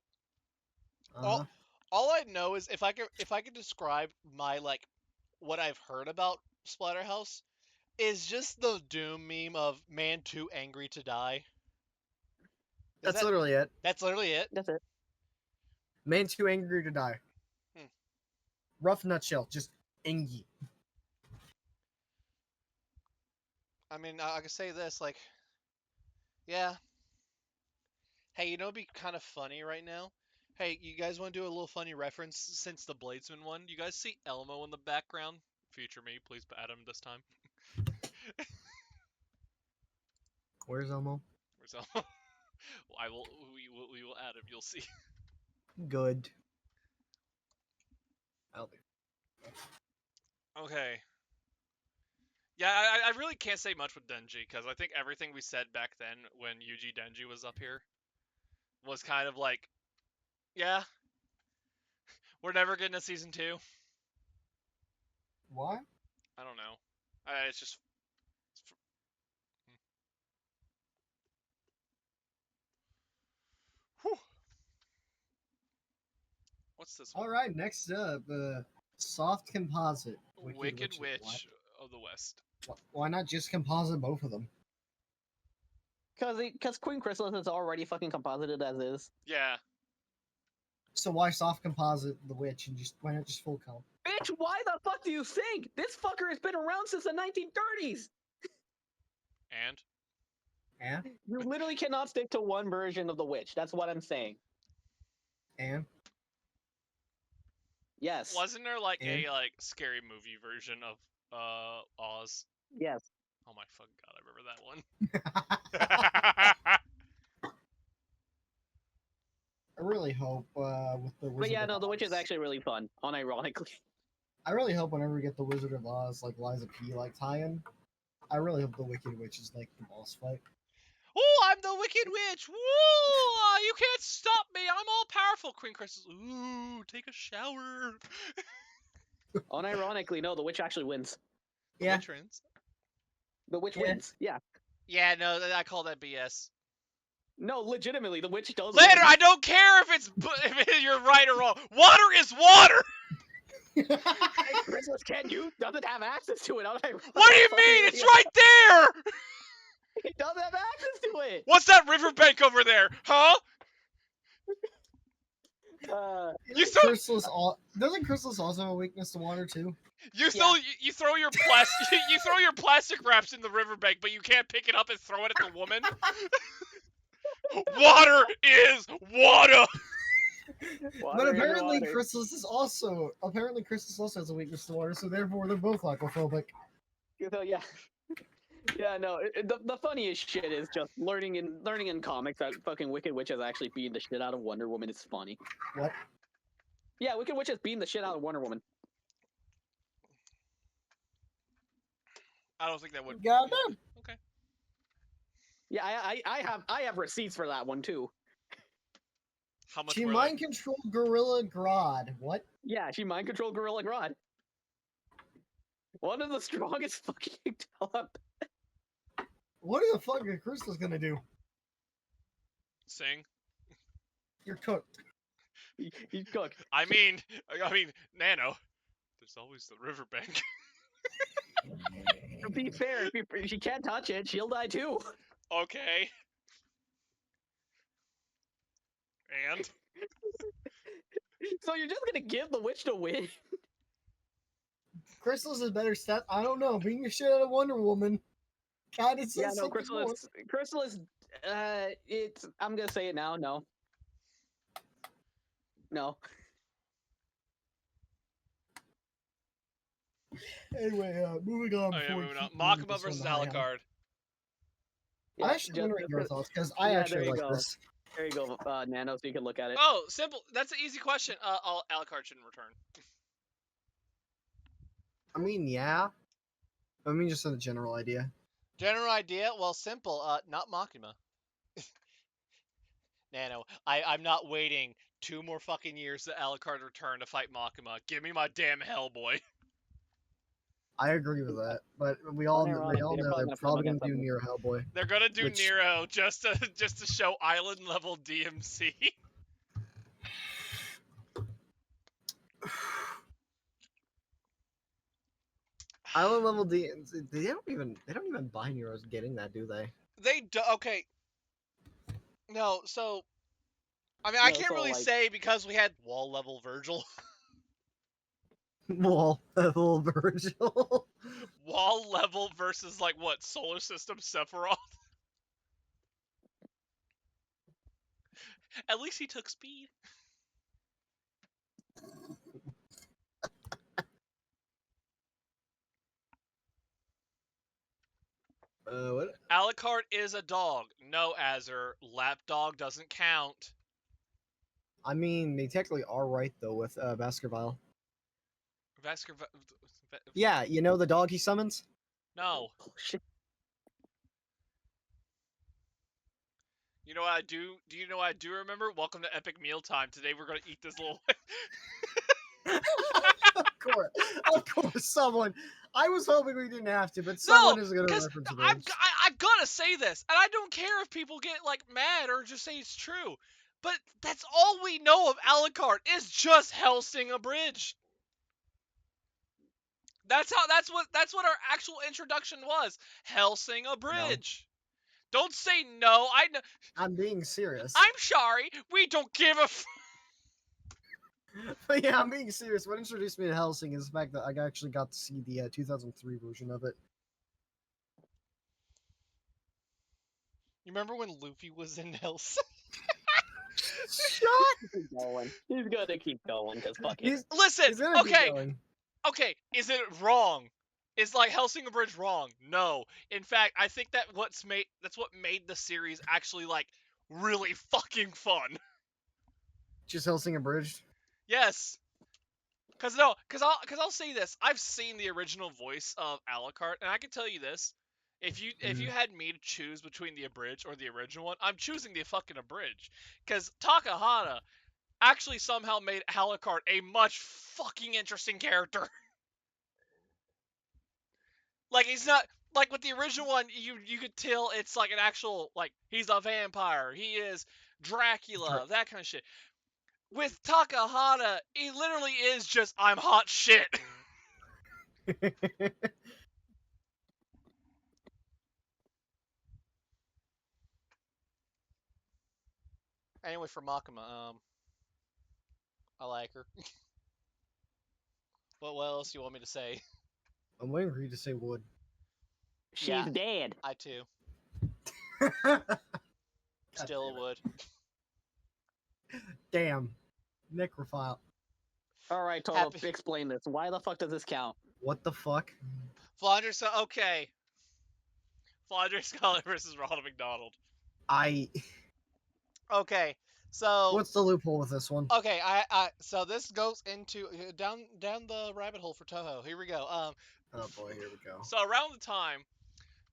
Uh-huh. All I know is if I could describe my like what I've heard about Splatterhouse is just the Doom meme of man too angry to die. That's literally it. That's literally it. That's it. Man too angry to die. Hmm. Rough nutshell, just angry. I mean, I can say this like, yeah. Hey, it'd be kind of funny right now. Hey, you guys want to do a little funny reference since the Bladesman one? You guys see Elmo in the background? Feature me, please, Adam, this time. Where's Elmo? Where's Elmo? We will add him. You'll see. Good. I'll be. Okay. Yeah, I really can't say much with Denji because I think everything we said back then when Yuji Denji was up here was kind of like, yeah, we're never getting a season 2. Why? I don't know. It's just. Whew. What's this one? All right, next up, soft composite. Wicked Witch of the West. Why not just composite both of them? Because Queen Chrysalis is already fucking composited as is. Yeah. So why soft composite the witch and why not just full comp? Bitch, why the fuck do you think? This fucker has been around since the 1930s! And? And You literally cannot stick to one version of the witch. That's what I'm saying. and Yes. Wasn't there like And? a scary movie version of Oz? Yes. Oh my fucking god, I remember that one. I really hope with the Wizard But yeah, of no, the witch is Oz- actually really fun, unironically. I really hope whenever we get the Wizard of Oz like Liza P like tie-in, I really hope the Wicked Witch is like the boss fight. Oh, I'm the Wicked Witch! Woo! You can't stop me! I'm all powerful! Queen Crystal. Ooh, take a shower! Unironically, no, the witch actually wins. Yeah. Witch wins? The witch Yeah. wins. Yeah. Yeah, no, I call that BS. No, legitimately, the witch does Later, win. I don't care if you're right or wrong. Water is water! Chrysalis doesn't have access to it. What do you mean? It's right there! He doesn't have access to it! What's that riverbank over there? Huh? Doesn't Chrysalis also have a weakness to water too? You throw your plastic wraps in the riverbank, but you can't pick it up and throw it at the woman. Water is water. But apparently Chrysalis also has a weakness to water, so therefore they're both aquaphobic. So, yeah. Yeah, no. The funniest shit is just learning in comics that fucking Wicked Witch is actually beating the shit out of Wonder Woman is funny. What? Yeah, Wicked Witch is beating the shit out of Wonder Woman. I don't think that would. Goddamn. Okay. Yeah, I have receipts for that one too. How much? She were mind controlled Gorilla Grodd. What? Yeah, she mind controlled Gorilla Grodd. One of the strongest fucking top. What the fuck is Chrysalis gonna do? Sing. You're cooked. He's cooked. I mean, Nano. There's always the riverbank. To be fair, if she can't touch it, she'll die too. Okay. And? So you're just gonna give the witch to win? Chrysalis is better stat. I don't know. Beating the shit out of Wonder Woman. God, it says Yeah, no, something more. Chrysalis. It's. I'm gonna say it now. No. No. Anyway, moving on. Oh yeah, before we moving on. keep Makima this versus on the high end. Alucard. Yeah, I actually wonder your thoughts because I yeah, actually there you like go. this. There you go, Nano, so you can look at it. Oh, simple. That's an easy question. Alucard shouldn't return. I mean, yeah. I mean, just a general idea. General idea? Well, simple. Not Makima. Nano, I'm not waiting 2 more fucking years to Alucard return to fight Makima. Give me my damn Hellboy. I agree with that, but we all know they're probably gonna do Nero Hellboy. They're gonna do Which- Nero just to show island level DMC. Island level D. They don't even buy Nero's getting that, do they? They do. Okay. No, so I mean, I No, can't so, really like- say because we had wall level Virgil. Wall level Virgil. Wall level versus like what, solar system Sephiroth. At least he took speed. What? Alucard is a dog. No, Azur. Lapdog doesn't count. I mean, they technically are right though with Baskerville. Vascar. Yeah, you know the dog he summons. No. Oh, shit. You know what I do? Do you know what I do remember? Welcome to Epic Mealtime. Today we're gonna eat this little. Of course, someone. I was hoping we didn't have to, but No, someone is going to because reference I those. gotta say this, and I don't care if people get like mad or just say it's true, but that's all we know of Alucard is just Helsing Abridged. That's what our actual introduction was. Helsing Abridged. Don't say no. I know. I'm being serious. I'm sorry. We don't give a. But yeah, I'm being serious. What introduced me to Helsing is the fact that I actually got to see the 2003 version of it. You remember when Luffy was in Helsing? Shut. Keep going. He's gonna keep going because fuck it. Listen. He's gonna keep Okay. going. Okay. Is it wrong? Is like Helsing Abridged wrong? No. In fact, I think that's what made the series actually like really fucking fun. Just Helsing abridged. Yes. Cause I'll say this. I've seen the original voice of Alucard, and I can tell you this: if you had me to choose between the abridged or the original one, I'm choosing the fucking abridged. Cause Takahata actually somehow made Alucard a much fucking interesting character. Like he's not like with the original one, you could tell it's like an actual like he's a vampire, he is Dracula, that kind of shit. With Takahata, he literally is just I'm hot shit. Anyway, for Makima, I like her. What else do you want me to say? I'm waiting for you to say wood. She's Yeah. dead. I too. God Still damn it. would. Damn. Necrophile. All right, Toto, Happy- explain this. Why the fuck does this count? What the fuck? Flanders, okay. Flanders Scholar versus Ronald McDonald. Okay, so What's the loophole with this one? okay, so this goes into down the rabbit hole for Toho. Here we go. Oh boy, here we go. So around the time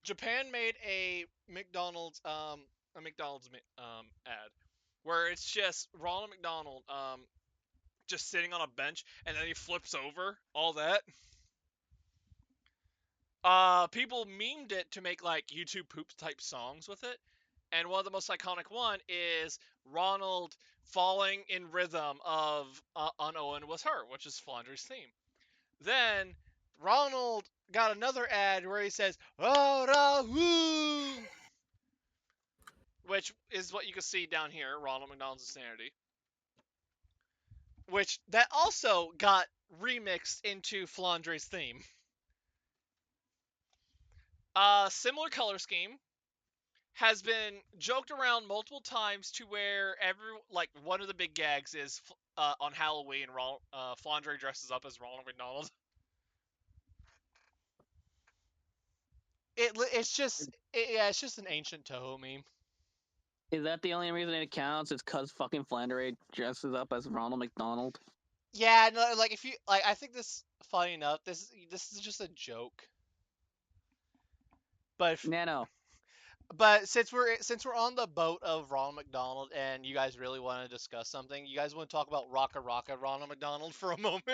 Japan made a McDonald's ad where it's just Ronald McDonald just sitting on a bench and then he flips over, all that. People memed it to make like YouTube poops type songs with it. And one of the most iconic one is Ronald falling in rhythm of On Owen Was Her, which is Flandre's theme. Then Ronald got another ad where he says, "Oh, woo," which is what you can see down here, Ronald McDonald's Insanity. Which that also got remixed into Flandre's theme. Similar color scheme has been joked around multiple times to where one of the big gags is on Halloween, Flandre dresses up as Ronald McDonald. It's just an ancient Toho meme. Is that the only reason it counts? It's cause fucking Flandre dresses up as Ronald McDonald. Yeah, no, like if you like, I think this funny enough. This is just a joke. Nano. But since we're on the boat of Ronald McDonald and you guys really want to discuss something, you guys want to talk about Rocka Rocka Ronald McDonald for a moment?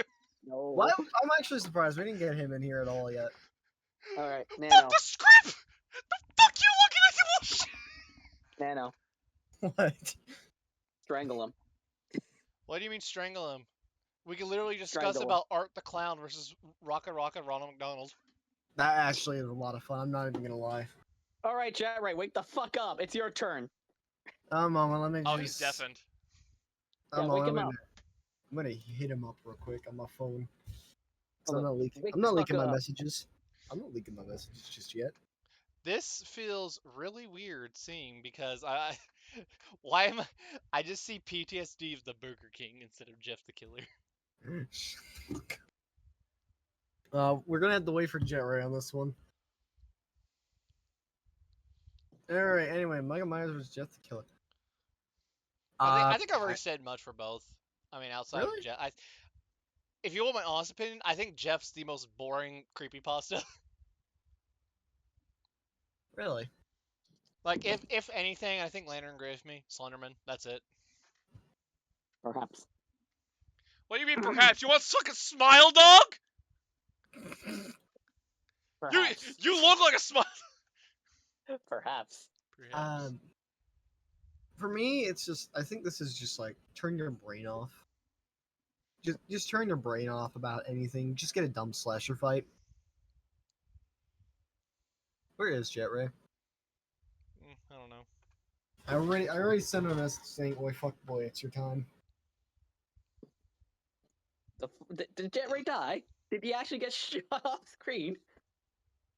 No. Why? I'm actually surprised we didn't get him in here at all yet. All right, Fuck Nano. the script! The fuck you looking at the bullshit? Nano. What? Strangle him. What do you mean strangle him? We can literally discuss Strangle him. about Art the Clown versus Rocka Rocka Ronald McDonald. That actually is a lot of fun. I'm not even gonna lie. All right, chat. Right, wake the fuck up. It's your turn. Moment, let me just. Oh, he's deafened. Yeah, wake him up. I'm gonna hit him up real quick on my phone. Hold I'm on. not leaking. Wake I'm the not leaking fuck my up. messages. I'm not leaking my messages just yet. This feels really weird seeing because I just see PTSD of the Burger King instead of Jeff the Killer. We're gonna have to wait for Jet Ray on this one. All right. Anyway, Michael Myers versus Jeff the Killer. I think I've already said much for both. I mean, outside of Really? Jeff, if you want my honest opinion, I think Jeff's the most boring creepypasta. Really? Like, if anything, I think Lantern agrees with me. Slenderman, that's it. Perhaps. What do you mean, perhaps? You want to suck a smile, dog? Perhaps. You look like a smile. Perhaps. Perhaps. For me, it's just I think this is just like turn your brain off. Just turn your brain off about anything. Just get a dumb slasher fight. Where is Jet Ray? I don't know. I already sent him a message saying, "Boy, fuck boy, it's your time." Did Jet Ray die? Did he actually get shot off screen?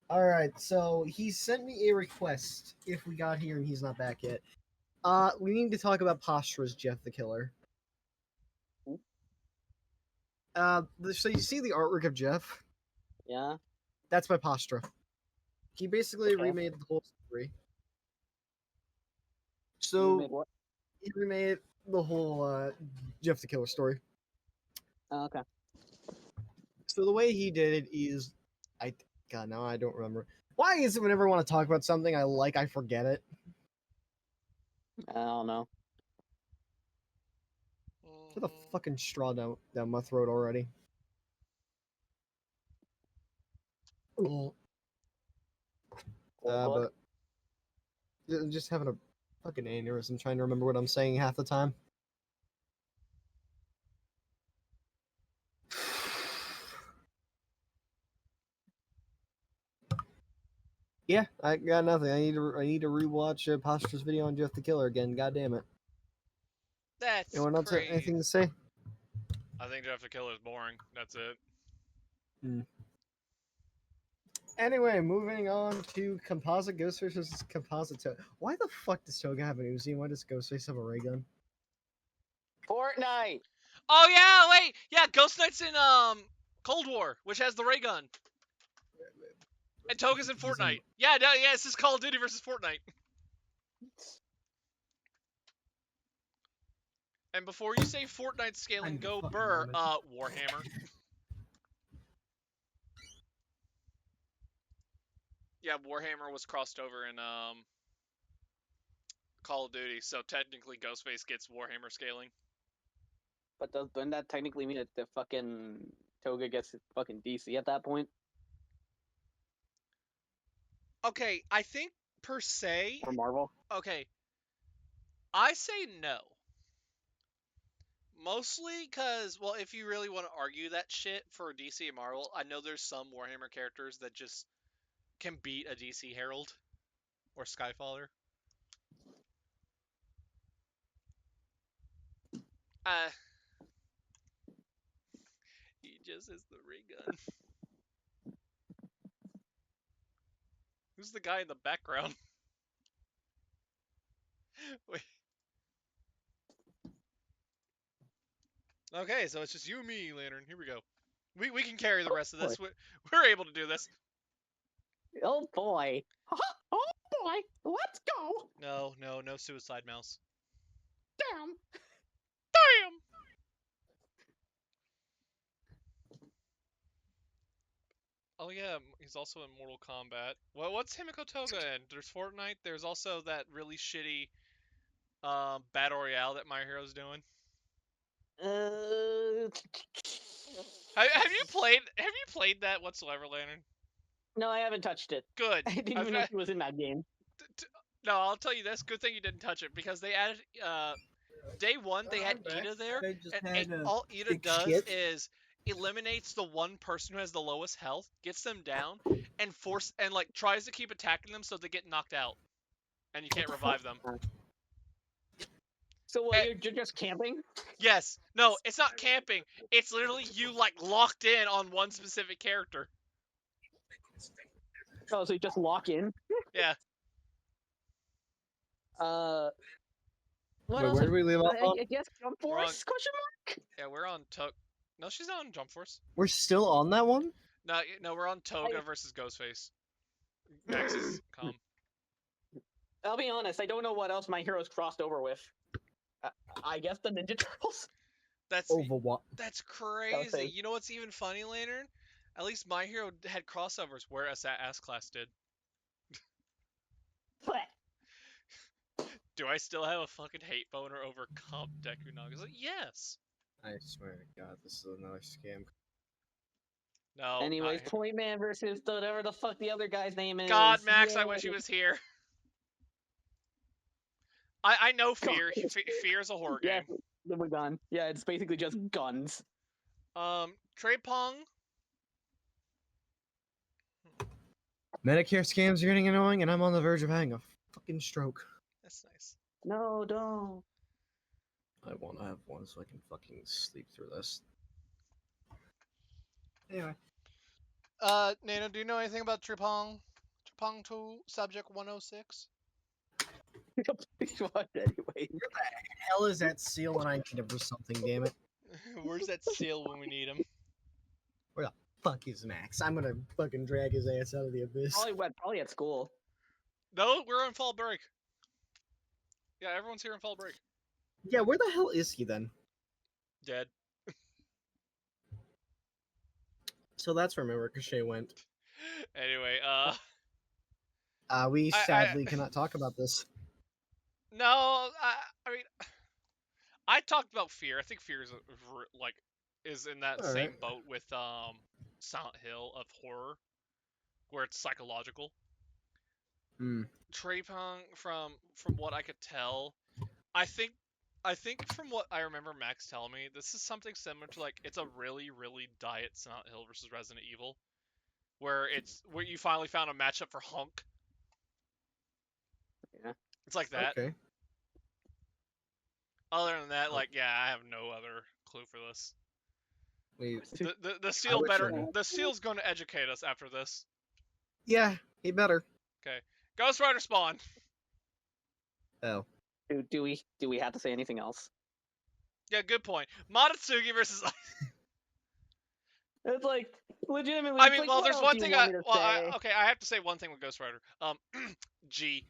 All right, so he sent me a request if we got here and he's not back yet. We need to talk about Postra's Jeff the Killer. So you see the artwork of Jeff? Yeah. That's by Postra. He basically Okay. remade the whole story. You So made what? he remade the whole Jeff the Killer story. Oh, okay. So the way he did it is, God, now I don't remember. Why is it whenever I want to talk about something I forget it? I don't know. Get the fucking straw down my throat already. Cool. But I'm just having a fucking aneurysm trying to remember what I'm saying half the time. Yeah, I got nothing. I need to rewatch Postra's video on Jeff the Killer again. God damn it. That's Anyone else have crazy. anything to say? I think Jeff the Killer is boring. That's it. Anyway, moving on to Composite Ghost versus Composite Toga. Why the fuck does Toga have an Uzi? Why does Ghostface have a ray gun? Fortnite. Oh yeah, wait, yeah, Ghost Knight's in Cold War, which has the ray gun, and Toga's in Fortnite. Yeah, no, yeah, it's just Call of Duty versus Fortnite. And before you say Fortnite scaling, go burr, Warhammer. Yeah, Warhammer was crossed over in Call of Duty, so technically Ghostface gets Warhammer scaling. But doesn't that technically mean that the fucking Toga gets fucking DC at that point? Okay, I think per se. Or Marvel? Okay, I say no. Mostly because, well, if you really want to argue that shit for DC and Marvel, I know there's some Warhammer characters that just can beat a DC Herald or Skyfaller. He just has the ray gun. Who's the guy in the background? Wait. Okay, so it's just you and me, Lantern. Here we go. We can carry the rest of this. We're able to do this. Oh boy. Oh boy. Let's go. No suicide mouse. Damn. Damn! Oh yeah, he's also in Mortal Kombat. Well, what's Himiko Toga in? There's Fortnite. There's also that really shitty Battle Royale that My Hero's doing. Have you played that whatsoever, Lantern? No, I haven't touched it. Good. I didn't even know he was in that game. No, I'll tell you this. Good thing you didn't touch it because they added day one they had Ida there, and all Ida does is eliminates the one person who has the lowest health, gets them down, and tries to keep attacking them so they get knocked out, and you can't revive them. So what? You're just camping? Yes. No, it's not camping. It's literally you locked in on one specific character. Oh, so you just lock in? Yeah. What Wait, else? where did we leave off on? I guess Jump Force? Question mark. Yeah, we're on Toga. No, she's not on Jump Force. We're still on that one? No, we're on Toga versus Ghostface. Max's com. I'll be honest, I don't know what else my heroes crossed over with. I guess the Ninja Turtles. That's Overwatch. that's Okay. crazy. You know what's even funny, Lantern? At least my hero had crossovers, whereas that S class did. Do I still have a fucking hate boner over Comp Deku Nagas? Like, yes. I swear to God, this is another scam. No. Anyways, not... Point Man versus whatever the fuck the other guy's name is. God, Max, I Yay. wish he was here. I know Fear. Fear is a horror Yeah, game. we're done. Yeah, it's basically just guns. Trade Pong. Medicare scams are getting annoying, and I'm on the verge of having a fucking stroke. That's nice. No, don't. I want to have one so I can fucking sleep through this. Anyway. Nano, do you know anything about Tripong? Tripong 2, Subject 106? What, anyway? Hell is that seal and I need him for something, damn it. Where's that seal when we need him? Where the fuck is Max? I'm gonna fucking drag his ass out of the abyss. Probably at school. No, we're on fall break. Yeah, everyone's here on fall break. Yeah, where the hell is he then? Dead. So that's where my ricochet went. Anyway, We sadly cannot talk about this. no, I mean, I talked about Fear. I think Fear is in that same boat with Silent Hill of horror, where it's psychological. Trapong, from what I could tell, I think from what I remember Max telling me, this is something similar to, like, it's a really, really diet Silent Hill versus Resident Evil, where you finally found a matchup for Hunk. Yeah. It's like that. Okay. Other than that, like, yeah, I have no other clue for this. Wait. The seal the seal's going to educate us after this. Yeah, he better. Okay. Ghost Rider spawn. Oh. Do we have to say anything else? Yeah, good point. Motatsuki versus. It's like legitimately. I mean, like, well, what there's else one do thing. you want me to say? Okay, I have to say one thing with Ghost Rider. G.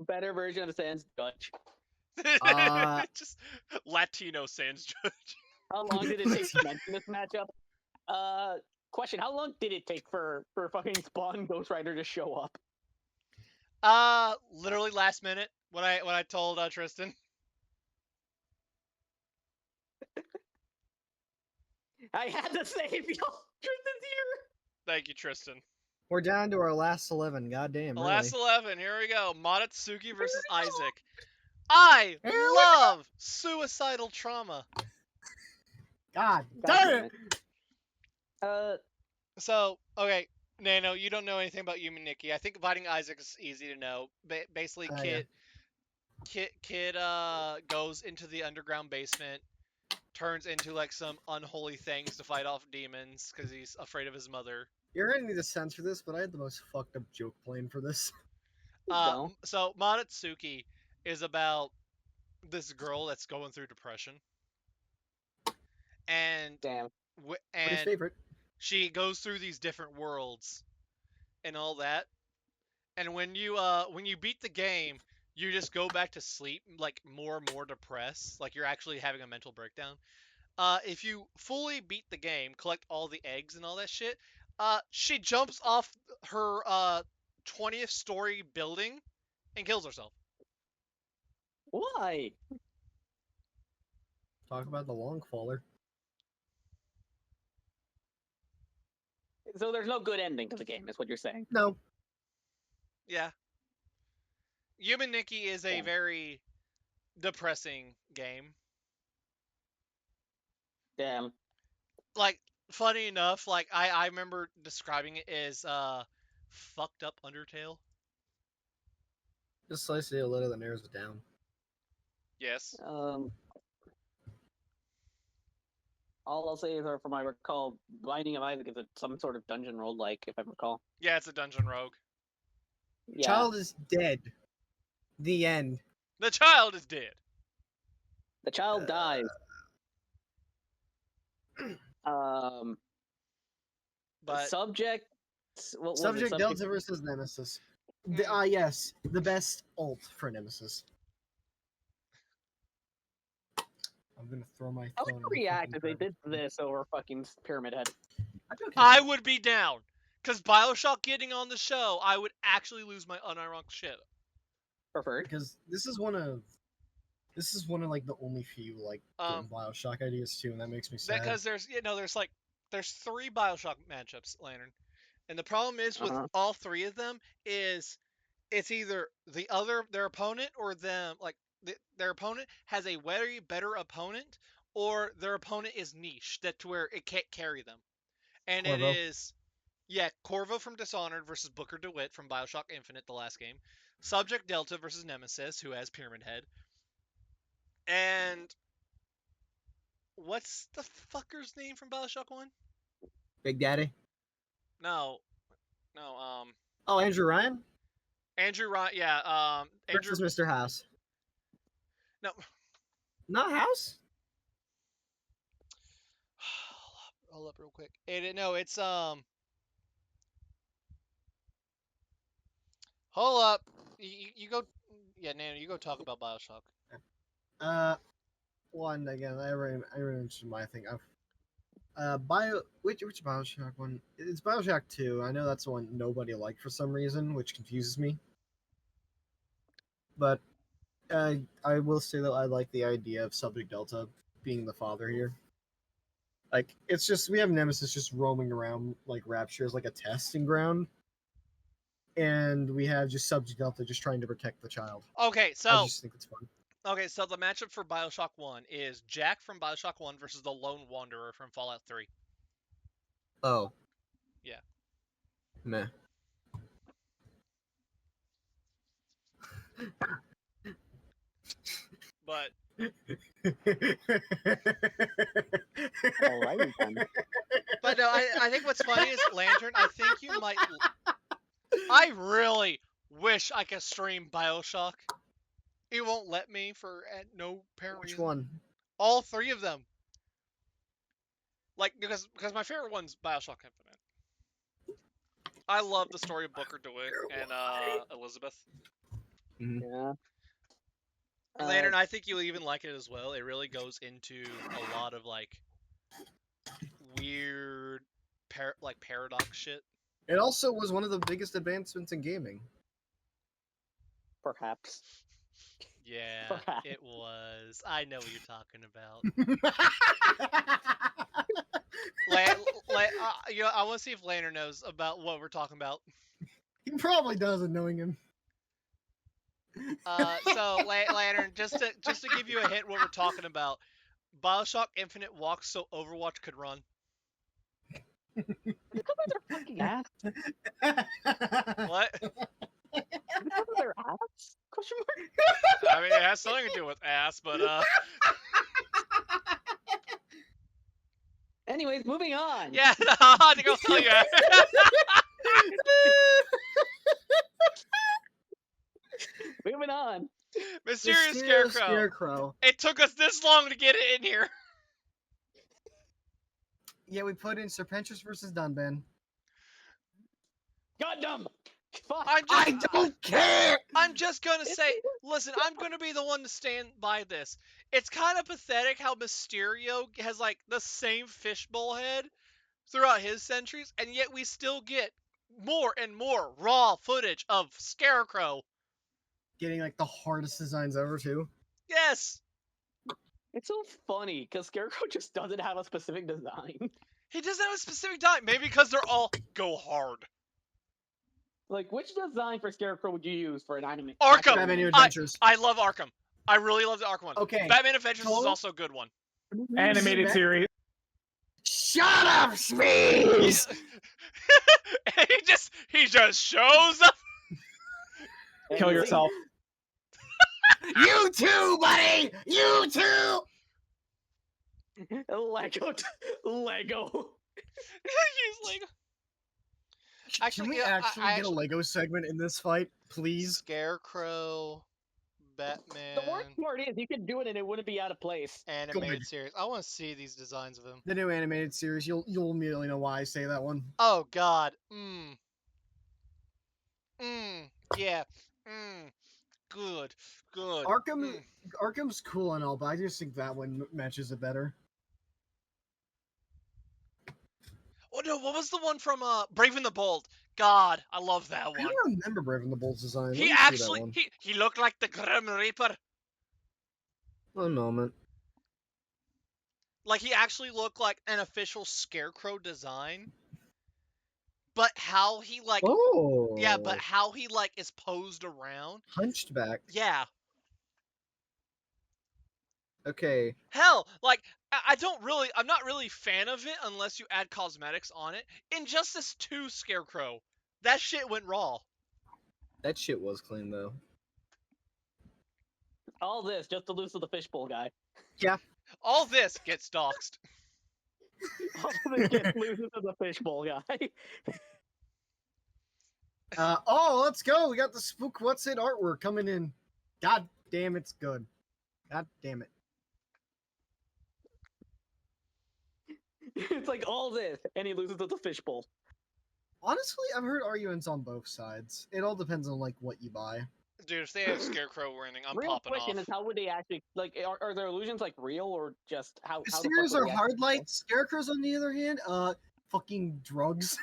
Better version of Sans Judge. Just Latino Sans Judge. How long did it take to mention this matchup? Question: how long did it take for fucking Spawn Ghost Rider to show up? Literally last minute when I told Tristan. I had to save y'all. Tristan's here. Thank you, Tristan. We're down to our last 11. Goddamn. The really. last 11. Here we go. Motatsuki versus Isaac. I love suicidal trauma. God damn damn it. So, okay, Nano, you don't know anything about Yumi Nikki. I think fighting Isaac is easy to know. Basically, Kid goes into the underground basement, turns into like some unholy things to fight off demons because he's afraid of his mother. You're gonna need to censor this, but I had the most fucked up joke plane for this. So Motatsuki is about this girl that's going through depression, and Damn. His favorite. she goes through these different worlds and all that. And when you beat the game, you just go back to sleep, like more and more depressed, like you're actually having a mental breakdown. If you fully beat the game, collect all the eggs and all that shit, she jumps off her 20th story building and kills herself. Why? Talk about the long faller. So there's no good ending to the game, is what you're saying. No. Yeah. Human Nikki is a very depressing game. Damn. Like, funny enough, like I remember describing it as fucked up Undertale. Just slice it a little that narrows it down. Yes. All I'll say is, or from my recall, Binding of Isaac is some sort of dungeon roll, like if I recall. Yeah, it's a dungeon rogue. Yeah. Child is dead. The end. The child is dead. The child dies. But Subject. What was it? Subject Delta versus Nemesis. Yes, the best ult for Nemesis. I'm gonna throw my How phone. would you in the react fucking if they garbage did can. this over fucking Pyramid Head? I'd be okay I with would be down. Because Bioshock getting on the show, I would actually lose my unironic shit. that, Preferred. because this is one of like the only few like Um, good Bioshock ideas too, and that makes me sad. Because there's there's 3 Bioshock matchups, Lantern. And the problem is with Uh-huh. all 3 of them is it's either their opponent or them, like their opponent has a way better opponent, or their opponent is niche that to where it can't carry them. And it Corvo. is Corvo from Dishonored versus Booker DeWitt from Bioshock Infinite, the last game. Subject Delta versus Nemesis, who has Pyramid Head. And what's the fucker's name from Bioshock 1? Big Daddy. No. Oh, Andrew Ryan Andrew Ryan, Andrew. versus Mr. House. No, Not House. hold up real quick. It's hold up. You go, Nano, you go talk about Bioshock. One again. I already mentioned my thing. Which Bioshock one? It's Bioshock 2. I know that's the one nobody liked for some reason, which confuses me. But I will say that I like the idea of Subject Delta being the father here. Like, it's just we have Nemesis just roaming around like Rapture as like a testing ground, and we have just Subject Delta just trying to protect the child. Okay, I so just think it's fun. the matchup for Bioshock 1 is Jack from Bioshock 1 versus the Lone Wanderer from Fallout 3. Oh. Yeah. Meh. But Alrighty then. but no, I think what's funny is Lantern. I think you might. I really wish I could stream Bioshock. It won't let me for no apparent Which reason. one? All 3 of them. Like because my favorite one's Bioshock Infinite. I love the story of Booker DeWitt and Elizabeth. Yeah. Lantern, I think you'll even like it as well. It really goes into a lot of like weird paradox shit. It also was one of the biggest advancements in gaming. Perhaps. Yeah, it was. I know what you're talking about. I want to see if Lantern knows about what we're talking about. He probably doesn't, knowing him. So Lantern, just to give you a hint, what we're talking about. Bioshock Infinite walks so Overwatch could run. Because of their fucking ass. What? Because of their ass? Question mark? I mean, it has something to do with ass, but Anyways, moving on. yeah, I think I'll tell you. Moving on. Mysterious Mysterious Scarecrow. Scarecrow. It took us this long to get it in here. Yeah, we put in Serpentris versus Dunban. Goddamn! Fuck! I don't care! I'm just gonna say, listen, I'm gonna be the one to stand by this. It's kind of pathetic how Mysterio has like the same fishbowl head throughout his centuries, and yet we still get more and more raw footage of Scarecrow. Getting like the hardest designs ever too. Yes, It's so funny because Scarecrow just doesn't have a specific design. he doesn't have a specific time. Maybe because they're all go hard. Like, which design for Scarecrow would you use for an anime? Arkham. Batman New Adventures. I love Arkham. I really love the Arkham one. Okay. Batman Adventures is Total- also a good one. Animated series. Shut up, Smeeze! he just shows up. Kill yourself. You too, buddy! You too! Lego. He's like, Can we yeah, actually get a Lego segment in this fight, please? Scarecrow, Batman The worst part is you could do it and it wouldn't be out of place. animated Good. series. I want to see these designs of him. The new animated series, you'll immediately know why I say that one. Oh God. Yeah. Good. Good. Arkham's cool and all, but I just think that one matches it better. Oh no, what was the one from Brave and the Bold? God, I love that I one. don't remember Brave and the Bold's design. Let He me see that actually one. he looked like the Grim Reaper. One moment. Like he actually looked like an official Scarecrow design. But how he like Oh. yeah, but how he like is posed around. Hunched back. Yeah. Okay. Hell, like I'm not really a fan of it unless you add cosmetics on it. Injustice 2 Scarecrow. That shit went raw. That shit was clean though. All this just to lose to the fishbowl guy. All this gets doxxed. All this just loses to the fishbowl guy. Oh, let's go. We got the Spook What's It artwork coming in. God damn, it's good. God damn it. It's like all this, and he loses to the fishbowl. Honestly, I've heard arguments on both sides. It all depends on like what you buy. Dude, if they have Scarecrow winning, I'm Real popping question off. is, how would they actually like? Are their illusions like real or just how? the fuck Mysterios would are they hard actually lights. Scarecrows, on the other hand, fucking drugs.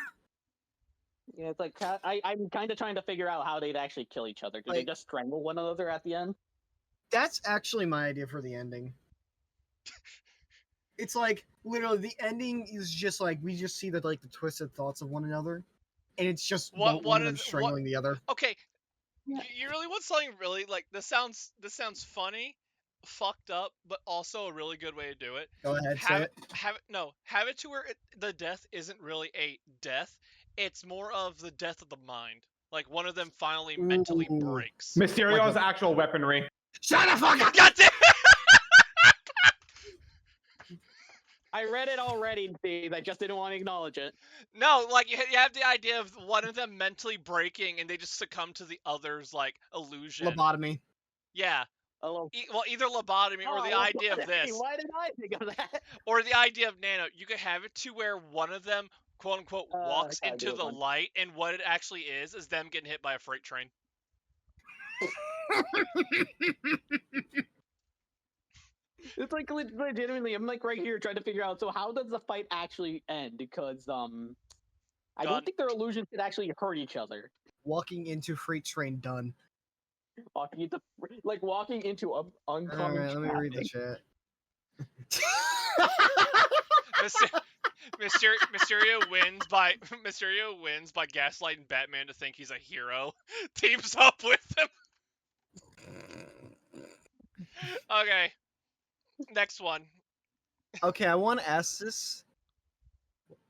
Yeah, it's like I'm kind of trying to figure out how they'd actually kill each other. Do they Like- just strangle one another at the end? That's actually my idea for the ending. It's like literally the ending is just like we just see the like the twisted thoughts of one another, and it's just What- one what of them is- strangling the other. Okay, Yeah. you really want something really like this sounds funny, fucked up, but also a really good way to do it. Go ahead, say Have it. have it to where the death isn't really a death. It's more of the death of the mind. Like one of them finally mentally Ooh. breaks. Mysterio's actual weaponry. Shut the fuck up! God damn! I read it already, Steve. I just didn't want to acknowledge it. No, like you have the idea of one of them mentally breaking and they just succumb to the other's like illusion. Lobotomy. Yeah. Hello. Well, either lobotomy or the idea of this, Why did I think of that? or the idea of Nano. You could have it to where one of them, quote unquote, walks I into do it the once. light, and what it actually is them getting hit by a freight train. It's like legitimately, I'm like right here trying to figure out. So how does the fight actually end? Because I Done. don't think their illusions could actually hurt each other. Walking into freight train done. Walking into oncoming Alright, let me read the traffic. chat. Mysterio wins by gaslighting Batman to think he's a hero. Teams up with him. Okay. Next one. Okay, I want to ask this.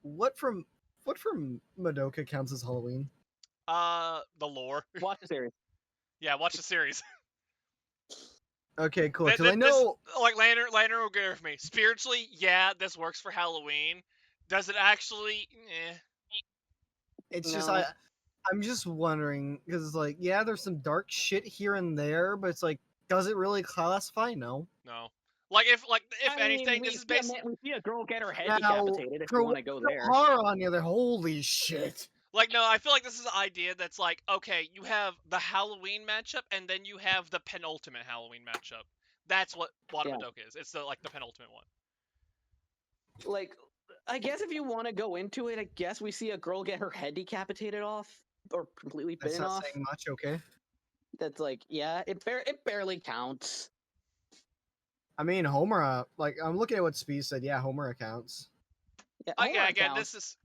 What from Madoka counts as Halloween? The lore. Watch the series. Yeah, watch the series. Okay, cool. Th- Because I th- this- know Like Lantern will agree with me. Spiritually, yeah, this works for Halloween. Does it actually? it's just No. I'm just wondering because it's like yeah, there's some dark shit here and there, but it's like does it really classify? No. No. Like if I anything, mean, this is basically we see a girl get her head Now, decapitated. If for you want to go there. horror on the other, holy shit. like no. I feel like this is an idea that's like okay, you have the Halloween matchup, and then you have the penultimate Halloween matchup. That's what Yeah. Madoka is. It's the penultimate one. Like, I guess if you want to go into it, I guess we see a girl get her head decapitated off or completely That's bitten not off. saying much. Okay. That's like, yeah, it barely counts. I mean, Homer. Like I'm looking at what Speed said. Yeah, Homer accounts. Yeah, Yeah, Homer again, counts. this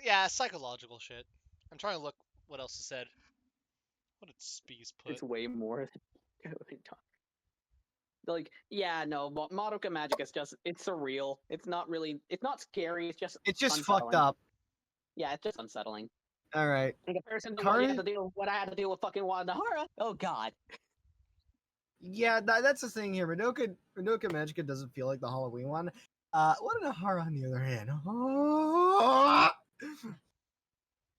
is psychological shit. I'm trying to look what else is said. What did Spees put? It's way more than like, yeah, no, Madoka Magic is just, it's surreal. It's not scary, it's just Fucked unsettling. up. Yeah, it's just unsettling. All right. In comparison to Carnage- what I had to deal with fucking Wadahara, oh god. Yeah, that's the thing here. Madoka Magica doesn't feel like the Halloween one. Wadahara on the other hand.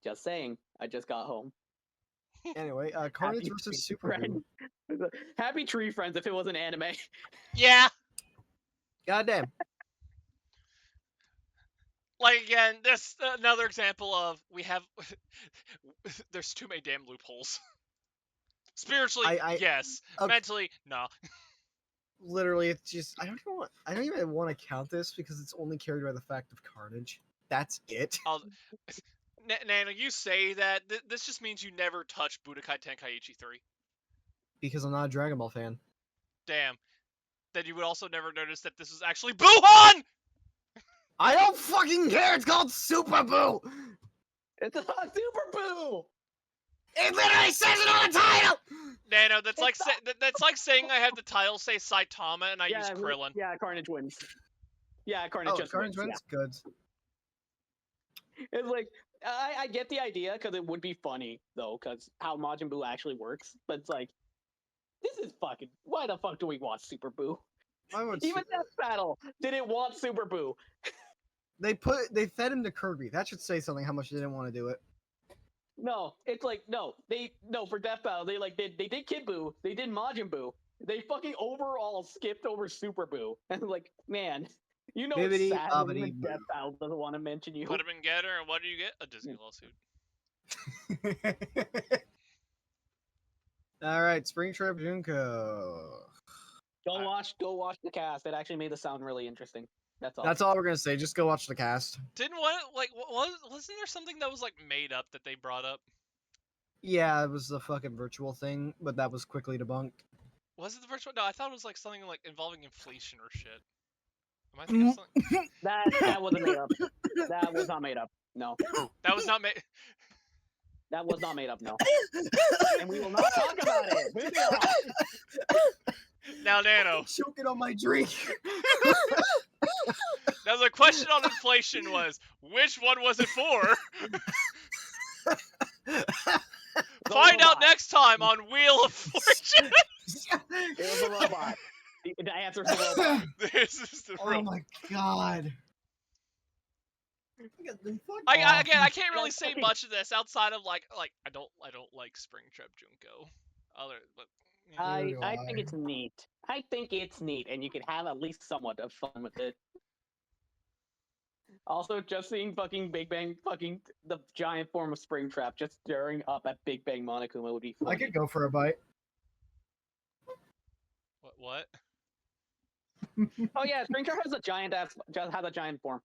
Just saying, I just got home. Anyway, Carnage Happy versus Feet Supergirl. friend. Happy Tree Friends if it was an anime. Yeah. Goddamn. Like again, this another example of we have. There's too many damn loopholes. Spiritually, yes. okay. Mentally, no. Literally, it's just I don't even want to count this because it's only carried by the fact of carnage. That's it. Nana, you say that. This just means you never touch Budokai Tenkaichi 3. Because I'm not a Dragon Ball fan. Damn. Then you would also never notice that this was actually Buhan! I don't fucking care. It's called Super Boo. It's not Super Boo! It literally says it on the title. Nano, that's like that's like saying I have the title say Saitama and I use Krillin. Yeah, Carnage wins. Yeah, Carnage Oh, just Carnage wins. wins. Yeah. It's like I get the idea because it would be funny though, because how Majin Buu actually works. But it's like, this is fucking. Why the fuck do we want Super Boo? Even Death Battle didn't want Super Boo. They fed him to Kirby. That should say something. How much they didn't want to do it. No, it's like for Death Battle they did Kid Buu, they did Majin Buu, they fucking overall skipped over Super Buu, and like, man, you know it's sad when even Death Battle doesn't want to mention you. Put him in Getter, and what do you get? A Disney lawsuit. All right, Spring Trip Junko. Go watch the cast. It actually made the sound really interesting. That's all. That's all we're gonna say. Just go watch the cast. Didn't wasn't there something that was like made up that they brought up? Yeah, it was a fucking virtual thing, but that was quickly debunked. Was it the virtual? No, I thought it was like something like involving inflation or shit. Am I thinking of something? That wasn't made up. That was not made up. No. That was not made. That was not made up. No. And we will not talk about it. Moving on. Now, Nano. Choking on my drink. Now the question on inflation was, which one was it for? Find out next time on Wheel of Fortune. It was a robot. The answer's a robot. This is the Oh my god. I can't really say much of this outside of like I don't like Spring Trip Junko. But I think it's neat. I think it's neat, and you can have at least somewhat of fun with it. Also, just seeing fucking Big Bang, fucking the giant form of Springtrap just staring up at Big Bang Monokuma would be funny. I could go for a bite. What? Oh yeah, Springtrap has a giant form.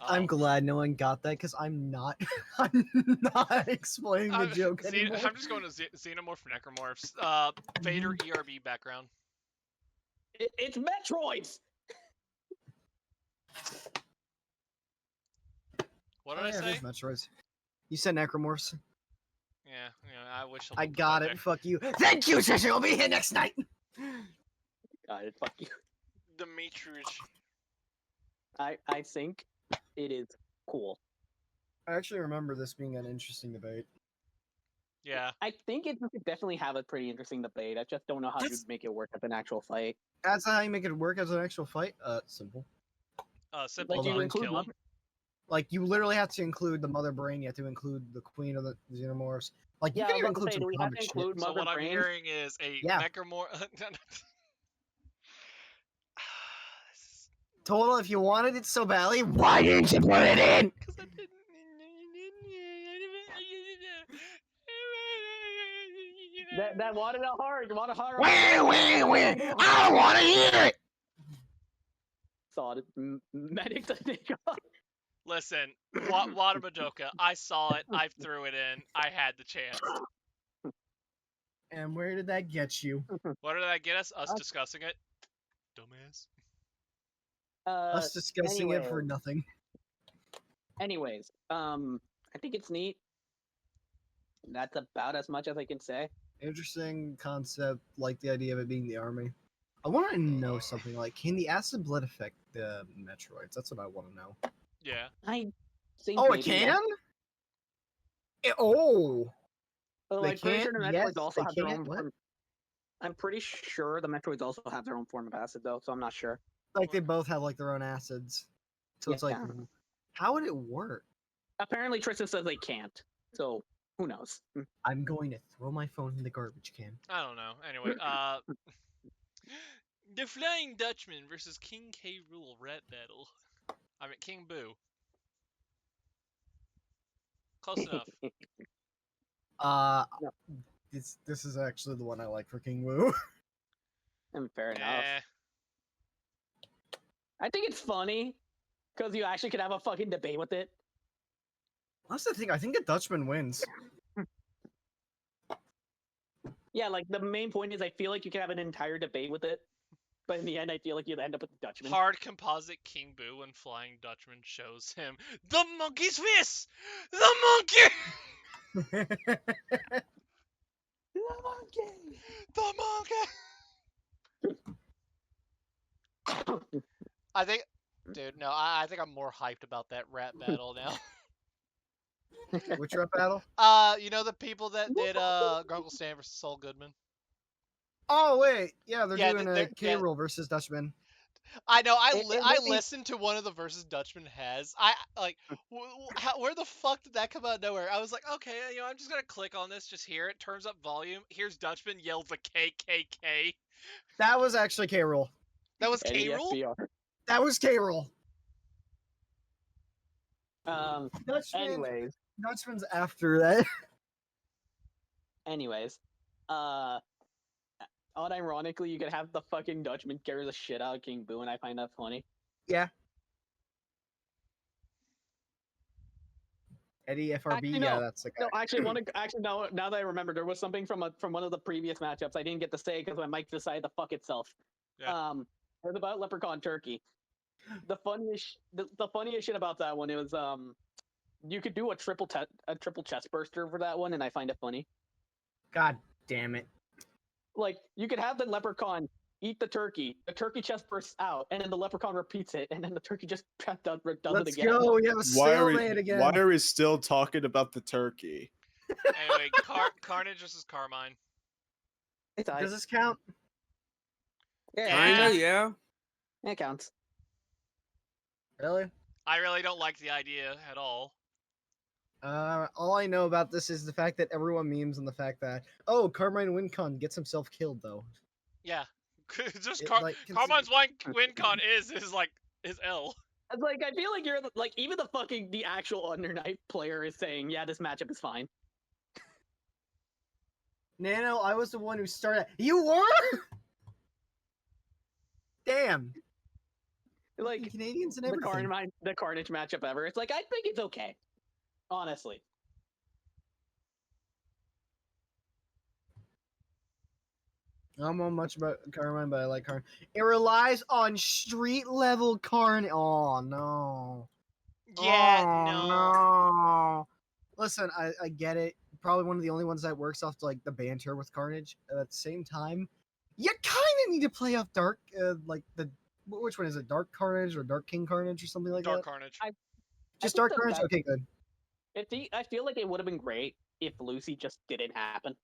I'm glad no one got that because I'm not explaining the joke anymore. I'm just going to Xenomorph Necromorphs. Vader ERB background. It's Metroids! What did I say? Metroids. You said Necromorphs. Yeah, I wish I got it. Fuck you. Thank you, Trisha. We'll be here next night. Got it. Fuck you. Demetrius. I think it is cool. I actually remember this being an interesting debate. Yeah. I think it could definitely have a pretty interesting debate. I just don't know how you'd make it work as an actual fight. That's how you make it work as an actual fight? Simple. Simple. Like, you include kill 'em. Like, you literally have to include the Mother Brain. You have to include the Queen of the Xenomorphs. Like, you Yeah, can I even was about include to say, some do we have comic to shit. include So Mother what I'm Brain? hearing is a Necromorph. Total, if you wanted it so badly, why didn't you put it in? Because I didn't. That wanted a hard, want a hard. Wait! I don't want to hear it. Saw it. Medic the nigga. Listen, Wada Madoka, I saw it, I threw it in, I had the chance. And where did that get you? What did that get us? Us discussing it? Dumbass. Us discussing it for nothing. Anyways, I think it's neat. That's about as much as I can say. Interesting concept, like the idea of it being the army. I want to know something like, can the acid blood affect the Metroids? That's what I want to know. Yeah. I think. Oh, it can? Oh! Well, I'm pretty sure the Metroids yes, also they have their can't, own what? form. I'm pretty sure the Metroids also have their own form of acid, though, so I'm not sure. Like, they both have, like, their own acids. So it's like, Yeah. how would it work? Apparently, Tristan says they can't. So Who knows? I'm going to throw my phone in the garbage can. I don't know. Anyway, the Flying Dutchman versus King K. Rool rap battle. I mean King Boo. Close enough. Uh, No. this is actually the one I like for King Wu. And fair enough. Eh. I think it's funny because you actually could have a fucking debate with it. That's the thing. I think the Dutchman wins. Yeah, like the main point is I feel like you can have an entire debate with it, but in the end, I feel like you'd end up with the Dutchman. Hard composite King Boo when Flying Dutchman shows him the monkey's fist! The monkey! The monkey! I think, dude, no, I think I'm more hyped about that rap battle now. Which rap battle? You know the people that did Grunkle Stan versus Saul Goodman? Oh wait, yeah, they're Yeah, doing a they're- K yeah. Rool versus Dutchman. I know. I might be- listened to one of the versus Dutchman has. I like. Where the fuck did that come out of nowhere? I was like, okay, I'm just gonna click on this, just hear it. Turns up volume. Here's Dutchman yells the KKK. That was actually K Rool. That was K Rool. NESBR. That was K Rool. Dutchman. Anyways, Dutchman's after that. unironically, you could have the fucking Dutchman carry the shit out of King Boo, and I find that funny. Yeah. Eddie FRB, Actually, yeah, no. that's the guy. No, actually, now that I remember, there was something from one of the previous matchups I didn't get to say because my mic decided to fuck itself. Yeah. It was about Leprechaun Turkey. The funniest shit about that one is you could do a triple chest burster for that one, and I find it funny. God damn it. Like you could have the Leprechaun eat the turkey chest bursts out, and then the Leprechaun repeats it, and then the turkey just does it Let's again. go. We have a stalemate again. Why are we still talking about the turkey? Anyway, Carnage versus Carmine. It's Does this count? Yeah. Yeah. It counts. Really? I really don't like the idea at all. All I know about this is the fact that everyone memes on the fact that, oh, Carmine Wincon gets himself killed, though. Yeah. Just It, like, Carmine's win con is like his L. Like I feel like you're like even the actual Under Night player is saying, yeah, this matchup is fine. Nano, I was the one who started. You were? Damn. Like Canadians and the everything. Carnage matchup ever. It's like I think it's okay, honestly. I don't know much about Carmine, but I like Carmine. It relies on street level Carn. Oh no. Yeah, Oh, no. Listen, I get it. Probably one of the only ones that works off like the banter with Carnage. At the same time, you kind of need to play off Dark, like the which one is it? Dark Carnage or Dark King Carnage or something like Dark that? Carnage. Just think Dark the Carnage. best- Okay, good. I feel like it would have been great if Lucy just didn't happen.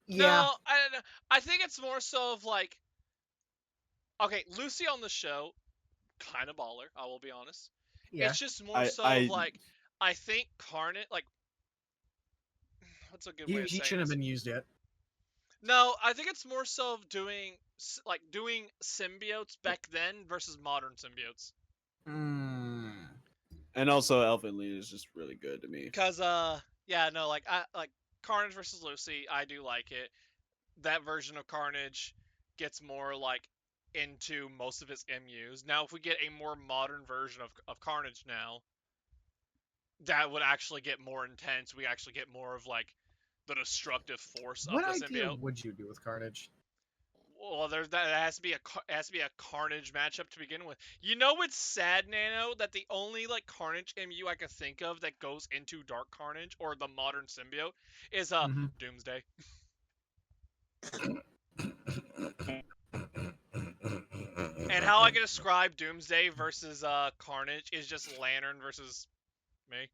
Yeah. No, I don't know. I think it's more so of like, okay, Lucy on the show, kind of baller. I will be honest. Yeah. It's just more so of like, I think Carnage, like, what's a good way of He saying shouldn't have this? been used yet. No, I think it's more so of doing symbiotes back then versus modern symbiotes. And also, Elfin Lee is just really good to me. Because yeah, no, like Carnage versus Lucy, I do like it. That version of Carnage gets more like into most of its MUs. Now, if we get a more modern version of Carnage now, that would actually get more intense. We actually get more of like the destructive force What of the idea symbiote. would you do with Carnage? Well, there's that. It has to be a Carnage matchup to begin with. You know, it's sad, Nano, that the only like Carnage MU I could think of that goes into Dark Carnage or the modern symbiote is Mhm. Doomsday. And how I can describe Doomsday versus Carnage is just Lantern versus me.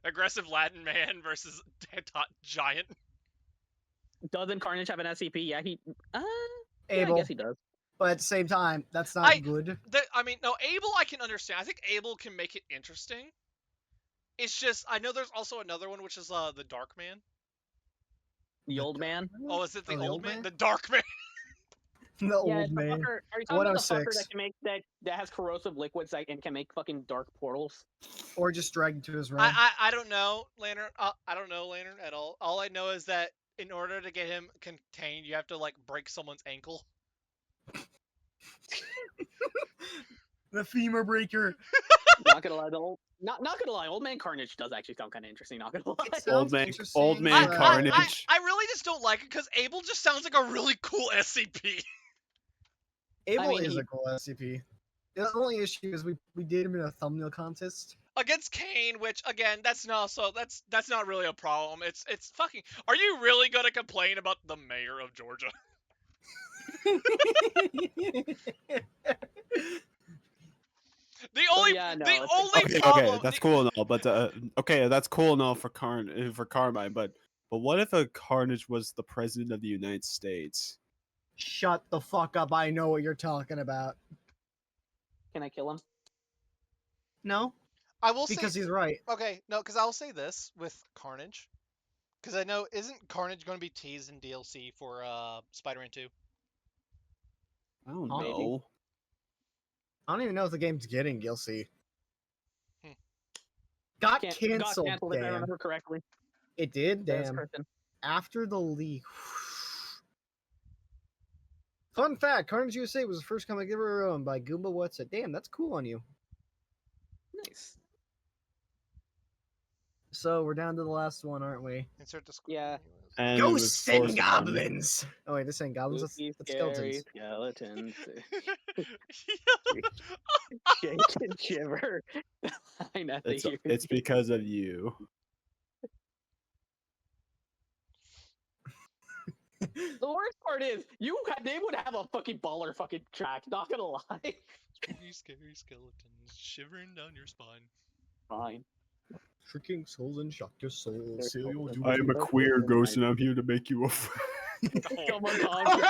aggressive Latin man versus giant. Doesn't Carnage have an SCP? Yeah, he. I Abel. guess he does. but at the same time, that's not good. I mean, no, Abel I can understand. I think Abel can make it interesting. It's just I know there's also another one which is the Dark Man. The old man. Oh, is it the Oh, old man? The Dark Man. The Yeah, old it's the man. fucker. Are you talking about the fucker 106. that can make that has corrosive liquids and can make fucking dark portals? Or just drag into his realm. I don't know, Lantern. I don't know Lantern at all. All I know is that in order to get him contained, you have to like break someone's ankle. The femur breaker. Not gonna lie, not gonna lie, Old Man Carnage does actually sound kind of interesting. Not gonna lie. It sounds Old interesting, Man but- Carnage. I really just don't like it because Abel just sounds like a really cool SCP. Abel mean, is he- a cool SCP. The only issue is we did him in a thumbnail contest. Against Kane, which again, that's not really a problem. It's fucking. Are you really gonna complain about the mayor of Georgia? The only yeah, no, the it's- only Okay, problem. that's cool and all, but okay, that's cool and all for Carmine, but what if a Carnage was the president of the United States? Shut the fuck up! I know what you're talking about. Can I kill him? No, I will because say he's right. okay, no, because I'll say this with Carnage, because I know isn't Carnage going to be teased in DLC for Spider-Man 2? I don't Maybe. know. I don't even know if the game's getting DLC. Hmm. Got Got canceled. canceled if I Damn. remember correctly. It did. Yes, Damn. Kristen. After the leak. Fun fact: Carnage USA was the first comic ever owned by Goomba What's It. Damn, that's cool on you. Nice. So we're down to the last one, aren't we? Insert the Yeah. And it was Ghosts and forced upon me. goblins. Oh wait, this ain't goblins. That's, Spooky, that's scary skeletons. skeletons. Shake and shiver. I know It's because of you. The worst part is they would have a fucking baller fucking track. Not gonna lie. Spooky, scary skeletons shivering down your spine. Fine. Tricking souls and shock your soul. They're Seal your cool. doom. I am a That's queer different, ghost, I- and I'm here to make you a friend. Come on, Tom.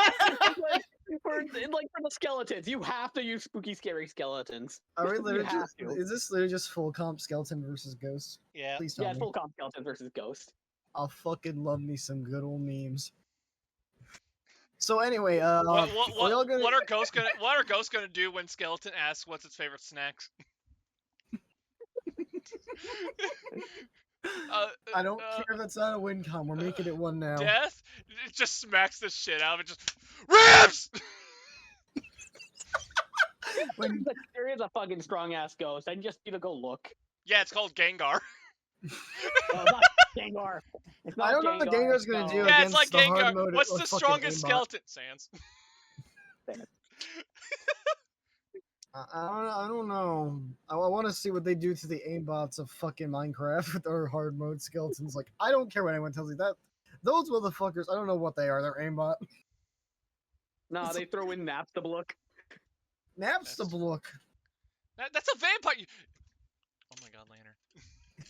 for the skeletons, you have to use spooky, scary skeletons. Are we You literally have just, to. is this literally just full comp skeleton versus ghost? Yeah. Please tell Yeah, me. full comp skeleton versus ghost. I'll fucking love me some good old memes. So anyway, we all gonna... What are ghosts gonna do when Skeleton asks what's its favorite snacks? I don't care if that's not a win con. We're making it one now. Death? It just smacks the shit out of it. Just ribs. When... There is a fucking strong ass ghost. I just need to go look. Yeah, it's called Gengar. No, it's not Gengar. It's not I don't know what Gengar's gonna do. Yeah, it's against like the hard Gengar. mode What's of the fucking strongest aimbot. skeleton? Sans. I don't know. I want to see what they do to the aimbots of fucking Minecraft with their hard mode skeletons. Like, I don't care what anyone tells you that. Those motherfuckers, I don't know what they are. They're aimbot. No, they throw in naps to look. Naps to look. That's a vampire. Oh my god, Lantern.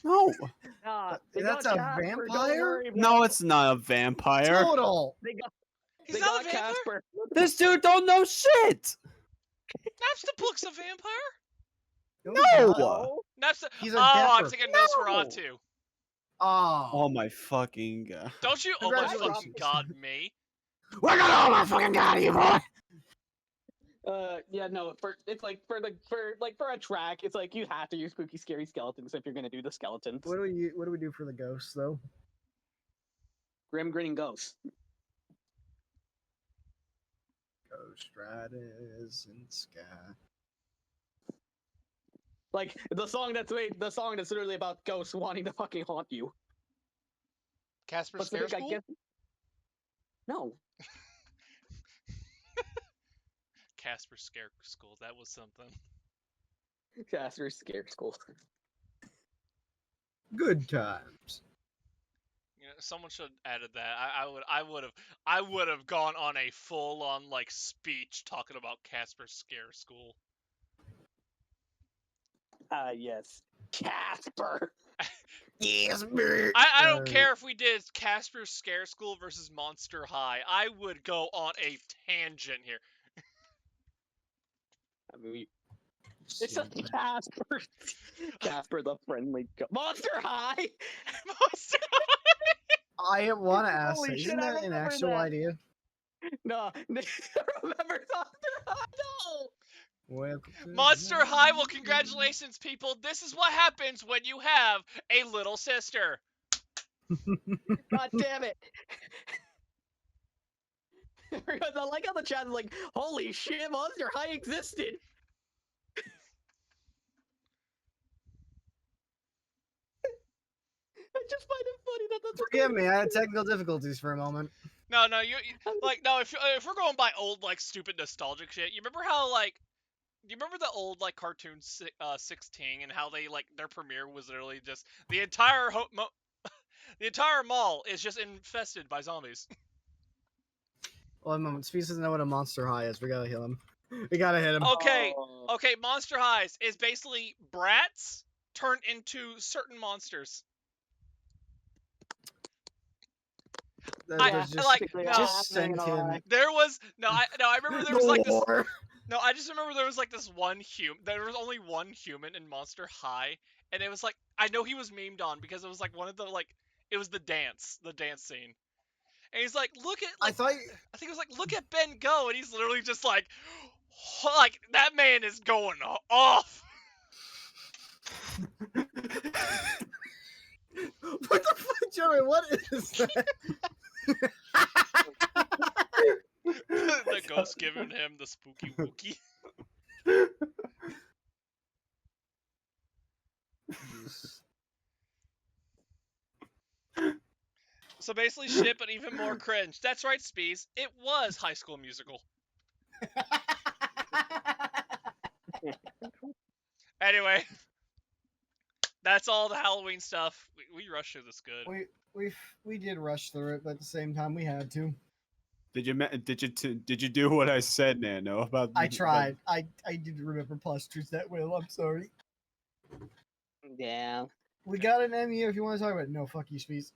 No, Nah, That's a vampire? no, it's not a vampire. Total. He's They not a got vampire. Casper. This dude don't know shit. Napstablook's a vampire. No. No. He's a I'm dapper. thinking No. Nosferatu. Oh. Oh my fucking god. Don't you? Oh my Congratulations. fucking god, me. We're gonna all my fucking god, you boy. Yeah, no. It's like for a track, it's like you have to use spooky, scary skeletons if you're gonna do the skeletons. What do we do for the ghosts though? Grim grinning ghosts. Ghost Riders in sky. Like the song that's literally about ghosts wanting to fucking haunt you. Casper But Scare I School? guess no. Casper Scare School. That was something. Casper Scare School. Good times. You know, someone should have added that. I would have gone on a full on like speech talking about Casper Scare School. Yes. Casper. Yes, I don't care if we did Casper Scare School versus Monster High. I would go on a tangent here. I mean, it's a Casper. Casper the friendly Monster High. Monster. I want to ask Holy that. shit, Isn't I that an remember actual that. idea? No, remember Monster High? No. Welcome to Monster the High. Well, congratulations, people. This is what happens when you have a little sister. God damn it. I like how the chat is like, holy shit, Monster High existed. I just find it funny that that's Forgive me, I had technical difficulties for a moment. No, like no. If we're going by old like stupid nostalgic shit, you remember how like. Do you remember the old like cartoon 16 and how they like their premiere was literally just the entire the entire mall is just infested by zombies. One moment. Speeds doesn't know what a Monster High is. We gotta heal him. We gotta hit him. Okay, Oh. okay, Monster Highs is basically brats turned into certain monsters. Yeah, Just, like basically, no, just happening send and all him. that. there was I remember there was The like this. war. No, I just remember there was like this one human. There was only one human in Monster High, and it was like I know he was memed on because it was like one of the like it was the dance scene, and he's like, look at I like thought. I think it was like look at Ben go, and he's literally just like that man is going off. What the fuck, Joey? What is that? The ghost giving him the spooky wookie. So basically shit, but even more cringe. That's right, Spees. It was High School Musical. Anyway, that's all the Halloween stuff. We rushed through this good. we did rush through it, but at the same time we had to. Did you do what I said, Nano? About I tried. I did remember postures that well. I'm sorry. Yeah. We got an MU if you want to talk about it. No, fuck you, Speeds.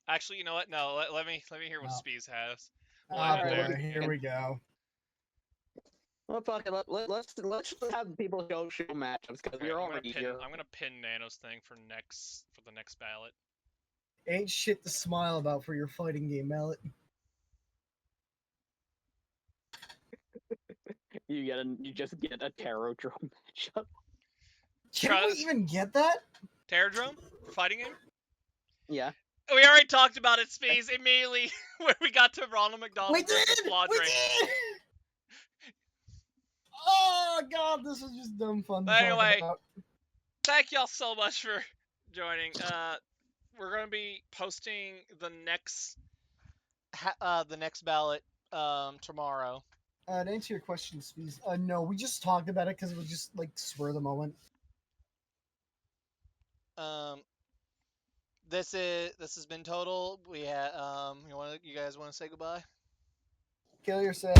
Actually, you know what? No, let me hear what No. Spees has. Oh, We'll edit Alright, there. boy, here we go. Well, fuck it. Let's just have people show matchups because Okay, we're already here. I'm gonna pin Nano's thing for the next ballot. Ain't shit to smile about for your fighting game, Mallet. You just get a tarot drum matchup. Can Trust- we even get that? Terradrome for fighting game. Yeah. We already talked about it, Spees, immediately when we got to Ronald McDonald We versus did! Flaw We Drake. did! Oh god, this is just dumb fun to But anyway, talk about. thank y'all so much for joining. We're gonna be posting the next ballot tomorrow. To answer your question, Speeds, no, we just talked about it because it was just like spur of the moment. This has been Total. We had you guys want to say goodbye? Kill yourself.